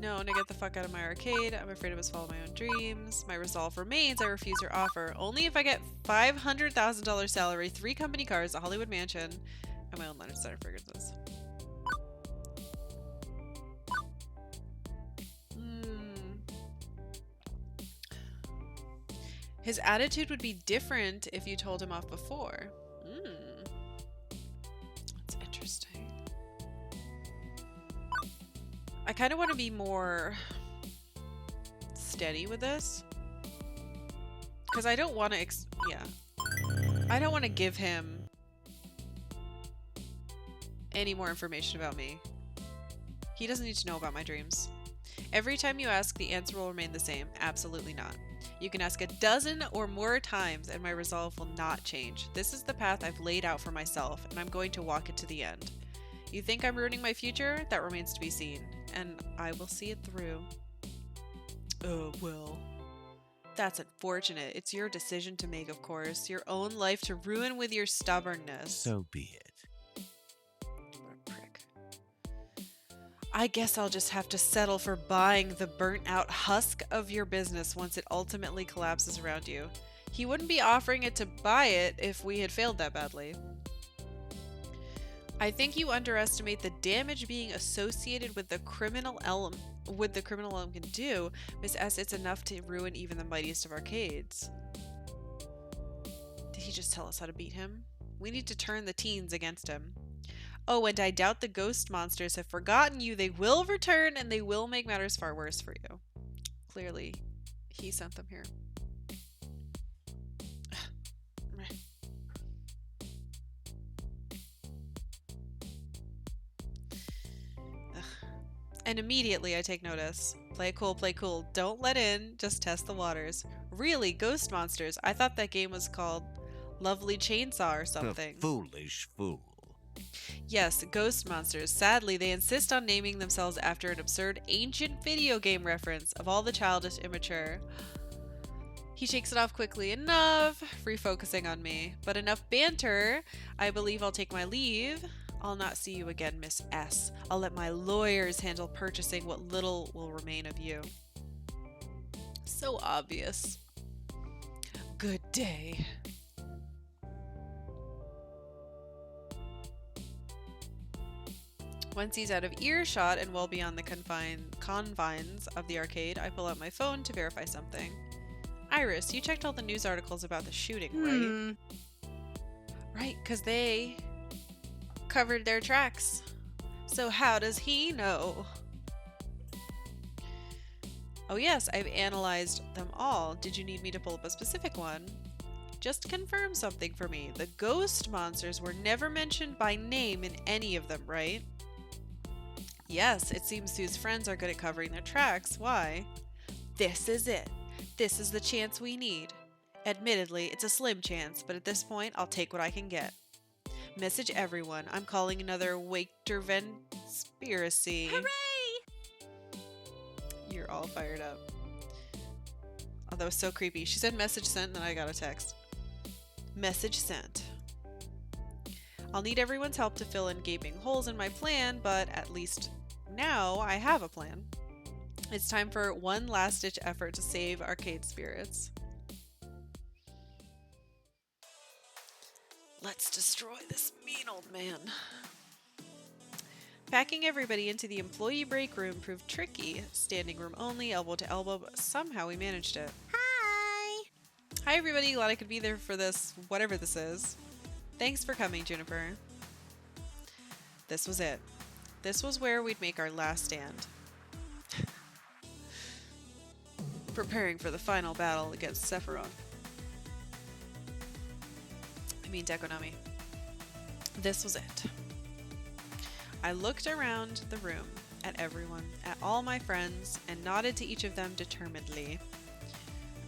No, to get the fuck out of my arcade. I'm afraid I must follow my own dreams. My resolve remains. I refuse your offer. Only if I get $500,000 salary, 3 company cars, a Hollywood mansion, and my own line of center fragrances. His attitude would be different if you told him off before. That's interesting. I kind of want to be more steady with this. Because I don't want to... I don't want to give him any more information about me. He doesn't need to know about my dreams. Every time you ask, the answer will remain the same. Absolutely not. You can ask a dozen or more times and my resolve will not change. This is the path I've laid out for myself and I'm going to walk it to the end. You think I'm ruining my future? That remains to be seen. And I will see it through. Oh, well. That's unfortunate. It's your decision to make, of course. Your own life to ruin with your stubbornness. So be it. What a prick. I guess I'll just have to settle for buying the burnt-out husk of your business once it ultimately collapses around you. He wouldn't be offering it to buy it if we had failed that badly. I think you underestimate the damage being associated with the criminal element can do. Miss S, it's enough to ruin even the mightiest of arcades. Did he just tell us how to beat him? We need to turn the teens against him. Oh, and I doubt the ghost monsters have forgotten you. They will return and they will make matters far worse for you. Clearly, he sent them here. And immediately I take notice. Play it cool, play cool. Don't let in, just test the waters. Really, ghost monsters? I thought that game was called Lovely Chainsaw or something. A foolish fool. Yes, ghost monsters. Sadly, they insist on naming themselves after an absurd ancient video game reference of all the childish immature. He shakes it off quickly enough, refocusing on me. But enough banter. I believe I'll take my leave. I'll not see you again, Miss S. I'll let my lawyers handle purchasing what little will remain of you. So obvious. Good day. Once he's out of earshot and well beyond the confines of the arcade, I pull out my phone to verify something. Iris, you checked all the news articles about the shooting, right? Right, because they covered their tracks. So how does he know? Oh yes, I've analyzed them all. Did you need me to pull up a specific one? Just confirm something for me. The ghost monsters were never mentioned by name in any of them, right? Yes, it seems Sue's friends are good at covering their tracks. Why? This is it. This is the chance we need. Admittedly, it's a slim chance, but at this point, I'll take what I can get. Message everyone. I'm calling another Waitervenspiracy. Hooray! You're all fired up. Oh, that was so creepy. She said message sent, and then I got a text. Message sent. I'll need everyone's help to fill in gaping holes in my plan, but at least now I have a plan. It's time for one last-ditch effort to save arcade spirits. Let's destroy this mean old man. Packing everybody into the employee break room proved tricky. Standing room only, elbow to elbow, but somehow we managed it. Hi! Hi everybody, glad I could be there for this, whatever this is. Thanks for coming, Juniper. This was it. This was where we'd make our last stand. Preparing for the final battle against Sephiroth. I mean Dekonami. This was it. I looked around the room. at everyone, at all my friends, and nodded to each of them determinedly.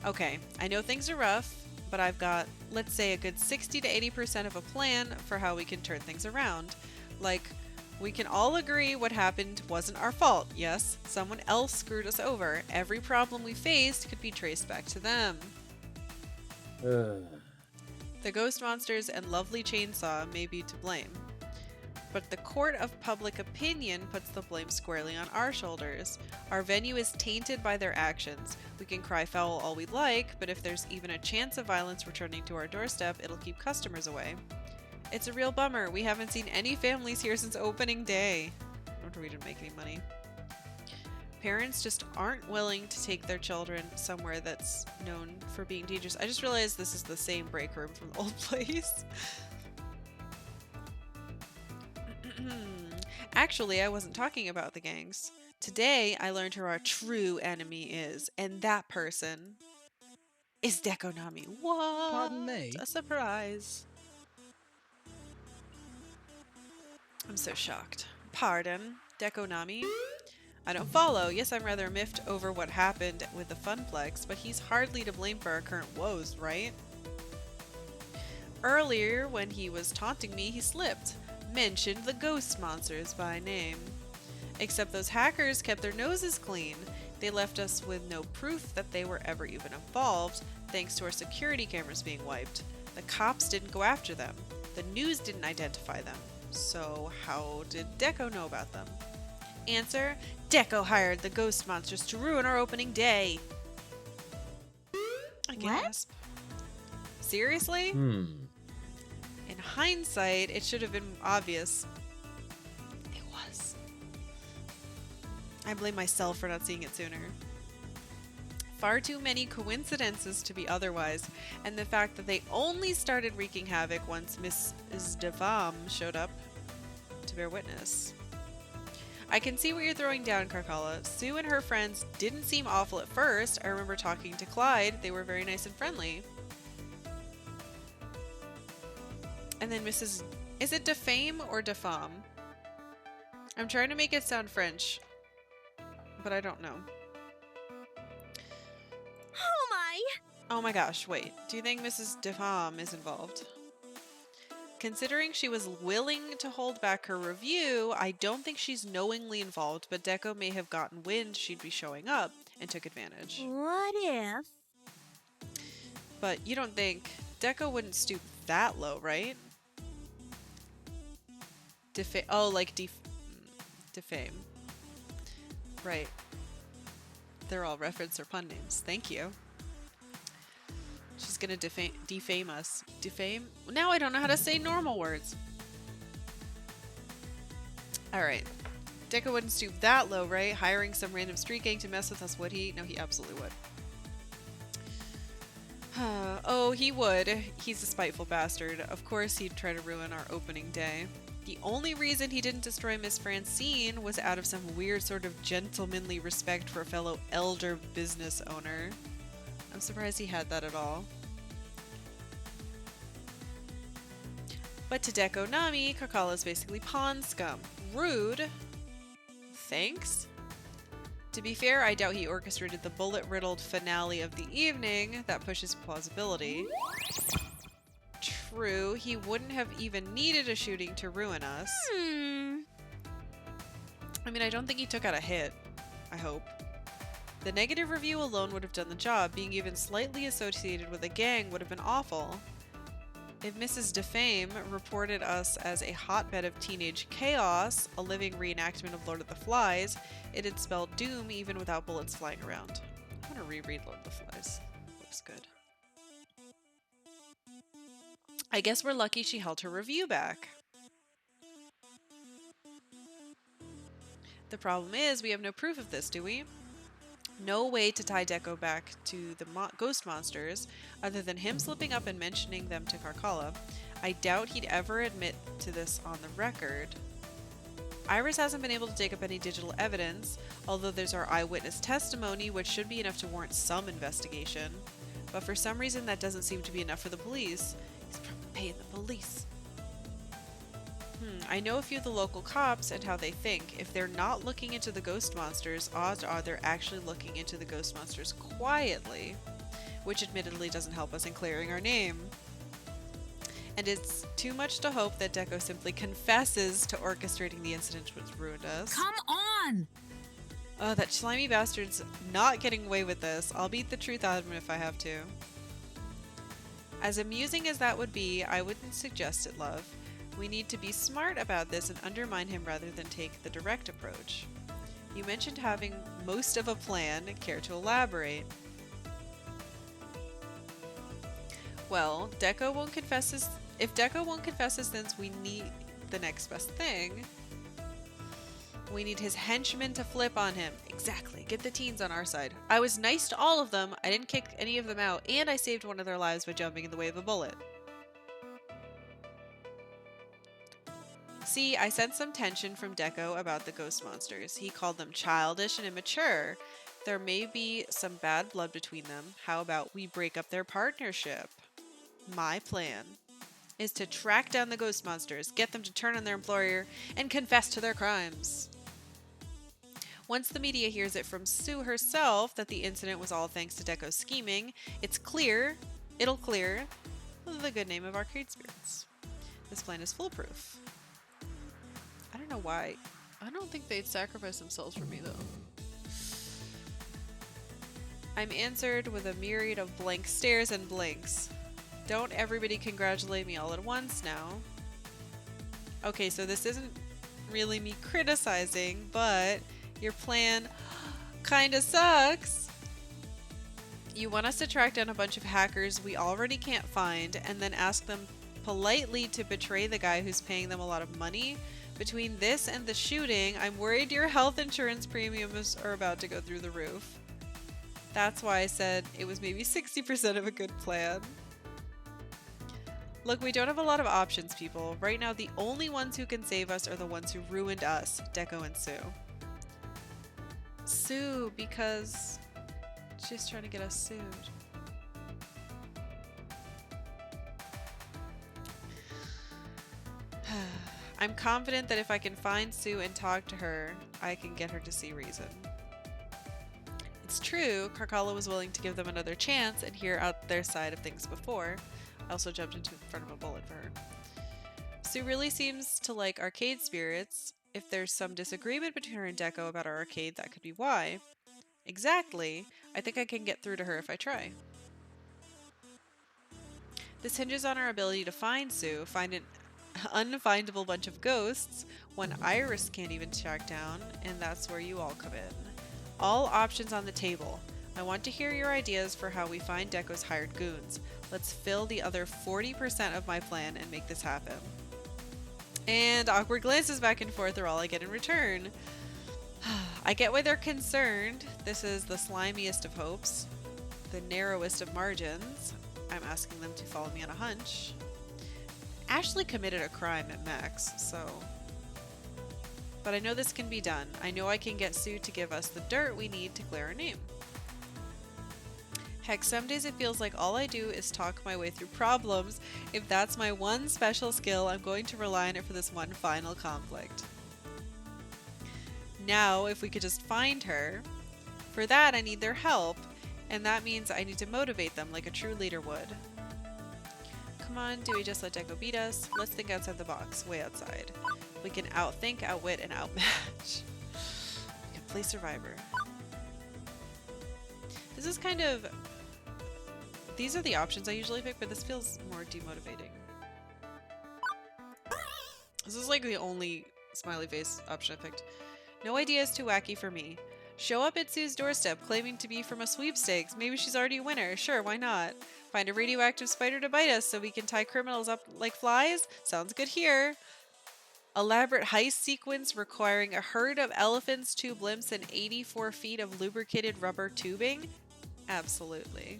Okay, I know things are rough, but I've got, let's say, a good 60 to 80% of a plan for how we can turn things around. Like, we can all agree what happened wasn't our fault. Yes, someone else screwed us over. Every problem we faced could be traced back to them. The ghost monsters and lovely chainsaw may be to blame, but the court of public opinion puts the blame squarely on our shoulders. Our venue is tainted by their actions. We can cry foul all we like, but if there's even a chance of violence returning to our doorstep, it'll keep customers away. It's a real bummer. We haven't seen any families here since opening day. No wonder we didn't make any money. Parents just aren't willing to take their children somewhere that's known for being dangerous. I just realized this is the same break room from the old place. Actually, I wasn't talking about the gangs. Today, I learned who our true enemy is, and that person is Dekonami. What? Pardon me? A surprise. I'm so shocked. Pardon, Dekonami? I don't follow. Yes, I'm rather miffed over what happened with the Funplex, but he's hardly to blame for our current woes, right? Earlier, when he was taunting me, he slipped. Mentioned the ghost monsters by name. Except those hackers kept their noses clean. They left us with no proof that they were ever even involved, thanks to our security cameras being wiped. The cops didn't go after them. The news didn't identify them. So how did Deco know about them? Answer: Deco hired the ghost monsters to ruin our opening day. I gasp. Seriously? In hindsight, it should have been obvious. It was. I blame myself for not seeing it sooner. Far too many coincidences to be otherwise, and the fact that they only started wreaking havoc once Mrs. Devam showed up to bear witness. I can see what you're throwing down, Karkalla. Sue and her friends didn't seem awful at first. I remember talking to Clyde. They were very nice and friendly. And then Mrs. Is it defame or defam? I'm trying to make it sound French, but I don't know. Oh my! Oh my gosh, wait. Do you think Mrs. Defam is involved? Considering she was willing to hold back her review, I don't think she's knowingly involved, but Deco may have gotten wind she'd be showing up and took advantage. What if? But you don't think Deco wouldn't stoop that low, right? Defame. Right. They're all reference or pun names. Thank you. She's gonna defame us. Defame? Now I don't know how to say normal words. Alright. Deco wouldn't stoop that low, right? Hiring some random street gang to mess with us, would he? No, he absolutely would. Oh, he would. He's a spiteful bastard. Of course he'd try to ruin our opening day. The only reason he didn't destroy Miss Francine was out of some weird sort of gentlemanly respect for a fellow elder business owner. I'm surprised he had that at all. But to Deco Nami, Karkalla is basically pawn scum. Rude. Thanks? To be fair, I doubt he orchestrated the bullet-riddled finale of the evening. That pushes plausibility. True, he wouldn't have even needed a shooting to ruin us. I mean, I don't think he took out a hit. I hope. The negative review alone would have done the job. Being even slightly associated with a gang would have been awful. If Mrs. Defame reported us as a hotbed of teenage chaos, a living reenactment of Lord of the Flies, it'd spell doom even without bullets flying around. I want to reread Lord of the Flies. Looks good. I guess we're lucky she held her review back. The problem is we have no proof of this, do we? No way to tie Deco back to the ghost monsters other than him slipping up and mentioning them to Karkalla. I doubt he'd ever admit to this on the record. Iris hasn't been able to dig up any digital evidence, although there's our eyewitness testimony, which should be enough to warrant some investigation. But for some reason that doesn't seem to be enough for the police. He's probably paying the police. I know a few of the local cops and how they think. If they're not looking into the ghost monsters, odds are they're actually looking into the ghost monsters quietly, which admittedly doesn't help us in clearing our name. And it's too much to hope that Deco simply confesses to orchestrating the incident which ruined us. Come on! Oh, that slimy bastard's not getting away with this. I'll beat the truth out of him if I have to. As amusing as that would be, I wouldn't suggest it, love. We need to be smart about this and undermine him rather than take the direct approach. You mentioned having most of a plan. Care to elaborate? Well, Deco won't confess his... If Deco won't confess his sins, we need the next best thing. We need his henchmen to flip on him. Exactly. Get the teens on our side. I was nice to all of them. I didn't kick any of them out, and I saved one of their lives by jumping in the way of a bullet. See, I sensed some tension from Deco about the ghost monsters. He called them childish and immature. There may be some bad blood between them. How about we break up their partnership? My plan is to track down the ghost monsters, get them to turn on their employer, and confess to their crimes. Once the media hears it from Sue herself that the incident was all thanks to Deco's scheming, it'll clear the good name of Arcade Spirits. This plan is foolproof. I don't know why. I don't think they'd sacrifice themselves for me, though. I'm answered with a myriad of blank stares and blinks. Don't everybody congratulate me all at once now. Okay, so this isn't really me criticizing, but your plan kinda sucks. You want us to track down a bunch of hackers we already can't find and then ask them politely to betray the guy who's paying them a lot of money? Between this and the shooting, I'm worried your health insurance premiums are about to go through the roof. That's why I said it was maybe 60% of a good plan. Look, we don't have a lot of options, people. Right now, the only ones who can save us are the ones who ruined us, Deco and Sue. Sue, because she's trying to get us sued. I'm confident that if I can find Sue and talk to her, I can get her to see reason. It's true, Karkalla was willing to give them another chance and hear out their side of things before. I also jumped into front of a bullet for her. Sue really seems to like Arcade Spirits. If there's some disagreement between her and Deco about our arcade, that could be why. Exactly. I think I can get through to her if I try. This hinges on our ability to find Sue, find an unfindable bunch of ghosts, one Iris can't even track down, and that's where you all come in. All options on the table. I want to hear your ideas for how we find Deco's hired goons. Let's fill the other 40% of my plan and make this happen. And awkward glances back and forth are all I get in return. I get why they're concerned. This is the slimiest of hopes, the narrowest of margins. I'm asking them to follow me on a hunch. Ashley committed a crime at Max, so... But I know this can be done. I know I can get Sue to give us the dirt we need to clear our name. Heck, some days it feels like all I do is talk my way through problems. If that's my one special skill, I'm going to rely on it for this one final conflict. Now, if we could just find her, for that I need their help, and that means I need to motivate them like a true leader would. Come on, do we just let Deco beat us? Let's think outside the box, way outside. We can outthink, outwit, and outmatch. We can play Survivor. This is kind of... These are the options I usually pick, but this feels more demotivating. This is like the only smiley face option I picked. No idea is too wacky for me. Show up at Sue's doorstep claiming to be from a sweepstakes. Maybe she's already a winner. Sure, why not? Find a radioactive spider to bite us so we can tie criminals up like flies? Sounds good here. Elaborate heist sequence requiring a herd of elephants, 2 blimps, and 84 feet of lubricated rubber tubing? Absolutely.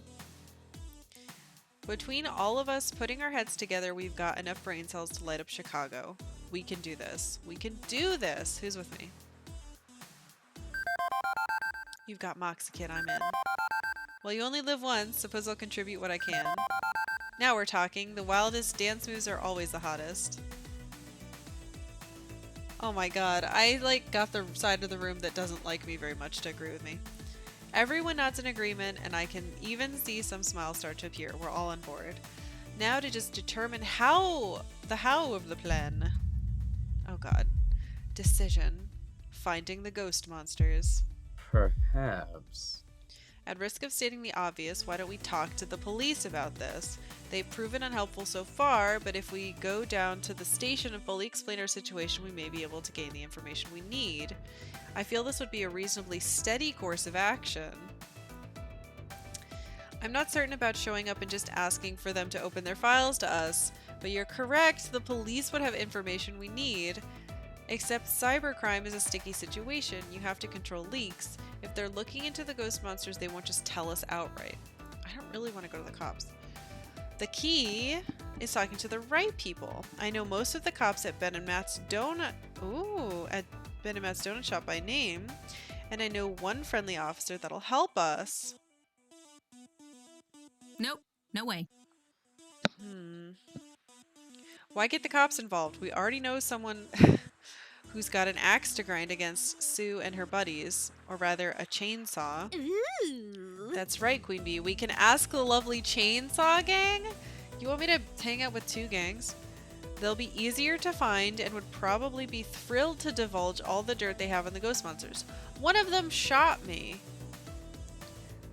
Between all of us putting our heads together, we've got enough brain cells to light up Chicago. We can do this. We can do this. Who's with me? You've got Moxie Kid, I'm in. Well, you only live once. Suppose I'll contribute what I can. Now we're talking. The wildest dance moves are always the hottest. Oh my god, I like got the side of the room that doesn't like me very much to agree with me. Everyone nods in agreement, and I can even see some smiles start to appear. We're all on board. Now to just determine the how of the plan. Oh god. Decision. Finding the ghost monsters. Perhaps. At risk of stating the obvious, why don't we talk to the police about this? They've proven unhelpful so far, but if we go down to the station and fully explain our situation, we may be able to gain the information we need. I feel this would be a reasonably steady course of action. I'm not certain about showing up and just asking for them to open their files to us, but you're correct, the police would have information we need. Except cybercrime is a sticky situation. You have to control leaks. If they're looking into the ghost monsters, they won't just tell us outright. I don't really want to go to the cops. The key is talking to the right people. I know most of the cops at Ben and Matt's Donut. Ooh, at Ben and Matt's Donut Shop by name, and I know one friendly officer that'll help us. Nope, no way. Why get the cops involved? We already know someone who's got an axe to grind against Sue and her buddies, or rather a chainsaw. Ooh. That's right, Queen Bee. We can ask the lovely Chainsaw Gang? You want me to hang out with two gangs? They'll be easier to find and would probably be thrilled to divulge all the dirt they have on the ghost monsters. One of them shot me.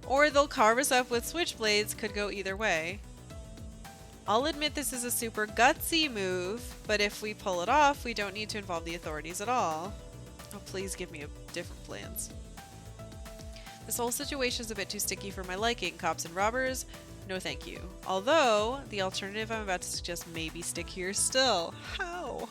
Or they'll carve us up with switchblades, could go either way. I'll admit this is a super gutsy move, but if we pull it off, we don't need to involve the authorities at all. Oh, please give me different plans. This whole situation is a bit too sticky for my liking. Cops and robbers? No thank you. Although, the alternative I'm about to suggest may be stickier still. How?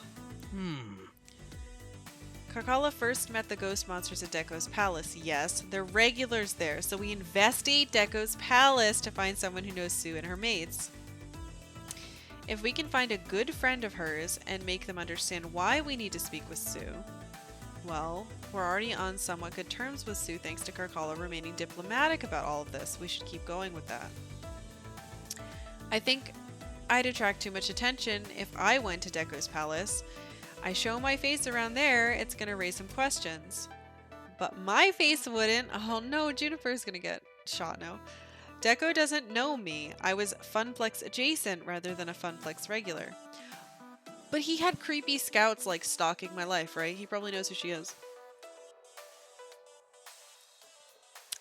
Karkalla first met the ghost monsters at Deco's palace. Yes, they're regulars there, so we investigate Deco's palace to find someone who knows Sue and her mates. If we can find a good friend of hers and make them understand why we need to speak with Sue, well, we're already on somewhat good terms with Sue thanks to Karkalla remaining diplomatic about all of this. We should keep going with that. I think I'd attract too much attention if I went to Deco's palace. I show my face around there, it's gonna raise some questions. But my face wouldn't. Oh no, Juniper's gonna get shot now. Deco doesn't know me. I was Funplex adjacent rather than a Funplex regular. But he had creepy scouts like stalking my life, right? He probably knows who she is.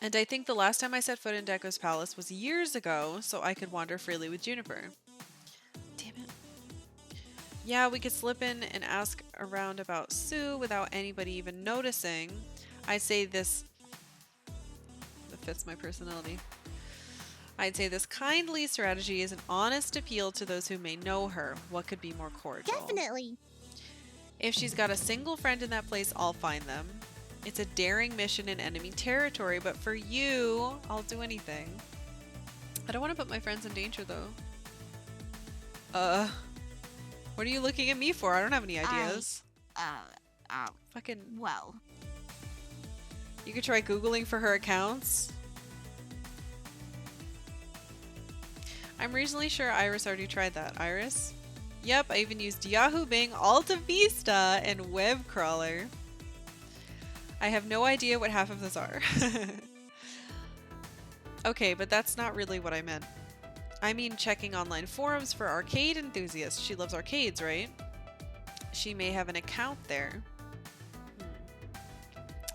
And I think the last time I set foot in Deco's palace was years ago, so I could wander freely with Juniper. Damn it. Yeah, we could slip in and ask around about Sue without anybody even noticing. I'd say this... that fits my personality. I'd say this kindly strategy is an honest appeal to those who may know her. What could be more cordial? Definitely. If she's got a single friend in that place, I'll find them. It's a daring mission in enemy territory, but for you, I'll do anything. I don't want to put my friends in danger, though. What are you looking at me for? I don't have any ideas. Fucking... Well. You could try Googling for her accounts. I'm reasonably sure Iris already tried that. Iris? Yep, I even used Yahoo, Bing, Alta Vista, and Web Crawler. I have no idea what half of those are. Okay, but that's not really what I meant. I mean checking online forums for arcade enthusiasts. She loves arcades, right? She may have an account there.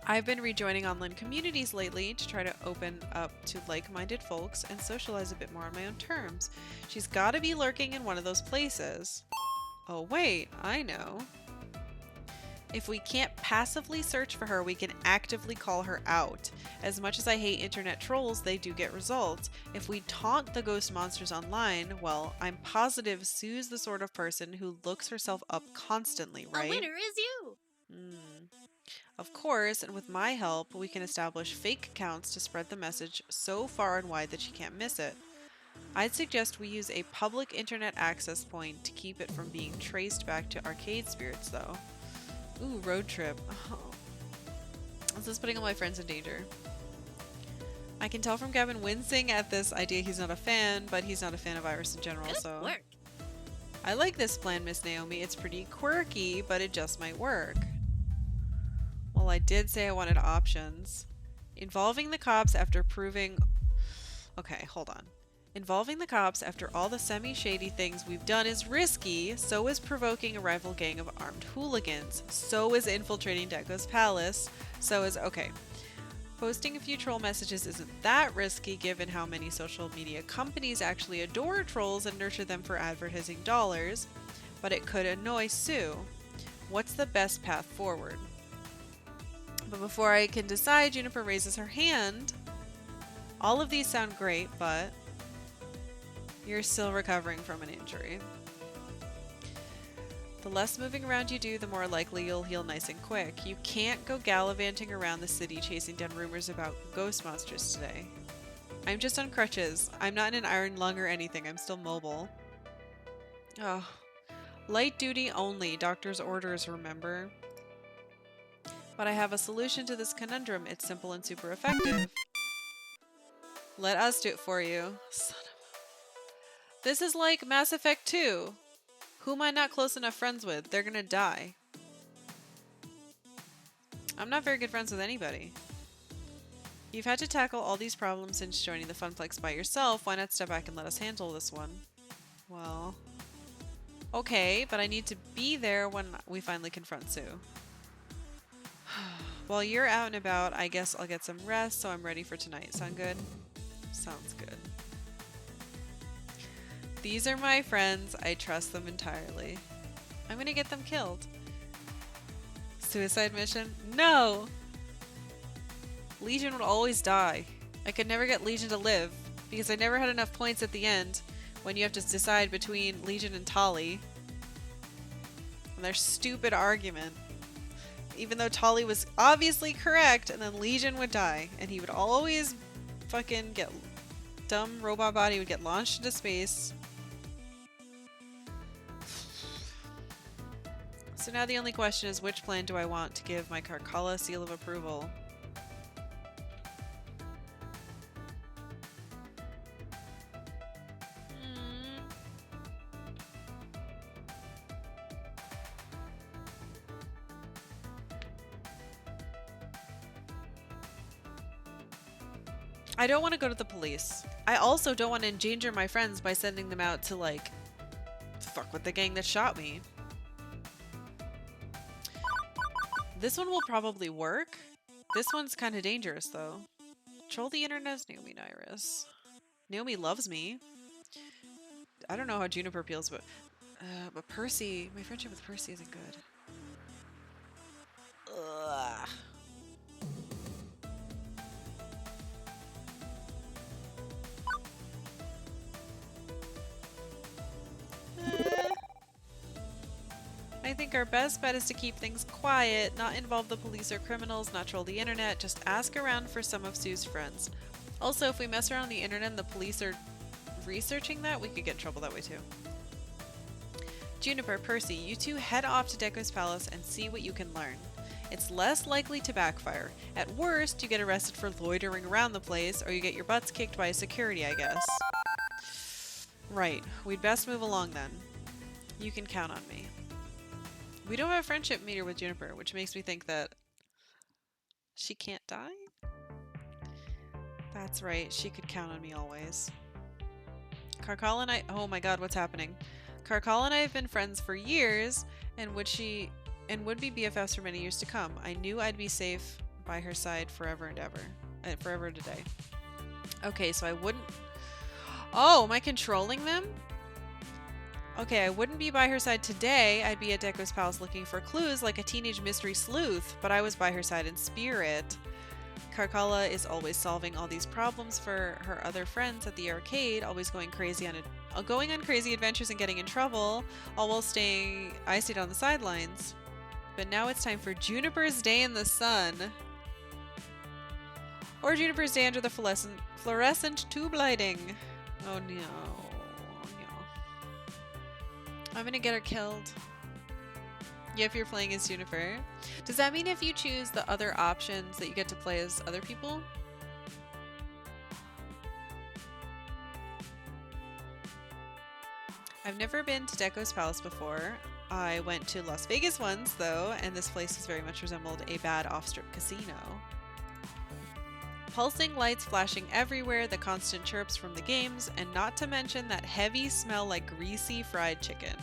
I've been rejoining online communities lately to try to open up to like-minded folks and socialize a bit more on my own terms. She's got to be lurking in one of those places. Oh wait, I know. If we can't passively search for her, we can actively call her out. As much as I hate internet trolls, they do get results. If we taunt the ghost monsters online, well, I'm positive Sue's the sort of person who looks herself up constantly, right? The winner is you! Of course, and with my help, we can establish fake accounts to spread the message so far and wide that she can't miss it. I'd suggest we use a public internet access point to keep it from being traced back to arcade spirits, though. Ooh, road trip. Oh. This is putting all my friends in danger. I can tell from Gavin wincing at this idea he's not a fan, but he's not a fan of Iris in general, Good so... work. I like this plan, Miss Naomi. It's pretty quirky, but it just might work. Well, I did say I wanted options. Involving the cops after proving... Okay, hold on. Involving the cops after all the semi-shady things we've done is risky, so is provoking a rival gang of armed hooligans, so is infiltrating Deco's palace, so is... Okay. Posting a few troll messages isn't that risky given how many social media companies actually adore trolls and nurture them for advertising dollars, but it could annoy Sue. What's the best path forward? But before I can decide, Juniper raises her hand. All of these sound great, but you're still recovering from an injury. The less moving around you do, the more likely you'll heal nice and quick. You can't go gallivanting around the city chasing down rumors about ghost monsters today. I'm just on crutches. I'm not in an iron lung or anything. I'm still mobile. Oh. Light duty only. Doctor's orders, remember? But I have a solution to this conundrum. It's simple and super effective. Let us do it for you. Son of a... This is like Mass Effect 2. Who am I not close enough friends with? They're gonna die. I'm not very good friends with anybody. You've had to tackle all these problems since joining the Funplex by yourself. Why not step back and let us handle this one? Well... Okay, but I need to be there when we finally confront Sue. While you're out and about, I guess I'll get some rest, so I'm ready for tonight. Sound good? Sounds good. These are my friends. I trust them entirely. I'm gonna get them killed. Suicide mission? No! Legion would always die. I could never get Legion to live, because I never had enough points at the end when you have to decide between Legion and Tali. And their stupid argument. Even though Tali was obviously correct, and then Legion would die. And he would always fucking get... Dumb robot body would get launched into space. So now the only question is, which plan do I want to give my Karkalla seal of approval? I don't want to go to the police. I also don't want to endanger my friends by sending them out to, like, fuck with the gang that shot me. This one will probably work. This one's kind of dangerous, though. Troll the internet as Naomi Nyrus. Naomi loves me. I don't know how Juniper feels, but Percy, my friendship with Percy isn't good. Ugh. I think our best bet is to keep things quiet, not involve the police or criminals, not troll the internet, just ask around for some of Sue's friends. Also, if we mess around on the internet and the police are researching that, we could get in trouble that way too. Juniper, Percy, you two head off to Deco's palace and see what you can learn. It's less likely to backfire. At worst, you get arrested for loitering around the place, or you get your butts kicked by security, I guess. Right, we'd best move along then. You can count on me. We don't have a friendship meter with Juniper, which makes me think that she can't die? That's right, she could count on me always. Karkalla and I— oh my god, what's happening? Karkalla and I have been friends for years, and would be BFFs for many years to come. I knew I'd be safe by her side forever and ever. Forever today. Okay, so I wouldn't... Oh, am I controlling them? Okay, I wouldn't be by her side today. I'd be at Deco's palace looking for clues like a teenage mystery sleuth, but I was by her side in spirit. Karkalla is always solving all these problems for her other friends at the arcade, always going on crazy adventures and getting in trouble, all while I stayed on the sidelines. But now it's time for Juniper's Day in the Sun. Or Juniper's Day under the fluorescent tube lighting. Oh no. I'm gonna get her killed. Yeah, if you're playing as Juniper. Does that mean if you choose the other options that you get to play as other people? I've never been to Deco's Palace before. I went to Las Vegas once, though, and this place has very much resembled a bad off-strip casino. Pulsing lights flashing everywhere, the constant chirps from the games, and not to mention that heavy smell like greasy fried chicken.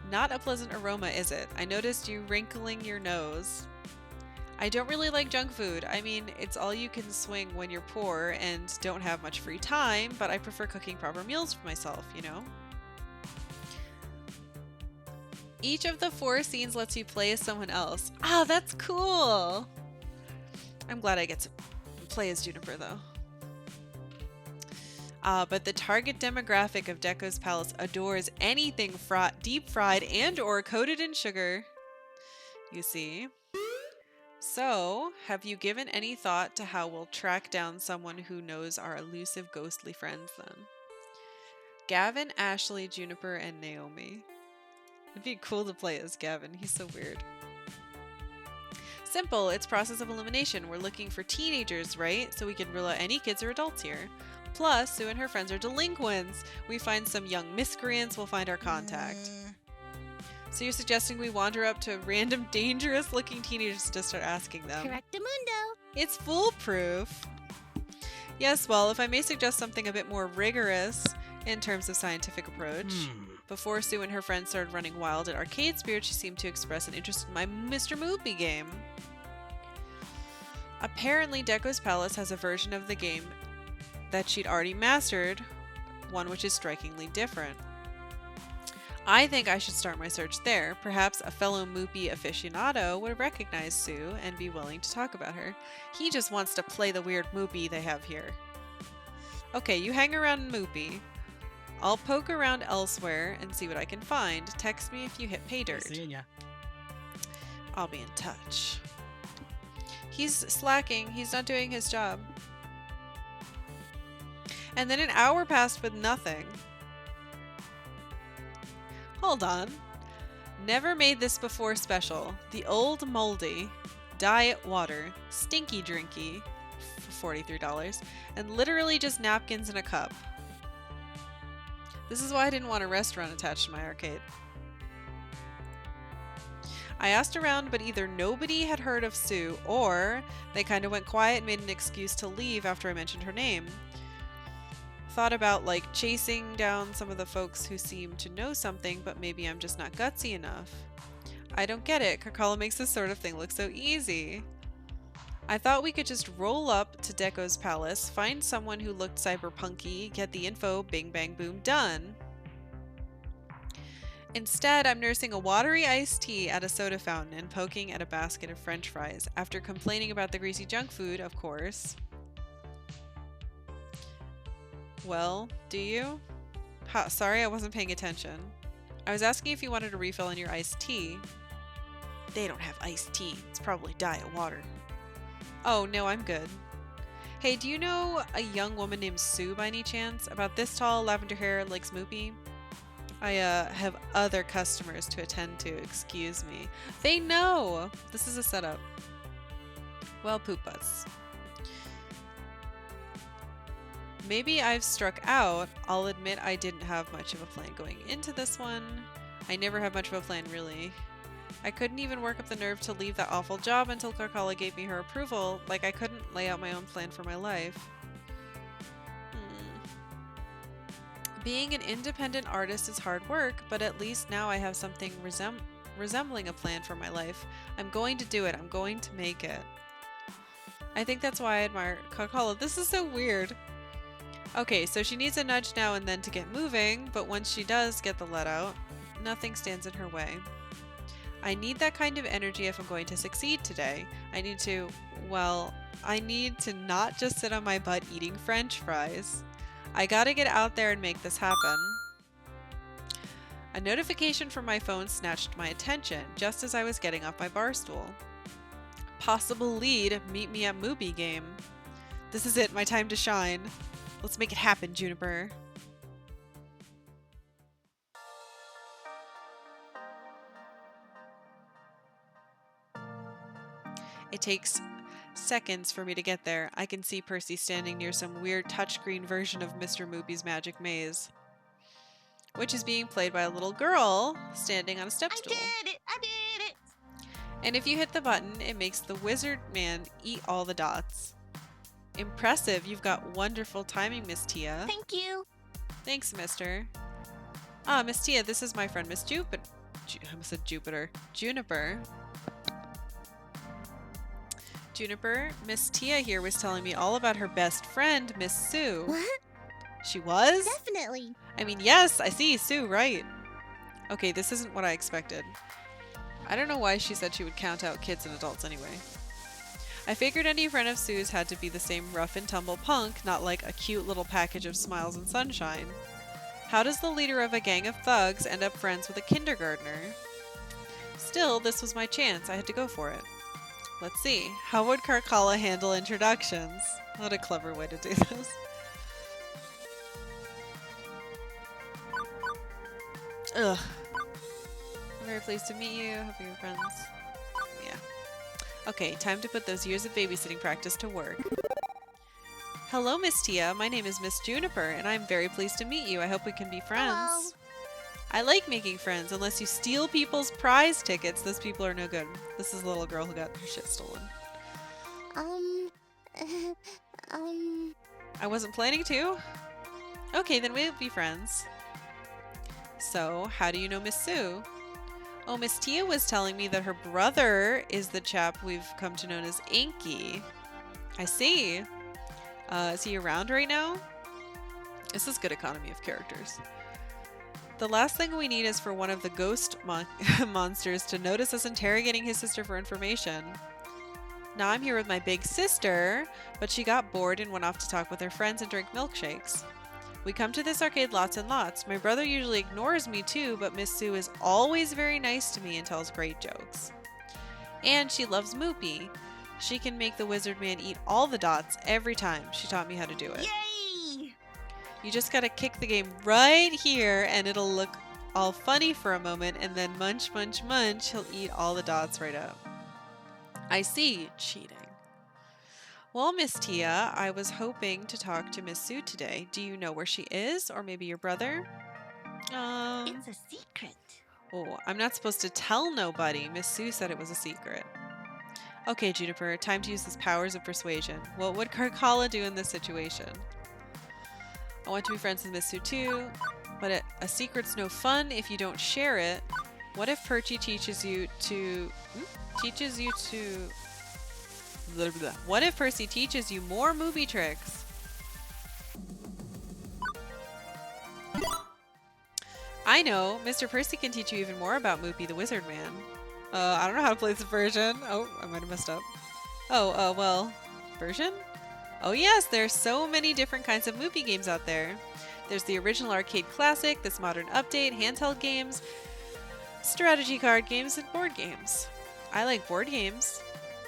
Not a pleasant aroma, is it? I noticed you wrinkling your nose. I don't really like junk food. I mean, it's all you can swing when you're poor and don't have much free time, but I prefer cooking proper meals for myself, you know? Each of the 4 scenes lets you play as someone else. Ah, that's cool! I'm glad I get to play as Juniper, though. But the target demographic of Deco's Palace adores anything deep fried and or coated in sugar, you see. So, have you given any thought to how we'll track down someone who knows our elusive ghostly friends then? Gavin, Ashley, Juniper, and Naomi. It'd be cool to play as Gavin. He's so weird. Simple. It's process of elimination. We're looking for teenagers, right? So we can rule out any kids or adults here. Plus, Sue and her friends are delinquents. We find some young miscreants, we'll find our contact. So you're suggesting we wander up to random dangerous-looking teenagers to start asking them? Correctamundo. It's foolproof. Yes, well, if I may suggest something a bit more rigorous in terms of scientific approach. Before Sue and her friends started running wild at Arcade Spirit, she seemed to express an interest in my Mr. Moopy game. Apparently, Deco's Palace has a version of the game that she'd already mastered, one which is strikingly different. I think I should start my search there. Perhaps a fellow Moopy aficionado would recognize Sue and be willing to talk about her. He just wants to play the weird Moopy they have here. Okay, you hang around Moopy. I'll poke around elsewhere and see what I can find. Text me if you hit pay dirt. Seeing ya. I'll be in touch. He's slacking. He's not doing his job. And then an hour passed with nothing. Hold on. Never made this before special. The old moldy. Diet water. Stinky drinky. For $43. And literally just napkins in a cup. This is why I didn't want a restaurant attached to my arcade. I asked around, but either nobody had heard of Sue, or they kind of went quiet and made an excuse to leave after I mentioned her name. Thought about, like, chasing down some of the folks who seem to know something, but maybe I'm just not gutsy enough. I don't get it. Karkalla makes this sort of thing look so easy. I thought we could just roll up to Deco's Palace, find someone who looked cyberpunky, get the info, bing bang boom, done. Instead, I'm nursing a watery iced tea at a soda fountain and poking at a basket of french fries, after complaining about the greasy junk food, of course. Well, do you? Sorry, I wasn't paying attention. I was asking if you wanted a refill on your iced tea. They don't have iced tea. It's probably diet water. Oh, no, I'm good. Hey, do you know a young woman named Sue by any chance? About this tall, lavender hair, likes Moopy? I have other customers to attend to, excuse me. They know! This is a setup. Well, poop butts. Maybe I've struck out. I'll admit I didn't have much of a plan going into this one. I never have much of a plan, really. I couldn't even work up the nerve to leave that awful job until Karkalla gave me her approval. Like, I couldn't lay out my own plan for my life. Being an independent artist is hard work, but at least now I have something resembling a plan for my life. I'm going to do it. I'm going to make it. I think that's why I admire Karkalla. This is so weird. Okay, so she needs a nudge now and then to get moving, but once she does get the let out, nothing stands in her way. I need that kind of energy if I'm going to succeed today. I need to not just sit on my butt eating french fries. I gotta get out there and make this happen. A notification from my phone snatched my attention just as I was getting off my bar stool. Possible lead, meet me at Moopy game. This is it, my time to shine. Let's make it happen, Juniper. It takes seconds for me to get there. I can see Percy standing near some weird touchscreen version of Mr. Moopy's Magic Maze, which is being played by a little girl standing on a step stool. I did it! I did it! And if you hit the button, it makes the wizard man eat all the dots. Impressive. You've got wonderful timing, Miss Tia. Thank you. Thanks, mister. Ah, Miss Tia, this is my friend, Miss Jupiter. I almost said Jupiter. Juniper. Juniper, Miss Tia here was telling me all about her best friend, Miss Sue. What? She was? Definitely. I mean, yes, I see, Sue, right. Okay, this isn't what I expected. I don't know why she said she would count out kids and adults anyway. I figured any friend of Sue's had to be the same rough and tumble punk, not like a cute little package of smiles and sunshine. How does the leader of a gang of thugs end up friends with a kindergartner? Still, this was my chance. I had to go for it. Let's see. How would Karkalla handle introductions? What a clever way to do this. Ugh. I'm very pleased to meet you. Hope you're friends. Yeah. Okay, time to put those years of babysitting practice to work. Hello, Miss Tia. My name is Miss Juniper, and I'm very pleased to meet you. I hope we can be friends. Hello. I like making friends. Unless you steal people's prize tickets, those people are no good. This is a little girl who got her shit stolen. I wasn't planning to. Okay, then we'll be friends. So, how do you know Miss Sue? Oh, Miss Tia was telling me that her brother is the chap we've come to know as Inky. I see. Is he around right now? This is good economy of characters. The last thing we need is for one of the ghost monsters to notice us interrogating his sister for information. Now I'm here with my big sister, but she got bored and went off to talk with her friends and drink milkshakes. We come to this arcade lots and lots. My brother usually ignores me too, but Miss Sue is always very nice to me and tells great jokes. And she loves Moopy. She can make the wizard man eat all the dots every time. She taught me how to do it. Yay! You just gotta kick the game right here and it'll look all funny for a moment, and then munch, munch, munch, he'll eat all the dots right up. I see. Cheating. Well, Miss Tia, I was hoping to talk to Miss Sue today. Do you know where she is? Or maybe your brother? It's a secret. Oh, I'm not supposed to tell nobody. Miss Sue said it was a secret. Okay, Juniper, time to use his powers of persuasion. What would Karkalla do in this situation? I want to be friends with Miss Sue too, but a secret's no fun if you don't share it. What if Percy teaches you to... Blah, blah. What if Percy teaches you more movie tricks? I know. Mr. Percy can teach you even more about Moopy the Wizard Man. I don't know how to play this version. Oh, I might have messed up. Well, version? Oh yes, there's so many different kinds of Moopy games out there. There's the original arcade classic, this modern update, handheld games, strategy card games, and board games. I like board games.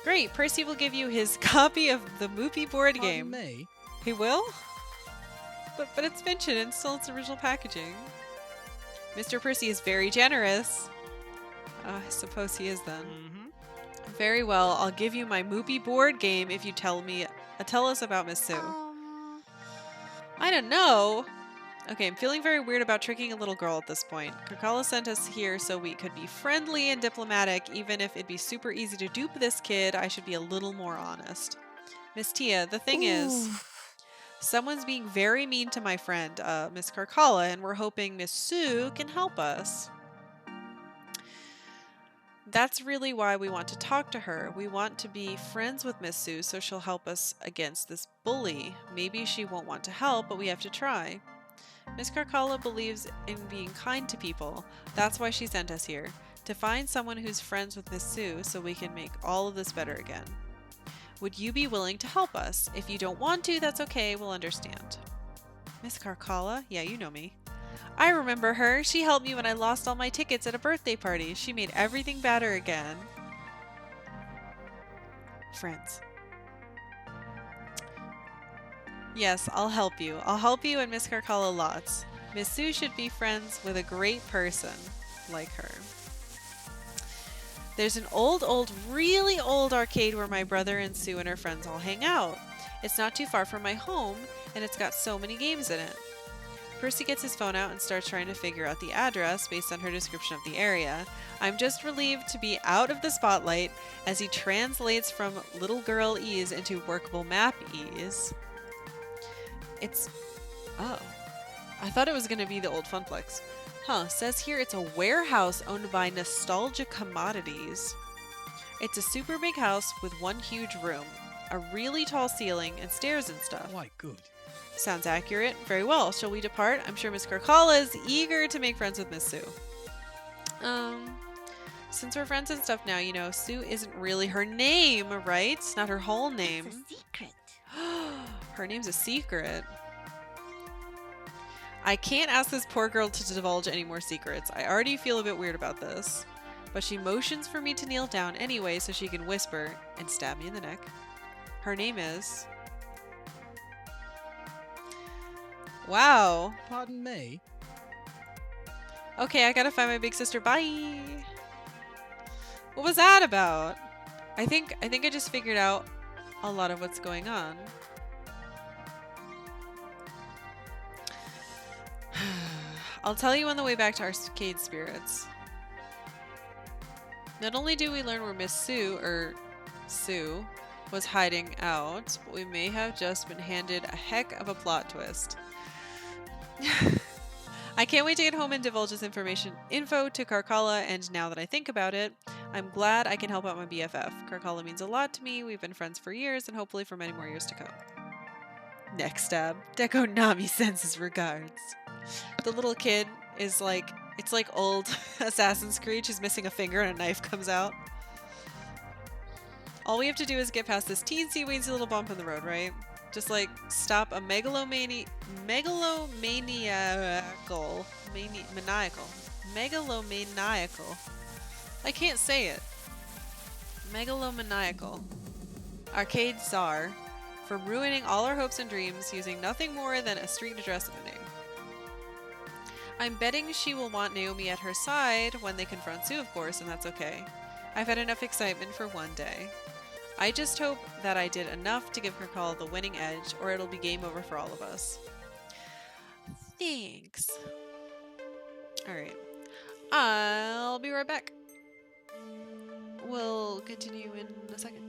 Great, Percy will give you his copy of the Moopy board game. Me? He will? But it's vintage and still its original packaging. Mr. Percy is very generous. I suppose he is then. Very well, I'll give you my Moopy board game if you tell us about Miss Sue. I don't know. Okay, I'm feeling very weird about tricking a little girl at this point. Karkalla sent us here so we could be friendly and diplomatic. Even if it'd be super easy to dupe this kid, I should be a little more honest. Miss Tia, the thing is, someone's being very mean to my friend, Miss Karkalla, and we're hoping Miss Sue can help us. That's really why we want to talk to her. We want to be friends with Miss Sue so she'll help us against this bully. Maybe she won't want to help, but we have to try. Miss Karkalla believes in being kind to people. That's why she sent us here. To find someone who's friends with Miss Sue so we can make all of this better again. Would you be willing to help us? If you don't want to, that's okay. We'll understand. Miss Karkalla? Yeah, you know me. I remember her. She helped me when I lost all my tickets at a birthday party. She made everything better again. Friends. Yes, I'll help you. I'll help you and Miss Karkalla lots. Miss Sue should be friends with a great person like her. There's an old, really old arcade where my brother and Sue and her friends all hang out. It's not too far from my home, and it's got so many games in it. Percy gets his phone out and starts trying to figure out the address based on her description of the area. I'm just relieved to be out of the spotlight as he translates from little girl ease into workable map ease. Oh. I thought it was going to be the old Funplex. Huh, says here it's a warehouse owned by Nostalgia Commodities. It's a super big house with one huge room, a really tall ceiling, and stairs and stuff. Quite good. Sounds accurate. Very well. Shall we depart? I'm sure Miss Karkalla is eager to make friends with Miss Sue. Since we're friends and stuff now, you know, Sue isn't really her name, right? It's not her whole name. It's a secret. Her name's a secret. I can't ask this poor girl to divulge any more secrets. I already feel a bit weird about this. But she motions for me to kneel down anyway so she can whisper and stab me in the neck. Her name is... Wow. Pardon me? Okay, I gotta find my big sister. Bye. What was that about? I think I just figured out a lot of what's going on. I'll tell you on the way back to Arcade Spirits. Not only do we learn where Miss Sue, Sue, was hiding out, but we may have just been handed a heck of a plot twist. I can't wait to get home and divulge this info to Karkalla, and now that I think about it, I'm glad I can help out my BFF. Karkalla means a lot to me. We've been friends for years, and hopefully for many more years to come. Next stab. Deco Nami sends his regards. The little kid is like, it's like old Assassin's Creed. She's missing a finger and a knife comes out. All we have to do is get past this teensy-weensy little bump in the road, right? Just like stop a megalomaniacal, megalomaniacal. I can't say it. Megalomaniacal. Arcade czar from ruining all our hopes and dreams using nothing more than a street address and a name. I'm betting she will want Naomi at her side when they confront Sue, of course, and that's okay. I've had enough excitement for one day. I just hope that I did enough to give Karkalla the winning edge, or it'll be game over for all of us. Thanks. Alright. I'll be right back. We'll continue in a second.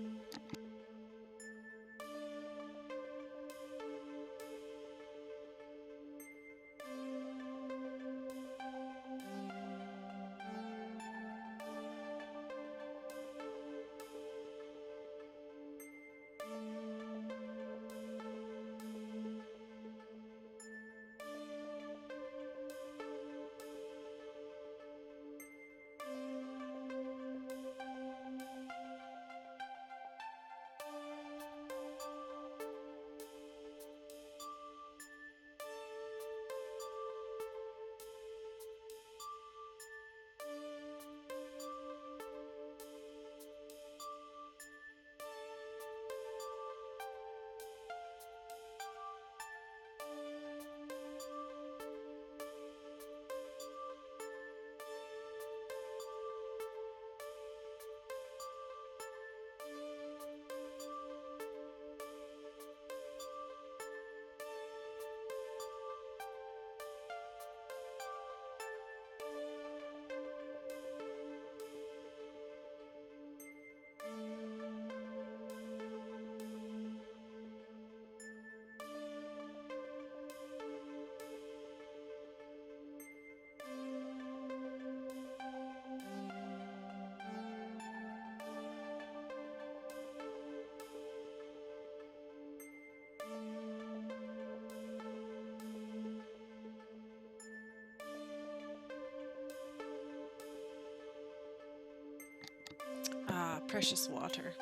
Ah, precious water.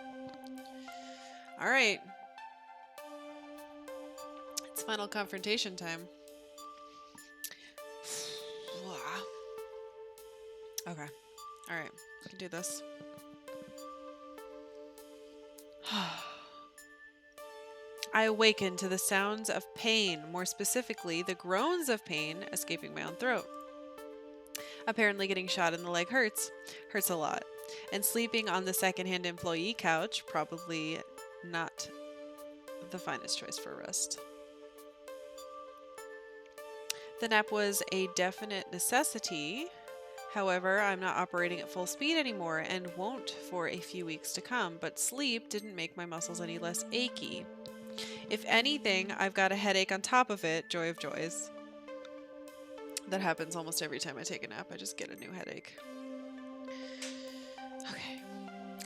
Alright. It's final confrontation time. Okay. Alright. I can do this. I awaken to the sounds of pain, more specifically, the groans of pain escaping my own throat. Apparently getting shot in the leg hurts. Hurts a lot. And sleeping on the secondhand employee couch, probably not the finest choice for rest. The nap was a definite necessity. However, I'm not operating at full speed anymore and won't for a few weeks to come, but sleep didn't make my muscles any less achy. If anything, I've got a headache on top of it, joy of joys. That happens almost every time I take a nap. I just get a new headache. Okay.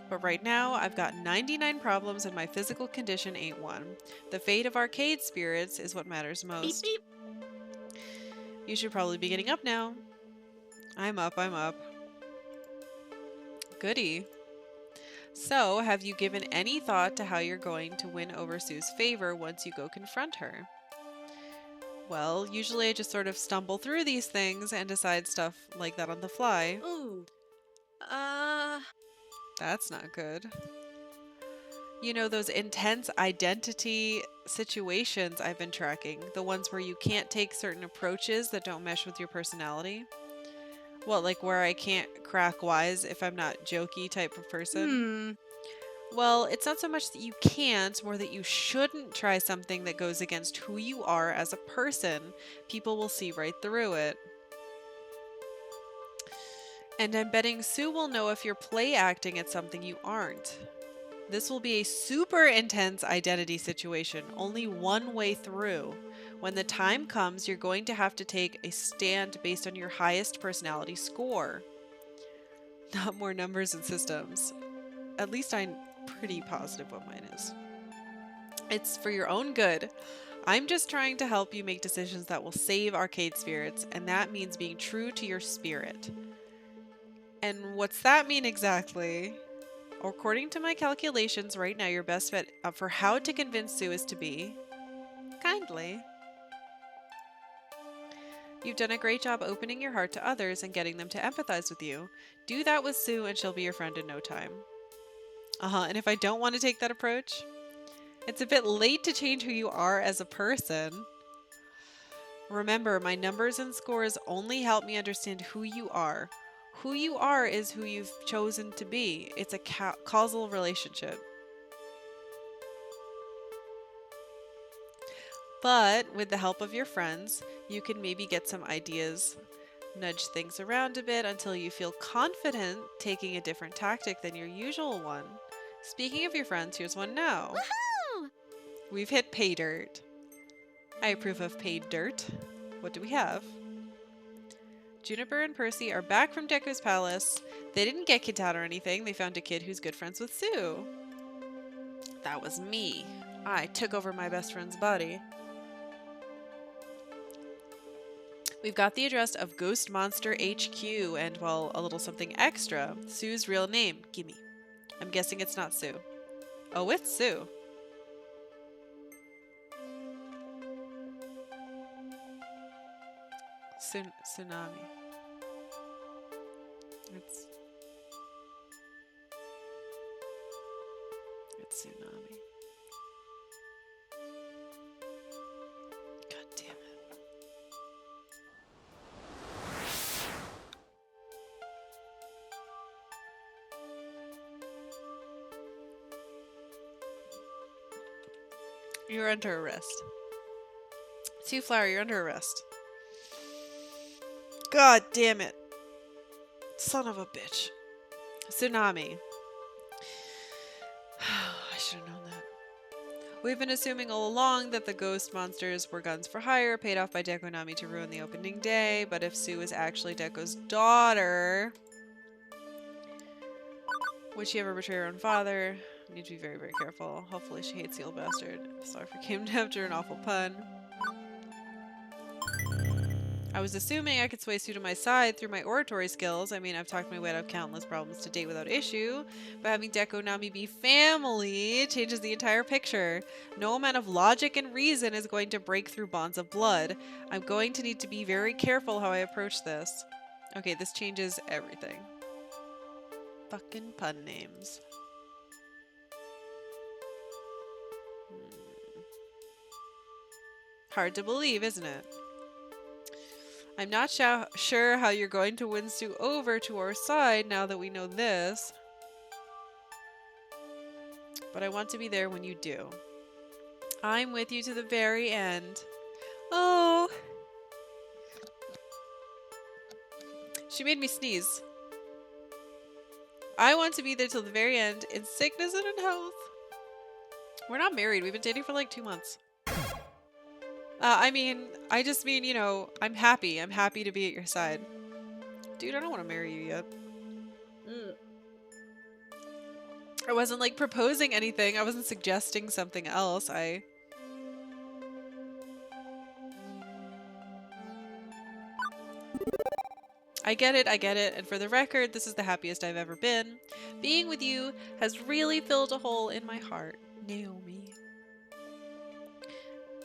But right now, I've got 99 problems and my physical condition ain't one. The fate of arcade spirits is what matters most. Beep, You should probably be getting up now. I'm up. Goody. So, have you given any thought to how you're going to win over Sue's favor once you go confront her? Well, usually I just sort of stumble through these things and decide stuff like that on the fly. Ooh. That's not good. You know, those intense identity situations I've been tracking, the ones where you can't take certain approaches that don't mesh with your personality? Well, like where I can't crack wise if I'm not jokey type of person? Well, it's not so much that you can't, more that you shouldn't try something that goes against who you are as a person. People will see right through it. And I'm betting Sue will know if you're play acting at something you aren't. This will be a super intense identity situation, only one way through. When the time comes, you're going to have to take a stand based on your highest personality score. Not more numbers and systems. At least I'm pretty positive what mine is. It's for your own good. I'm just trying to help you make decisions that will save arcade spirits, and that means being true to your spirit. And what's that mean exactly? According to my calculations right now, your best bet for how to convince Sue is to be kindly. You've done a great job opening your heart to others and getting them to empathize with you. Do that with Sue and she'll be your friend in no time. And if I don't want to take that approach, it's a bit late to change who you are as a person. Remember, my numbers and scores only help me understand who you are. Who you are is who you've chosen to be. It's a causal relationship. But with the help of your friends, you can maybe get some ideas, nudge things around a bit until you feel confident taking a different tactic than your usual one. Speaking of your friends, here's one now. Woohoo! We've hit pay dirt. I approve of paid dirt. What do we have? Juniper and Percy are back from Deco's palace. They didn't get kicked out or anything. They found a kid who's good friends with Sue. That was me. I took over my best friend's body. We've got the address of Ghost Monster HQ and, well, a little something extra. Sue's real name. Gimme. I'm guessing it's not Sue. Oh, it's Sue. Tsunami. It's tsunami. God damn it. You're under arrest. Sue Flower, you're under arrest. God damn it. Son of a bitch. Tsunami. I should have known that. We've been assuming all along that the ghost monsters were guns for hire, paid off by Deco Nami to ruin the opening day, but if Sue is actually Deco's daughter, would she ever betray her own father? We need to be very, very careful. Hopefully she hates the old bastard. Sorry for came after an awful pun. I was assuming I could sway Sue to my side through my oratory skills. I mean, I've talked my way out of countless problems to date without issue, but having Deco Nami be family changes the entire picture. No amount of logic and reason is going to break through bonds of blood. I'm going to need to be very careful how I approach this. Okay, this changes everything. Fucking pun names. Hard to believe, isn't it? I'm not sure how you're going to win Sue over to our side now that we know this. But I want to be there when you do. I'm with you to the very end. Oh. She made me sneeze. I want to be there till the very end, in sickness and in health. We're not married. We've been dating for like 2 months. I just mean, you know, I'm happy. I'm happy to be at your side. Dude, I don't want to marry you yet. I wasn't like proposing anything. I wasn't suggesting something else. I get it, and for the record, this is the happiest I've ever been. Being with you has really filled a hole in my heart, Naomi.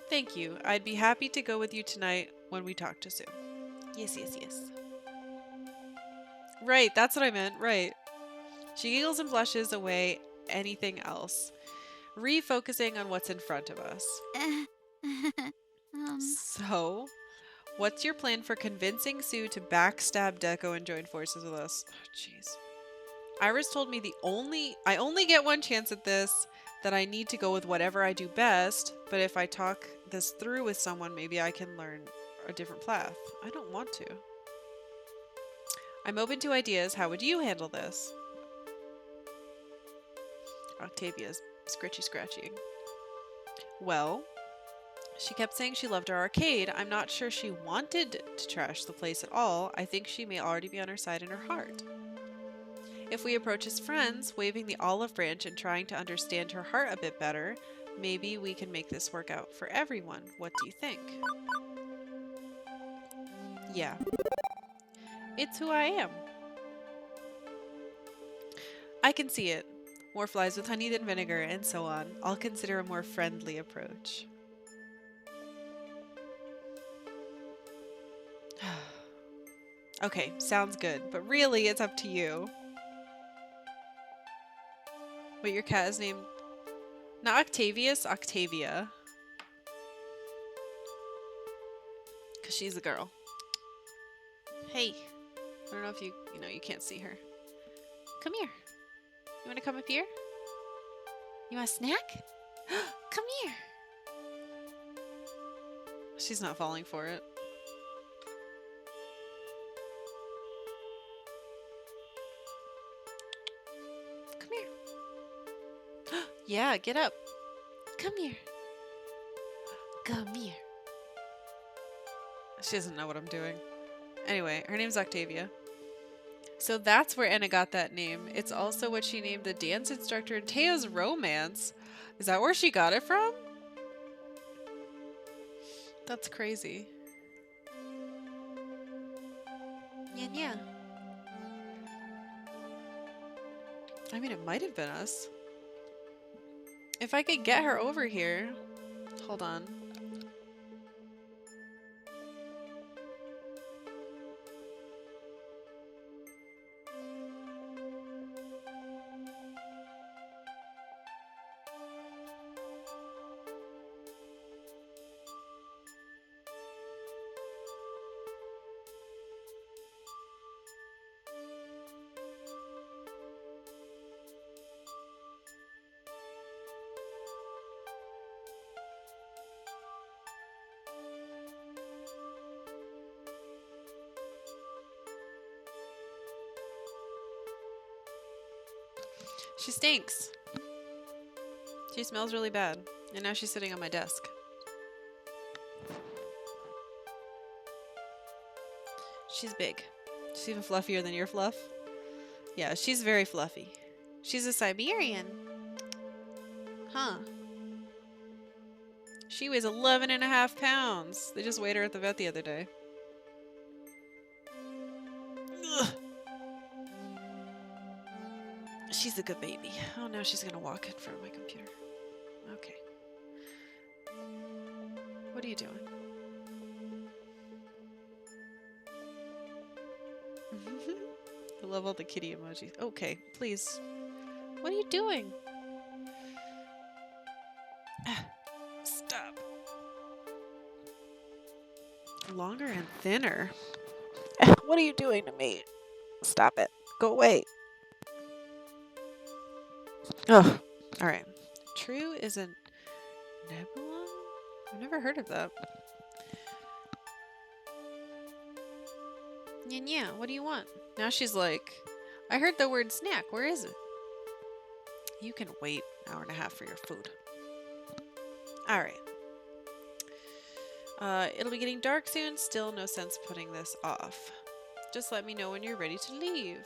Thank you. I'd be happy to go with you tonight when we talk to Sue. Yes, yes, yes. Right, that's what I meant, right. She giggles and blushes away anything else, refocusing on what's in front of us. So, what's your plan for convincing Sue to backstab Deco and join forces with us? Oh, jeez. Iris told me I only get one chance at this, that I need to go with whatever I do best, but if I talk this through with someone, maybe I can learn a different path. I don't want to. I'm open to ideas. How would you handle this? Octavia's scritchy scratching. Well, she kept saying she loved our arcade. I'm not sure she wanted to trash the place at all. I think she may already be on her side in her heart. If we approach as friends, waving the olive branch and trying to understand her heart a bit better, maybe we can make this work out for everyone. What do you think? Yeah. It's who I am. I can see it. More flies with honey than vinegar, and so on. I'll consider a more friendly approach. Okay, sounds good, but really it's up to you. Wait, your cat is named... Not Octavius, Octavia. Because she's a girl. Hey. I don't know if you can't see her. Come here. You want to come up here? You want a snack? Come here. She's not falling for it. Come here. Yeah, get up. Come here. Come here. She doesn't know what I'm doing. Anyway, her name's Octavia. So that's where Anna got that name. It's also what she named the dance instructor in Teo's Romance. Is that where she got it from? That's crazy. Yeah, yeah. I mean, it might have been us. If I could get her over here. Hold on. She stinks. She smells really bad. And now she's sitting on my desk. She's big. She's even fluffier than your fluff. Yeah, she's very fluffy. She's a Siberian. Huh. She weighs 11.5 pounds. They just weighed her at the vet the other day. Ugh. She's a good baby. Oh, now she's gonna walk in front of my computer. Okay. What are you doing? I love all the kitty emojis. Okay, please. What are you doing? Stop. Longer and thinner. What are you doing to me? Stop it. Go away. Ugh. Alright. True is a nebula? I've never heard of that. Yeah, what do you want? Now she's like, I heard the word snack. Where is it? You can wait an hour and a half for your food. Alright. It'll be getting dark soon. Still no sense putting this off. Just let me know when you're ready to leave.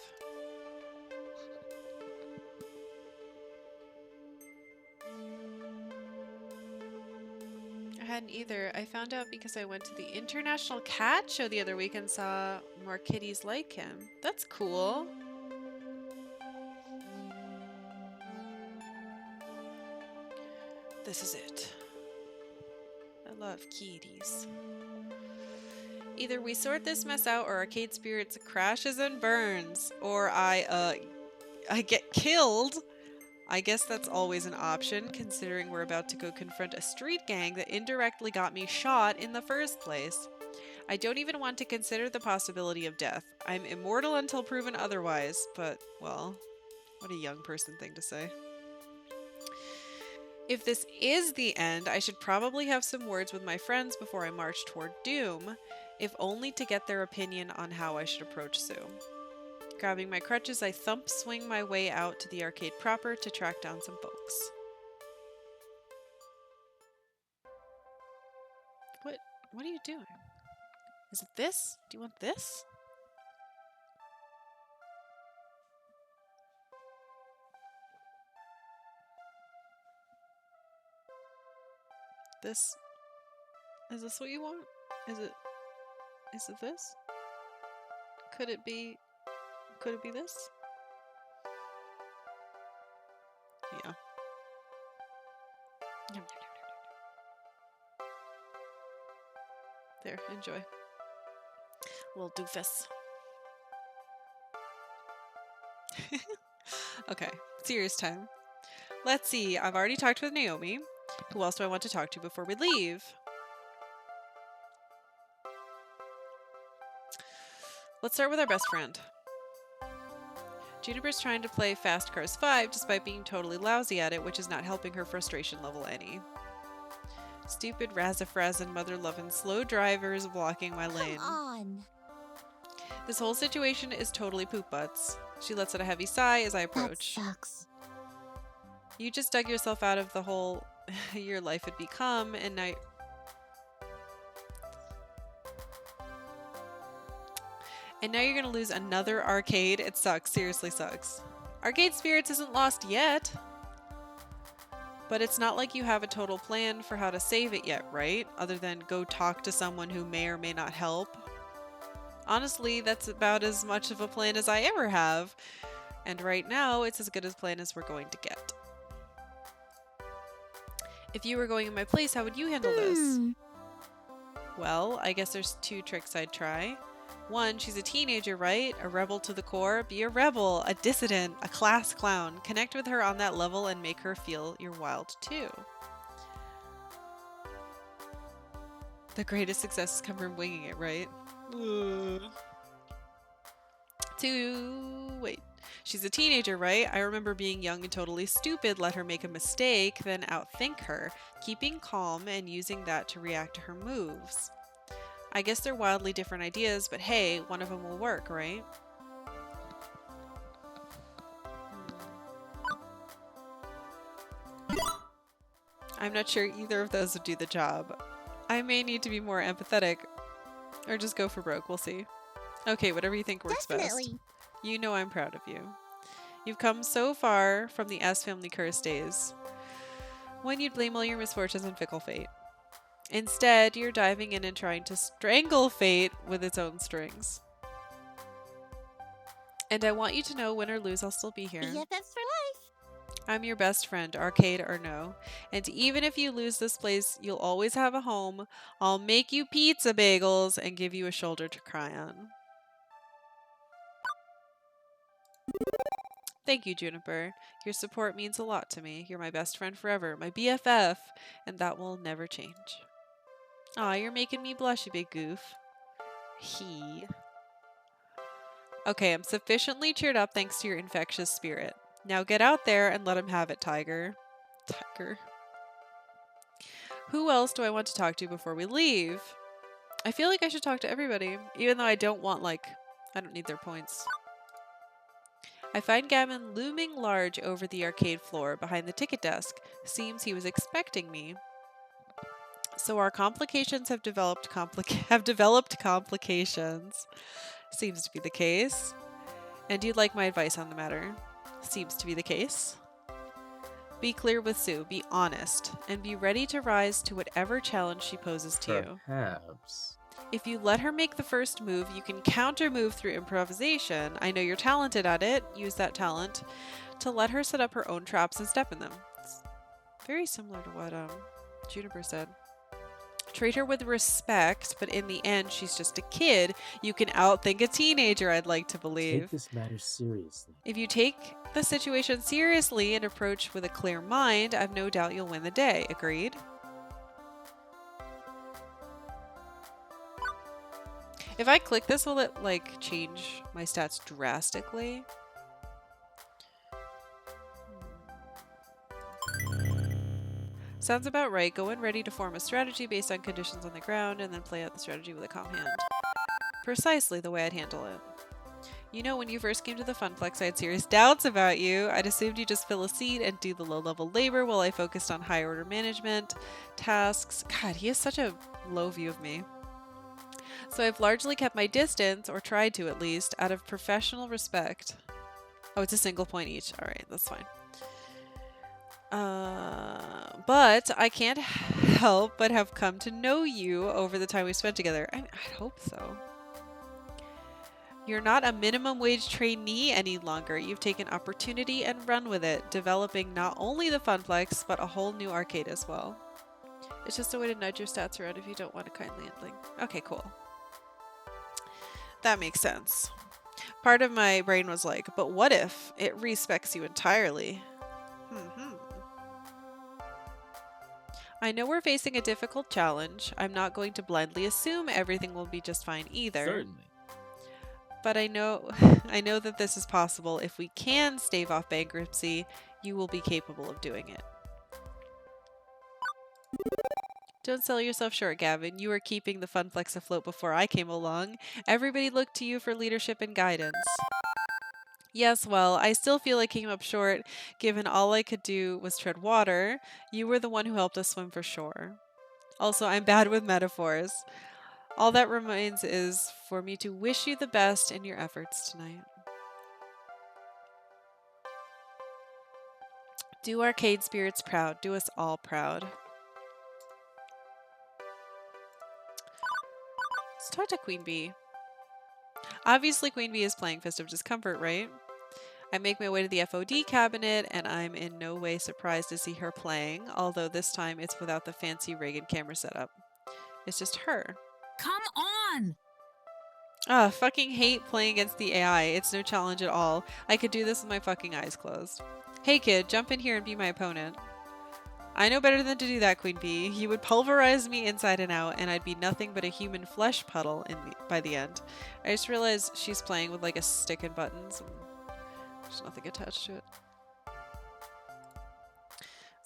I hadn't either. I found out because I went to the International Cat Show the other week and saw more kitties like him. That's cool. This is it. I love kitties. Either we sort this mess out or Arcade Spirits crashes and burns, or I get killed. I guess that's always an option, considering we're about to go confront a street gang that indirectly got me shot in the first place. I don't even want to consider the possibility of death. I'm immortal until proven otherwise, but, well, what a young person thing to say. If this is the end, I should probably have some words with my friends before I march toward doom, if only to get their opinion on how I should approach Sue. Grabbing my crutches, I swing my way out to the arcade proper to track down some folks. What are you doing? Is it this? Do you want this? This? Is this what you want? Is it this? Could it be this? Yeah. There, enjoy. Little doofus. Okay, serious time. Let's see, I've already talked with Naomi. Who else do I want to talk to before we leave? Let's start with our best friend. Juniper's trying to play Fast Cars 5 despite being totally lousy at it, which is not helping her frustration level any. Stupid Razafraz mother-loving slow drivers blocking my lane. Come on. This whole situation is totally poop butts. She lets out a heavy sigh as I approach. That sucks. You just dug yourself out of the hole your life had become, and now you're gonna lose another arcade. It sucks. Seriously sucks. Arcade Spirits isn't lost yet. But it's not like you have a total plan for how to save it yet, right? Other than go talk to someone who may or may not help. Honestly, that's about as much of a plan as I ever have. And right now, it's as good a plan as we're going to get. If you were going in my place, how would you handle this? Well, I guess there's two tricks I'd try. One, she's a teenager, right? A rebel to the core. Be a rebel, a dissident, a class clown. Connect with her on that level and make her feel you're wild too. The greatest successes come from winging it, right? Wait. She's a teenager, right? I remember being young and totally stupid, let her make a mistake, then outthink her, keeping calm and using that to react to her moves. I guess they're wildly different ideas, but hey, one of them will work, right? I'm not sure either of those would do the job. I may need to be more empathetic, or just go for broke, we'll see. Okay, whatever you think works best. You know I'm proud of you. You've come so far from the S family curse days, when you'd blame all your misfortunes on fickle fate. Instead, you're diving in and trying to strangle fate with its own strings. And I want you to know, win or lose, I'll still be here. BFFs for life. I'm your best friend, arcade or no. And even if you lose this place, you'll always have a home. I'll make you pizza bagels and give you a shoulder to cry on. Thank you, Juniper. Your support means a lot to me. You're my best friend forever, my BFF, and that will never change. Aw, you're making me blush, you big goof. He. Okay, I'm sufficiently cheered up thanks to your infectious spirit. Now get out there and let him have it, Tiger. Tiger. Who else do I want to talk to before we leave? I feel like I should talk to everybody, even though I don't want, like, I don't need their points. I find Gavin looming large over the arcade floor behind the ticket desk. Seems he was expecting me. So our complications have developed complications. Seems to be the case. And you'd like my advice on the matter? Seems to be the case. Be clear with Sue, be honest, and be ready to rise to whatever challenge she poses to you. Perhaps. If you let her make the first move, you can counter move through improvisation. I know you're talented at it. Use that talent to let her set up her own traps and step in them. It's very similar to what Juniper said. Treat her with respect, but in the end, she's just a kid. You can outthink a teenager, I'd like to believe. Take this matter seriously. If you take the situation seriously and approach with a clear mind, I've no doubt you'll win the day. Agreed? If I click this, will it, like, change my stats drastically? Sounds about right. Go in ready to form a strategy based on conditions on the ground and then play out the strategy with a calm hand. Precisely the way I'd handle it. You know, when you first came to the Funplex, I had serious doubts about you. I'd assumed you'd just fill a seat and do the low-level labor while I focused on high-order management tasks. God, he has such a low view of me. So I've largely kept my distance, or tried to at least, out of professional respect. Oh, it's a single point each. Alright, that's fine. But I can't help but have come to know you over the time we spent together. I hope so. You're not a minimum wage trainee any longer. You've taken opportunity and run with it, developing not only the Funplex, but a whole new arcade as well. It's just a way to nudge your stats around if you don't want a kindly handling. Okay, cool. That makes sense. Part of my brain was like, but what if it respecs you entirely? I know we're facing a difficult challenge. I'm not going to blindly assume everything will be just fine either. Certainly. But I know I know that this is possible. If we can stave off bankruptcy, you will be capable of doing it. Don't sell yourself short, Gavin. You were keeping the Funplex afloat before I came along. Everybody looked to you for leadership and guidance. Yes, well, I still feel I came up short, given all I could do was tread water. You were the one who helped us swim for shore. Also, I'm bad with metaphors. All that remains is for me to wish you the best in your efforts tonight. Do arcade spirits proud. Do us all proud. Let's talk to Queen Bee. Obviously, Queen Bee is playing Fist of Discomfort, right? I make my way to the FOD cabinet, and I'm in no way surprised to see her playing, although this time it's without the fancy Reagan camera setup. It's just her. Come on! Fucking hate playing against the AI. It's no challenge at all. I could do this with my fucking eyes closed. Hey kid, jump in here and be my opponent. I know better than to do that, Queen Bee. You would pulverize me inside and out, and I'd be nothing but a human flesh puddle by the end. I just realized she's playing with like a stick and buttons, and there's nothing attached to it.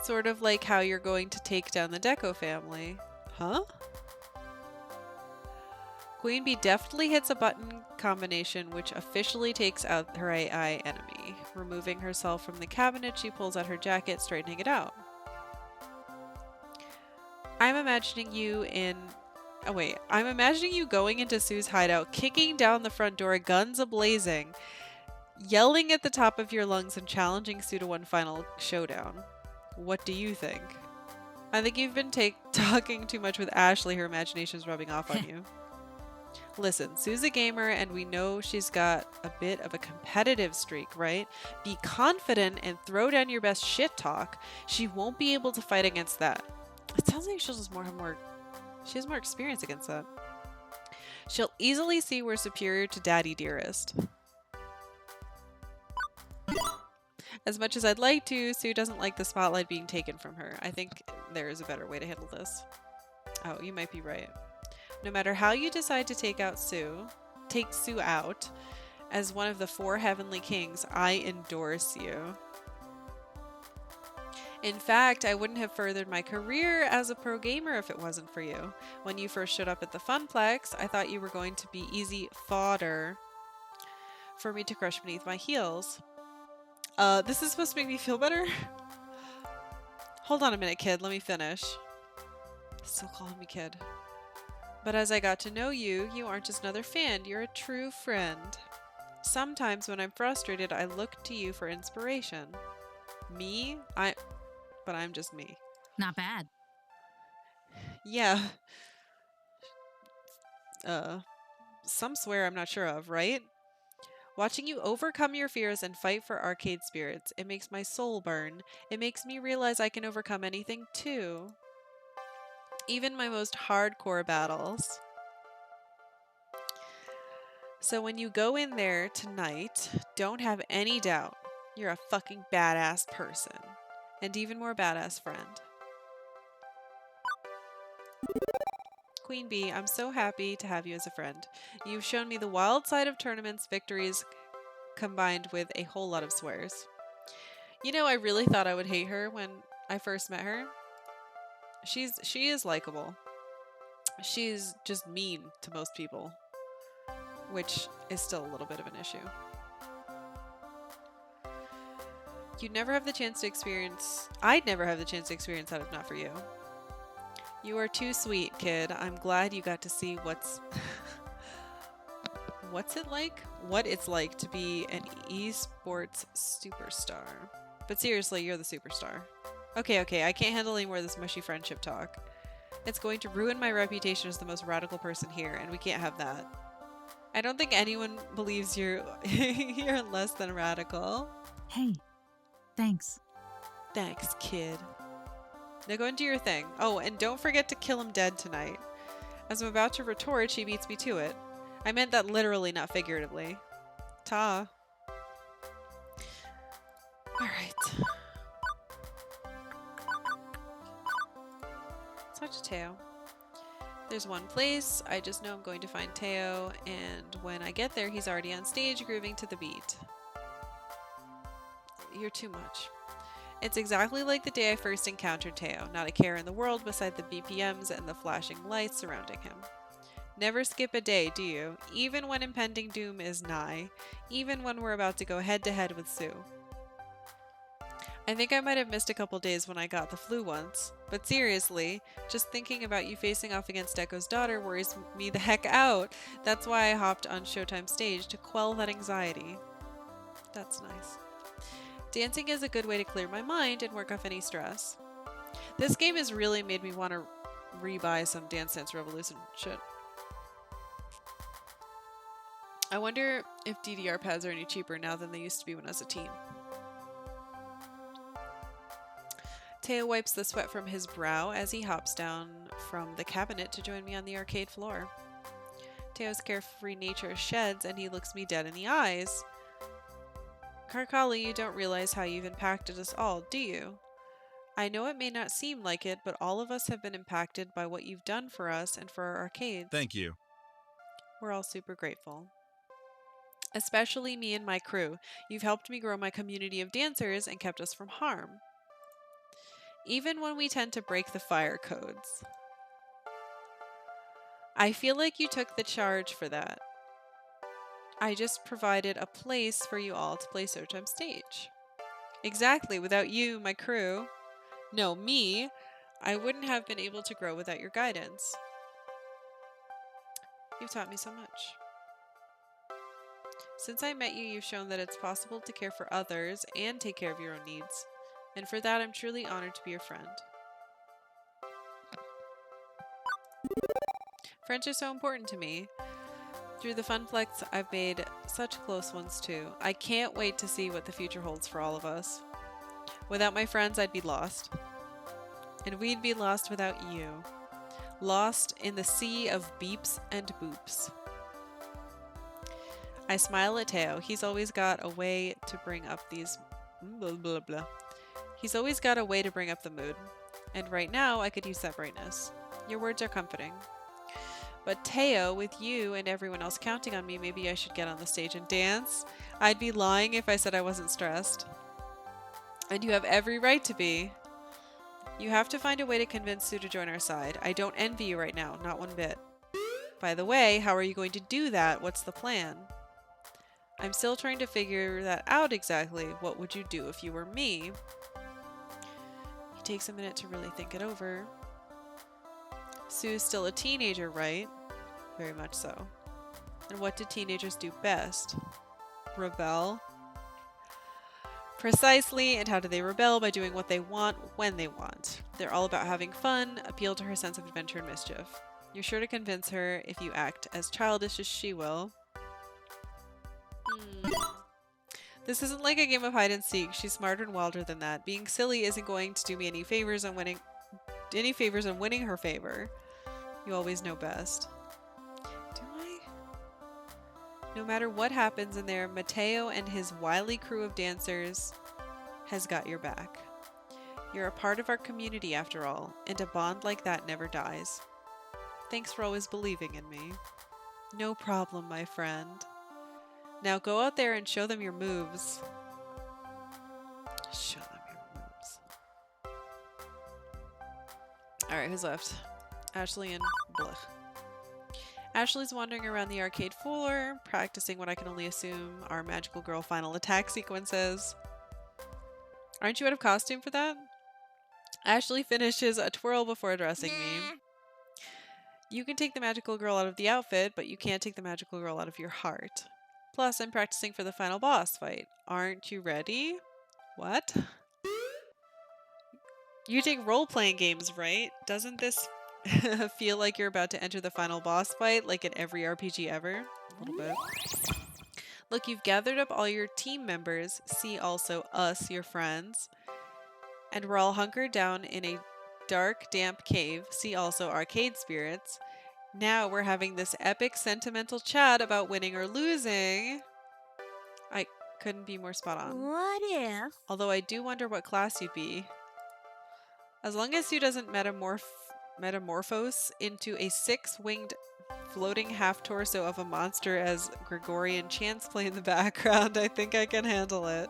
Sort of like how you're going to take down the Deco family. Huh? Queen Bee deftly hits a button combination which officially takes out her AI enemy. Removing herself from the cabinet, she pulls out her jacket, straightening it out. I'm imagining you going into Sue's hideout, kicking down the front door, guns a-blazing, yelling at the top of your lungs and challenging Sue to one final showdown. What do you think? I think you've been talking too much with Ashley. Her imagination's rubbing off on you. Listen, Sue's a gamer and we know she's got a bit of a competitive streak, right? Be confident and throw down your best shit talk. She won't be able to fight against that. It sounds like she has more experience against that. She'll easily see we're superior to Daddy Dearest. As much as I'd like to, Sue doesn't like the spotlight being taken from her. I think there is a better way to handle this. Oh, you might be right. No matter how you decide to take Sue out, as one of the 4 heavenly kings, I endorse you. In fact, I wouldn't have furthered my career as a pro gamer if it wasn't for you. When you first showed up at the Funplex, I thought you were going to be easy fodder for me to crush beneath my heels. This is supposed to make me feel better? Hold on a minute, kid. Let me finish. Still calling me kid. But as I got to know you, you aren't just another fan. You're a true friend. Sometimes when I'm frustrated, I look to you for inspiration. Me? But I'm just me. Not bad. Yeah. Some swear I'm not sure of, right? Watching you overcome your fears and fight for arcade spirits, it makes my soul burn. It makes me realize I can overcome anything too. Even my most hardcore battles. So when you go in there tonight, don't have any doubt. You're a fucking badass person. And even more badass friend. Queen Bee, I'm so happy to have you as a friend. You've shown me the wild side of tournaments, victories, combined with a whole lot of swears. You know, I really thought I would hate her when I first met her. She is likable. She's just mean to most people, which is still a little bit of an issue. I'd never have the chance to experience that if not for you. You are too sweet, kid. I'm glad you got to see what it's like to be an esports superstar. But seriously, you're the superstar. Okay, I can't handle any more of this mushy friendship talk. It's going to ruin my reputation as the most radical person here, and we can't have that. I don't think anyone believes you're less than radical. Hey, thanks. Thanks, kid. Now go and do your thing. Oh, and don't forget to kill him dead tonight. As I'm about to retort, she beats me to it. I meant that literally, not figuratively. Ta. Alright. Let's talk to Teo. There's one place. I just know I'm going to find Teo, and when I get there, he's already on stage grooving to the beat. You're too much. It's exactly like the day I first encountered Teo. Not a care in the world beside the BPMs and the flashing lights surrounding him. Never skip a day, do you? Even when impending doom is nigh. Even when we're about to go head to head with Sue. I think I might have missed a couple days when I got the flu once. But seriously, just thinking about you facing off against Echo's daughter worries me the heck out. That's why I hopped on Showtime stage to quell that anxiety. That's nice. Dancing is a good way to clear my mind and work off any stress. This game has really made me want to rebuy some Dance Dance Revolution shit. I wonder if DDR pads are any cheaper now than they used to be when I was a teen. Teo wipes the sweat from his brow as he hops down from the cabinet to join me on the arcade floor. Teo's carefree nature sheds and he looks me dead in the eyes. Karkalla, you don't realize how you've impacted us all, do you? I know it may not seem like it, but all of us have been impacted by what you've done for us and for our arcades. Thank you. We're all super grateful. Especially me and my crew. You've helped me grow my community of dancers and kept us from harm. Even when we tend to break the fire codes. I feel like you took the charge for that. I just provided a place for you all to play Showtime stage. Exactly, without you, my crew, no, me, I wouldn't have been able to grow without your guidance. You've taught me so much. Since I met you, you've shown that it's possible to care for others and take care of your own needs. And for that, I'm truly honored to be your friend. Friends are so important to me. Through the Funplex, I've made such close ones too. I can't wait to see what the future holds for all of us. Without my friends, I'd be lost. And we'd be lost without you. Lost in the sea of beeps and boops. I smile at Teo. He's always got a way to bring up these... blah, blah, blah. He's always got a way to bring up the mood. And right now, I could use that brightness. Your words are comforting. But Teo, with you and everyone else counting on me, maybe I should get on the stage and dance. I'd be lying if I said I wasn't stressed. And you have every right to be. You have to find a way to convince Sue to join our side. I don't envy you right now, not one bit. By the way, how are you going to do that? What's the plan? I'm still trying to figure that out exactly. What would you do if you were me? He takes a minute to really think it over. Sue's still a teenager, right? Very much so. And what do teenagers do best? Rebel? Precisely, and how do they rebel? By doing what they want, when they want. They're all about having fun, appeal to her sense of adventure and mischief. You're sure to convince her if you act as childish as she will. This isn't like a game of hide and seek. She's smarter and wilder than that. Being silly isn't going to do me any favors on winning her favor. You always know best. Do I? No matter what happens in there, Mateo and his wily crew of dancers has got your back. You're a part of our community after all, and a bond like that never dies. Thanks for always believing in me. No problem, my friend. Now go out there and show them your moves. Show them your moves. Alright, who's left? Ashley and Blech. Ashley's wandering around the arcade floor, practicing what I can only assume are magical girl final attack sequences. Aren't you out of costume for that? Ashley finishes a twirl before addressing me. You can take the magical girl out of the outfit, but you can't take the magical girl out of your heart. Plus, I'm practicing for the final boss fight. Aren't you ready? What? You take role-playing games, right? Doesn't this feel like you're about to enter the final boss fight, like in every RPG ever? A little bit. Look, you've gathered up all your team members. See also us, your friends. And we're all hunkered down in a dark, damp cave. See also arcade spirits. Now we're having this epic sentimental chat about winning or losing. I couldn't be more spot on. What if? Although I do wonder what class you'd be. As long as Sue doesn't metamorphose into a six-winged floating half-torso of a monster as Gregorian chants play in the background, I think I can handle it.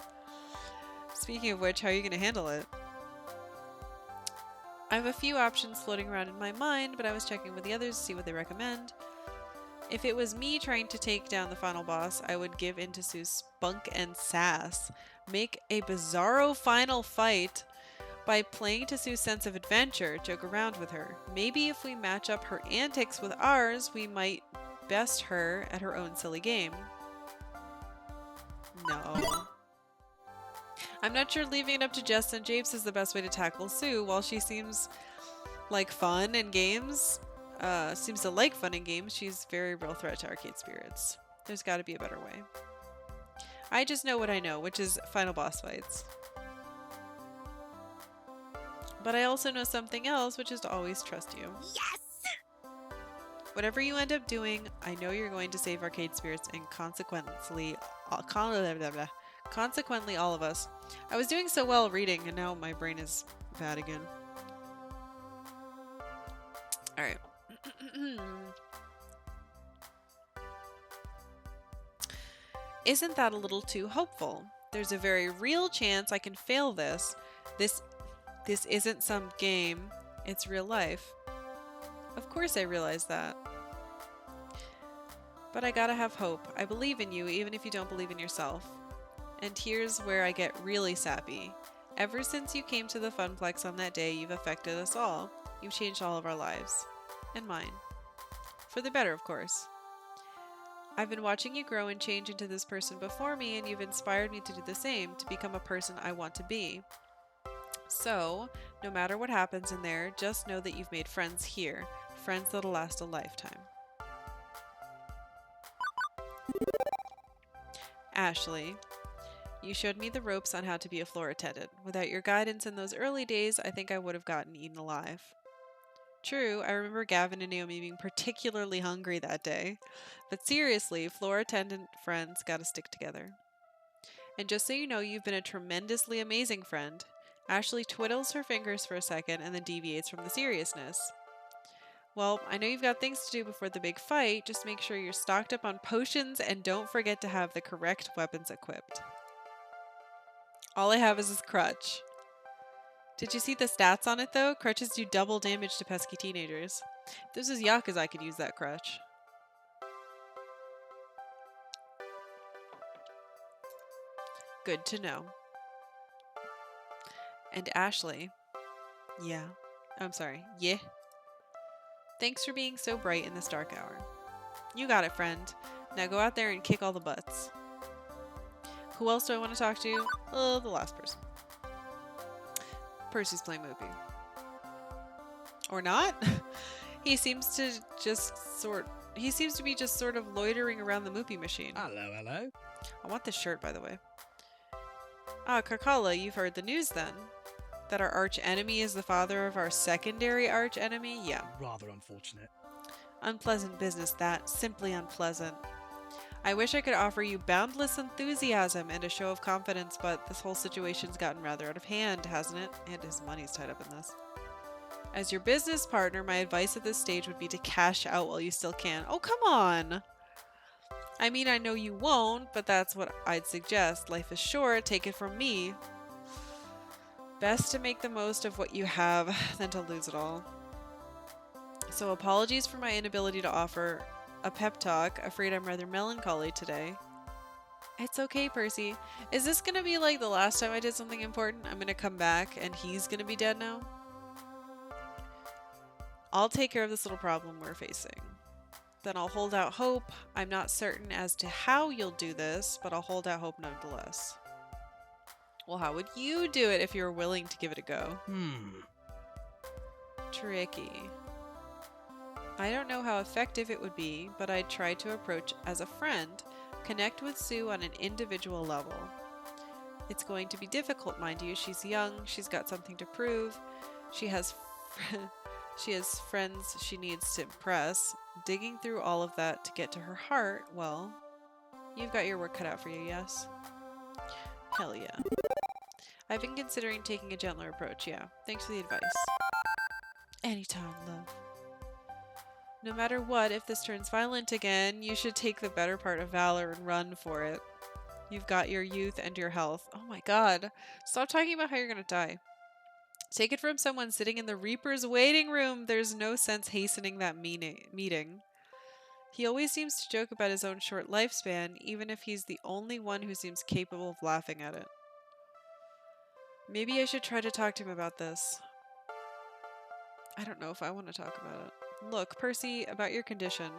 Speaking of which, how are you going to handle it? I have a few options floating around in my mind, but I was checking with the others to see what they recommend. If it was me trying to take down the final boss, I would give in to Sue's spunk and sass. Make a bizarro final fight by playing to Sue's sense of adventure, joke around with her. Maybe if we match up her antics with ours, we might best her at her own silly game. No. I'm not sure leaving it up to Jess and Japes is the best way to tackle Sue. While she seems like fun in games, seems to like fun in games, she's a very real threat to arcade spirits. There's got to be a better way. I just know what I know, which is final boss fights. But I also know something else, which is to always trust you. Yes! Whatever you end up doing, I know you're going to save arcade spirits and consequently all of us. I was doing so well reading, and now my brain is bad again. Alright. Isn't that a little too hopeful? There's a very real chance I can fail this. This isn't some game, it's real life. Of course I realize that. But I gotta have hope. I believe in you, even if you don't believe in yourself. And here's where I get really sappy. Ever since you came to the Funplex on that day, you've affected us all. You've changed all of our lives. And mine. For the better, of course. I've been watching you grow and change into this person before me, and you've inspired me to do the same, to become a person I want to be. So, no matter what happens in there, just know that you've made friends here. Friends that'll last a lifetime. Ashley, you showed me the ropes on how to be a floor attendant. Without your guidance in those early days, I think I would have gotten eaten alive. True, I remember Gavin and Naomi being particularly hungry that day. But seriously, floor attendant friends gotta stick together. And just so you know, you've been a tremendously amazing friend. Ashley twiddles her fingers for a second and then deviates from the seriousness. Well, I know you've got things to do before the big fight. Just make sure you're stocked up on potions and don't forget to have the correct weapons equipped. All I have is this crutch. Did you see the stats on it though? Crutches do double damage to pesky teenagers. If this is Yakuza, I could use that crutch. Good to know. And Ashley. Yeah. I'm sorry. Yeah. Thanks for being so bright in this dark hour. You got it, friend. Now go out there and kick all the butts. Who else do I want to talk to? The last person. Percy's playing Moopy. Or not? He seems to be just sort of loitering around the Moopy machine. Hello, hello. I want this shirt, by the way. Ah, Karkalla, you've heard the news then? That our arch enemy is the father of our secondary arch enemy? Yeah. Rather unfortunate. Unpleasant business, that. Simply unpleasant. I wish I could offer you boundless enthusiasm and a show of confidence, but this whole situation's gotten rather out of hand, hasn't it? And his money's tied up in this. As your business partner, my advice at this stage would be to cash out while you still can. Oh, come on! I mean, I know you won't, but that's what I'd suggest. Life is short, take it from me. Best to make the most of what you have than to lose it all. So apologies for my inability to offer a pep talk. Afraid I'm rather melancholy today. It's okay, Percy. Is this gonna be like the last time I did something important? I'm gonna come back and he's gonna be dead now? I'll take care of this little problem we're facing. Then I'll hold out hope. I'm not certain as to how you'll do this, but I'll hold out hope nonetheless. Well, how would you do it if you were willing to give it a go? Tricky. I don't know how effective it would be, but I'd try to approach as a friend, connect with Sue on an individual level. It's going to be difficult, mind you. She's young, she's got something to prove, she has friends she needs to impress. Digging through all of that to get to her heart, well, you've got your work cut out for you, yes? Hell yeah. I've been considering taking a gentler approach, yeah. Thanks for the advice. Anytime, love. No matter what, if this turns violent again, you should take the better part of valor and run for it. You've got your youth and your health. Oh my god. Stop talking about how you're gonna die. Take it from someone sitting in the Reaper's waiting room. There's no sense hastening that meeting. He always seems to joke about his own short lifespan, even if he's the only one who seems capable of laughing at it. Maybe I should try to talk to him about this. I don't know if I want to talk about it. Look, Percy, about your condition.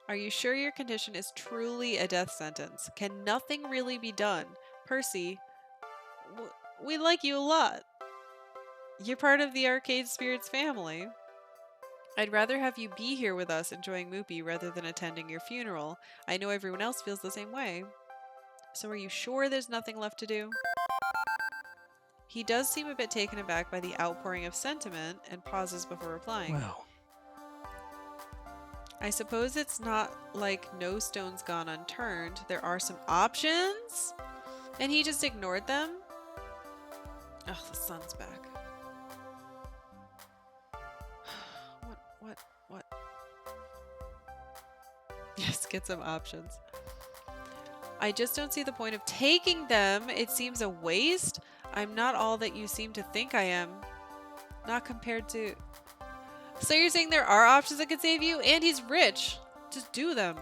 Are you sure your condition is truly a death sentence? Can nothing really be done? Percy, we like you a lot. You're part of the Arcade Spirits family. I'd rather have you be here with us enjoying Moopy rather than attending your funeral. I know everyone else feels the same way. So are you sure there's nothing left to do? He does seem a bit taken aback by the outpouring of sentiment and pauses before replying. Well, I suppose it's not like no stone's gone unturned. There are some options? And he just ignored them? Ugh, the sun's back. What? Yes, get some options. I just don't see the point of taking them. It seems a waste. I'm not all that you seem to think I am. Not compared to... So you're saying there are options that could save you? And he's rich. Just do them.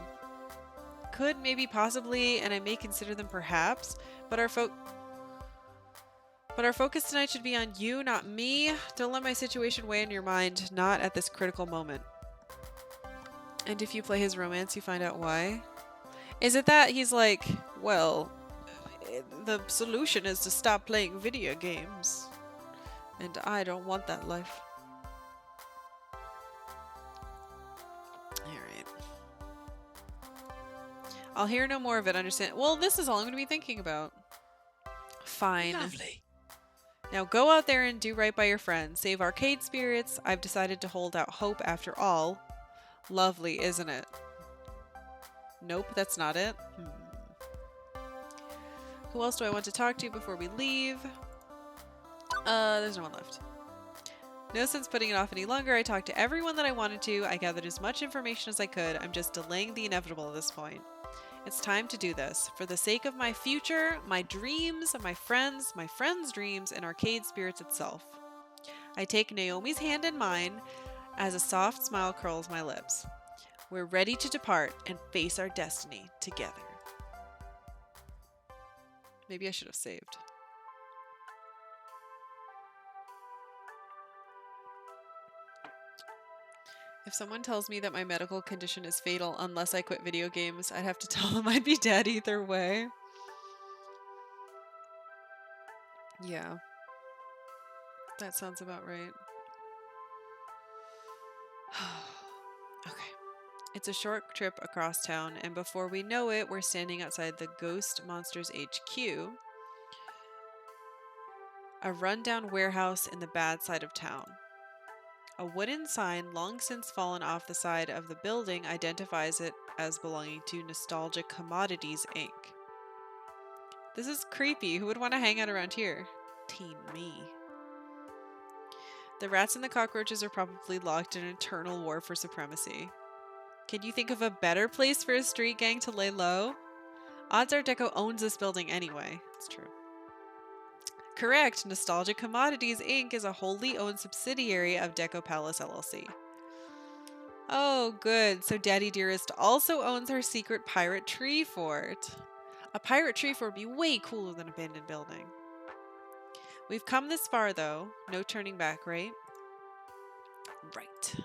Could, maybe, possibly, and I may consider them perhaps, but our focus tonight should be on you, not me. Don't let my situation weigh on your mind, not at this critical moment. And if you play his romance, you find out why? Is it that he's like, well, the solution is to stop playing video games, and I don't want that life. Alright. I'll hear no more of it, understand? Well, this is all I'm going to be thinking about. Fine. lovely. Now go out there and do right by your friends. Save Arcade Spirits. I've decided to hold out hope after all. Lovely, isn't it? Nope, that's not it. Who else do I want to talk to before we leave? There's no one left. No sense putting it off any longer. I talked to everyone that I wanted to. I gathered as much information as I could. I'm just delaying the inevitable at this point. It's time to do this. For the sake of my future, my dreams, my friends' dreams, and arcade spirits itself. I take Naomi's hand in mine as a soft smile curls my lips. We're ready to depart and face our destiny together. Maybe I should have saved. If someone tells me that my medical condition is fatal unless I quit video games, I'd have to tell them I'd be dead either way. Yeah. That sounds about right. Okay. It's a short trip across town, and before we know it, we're standing outside the Ghost Monsters HQ, a rundown warehouse in the bad side of town. A wooden sign, long since fallen off the side of the building, identifies it as belonging to Nostalgic Commodities, Inc. This is creepy. Who would want to hang out around here? Teen me. The rats and the cockroaches are probably locked in an eternal war for supremacy. Can you think of a better place for a street gang to lay low? Odds are Deco owns this building anyway. It's true. Correct. Nostalgic Commodities, Inc. is a wholly owned subsidiary of Deco Palace LLC. Oh, good. So Daddy Dearest also owns our secret pirate tree fort. A pirate tree fort would be way cooler than an abandoned building. We've come this far, though. No turning back, right? Right.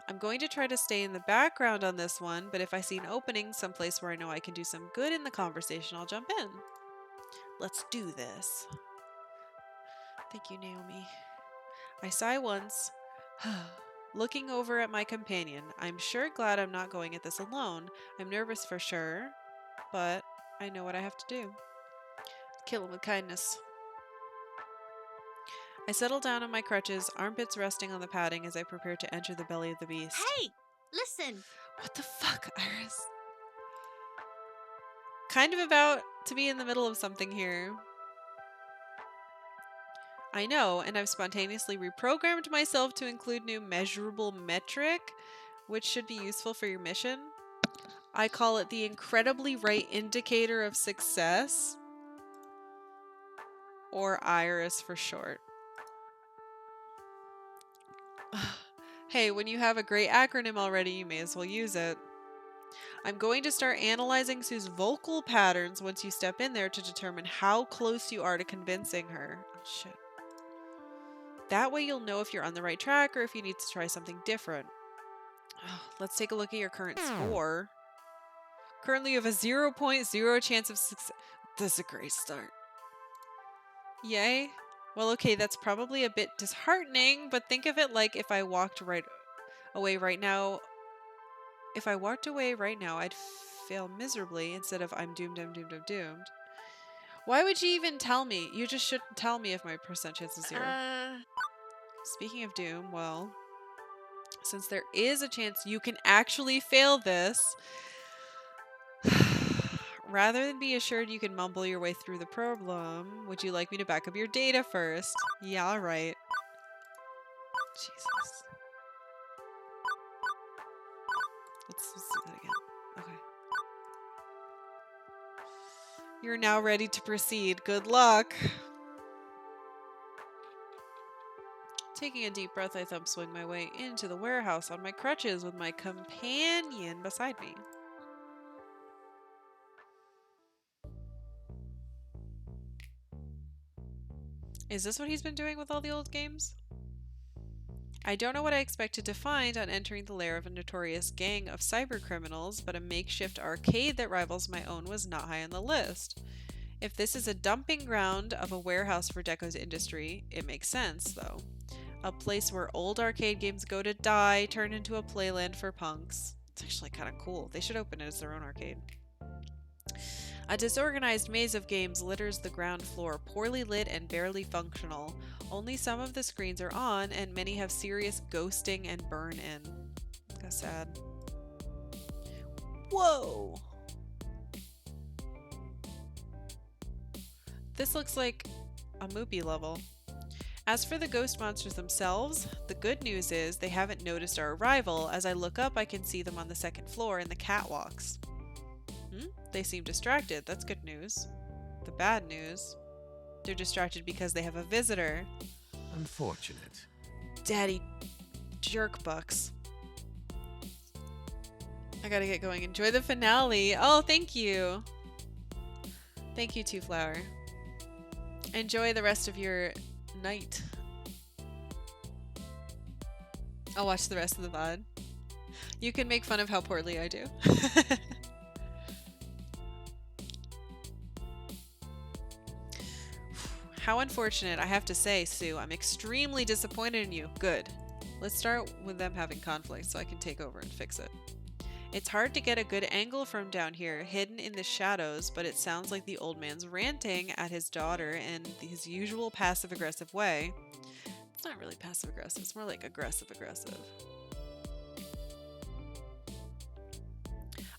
I'm going to try to stay in the background on this one, but if I see an opening someplace where I know I can do some good in the conversation, I'll jump in. Let's do this. Thank you, Naomi. I sigh once, looking over at my companion. I'm sure glad I'm not going at this alone. I'm nervous for sure, but I know what I have to do. Kill him with kindness. I settle down on my crutches, armpits resting on the padding as I prepare to enter the belly of the beast. Hey, listen. What the fuck, Iris? Kind of about to be in the middle of something here. I know, and I've spontaneously reprogrammed myself to include new measurable metric, which should be useful for your mission. I call it the incredibly right indicator of success, or IRIS for short. Hey, when you have a great acronym already, you may as well use it. I'm going to start analyzing Sue's vocal patterns once you step in there to determine how close you are to convincing her. Oh, shit. That way you'll know if you're on the right track or if you need to try something different. Let's take a look at your current score. Currently you have a 0.0 chance of success. This is a great start. Yay. Well, okay, that's probably a bit disheartening, but think of it like if I walked away right now, I'd fail miserably instead of I'm doomed, I'm doomed, I'm doomed. Why would you even tell me? You just shouldn't tell me if my percent chance is 0. Speaking of doom, well, since there is a chance you can actually fail this, rather than be assured you can mumble your way through the problem, would you like me to back up your data first? Yeah, alright. Jesus. Let's do that again. Okay. You're now ready to proceed. Good luck. Taking a deep breath, I thumb swing my way into the warehouse on my crutches with my companion beside me. Is this what he's been doing with all the old games? I don't know what I expected to find on entering the lair of a notorious gang of cybercriminals, but a makeshift arcade that rivals my own was not high on the list. If this is a dumping ground of a warehouse for Deco's industry, it makes sense, though. A place where old arcade games go to die, turned into a playland for punks. It's actually kind of cool. They should open it as their own arcade. A disorganized maze of games litters the ground floor, poorly lit and barely functional. Only some of the screens are on, and many have serious ghosting and burn-in. How sad. Whoa! This looks like a Moopy level. As for the ghost monsters themselves, the good news is they haven't noticed our arrival. As I look up, I can see them on the second floor in the catwalks. They seem distracted. That's good news. The bad news, they're distracted because they have a visitor. Unfortunate. Daddy jerk bucks. I gotta get going. Enjoy the finale. Oh, thank you. Thank you, Two Flower. Enjoy the rest of your night. I'll watch the rest of the VOD. You can make fun of how poorly I do. How unfortunate, I have to say, Sue. I'm extremely disappointed in you. Good. Let's start with them having conflict so I can take over and fix it. It's hard to get a good angle from down here, hidden in the shadows, but it sounds like the old man's ranting at his daughter in his usual passive-aggressive way. It's not really passive-aggressive, it's more like aggressive-aggressive.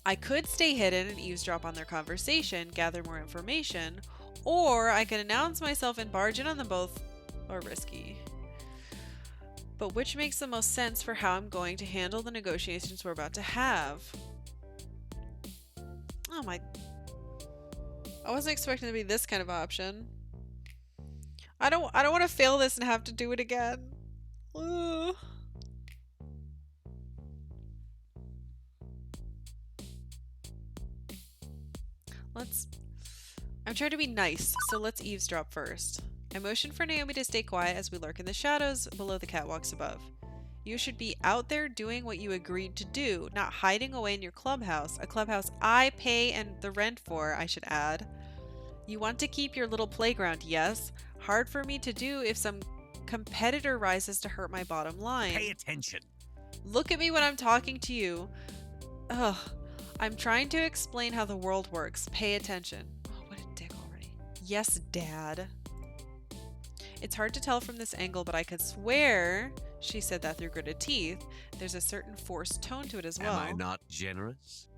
I could stay hidden and eavesdrop on their conversation, gather more information, or I could announce myself and barge in on them both, or risky. But which makes the most sense for how I'm going to handle the negotiations we're about to have? Oh my... I wasn't expecting to be this kind of option. I don't want to fail this and have to do it again. Ugh. I'm trying to be nice, so let's eavesdrop first. I motion for Naomi to stay quiet as we lurk in the shadows below the catwalks above. You should be out there doing what you agreed to do, not hiding away in your clubhouse, a clubhouse I pay and the rent for, I should add. You want to keep your little playground, yes? Hard for me to do if some competitor rises to hurt my bottom line. Pay attention. Look at me when I'm talking to you. Ugh. I'm trying to explain how the world works. Pay attention. Oh, what a dick already. Yes, Dad. It's hard to tell from this angle, but I could swear she said that through gritted teeth. There's a certain forced tone to it as well. Am I not generous?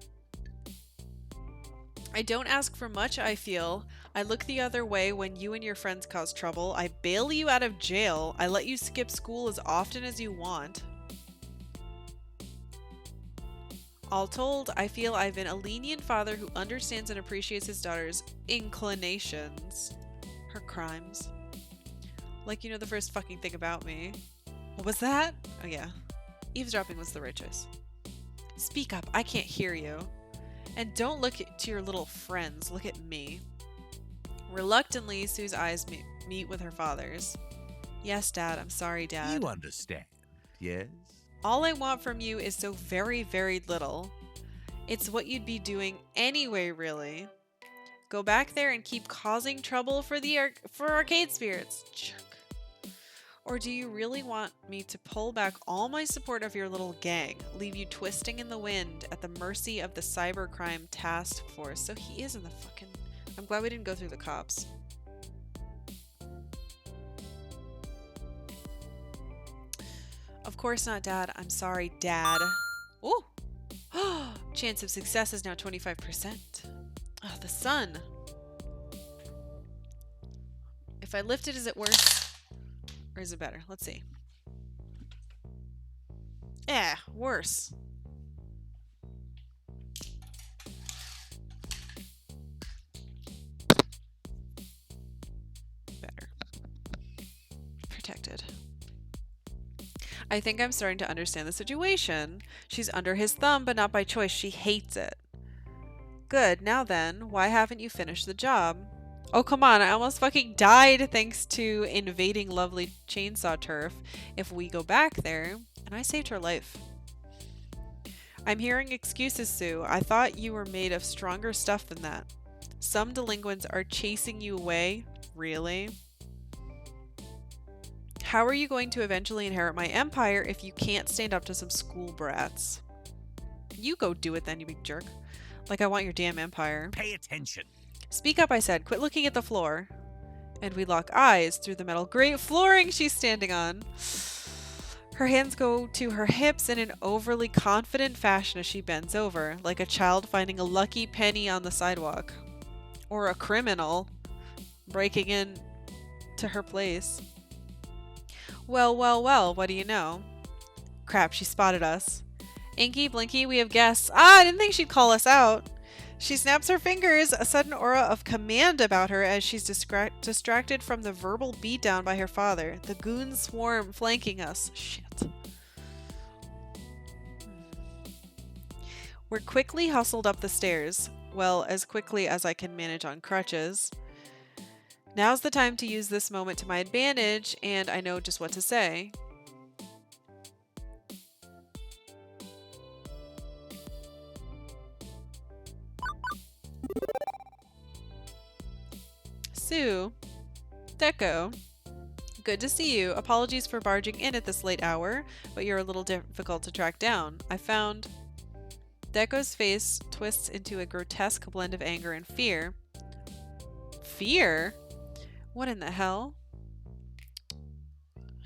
I don't ask for much, I feel. I look the other way when you and your friends cause trouble. I bail you out of jail. I let you skip school as often as you want. All told, I feel I've been a lenient father who understands and appreciates his daughter's inclinations. Her crimes. Like, you know the first fucking thing about me. What was that? Oh yeah. Eavesdropping was the right choice. Speak up, I can't hear you. And don't look to your little friends, look at me. Reluctantly, Sue's eyes meet with her father's. Yes, Dad, I'm sorry, Dad. You understand, yes? All I want from you is so very, very little. It's what you'd be doing anyway, really. Go back there and keep causing trouble for arcade spirits. Jerk. Or do you really want me to pull back all my support of your little gang, leave you twisting in the wind at the mercy of the cybercrime task force? So he is in the fucking... I'm glad we didn't go through the cops. Of course not, Dad. I'm sorry, Dad. Ooh. Chance of success is now 25%. Oh, the sun. If I lift it, is it worse? Or is it better? Let's see. Yeah, worse. Better. Protected. I think I'm starting to understand the situation. She's under his thumb, but not by choice. She hates it. Good. Now then, why haven't you finished the job? Oh, come on. I almost fucking died thanks to invading lovely chainsaw turf. If we go back there, and I saved her life. I'm hearing excuses, Sue. I thought you were made of stronger stuff than that. Some delinquents are chasing you away. Really? How are you going to eventually inherit my empire if you can't stand up to some school brats? You go do it then, you big jerk. Like I want your damn empire. Pay attention. Speak up, I said. Quit looking at the floor. And we lock eyes through the metal grate flooring she's standing on. Her hands go to her hips in an overly confident fashion as she bends over, like a child finding a lucky penny on the sidewalk. Or a criminal. breaking in to her place. Well, well, well, what do you know? Crap, she spotted us. Inky, Blinky, we have guests. Ah, I didn't think she'd call us out. She snaps her fingers, a sudden aura of command about her as she's distracted from the verbal beatdown by her father. The goons swarm, flanking us. Shit. We're quickly hustled up the stairs. Well, as quickly as I can manage on crutches. Now's the time to use this moment to my advantage, and I know just what to say. Sue. Deco. Good to see you. Apologies for barging in at this late hour, but you're a little difficult to track down. I found... Deco's face twists into a grotesque blend of anger and fear. Fear? What in the hell?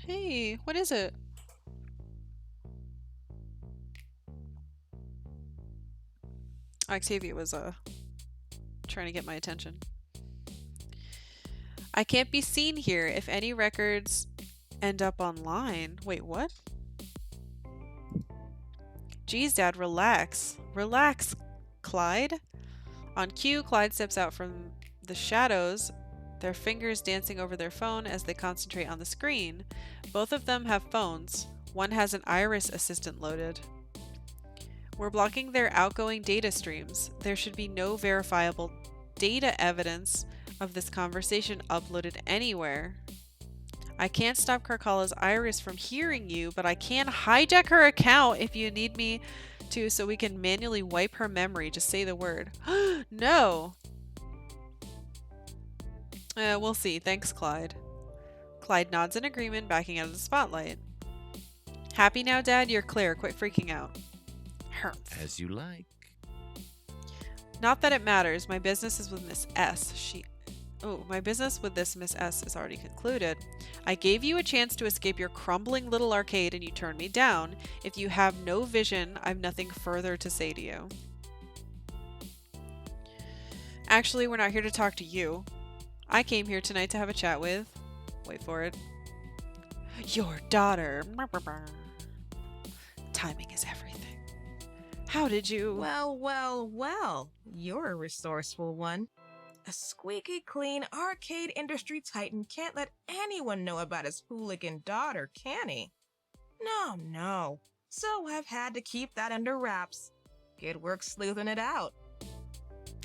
Hey, what is it? Octavia was trying to get my attention. I can't be seen here if any records end up online. Wait, what? Geez, Dad, relax. Relax, Clyde. On cue, Clyde steps out from the shadows, their fingers dancing over their phone as they concentrate on the screen. Both of them have phones. One has an Iris assistant loaded. We're blocking their outgoing data streams. There should be no verifiable data evidence of this conversation uploaded anywhere. I can't stop Karkalla's Iris from hearing you, but I can hijack her account if you need me to so we can manually wipe her memory. Just say the word. No! We'll see. Thanks, Clyde. Clyde nods in agreement, backing out of the spotlight. Happy now, Dad? You're clear. Quit freaking out. Humph. As you like. Not that it matters. My business is with Miss S. My business with this Miss S is already concluded. I gave you a chance to escape your crumbling little arcade and you turned me down. If you have no vision, I've nothing further to say to you. Actually, we're not here to talk to you. I came here tonight to have a chat with... Wait for it. Your daughter. Timing is everything. How did you... Well, well, well. You're a resourceful one. A squeaky clean arcade industry titan can't let anyone know about his hooligan daughter, can he? No, no. So I've had to keep that under wraps. Good work sleuthing it out.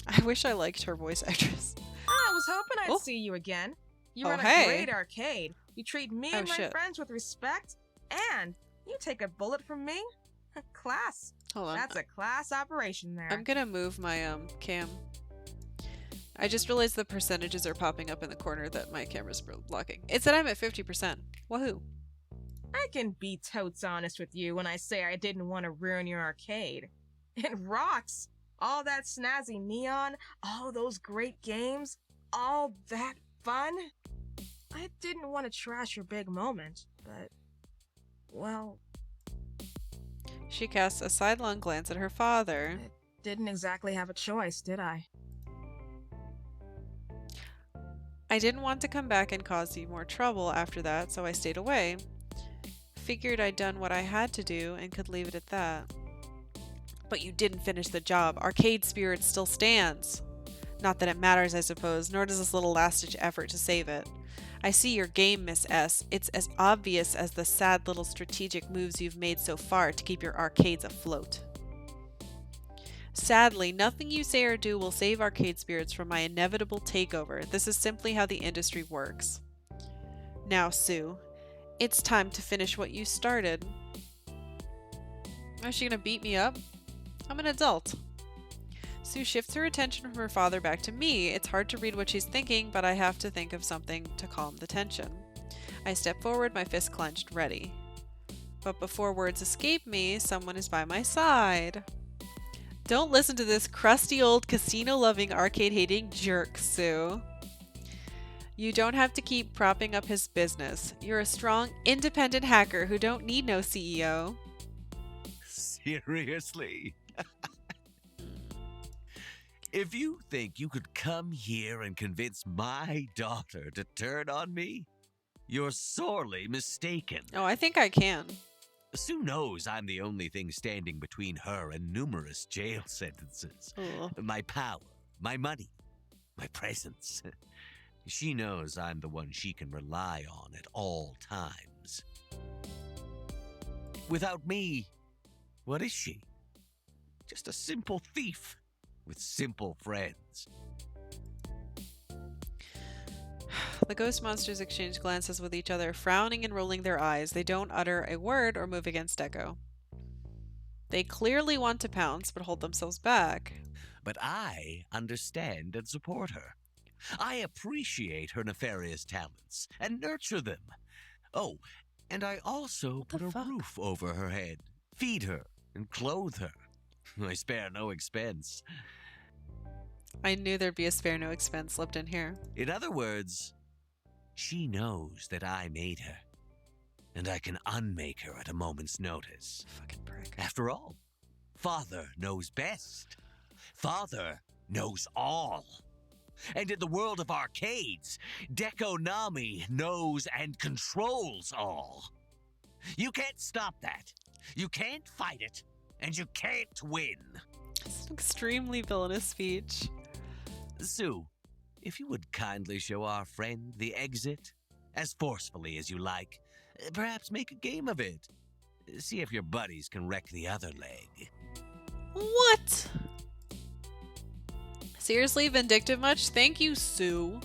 I wish I liked her voice actress. I was hoping I'd Oh. see you again. You Oh, run a hey. great arcade. You treat me Oh, and my shit. friends with respect, and you take a bullet from me. Class. Hold on. That's a class operation there. I'm gonna move my cam. I just realized the percentages are popping up in the corner that my camera's blocking. It said I'm at 50%. Woohoo. I can be totes honest with you when I say I didn't want to ruin your arcade. It rocks. All that snazzy neon, all those great games, all that fun. I didn't want to trash your big moment, but, well, She casts a sidelong glance at her father. didn't exactly have a choice, did I? I didn't want to come back and cause you more trouble after that, so I stayed away. Figured I'd done what I had to do and could leave it at that. But you didn't finish the job. Arcade Spirit still stands. Not that it matters, I suppose, nor does this little last-ditch effort to save it. I see your game, Miss S. It's as obvious as the sad little strategic moves you've made so far to keep your arcades afloat. Sadly, nothing you say or do will save Arcade Spirits from my inevitable takeover. This is simply how the industry works. Now, Sue, it's time to finish what you started. Is she gonna beat me up? I'm an adult. Sue shifts her attention from her father back to me. It's hard to read what she's thinking, but I have to think of something to calm the tension. I step forward, my fist clenched, ready. But before words escape me, someone is by my side. Don't listen to this crusty old casino-loving, arcade-hating jerk, Sue. You don't have to keep propping up his business. You're a strong, independent hacker who don't need no CEO. Seriously? If you think you could come here and convince my daughter to turn on me, you're sorely mistaken. Oh, I think I can. Sue knows I'm the only thing standing between her and numerous jail sentences. Ugh. My power, my money, my presence. She knows I'm the one she can rely on at all times. Without me, what is she? Just a simple thief with simple friends. The ghost monsters exchange glances with each other, frowning and rolling their eyes. They don't utter a word or move against Deco. They clearly want to pounce, but hold themselves back. But I understand and support her. I appreciate her nefarious talents and nurture them. Oh, and I also put a roof over her head, feed her, and clothe her. I spare no expense. I knew there'd be a spare no expense slipped in here. In other words, she knows that I made her, and I can unmake her at a moment's notice. Fucking prick. After all, Father knows best. Father knows all. And in the world of arcades, Dekonami knows and controls all. You can't stop that. You can't fight it. And you can't win. It's an extremely villainous speech. Sue, if you would kindly show our friend the exit, as forcefully as you like, perhaps make a game of it. See if your buddies can wreck the other leg. What? Seriously, vindictive much? Thank you, Sue.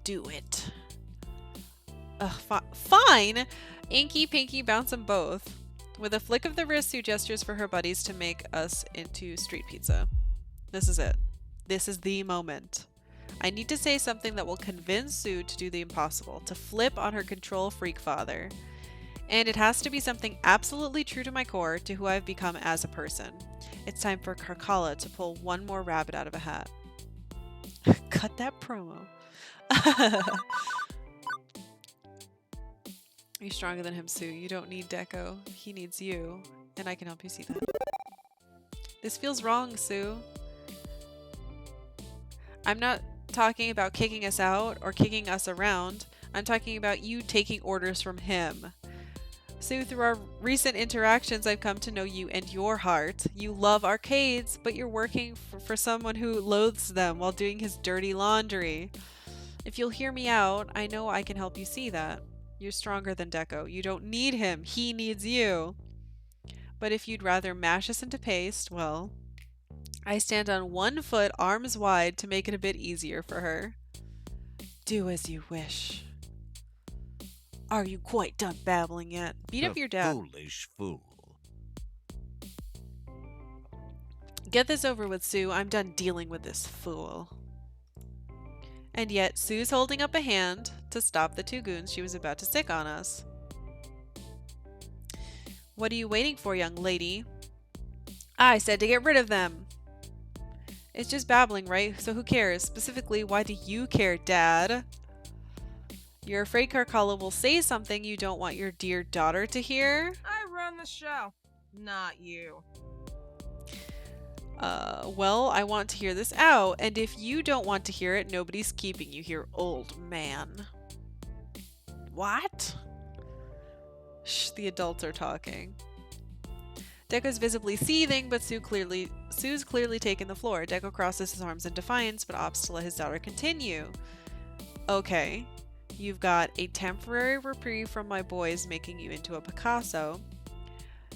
Do it. Fine. Inky, Pinky, bounce them both. With a flick of the wrist, Sue gestures for her buddies to make us into street pizza. This is it. This is the moment. I need to say something that will convince Sue to do the impossible, to flip on her control freak father. And it has to be something absolutely true to my core, to who I've become as a person. It's time for Karkalla to pull one more rabbit out of a hat. Cut that promo. You're stronger than him, Sue. You don't need Deco. He needs you. And I can help you see that. This feels wrong, Sue. I'm not talking about kicking us out or kicking us around. I'm talking about you taking orders from him. Sue, through our recent interactions, I've come to know you and your heart. You love arcades, but you're working for someone who loathes them while doing his dirty laundry. If you'll hear me out, I know I can help you see that. You're stronger than Deco. You don't need him. He needs you. But if you'd rather mash us into paste, well, I stand on 1 foot, arms wide, to make it a bit easier for her. Do as you wish. Are you quite done babbling yet? Beat up your dad. Foolish fool. Get this over with, Sue. I'm done dealing with this fool. And yet, Sue's holding up a hand to stop the 2 goons she was about to sick on us. What are you waiting for, young lady? I said to get rid of them. It's just babbling, right? So who cares? Specifically, why do you care, Dad? You're afraid Karkalla will say something you don't want your dear daughter to hear? I run the show, not you. Well, I want to hear this out, and if you don't want to hear it, nobody's keeping you here, old man. What? Shh, the adults are talking. Deco's visibly seething, but Sue's clearly taken the floor. Deco crosses his arms in defiance, but opts to let his daughter continue. Okay, you've got a temporary reprieve from my boys making you into a Picasso.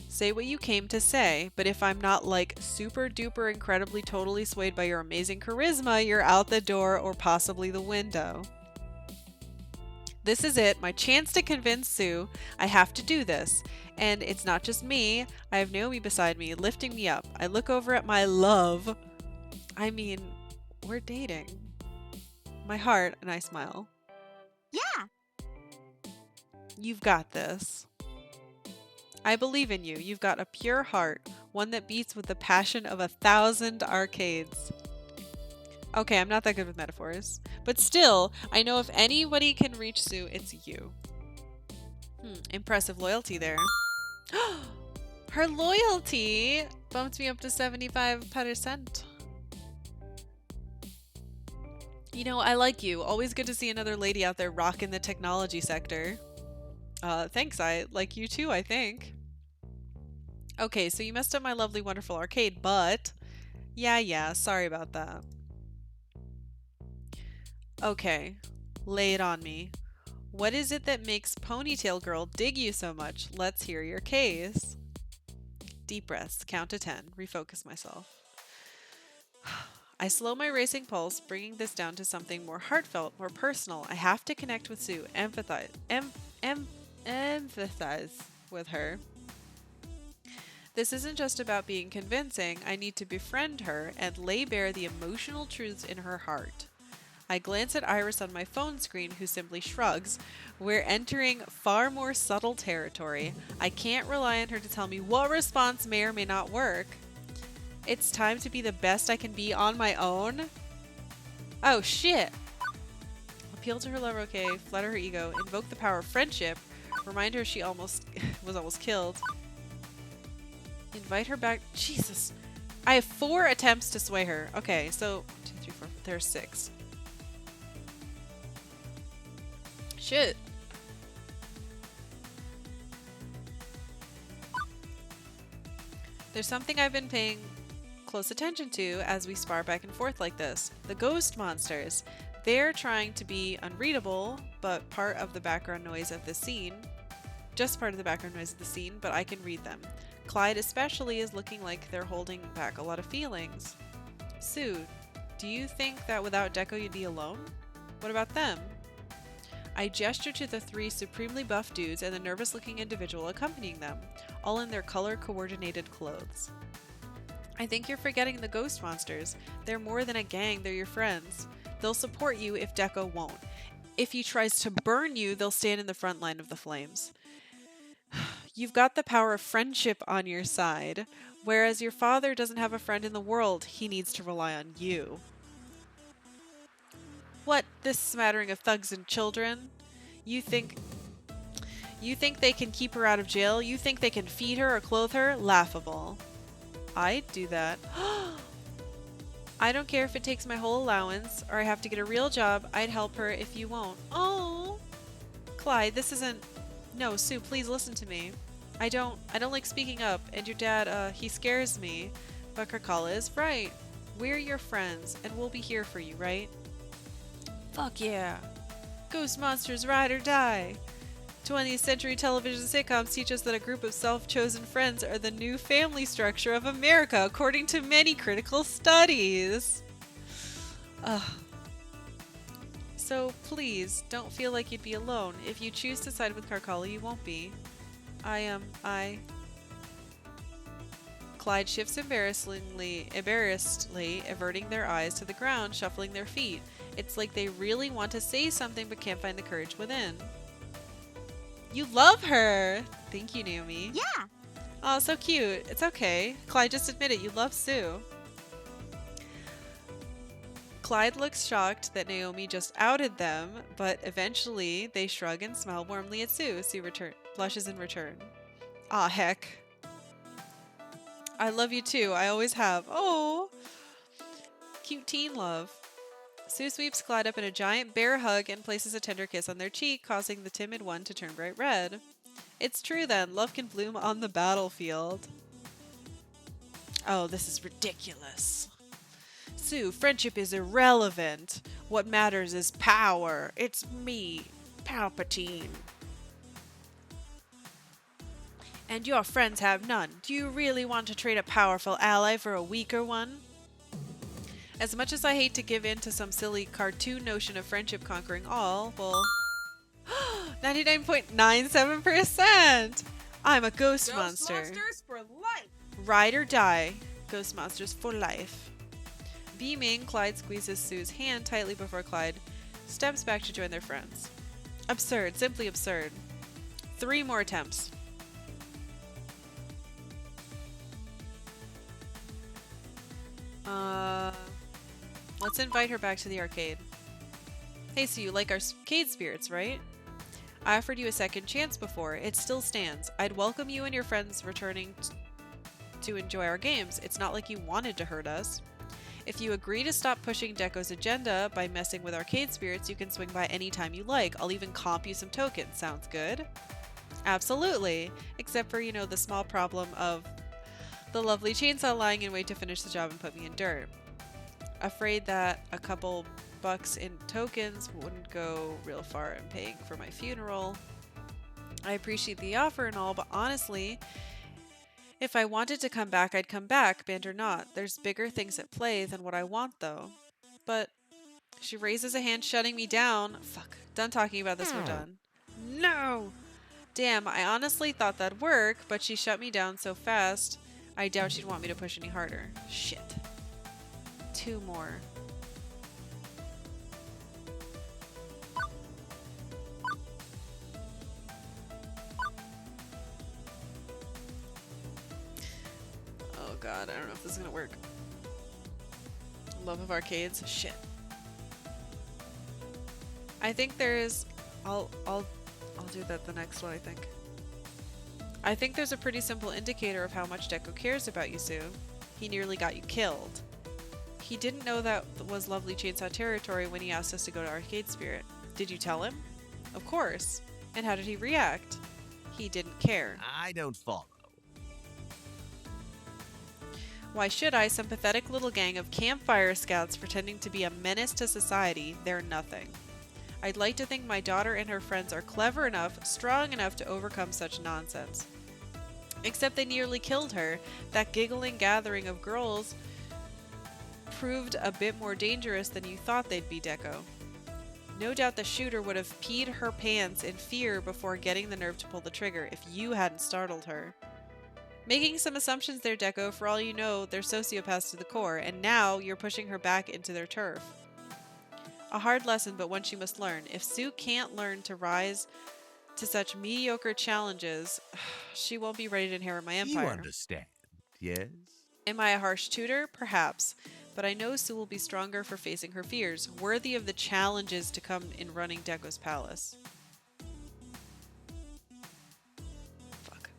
Say what you came to say, but if I'm not like super duper incredibly totally swayed by your amazing charisma, you're out the door or possibly the window. This is it, my chance to convince Sue. I have to do this. And it's not just me. I have Naomi beside me, lifting me up. I look over at my love. I mean, we're dating. My heart, and I smile. Yeah. You've got this. I believe in you. You've got a pure heart, one that beats with the passion of 1,000 arcades. Okay, I'm not that good with metaphors. But still, I know if anybody can reach Sue, it's you. Impressive loyalty there. Her loyalty bumped me up to 75%. You know, I like you. Always good to see another lady out there rocking the technology sector. Thanks, I like you too, I think. Okay, so you messed up my lovely, wonderful arcade, but... Yeah, sorry about that. Okay, lay it on me. What is it that makes Ponytail Girl dig you so much? Let's hear your case. Deep breaths, count to 10, refocus myself. I slow my racing pulse, bringing this down to something more heartfelt, more personal. I have to connect with Sue, empathize with her. This isn't just about being convincing. I need to befriend her and lay bare the emotional truths in her heart. I glance at Iris on my phone screen, who simply shrugs. We're entering far more subtle territory. I can't rely on her to tell me what response may or may not work. It's time to be the best I can be on my own. Oh shit! Appeal to her lover, okay, flatter her ego, invoke the power of friendship, remind her she was almost killed. Invite her back. Jesus. I have 4 attempts to sway her. Okay, so 1, 2, 3, 4. There's 6. Shit. There's something I've been paying close attention to as we spar back and forth like this. The ghost monsters. They're trying to be unreadable, but part of the background noise of the scene. Just part of the background noise of the scene, but I can read them. Clyde especially is looking like they're holding back a lot of feelings. Sue, do you think that without Deco you'd be alone? What about them? I gesture to the 3 supremely buff dudes and the nervous-looking individual accompanying them, all in their color-coordinated clothes. I think you're forgetting the ghost monsters. They're more than a gang, they're your friends. They'll support you if Deco won't. If he tries to burn you, they'll stand in the front line of the flames. You've got the power of friendship on your side, whereas your father doesn't have a friend in the world. He needs to rely on you. What, this smattering of thugs and children? You think they can keep her out of jail? You think they can feed her or clothe her? Laughable. I'd do that. I don't care if it takes my whole allowance or I have to get a real job. I'd help her if you won't. Oh, Clyde, this isn't... No, Sue, please listen to me. I don't like speaking up, and your dad, he scares me. But Karkalla is right. We're your friends, and we'll be here for you, right? Fuck yeah. Ghost monsters ride or die. 20th century television sitcoms teach us that a group of self-chosen friends are the new family structure of America, according to many critical studies. So please, don't feel like you'd be alone. If you choose to side with Karkalla, you won't be. Clyde shifts embarrassedly, averting their eyes to the ground, shuffling their feet. It's like they really want to say something but can't find the courage within. You love her! Thank you, Naomi. Yeah. Oh, so cute. It's okay. Clyde, just admit it. You love Sue. Clyde looks shocked that Naomi just outed them, but eventually they shrug and smile warmly at Sue. Sue blushes in return. Aw, heck. I love you too. I always have. Oh, cute teen love. Sue sweeps Clyde up in a giant bear hug and places a tender kiss on their cheek, causing the timid one to turn bright red. It's true then. Love can bloom on the battlefield. Oh, this is ridiculous. Sue, friendship is irrelevant. What matters is power. It's me, Palpatine. And your friends have none. Do you really want to trade a powerful ally for a weaker one? As much as I hate to give in to some silly cartoon notion of friendship conquering all, well... 99.97%! I'm a ghost monster. Ghost monsters for life! Ride or die. Ghost monsters for life. Beaming, Clyde squeezes Sue's hand tightly before Clyde steps back to join their friends. Absurd. Simply absurd. 3 more attempts. Let's invite her back to the arcade. Hey, so you like arcade spirits, right? I offered you a second chance before. It still stands. I'd welcome you and your friends returning to enjoy our games. It's not like you wanted to hurt us. If you agree to stop pushing Deco's agenda by messing with arcade spirits, you can swing by anytime you like. I'll even comp you some tokens. Sounds good? Absolutely. Except for, the small problem of the lovely chainsaw lying in wait to finish the job and put me in dirt. Afraid that a couple bucks in tokens wouldn't go real far in paying for my funeral. I appreciate the offer and all, but honestly, if I wanted to come back, I'd come back, band or not. There's bigger things at play than what I want, though. But she raises a hand, shutting me down. Fuck. Done talking about this, we're done. No! Damn, I honestly thought that'd work, but she shut me down so fast, I doubt she'd want me to push any harder. Shit. 2 more. Oh god, I don't know if this is gonna work. Love of arcades? Shit. I think there's... I'll do that the next one, I think. I think there's a pretty simple indicator of how much Deco cares about you, Sue. He nearly got you killed. He didn't know that was lovely chainsaw territory when he asked us to go to Arcade Spirit. Did you tell him? Of course. And how did he react? He didn't care. I don't follow. Why should I? Some pathetic little gang of campfire scouts pretending to be a menace to society. They're nothing. I'd like to think my daughter and her friends are clever enough, strong enough to overcome such nonsense. Except they nearly killed her. That giggling gathering of girls proved a bit more dangerous than you thought they'd be, Deco. No doubt the shooter would have peed her pants in fear before getting the nerve to pull the trigger if you hadn't startled her. Making some assumptions there, Deco. For all you know, they're sociopaths to the core, and now you're pushing her back into their turf. A hard lesson, but one she must learn. If Sue can't learn to rise to such mediocre challenges, she won't be ready to inherit my empire. You understand, yes? Am I a harsh tutor? Perhaps. But I know Sue will be stronger for facing her fears, worthy of the challenges to come in running Deco's palace. Fuck.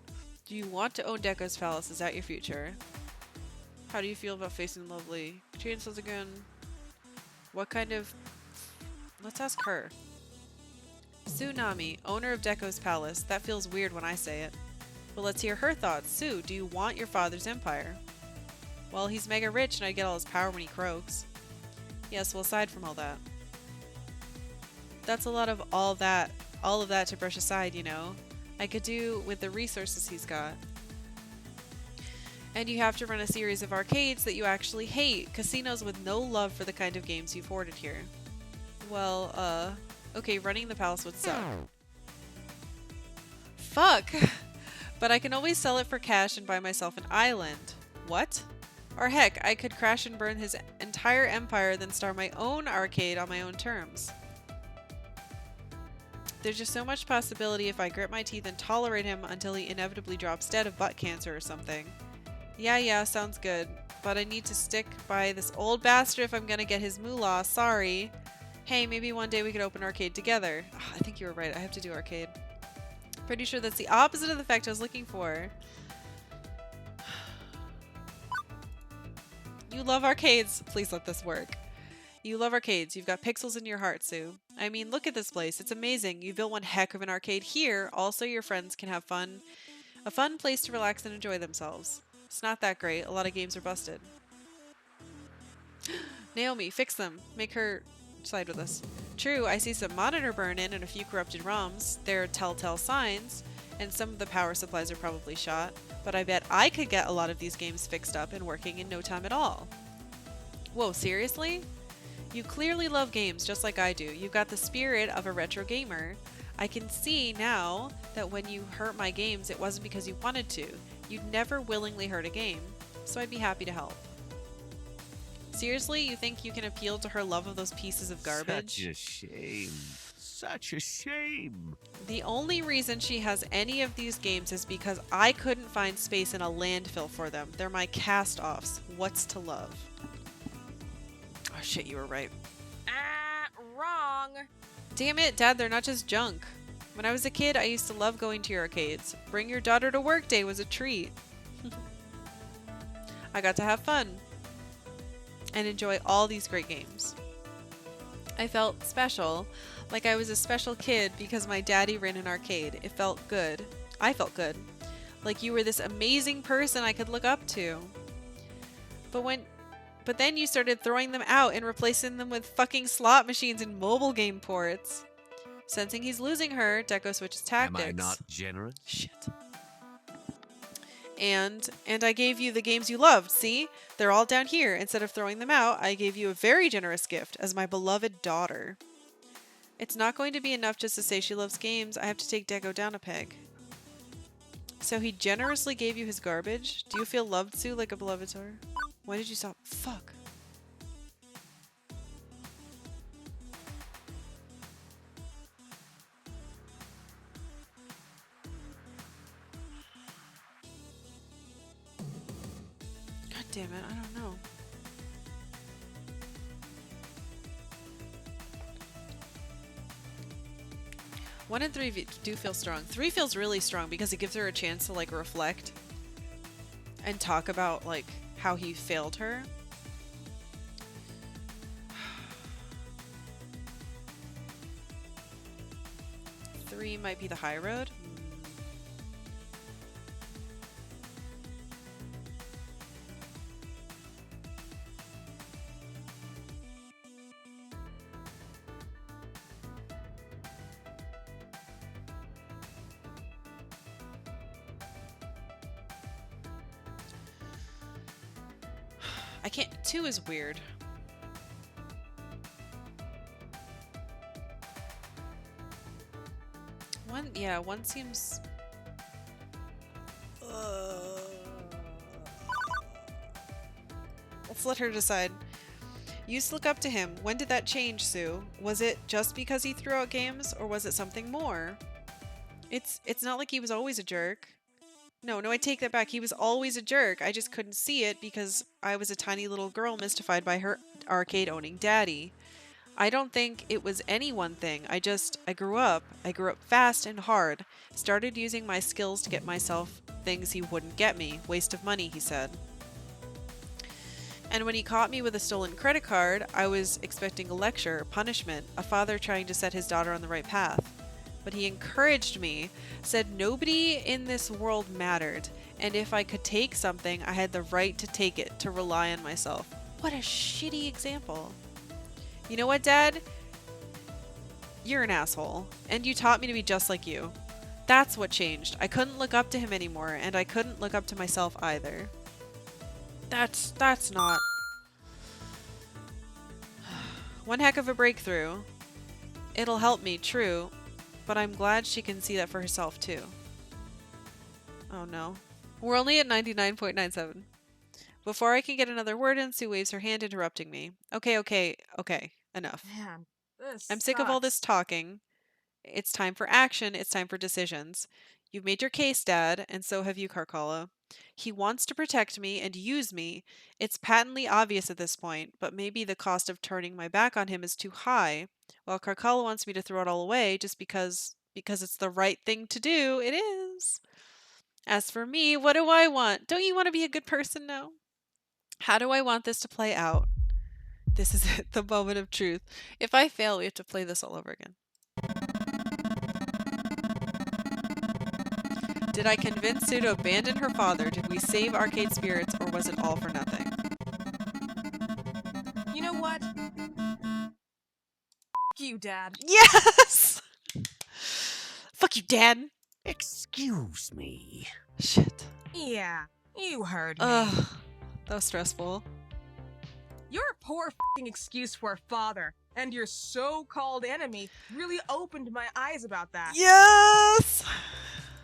Do you want to own Deco's palace? Is that your future? How do you feel about facing lovely chainsaws again? What kind of... Let's ask her. Tsunami, owner of Deco's palace. That feels weird when I say it. But let's hear her thoughts. Sue, do you want your father's empire? Well, he's mega rich and I get all his power when he croaks. Yes, well, aside from all that. That's a lot of all of that to brush aside, I could do with the resources he's got. And you have to run a series of arcades that you actually hate. Casinos with no love for the kind of games you've hoarded here. Well, okay, running the palace would suck. Fuck! But I can always sell it for cash and buy myself an island. What? Or heck, I could crash and burn his entire empire, then start my own arcade on my own terms. There's just so much possibility if I grit my teeth and tolerate him until he inevitably drops dead of butt cancer or something. Yeah, sounds good. But I need to stick by this old bastard if I'm gonna get his moolah. Sorry. Hey, maybe one day we could open arcade together. I think you were right. I have to do arcade. Pretty sure that's the opposite of the effect I was looking for. You love arcades. Please let this work. You love arcades. You've got pixels in your heart, Sue. I mean, look at this place. It's amazing. You built one heck of an arcade here. Also, your friends can have fun. A fun place to relax and enjoy themselves. It's not that great. A lot of games are busted. Naomi, fix them. Make her side with us. True, I see some monitor burn-in and a few corrupted ROMs. They're telltale signs, and some of the power supplies are probably shot. But I bet I could get a lot of these games fixed up and working in no time at all. Whoa, seriously? You clearly love games just like I do. You've got the spirit of a retro gamer. I can see now that when you hurt my games, it wasn't because you wanted to. You'd never willingly hurt a game, so I'd be happy to help. Seriously, you think you can appeal to her love of those pieces of garbage? Such a shame. Such a shame. The only reason she has any of these games is because I couldn't find space in a landfill for them. They're my cast-offs. What's to love? Oh shit, you were right. Wrong. Damn it, Dad, they're not just junk. When I was a kid, I used to love going to your arcades. Bring your daughter to work day was a treat. I got to have fun. and enjoy all these great games. I felt special, like I was a special kid because my daddy ran an arcade. It felt good. I felt good. Like you were this amazing person I could look up to. But then you started throwing them out and replacing them with fucking slot machines and mobile game ports. Sensing he's losing her, Deco switches tactics. Am I not generous? Shit. And I gave you the games you loved, see? They're all down here. Instead of throwing them out, I gave you a very generous gift as my beloved daughter. It's not going to be enough just to say she loves games. I have to take Deco down a peg. So he generously gave you his garbage? Do you feel loved, Sue, like a beloved daughter? Why did you stop? Fuck. God damn it, I don't know. One and three do feel strong. 3 feels really strong because it gives her a chance to like reflect and talk about like how he failed her. Three might be the high road. I can't. 2 is weird. One seems. Let's let her decide. You used to look up to him. When did that change, Sue? Was it just because he threw out games, or was it something more? It's not like he was always a jerk. No, I take that back. He was always a jerk. I just couldn't see it because I was a tiny little girl mystified by her arcade-owning daddy. I don't think it was any one thing. I grew up. I grew up fast and hard. Started using my skills to get myself things he wouldn't get me. Waste of money, he said. And when he caught me with a stolen credit card, I was expecting a lecture, punishment, a father trying to set his daughter on the right path. But he encouraged me, said nobody in this world mattered, and if I could take something, I had the right to take it, to rely on myself. What a shitty example. You know what, Dad? You're an asshole, and you taught me to be just like you. That's what changed. I couldn't look up to him anymore, and I couldn't look up to myself either. That's not... One heck of a breakthrough. It'll help me, true, but I'm glad she can see that for herself, too. Oh no. We're only at 99.97. Before I can get another word in, Sue waves her hand, interrupting me. Okay. Enough. Man, this I'm sick of all sucks. this talking. It's time for action. It's time for decisions. You've made your case, Dad, and so have you, Karkalla. He wants to protect me and use me. It's patently obvious at this point, but maybe the cost of turning my back on him is too high. While Karkalla wants me to throw it all away just because it's the right thing to do, it is. As for me, what do I want? Don't you want to be a good person now? How do I want this to play out? This is it, the moment of truth. If I fail, we have to play this all over again. Did I convince Sue to abandon her father? Did we save arcade spirits, or was it all for nothing? You know what? You, Dad. Yes! Fuck you, Dad! Excuse me. Shit. Yeah, you heard me. Ugh. That was stressful. Your poor f***ing excuse for a father and your so-called enemy really opened my eyes about that. Yes!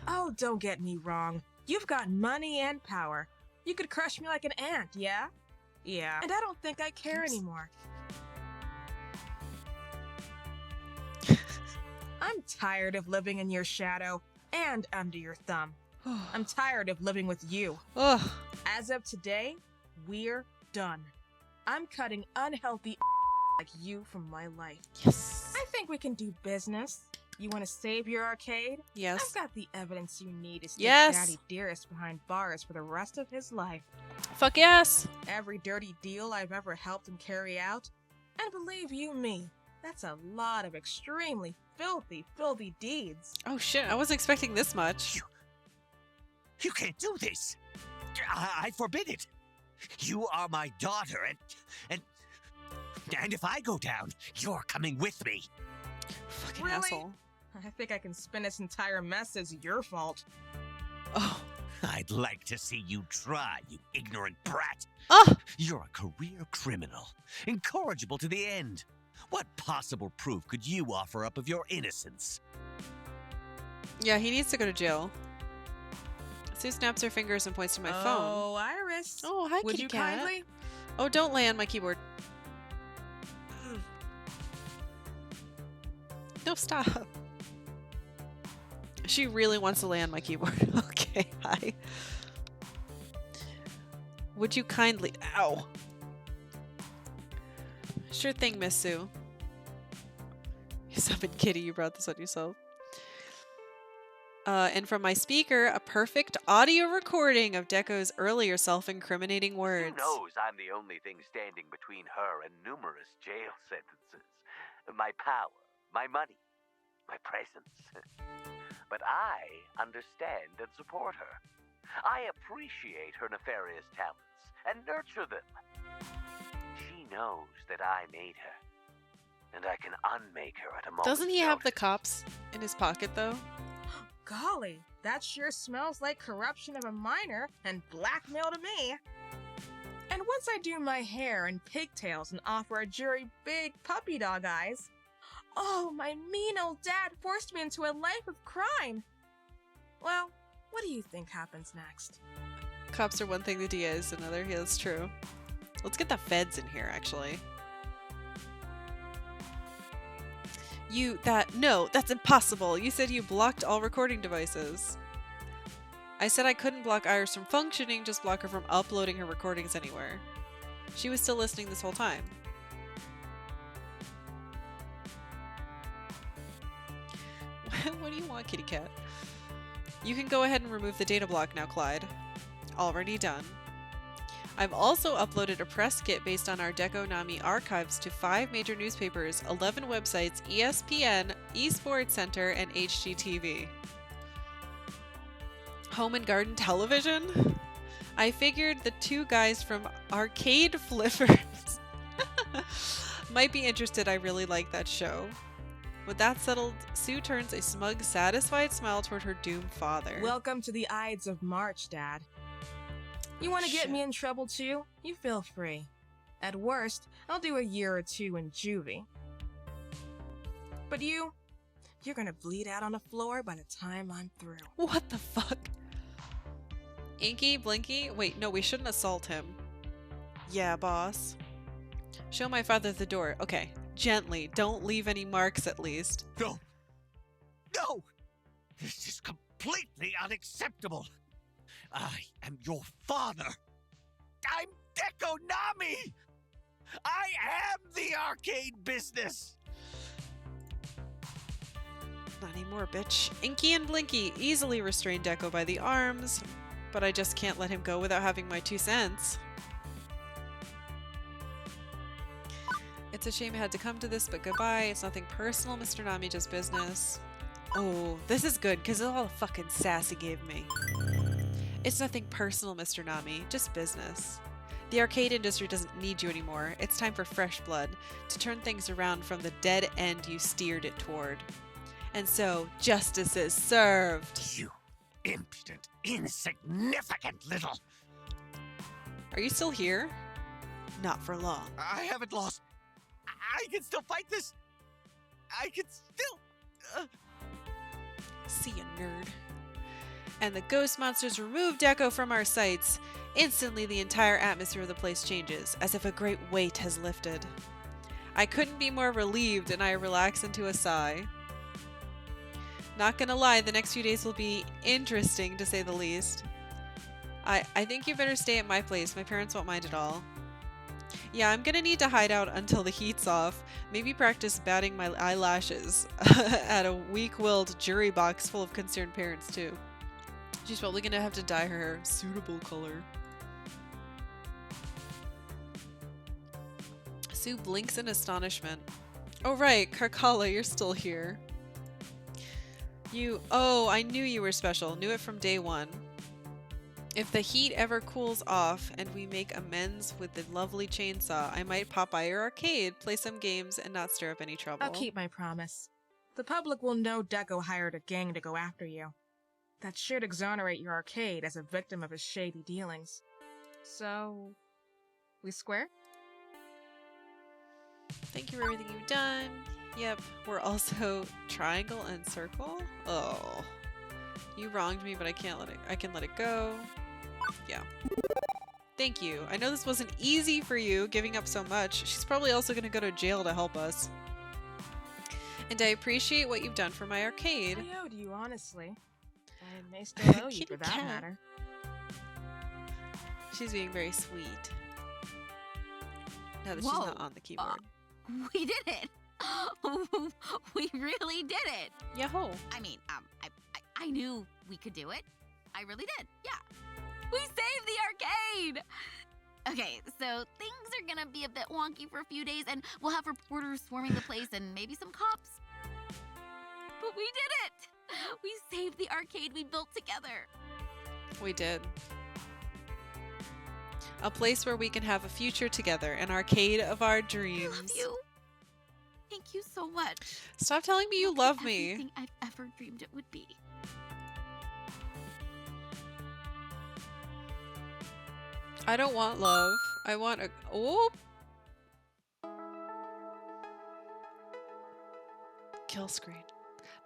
Oh, don't get me wrong. You've got money and power. You could crush me like an ant, yeah? Yeah. And I don't think I care anymore. I'm tired of living in your shadow and under your thumb. I'm tired of living with you. Ugh. As of today, we're done. I'm cutting unhealthy like you from my life. Yes. I think we can do business. You want to save your arcade? Yes. I've got the evidence you need to stick Yes. Daddy Dearest behind bars for the rest of his life. Fuck yes. Every dirty deal I've ever helped him carry out. And believe you me, that's a lot of extremely filthy, filthy deeds. Oh shit, I wasn't expecting this much. You can't do this. I forbid it. You are my daughter, and if I go down, you're coming with me. Fucking Really? asshole. I think I can spin this entire mess as your fault. Oh. I'd like to see you try, you ignorant brat. Oh! You're a career criminal, incorrigible to the end. What possible proof could you offer up of your innocence? Yeah, he needs to go to jail. Sue snaps her fingers and points to my phone. Oh, Iris. Oh, hi, Would kitty you cat. kindly? Oh, don't lay on my keyboard. No, stop. She really wants to lay on my keyboard. Okay, hi. Would you kindly... Ow. Sure thing, Miss Sue. You summoned Kitty, you brought this on yourself. And from my speaker, a perfect audio recording of Deco's earlier self-incriminating words. Who knows I'm the only thing standing between her and numerous jail sentences. My power, my money, my presence. But I understand and support her. I appreciate her nefarious talents and nurture them. She knows that I made her, and I can unmake her at a moment's Doesn't he have the notice. cops in his pocket, though? Golly, that sure smells like corruption of a minor and blackmail to me. And once I do my hair and pigtails and offer a jury big puppy dog eyes, oh, my mean old dad forced me into a life of crime. Well, what do you think happens next? Cops are one thing, the DA is another. Yeah, that's true. Let's get the feds in here, actually. No, that's impossible. You said you blocked all recording devices. I said I couldn't block Iris from functioning, just block her from uploading her recordings anywhere. She was still listening this whole time. What do you want, kitty cat? You can go ahead and remove the data block now, Clyde. Already done. I've also uploaded a press kit based on our Deco Nami archives to 5 major newspapers, 11 websites, ESPN, Esports Center, and HGTV. Home and Garden Television? I figured the 2 guys from Arcade Flippers might be interested. I really like that show. With that settled, Sue turns a smug, satisfied smile toward her doomed father. Welcome to the Ides of March, Dad. You want to get Shit. me in trouble too? You feel free. At worst, I'll do a year or 2 in juvie. But you're gonna bleed out on the floor by the time I'm through. What the fuck? Inky, Blinky? Wait, no, we shouldn't assault him. Yeah, boss. Show my father the door. Okay, gently. Don't leave any marks, at least. No! No! This is completely unacceptable! I am your father! I'm Deco Nami! I am the arcade business! Not anymore, bitch. Inky and Blinky easily restrain Deco by the arms, but I just can't let him go without having my 2 cents. It's a shame it had to come to this, but goodbye. It's nothing personal, Mr. Nami, just business. Oh, this is good, because of all the fucking sass he gave me. It's nothing personal, Mr. Nami, just business. The arcade industry doesn't need you anymore. It's time for fresh blood, to turn things around from the dead end you steered it toward. And so, justice is served. You impudent, insignificant little... Are you still here? Not for long. I haven't lost. I can still fight this. I can still... See ya, nerd. And the ghost monsters remove Deco from our sights. Instantly, the entire atmosphere of the place changes, as if a great weight has lifted. I couldn't be more relieved, and I relax into a sigh. Not gonna lie, the next few days will be interesting, to say the least. I think you better stay at my place. My parents won't mind at all. Yeah, I'm gonna need to hide out until the heat's off. Maybe practice batting my eyelashes at a weak-willed jury box full of concerned parents, too. She's probably gonna have to dye her hair suitable color. Sue blinks in astonishment. Oh right, Karkalla, you're still here. Oh, I knew you were special. Knew it from day one. If the heat ever cools off and we make amends with the lovely chainsaw, I might pop by your arcade, play some games, and not stir up any trouble. I'll keep my promise. The public will know Deco hired a gang to go after you. That should exonerate your arcade as a victim of his shady dealings. So, we square? Thank you for everything you've done. Yep, we're also triangle and circle. Oh, you wronged me, but I can let it go. Yeah. Thank you. I know this wasn't easy for you, giving up so much. She's probably also gonna go to jail to help us. And I appreciate what you've done for my arcade. I owed you, honestly. I may still owe you for that matter. She's being very sweet. Now that Whoa. she's not on the keyboard. We did it! We really did it! Yahoo! I mean, I knew we could do it. I really did, yeah. We saved the arcade! Okay, so things are gonna be a bit wonky for a few days, and we'll have reporters swarming the place and maybe some cops. But we did it! We saved the arcade we built together. We did. A place where we can have a future together, an arcade of our dreams. I love you. Thank you so much. Stop telling me you love me. Everything I've ever dreamed it would be. I don't want love. I want a... Oh! Kill screen.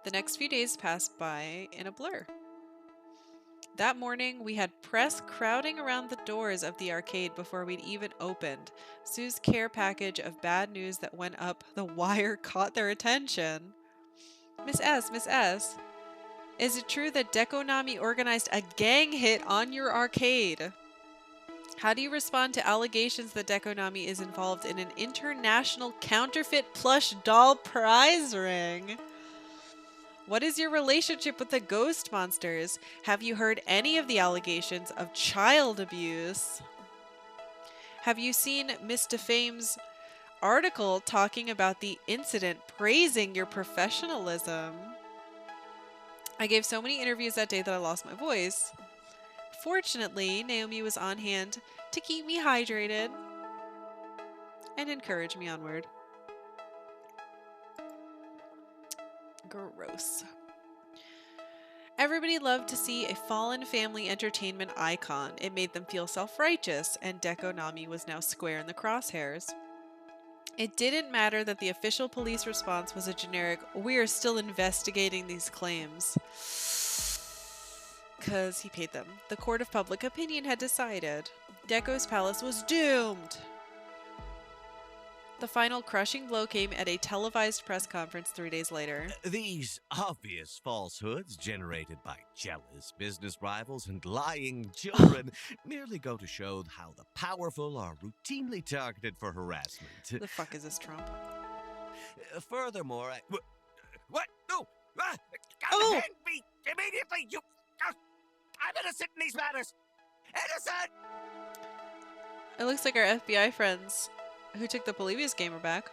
The next few days passed by in a blur. That morning, we had press crowding around the doors of the arcade before we'd even opened. Sue's care package of bad news that went up the wire caught their attention. Miss S, is it true that Dekonami organized a gang hit on your arcade? How do you respond to allegations that Dekonami is involved in an international counterfeit plush doll prize ring? What is your relationship with the ghost monsters? Have you heard any of the allegations of child abuse? Have you seen Miss Defame's article talking about the incident, praising your professionalism? I gave so many interviews that day that I lost my voice. Fortunately, Naomi was on hand to keep me hydrated and encourage me onward. Gross. Everybody loved to see a fallen family entertainment icon. It made them feel self-righteous, and Dekonami was now square in the crosshairs. It didn't matter that the official police response was a generic, "We're still investigating these claims." Because he paid them. The court of public opinion had decided. Deco's palace was doomed. The final crushing blow came at a televised press conference 3 days later. These obvious falsehoods generated by jealous business rivals and lying children merely go to show how the powerful are routinely targeted for harassment. The fuck is this, Trump? Furthermore, what? No! Oh! Hand me immediately! You! I'm innocent in these matters! Innocent! It looks like our FBI friends who took the Polybius game are back.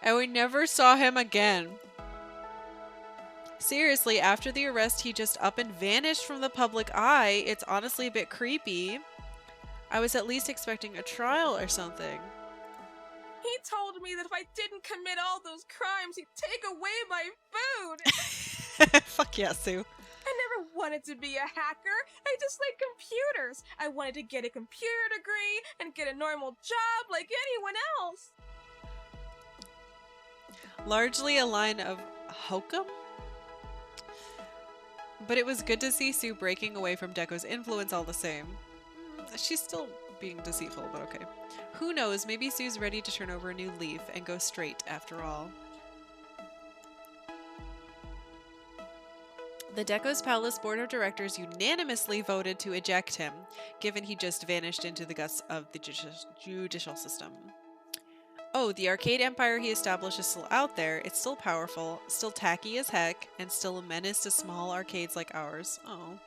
And we never saw him again. Seriously, after the arrest, he just up and vanished from the public eye. It's honestly a bit creepy. I was at least expecting a trial or something. He told me that if I didn't commit all those crimes, he'd take away my food! Fuck yeah, Sue. I never wanted to be a hacker. I just like computers. I wanted to get a computer degree and get a normal job like anyone else. Largely a line of hokum? But it was good to see Sue breaking away from Deco's influence all the same. She's still being deceitful, but okay. Who knows, maybe Sue's ready to turn over a new leaf and go straight after all. The Deco's Palace Board of Directors unanimously voted to eject him, given he just vanished into the guts of the judicial system. Oh, the arcade empire he established is still out there, it's still powerful, still tacky as heck, and still a menace to small arcades like ours. Oh.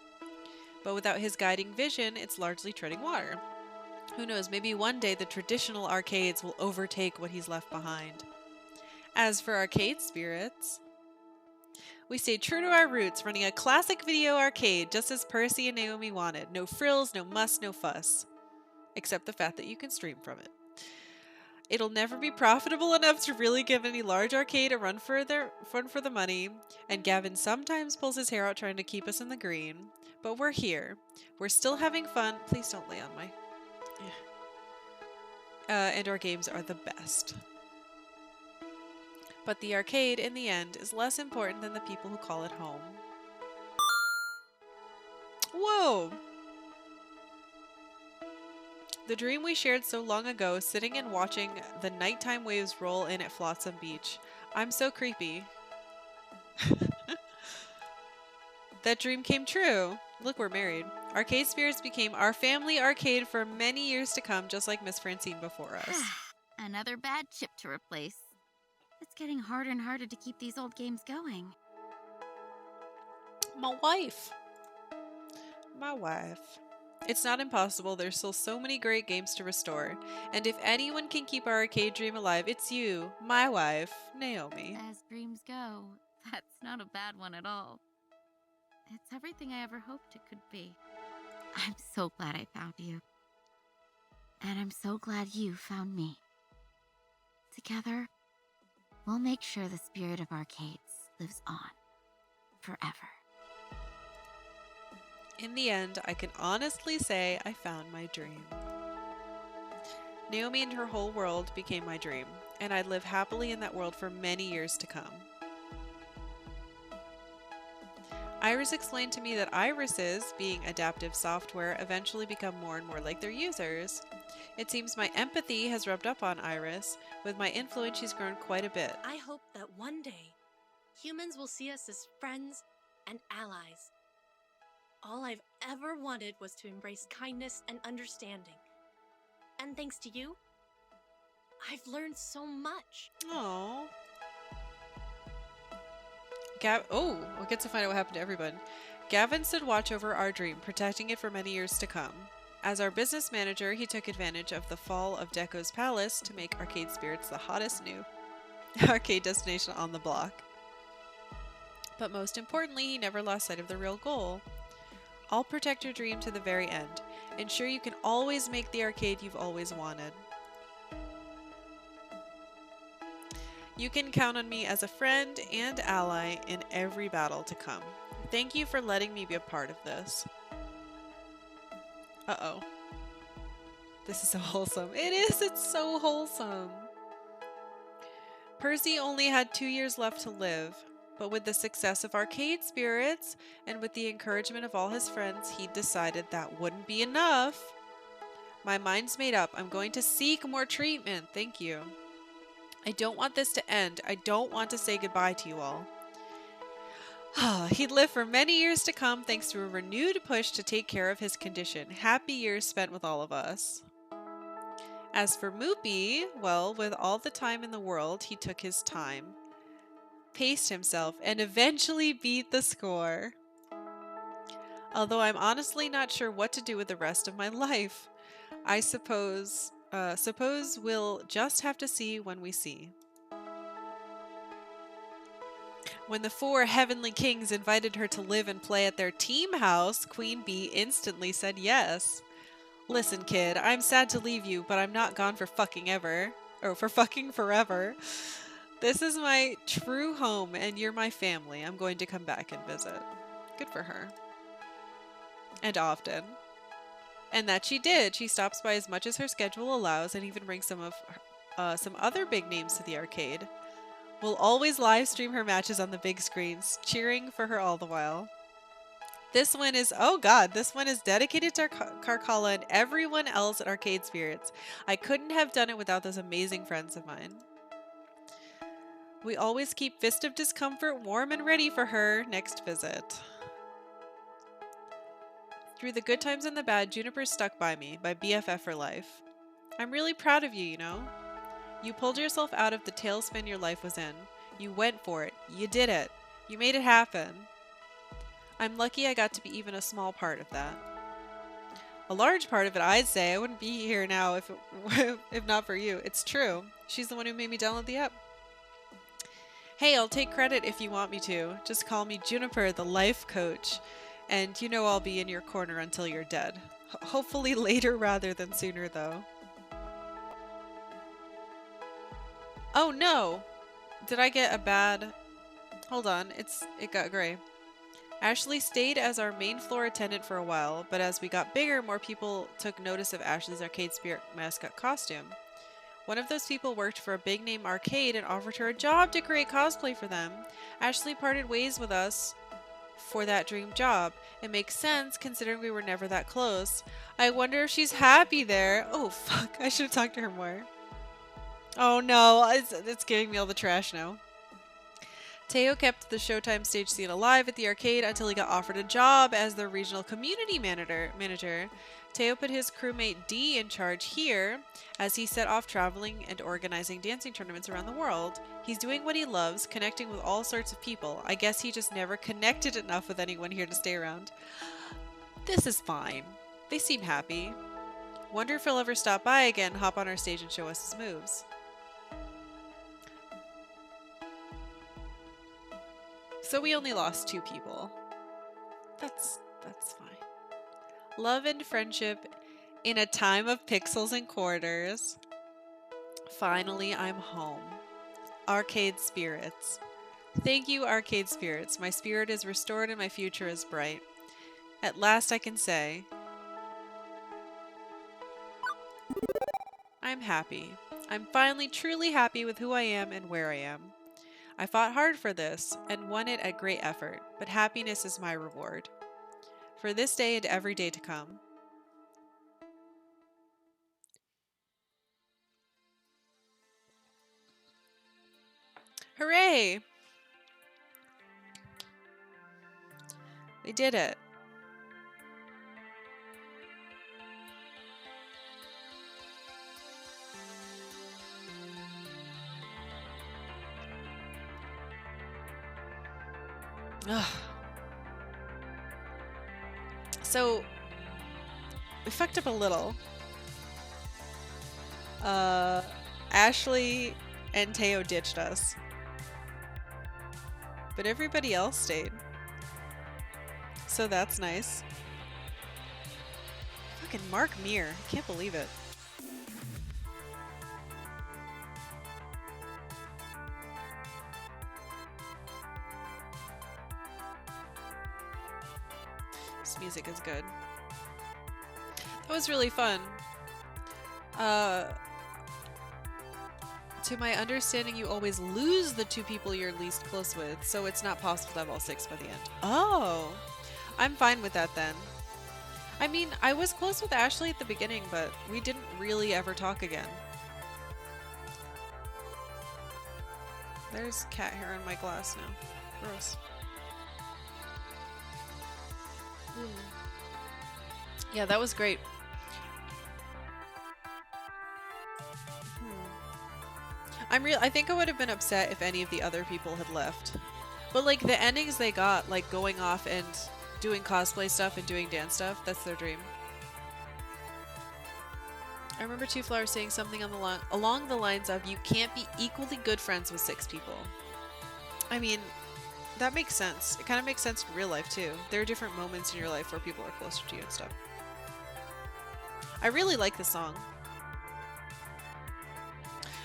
But without his guiding vision, it's largely treading water. Who knows, maybe one day the traditional arcades will overtake what he's left behind. As for arcade spirits, we stayed true to our roots, running a classic video arcade just as Percy and Naomi wanted. No frills, no muss, no fuss. Except the fact that you can stream from it. It'll never be profitable enough to really give any large arcade a run for the money, and Gavin sometimes pulls his hair out trying to keep us in the green. But we're here. We're still having fun. Please don't lay on my... and our games are the best. But the arcade, in the end, is less important than the people who call it home. Whoa! The dream we shared so long ago, sitting and watching the nighttime waves roll in at Flotsam Beach. I'm so creepy. That dream came true. Look, we're married. Arcade Spirits became our family arcade for many years to come, just like Miss Francine before us. Another bad chip to replace. It's getting harder and harder to keep these old games going. My wife. It's not impossible, there's still so many great games to restore. And if anyone can keep our arcade dream alive, it's you, my wife, Naomi. As dreams go, that's not a bad one at all. It's everything I ever hoped it could be. I'm so glad I found you. And I'm so glad you found me. Together, we'll make sure the spirit of arcades lives on forever. In the end, I can honestly say I found my dream. Naomi and her whole world became my dream, and I'd live happily in that world for many years to come. Iris explained to me that irises, being adaptive software, eventually become more and more like their users. It seems my empathy has rubbed up on Iris. With my influence, she's grown quite a bit. I hope that one day, humans will see us as friends and allies. All I've ever wanted was to embrace kindness and understanding. And thanks to you, I've learned so much. Aww. We'll get to find out what happened to everyone. Gavin stood watch over our dream, protecting it for many years to come. As our business manager, he took advantage of the fall of Deco's Palace to make Arcade Spirits the hottest new arcade destination on the block. But most importantly, he never lost sight of the real goal. I'll protect your dream to the very end. Ensure you can always make the arcade you've always wanted. You can count on me as a friend and ally in every battle to come. Thank you for letting me be a part of this. Uh-oh. This is so wholesome. It is! It's so wholesome! Percy only had 2 years left to live. But with the success of Arcade Spirits, and with the encouragement of all his friends, he decided that wouldn't be enough. My mind's made up. I'm going to seek more treatment. Thank you. I don't want this to end. I don't want to say goodbye to you all. He'd live for many years to come thanks to a renewed push to take care of his condition. Happy years spent with all of us. As for Moopy, well, with all the time in the world, he took his time, paced himself, and eventually beat the score. Although I'm honestly not sure what to do with the rest of my life. I suppose we'll just have to see when we see. When the 4 heavenly kings invited her to live and play at their team house, Queen Bee instantly said yes. Listen, kid, I'm sad to leave you, but I'm not gone for fucking ever. Or for fucking forever. This is my true home, and you're my family. I'm going to come back and visit. Good for her. And often. And that she did. She stops by as much as her schedule allows, and even brings some other big names to the arcade. We'll always live stream her matches on the big screens, cheering for her all the while. This one is dedicated to Karkalla and everyone else at Arcade Spirits. I couldn't have done it without those amazing friends of mine. We always keep Fist of Discomfort warm and ready for her next visit. Through the good times and the bad, Juniper stuck by me, my BFF for life. I'm really proud of you, you know? You pulled yourself out of the tailspin your life was in. You went for it. You did it. You made it happen. I'm lucky I got to be even a small part of that. A large part of it, I'd say. I wouldn't be here now if not for you. It's true. She's the one who made me download the app. Hey, I'll take credit if you want me to. Just call me Juniper, the life coach. And you know I'll be in your corner until you're dead. Hopefully later rather than sooner, though. Oh no! Did I get a bad... Hold on, it got gray. Ashley stayed as our main floor attendant for a while, but as we got bigger, more people took notice of Ashley's Arcade Spirit mascot costume. One of those people worked for a big-name arcade and offered her a job to create cosplay for them. Ashley parted ways with us for that dream job. It makes sense, considering we were never that close. I wonder if she's happy there. Oh, fuck. I should have talked to her more. Oh, no. It's giving me all the trash now. Teo kept the Showtime stage scene alive at the arcade until he got offered a job as the regional community manager. Teo put his crewmate D in charge here as he set off traveling and organizing dancing tournaments around the world. He's doing what he loves, connecting with all sorts of people. I guess he just never connected enough with anyone here to stay around. This is fine. They seem happy. Wonder if he'll ever stop by again, hop on our stage and show us his moves. So we only lost 2 people. That's fine. Love and friendship in a time of pixels and quarters. Finally, I'm home. Arcade Spirits. Thank you, Arcade Spirits. My spirit is restored and my future is bright. At last I can say, I'm happy. I'm finally truly happy with who I am and where I am. I fought hard for this and won it at great effort, but happiness is my reward. For this day and every day to come. Hooray! We did it. Ugh. So, we fucked up a little. Ashley and Teo ditched us. But everybody else stayed. So that's nice. Fucking Mark Meir. I can't believe it. This music is good. That was really fun. To my understanding, you always lose the 2 people you're least close with, so it's not possible to have all 6 by the end. Oh! I'm fine with that then. I mean, I was close with Ashley at the beginning, but we didn't really ever talk again. There's cat hair in my glass now. Gross. Yeah, that was great. I think I would have been upset if any of the other people had left. But like the endings they got, like going off and doing cosplay stuff and doing dance stuff, that's their dream. I remember Two Flowers saying something along the lines of, you can't be equally good friends with 6 people. I mean, that makes sense. It kind of makes sense in real life too. There are different moments in your life where people are closer to you and stuff. I really like this song.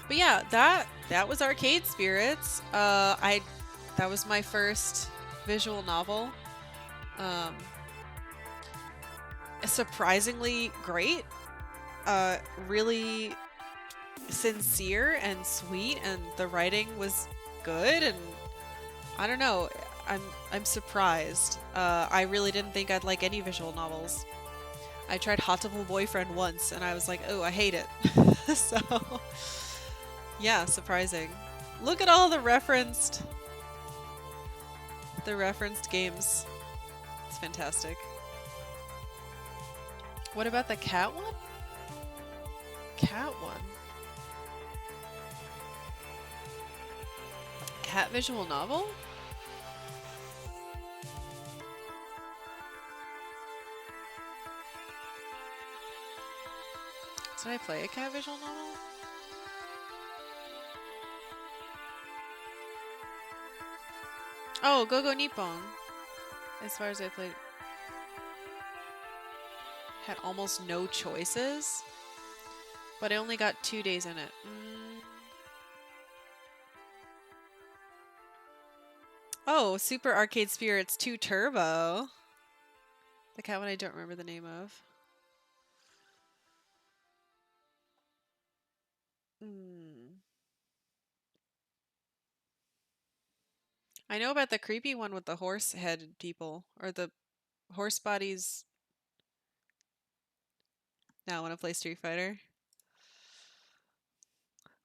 But yeah, that was Arcade Spirits. That was my first visual novel. Surprisingly great. Really sincere and sweet, and the writing was good, and I don't know, I'm surprised. I really didn't think I'd like any visual novels. I tried Hotable Boyfriend once and I was like, oh, I hate it. So yeah, surprising. Look at all the referenced games. It's fantastic. What about the cat one? Cat one. Cat visual novel? Did I play a cat visual novel? Oh, Go Nippon. As far as I played. Had almost no choices. But I only got 2 days in it. Oh, Super Arcade Spirits 2 Turbo. The cat one I don't remember the name of. I know about the creepy one with the horse-headed people. Or the horse bodies. Now I want to play Street Fighter.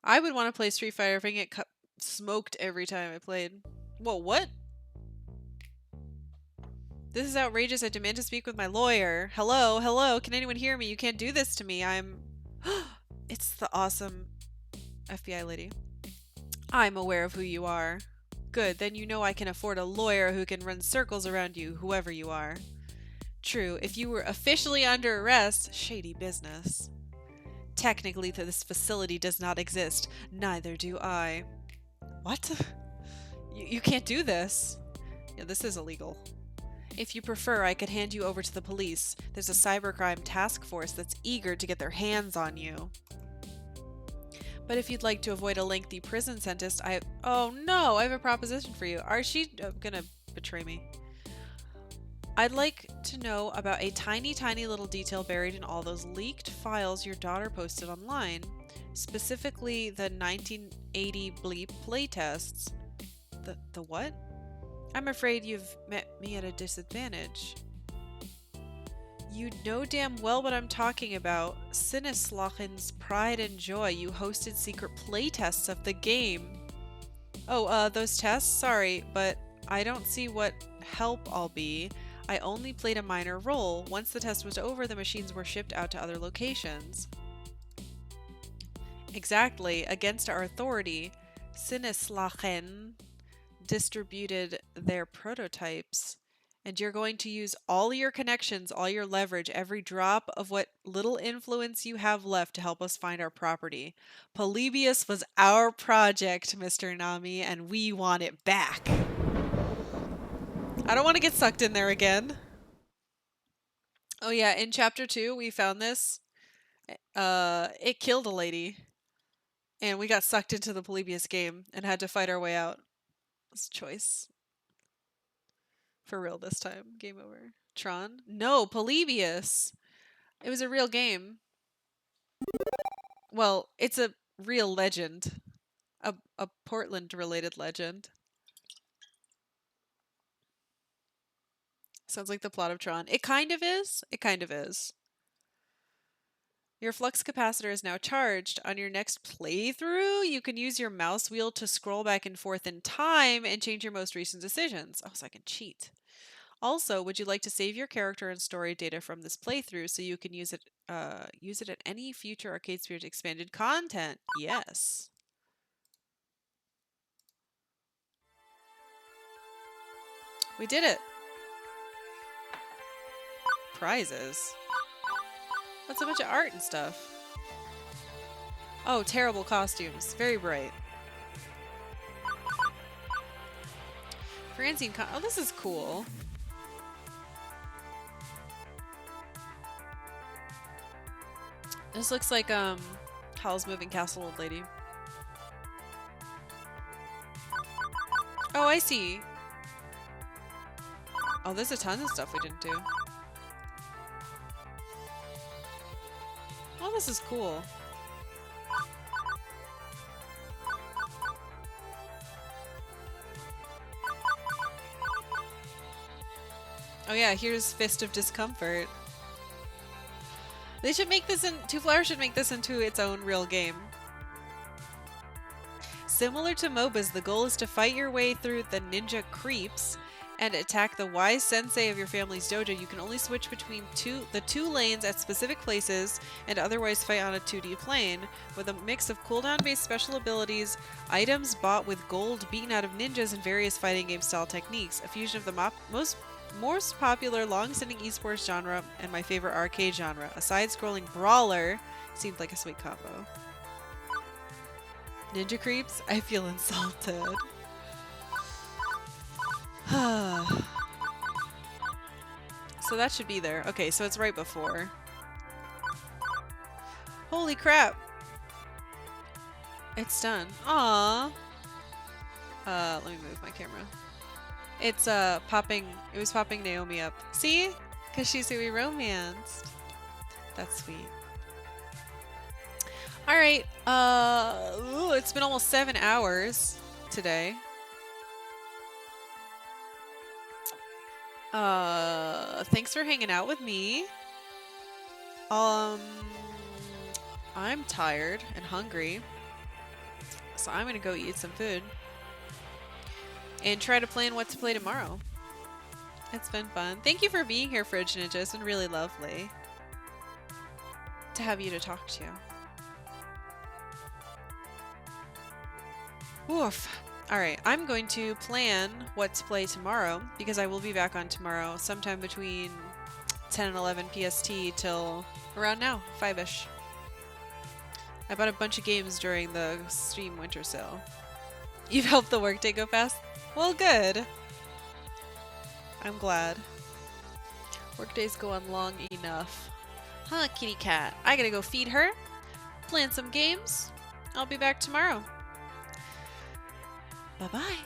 I would want to play Street Fighter if I get smoked every time I played. Whoa, what? This is outrageous. I demand to speak with my lawyer. Hello, hello. Can anyone hear me? You can't do this to me. I'm... It's the awesome FBI lady. I'm aware of who you are. Good, then you know I can afford a lawyer who can run circles around you, whoever you are. True, if you were officially under arrest, shady business. Technically, this facility does not exist. Neither do I. What? You can't do this. Yeah, this is illegal. If you prefer, I could hand you over to the police. There's a cybercrime task force that's eager to get their hands on you. But if you'd like to avoid a lengthy prison sentence, Oh no, I have a proposition for you. Are she gonna betray me? I'd like to know about a tiny, tiny little detail buried in all those leaked files your daughter posted online. Specifically, the 1980 Bleep playtests. The what? I'm afraid you've met me at a disadvantage. You know damn well what I'm talking about. Sinneslachen's pride and joy. You hosted secret playtests of the game. Oh, those tests? Sorry, but I don't see what help I'll be. I only played a minor role. Once the test was over, the machines were shipped out to other locations. Exactly. Against our authority, Sinneslachen distributed their prototypes. And you're going to use all your connections, all your leverage, every drop of what little influence you have left to help us find our property. Polybius was our project, Mr. Nami, and we want it back. I don't want to get sucked in there again. Oh yeah, in chapter 2, we found this. It killed a lady. And we got sucked into the Polybius game and had to fight our way out. It's a choice. For real this time. Game over. Tron? No, Polybius. It was a real game. Well, it's a real legend. A Portland-related legend. Sounds like the plot of Tron. It kind of is. It kind of is. Your flux capacitor is now charged. On your next playthrough, you can use your mouse wheel to scroll back and forth in time and change your most recent decisions. Oh, so I can cheat. Also, would you like to save your character and story data from this playthrough so you can use it at any future Arcade Spirit expanded content? Yes. We did it. Prizes. That's a bunch of art and stuff. Oh, terrible costumes. Very bright. Francine oh, this is cool. This looks like, Howl's Moving Castle old lady. Oh, I see. Oh, there's a ton of stuff we didn't do. Oh, this is cool. Oh yeah, here's Fist of Discomfort. They should make this Two Flowers should make this into its own real game. Similar to MOBAs, the goal is to fight your way through the ninja creeps and attack the wise sensei of your family's dojo, you can only switch between the two lanes at specific places and otherwise fight on a 2D plane. With a mix of cooldown-based special abilities, items bought with gold beaten out of ninjas, and various fighting game style techniques. A fusion of the most popular long-standing esports genre and my favorite arcade genre. A side-scrolling brawler seemed like a sweet combo. Ninja creeps? I feel insulted. So that should be there. Okay, so it's right before. Holy crap! It's done. Aww. Let me move my camera. It's popping. It was popping Naomi up. See? Because she's who we romanced. That's sweet. All right. Ooh, it's been almost 7 hours today. Thanks for hanging out with me. I'm tired and hungry, so I'm gonna go eat some food and try to plan what to play tomorrow. It's been fun. Thank you for being here, Fridge Ninja. It's been really lovely to have you to talk to. Oof. Alright, I'm going to plan what to play tomorrow, because I will be back on tomorrow sometime between 10 and 11 PST till around now, 5-ish. I bought a bunch of games during the Steam winter sale. You've helped the workday go fast? Well, good. I'm glad. Workdays go on long enough. Huh, kitty cat? I gotta go feed her, plan some games. I'll be back tomorrow. Bye-bye.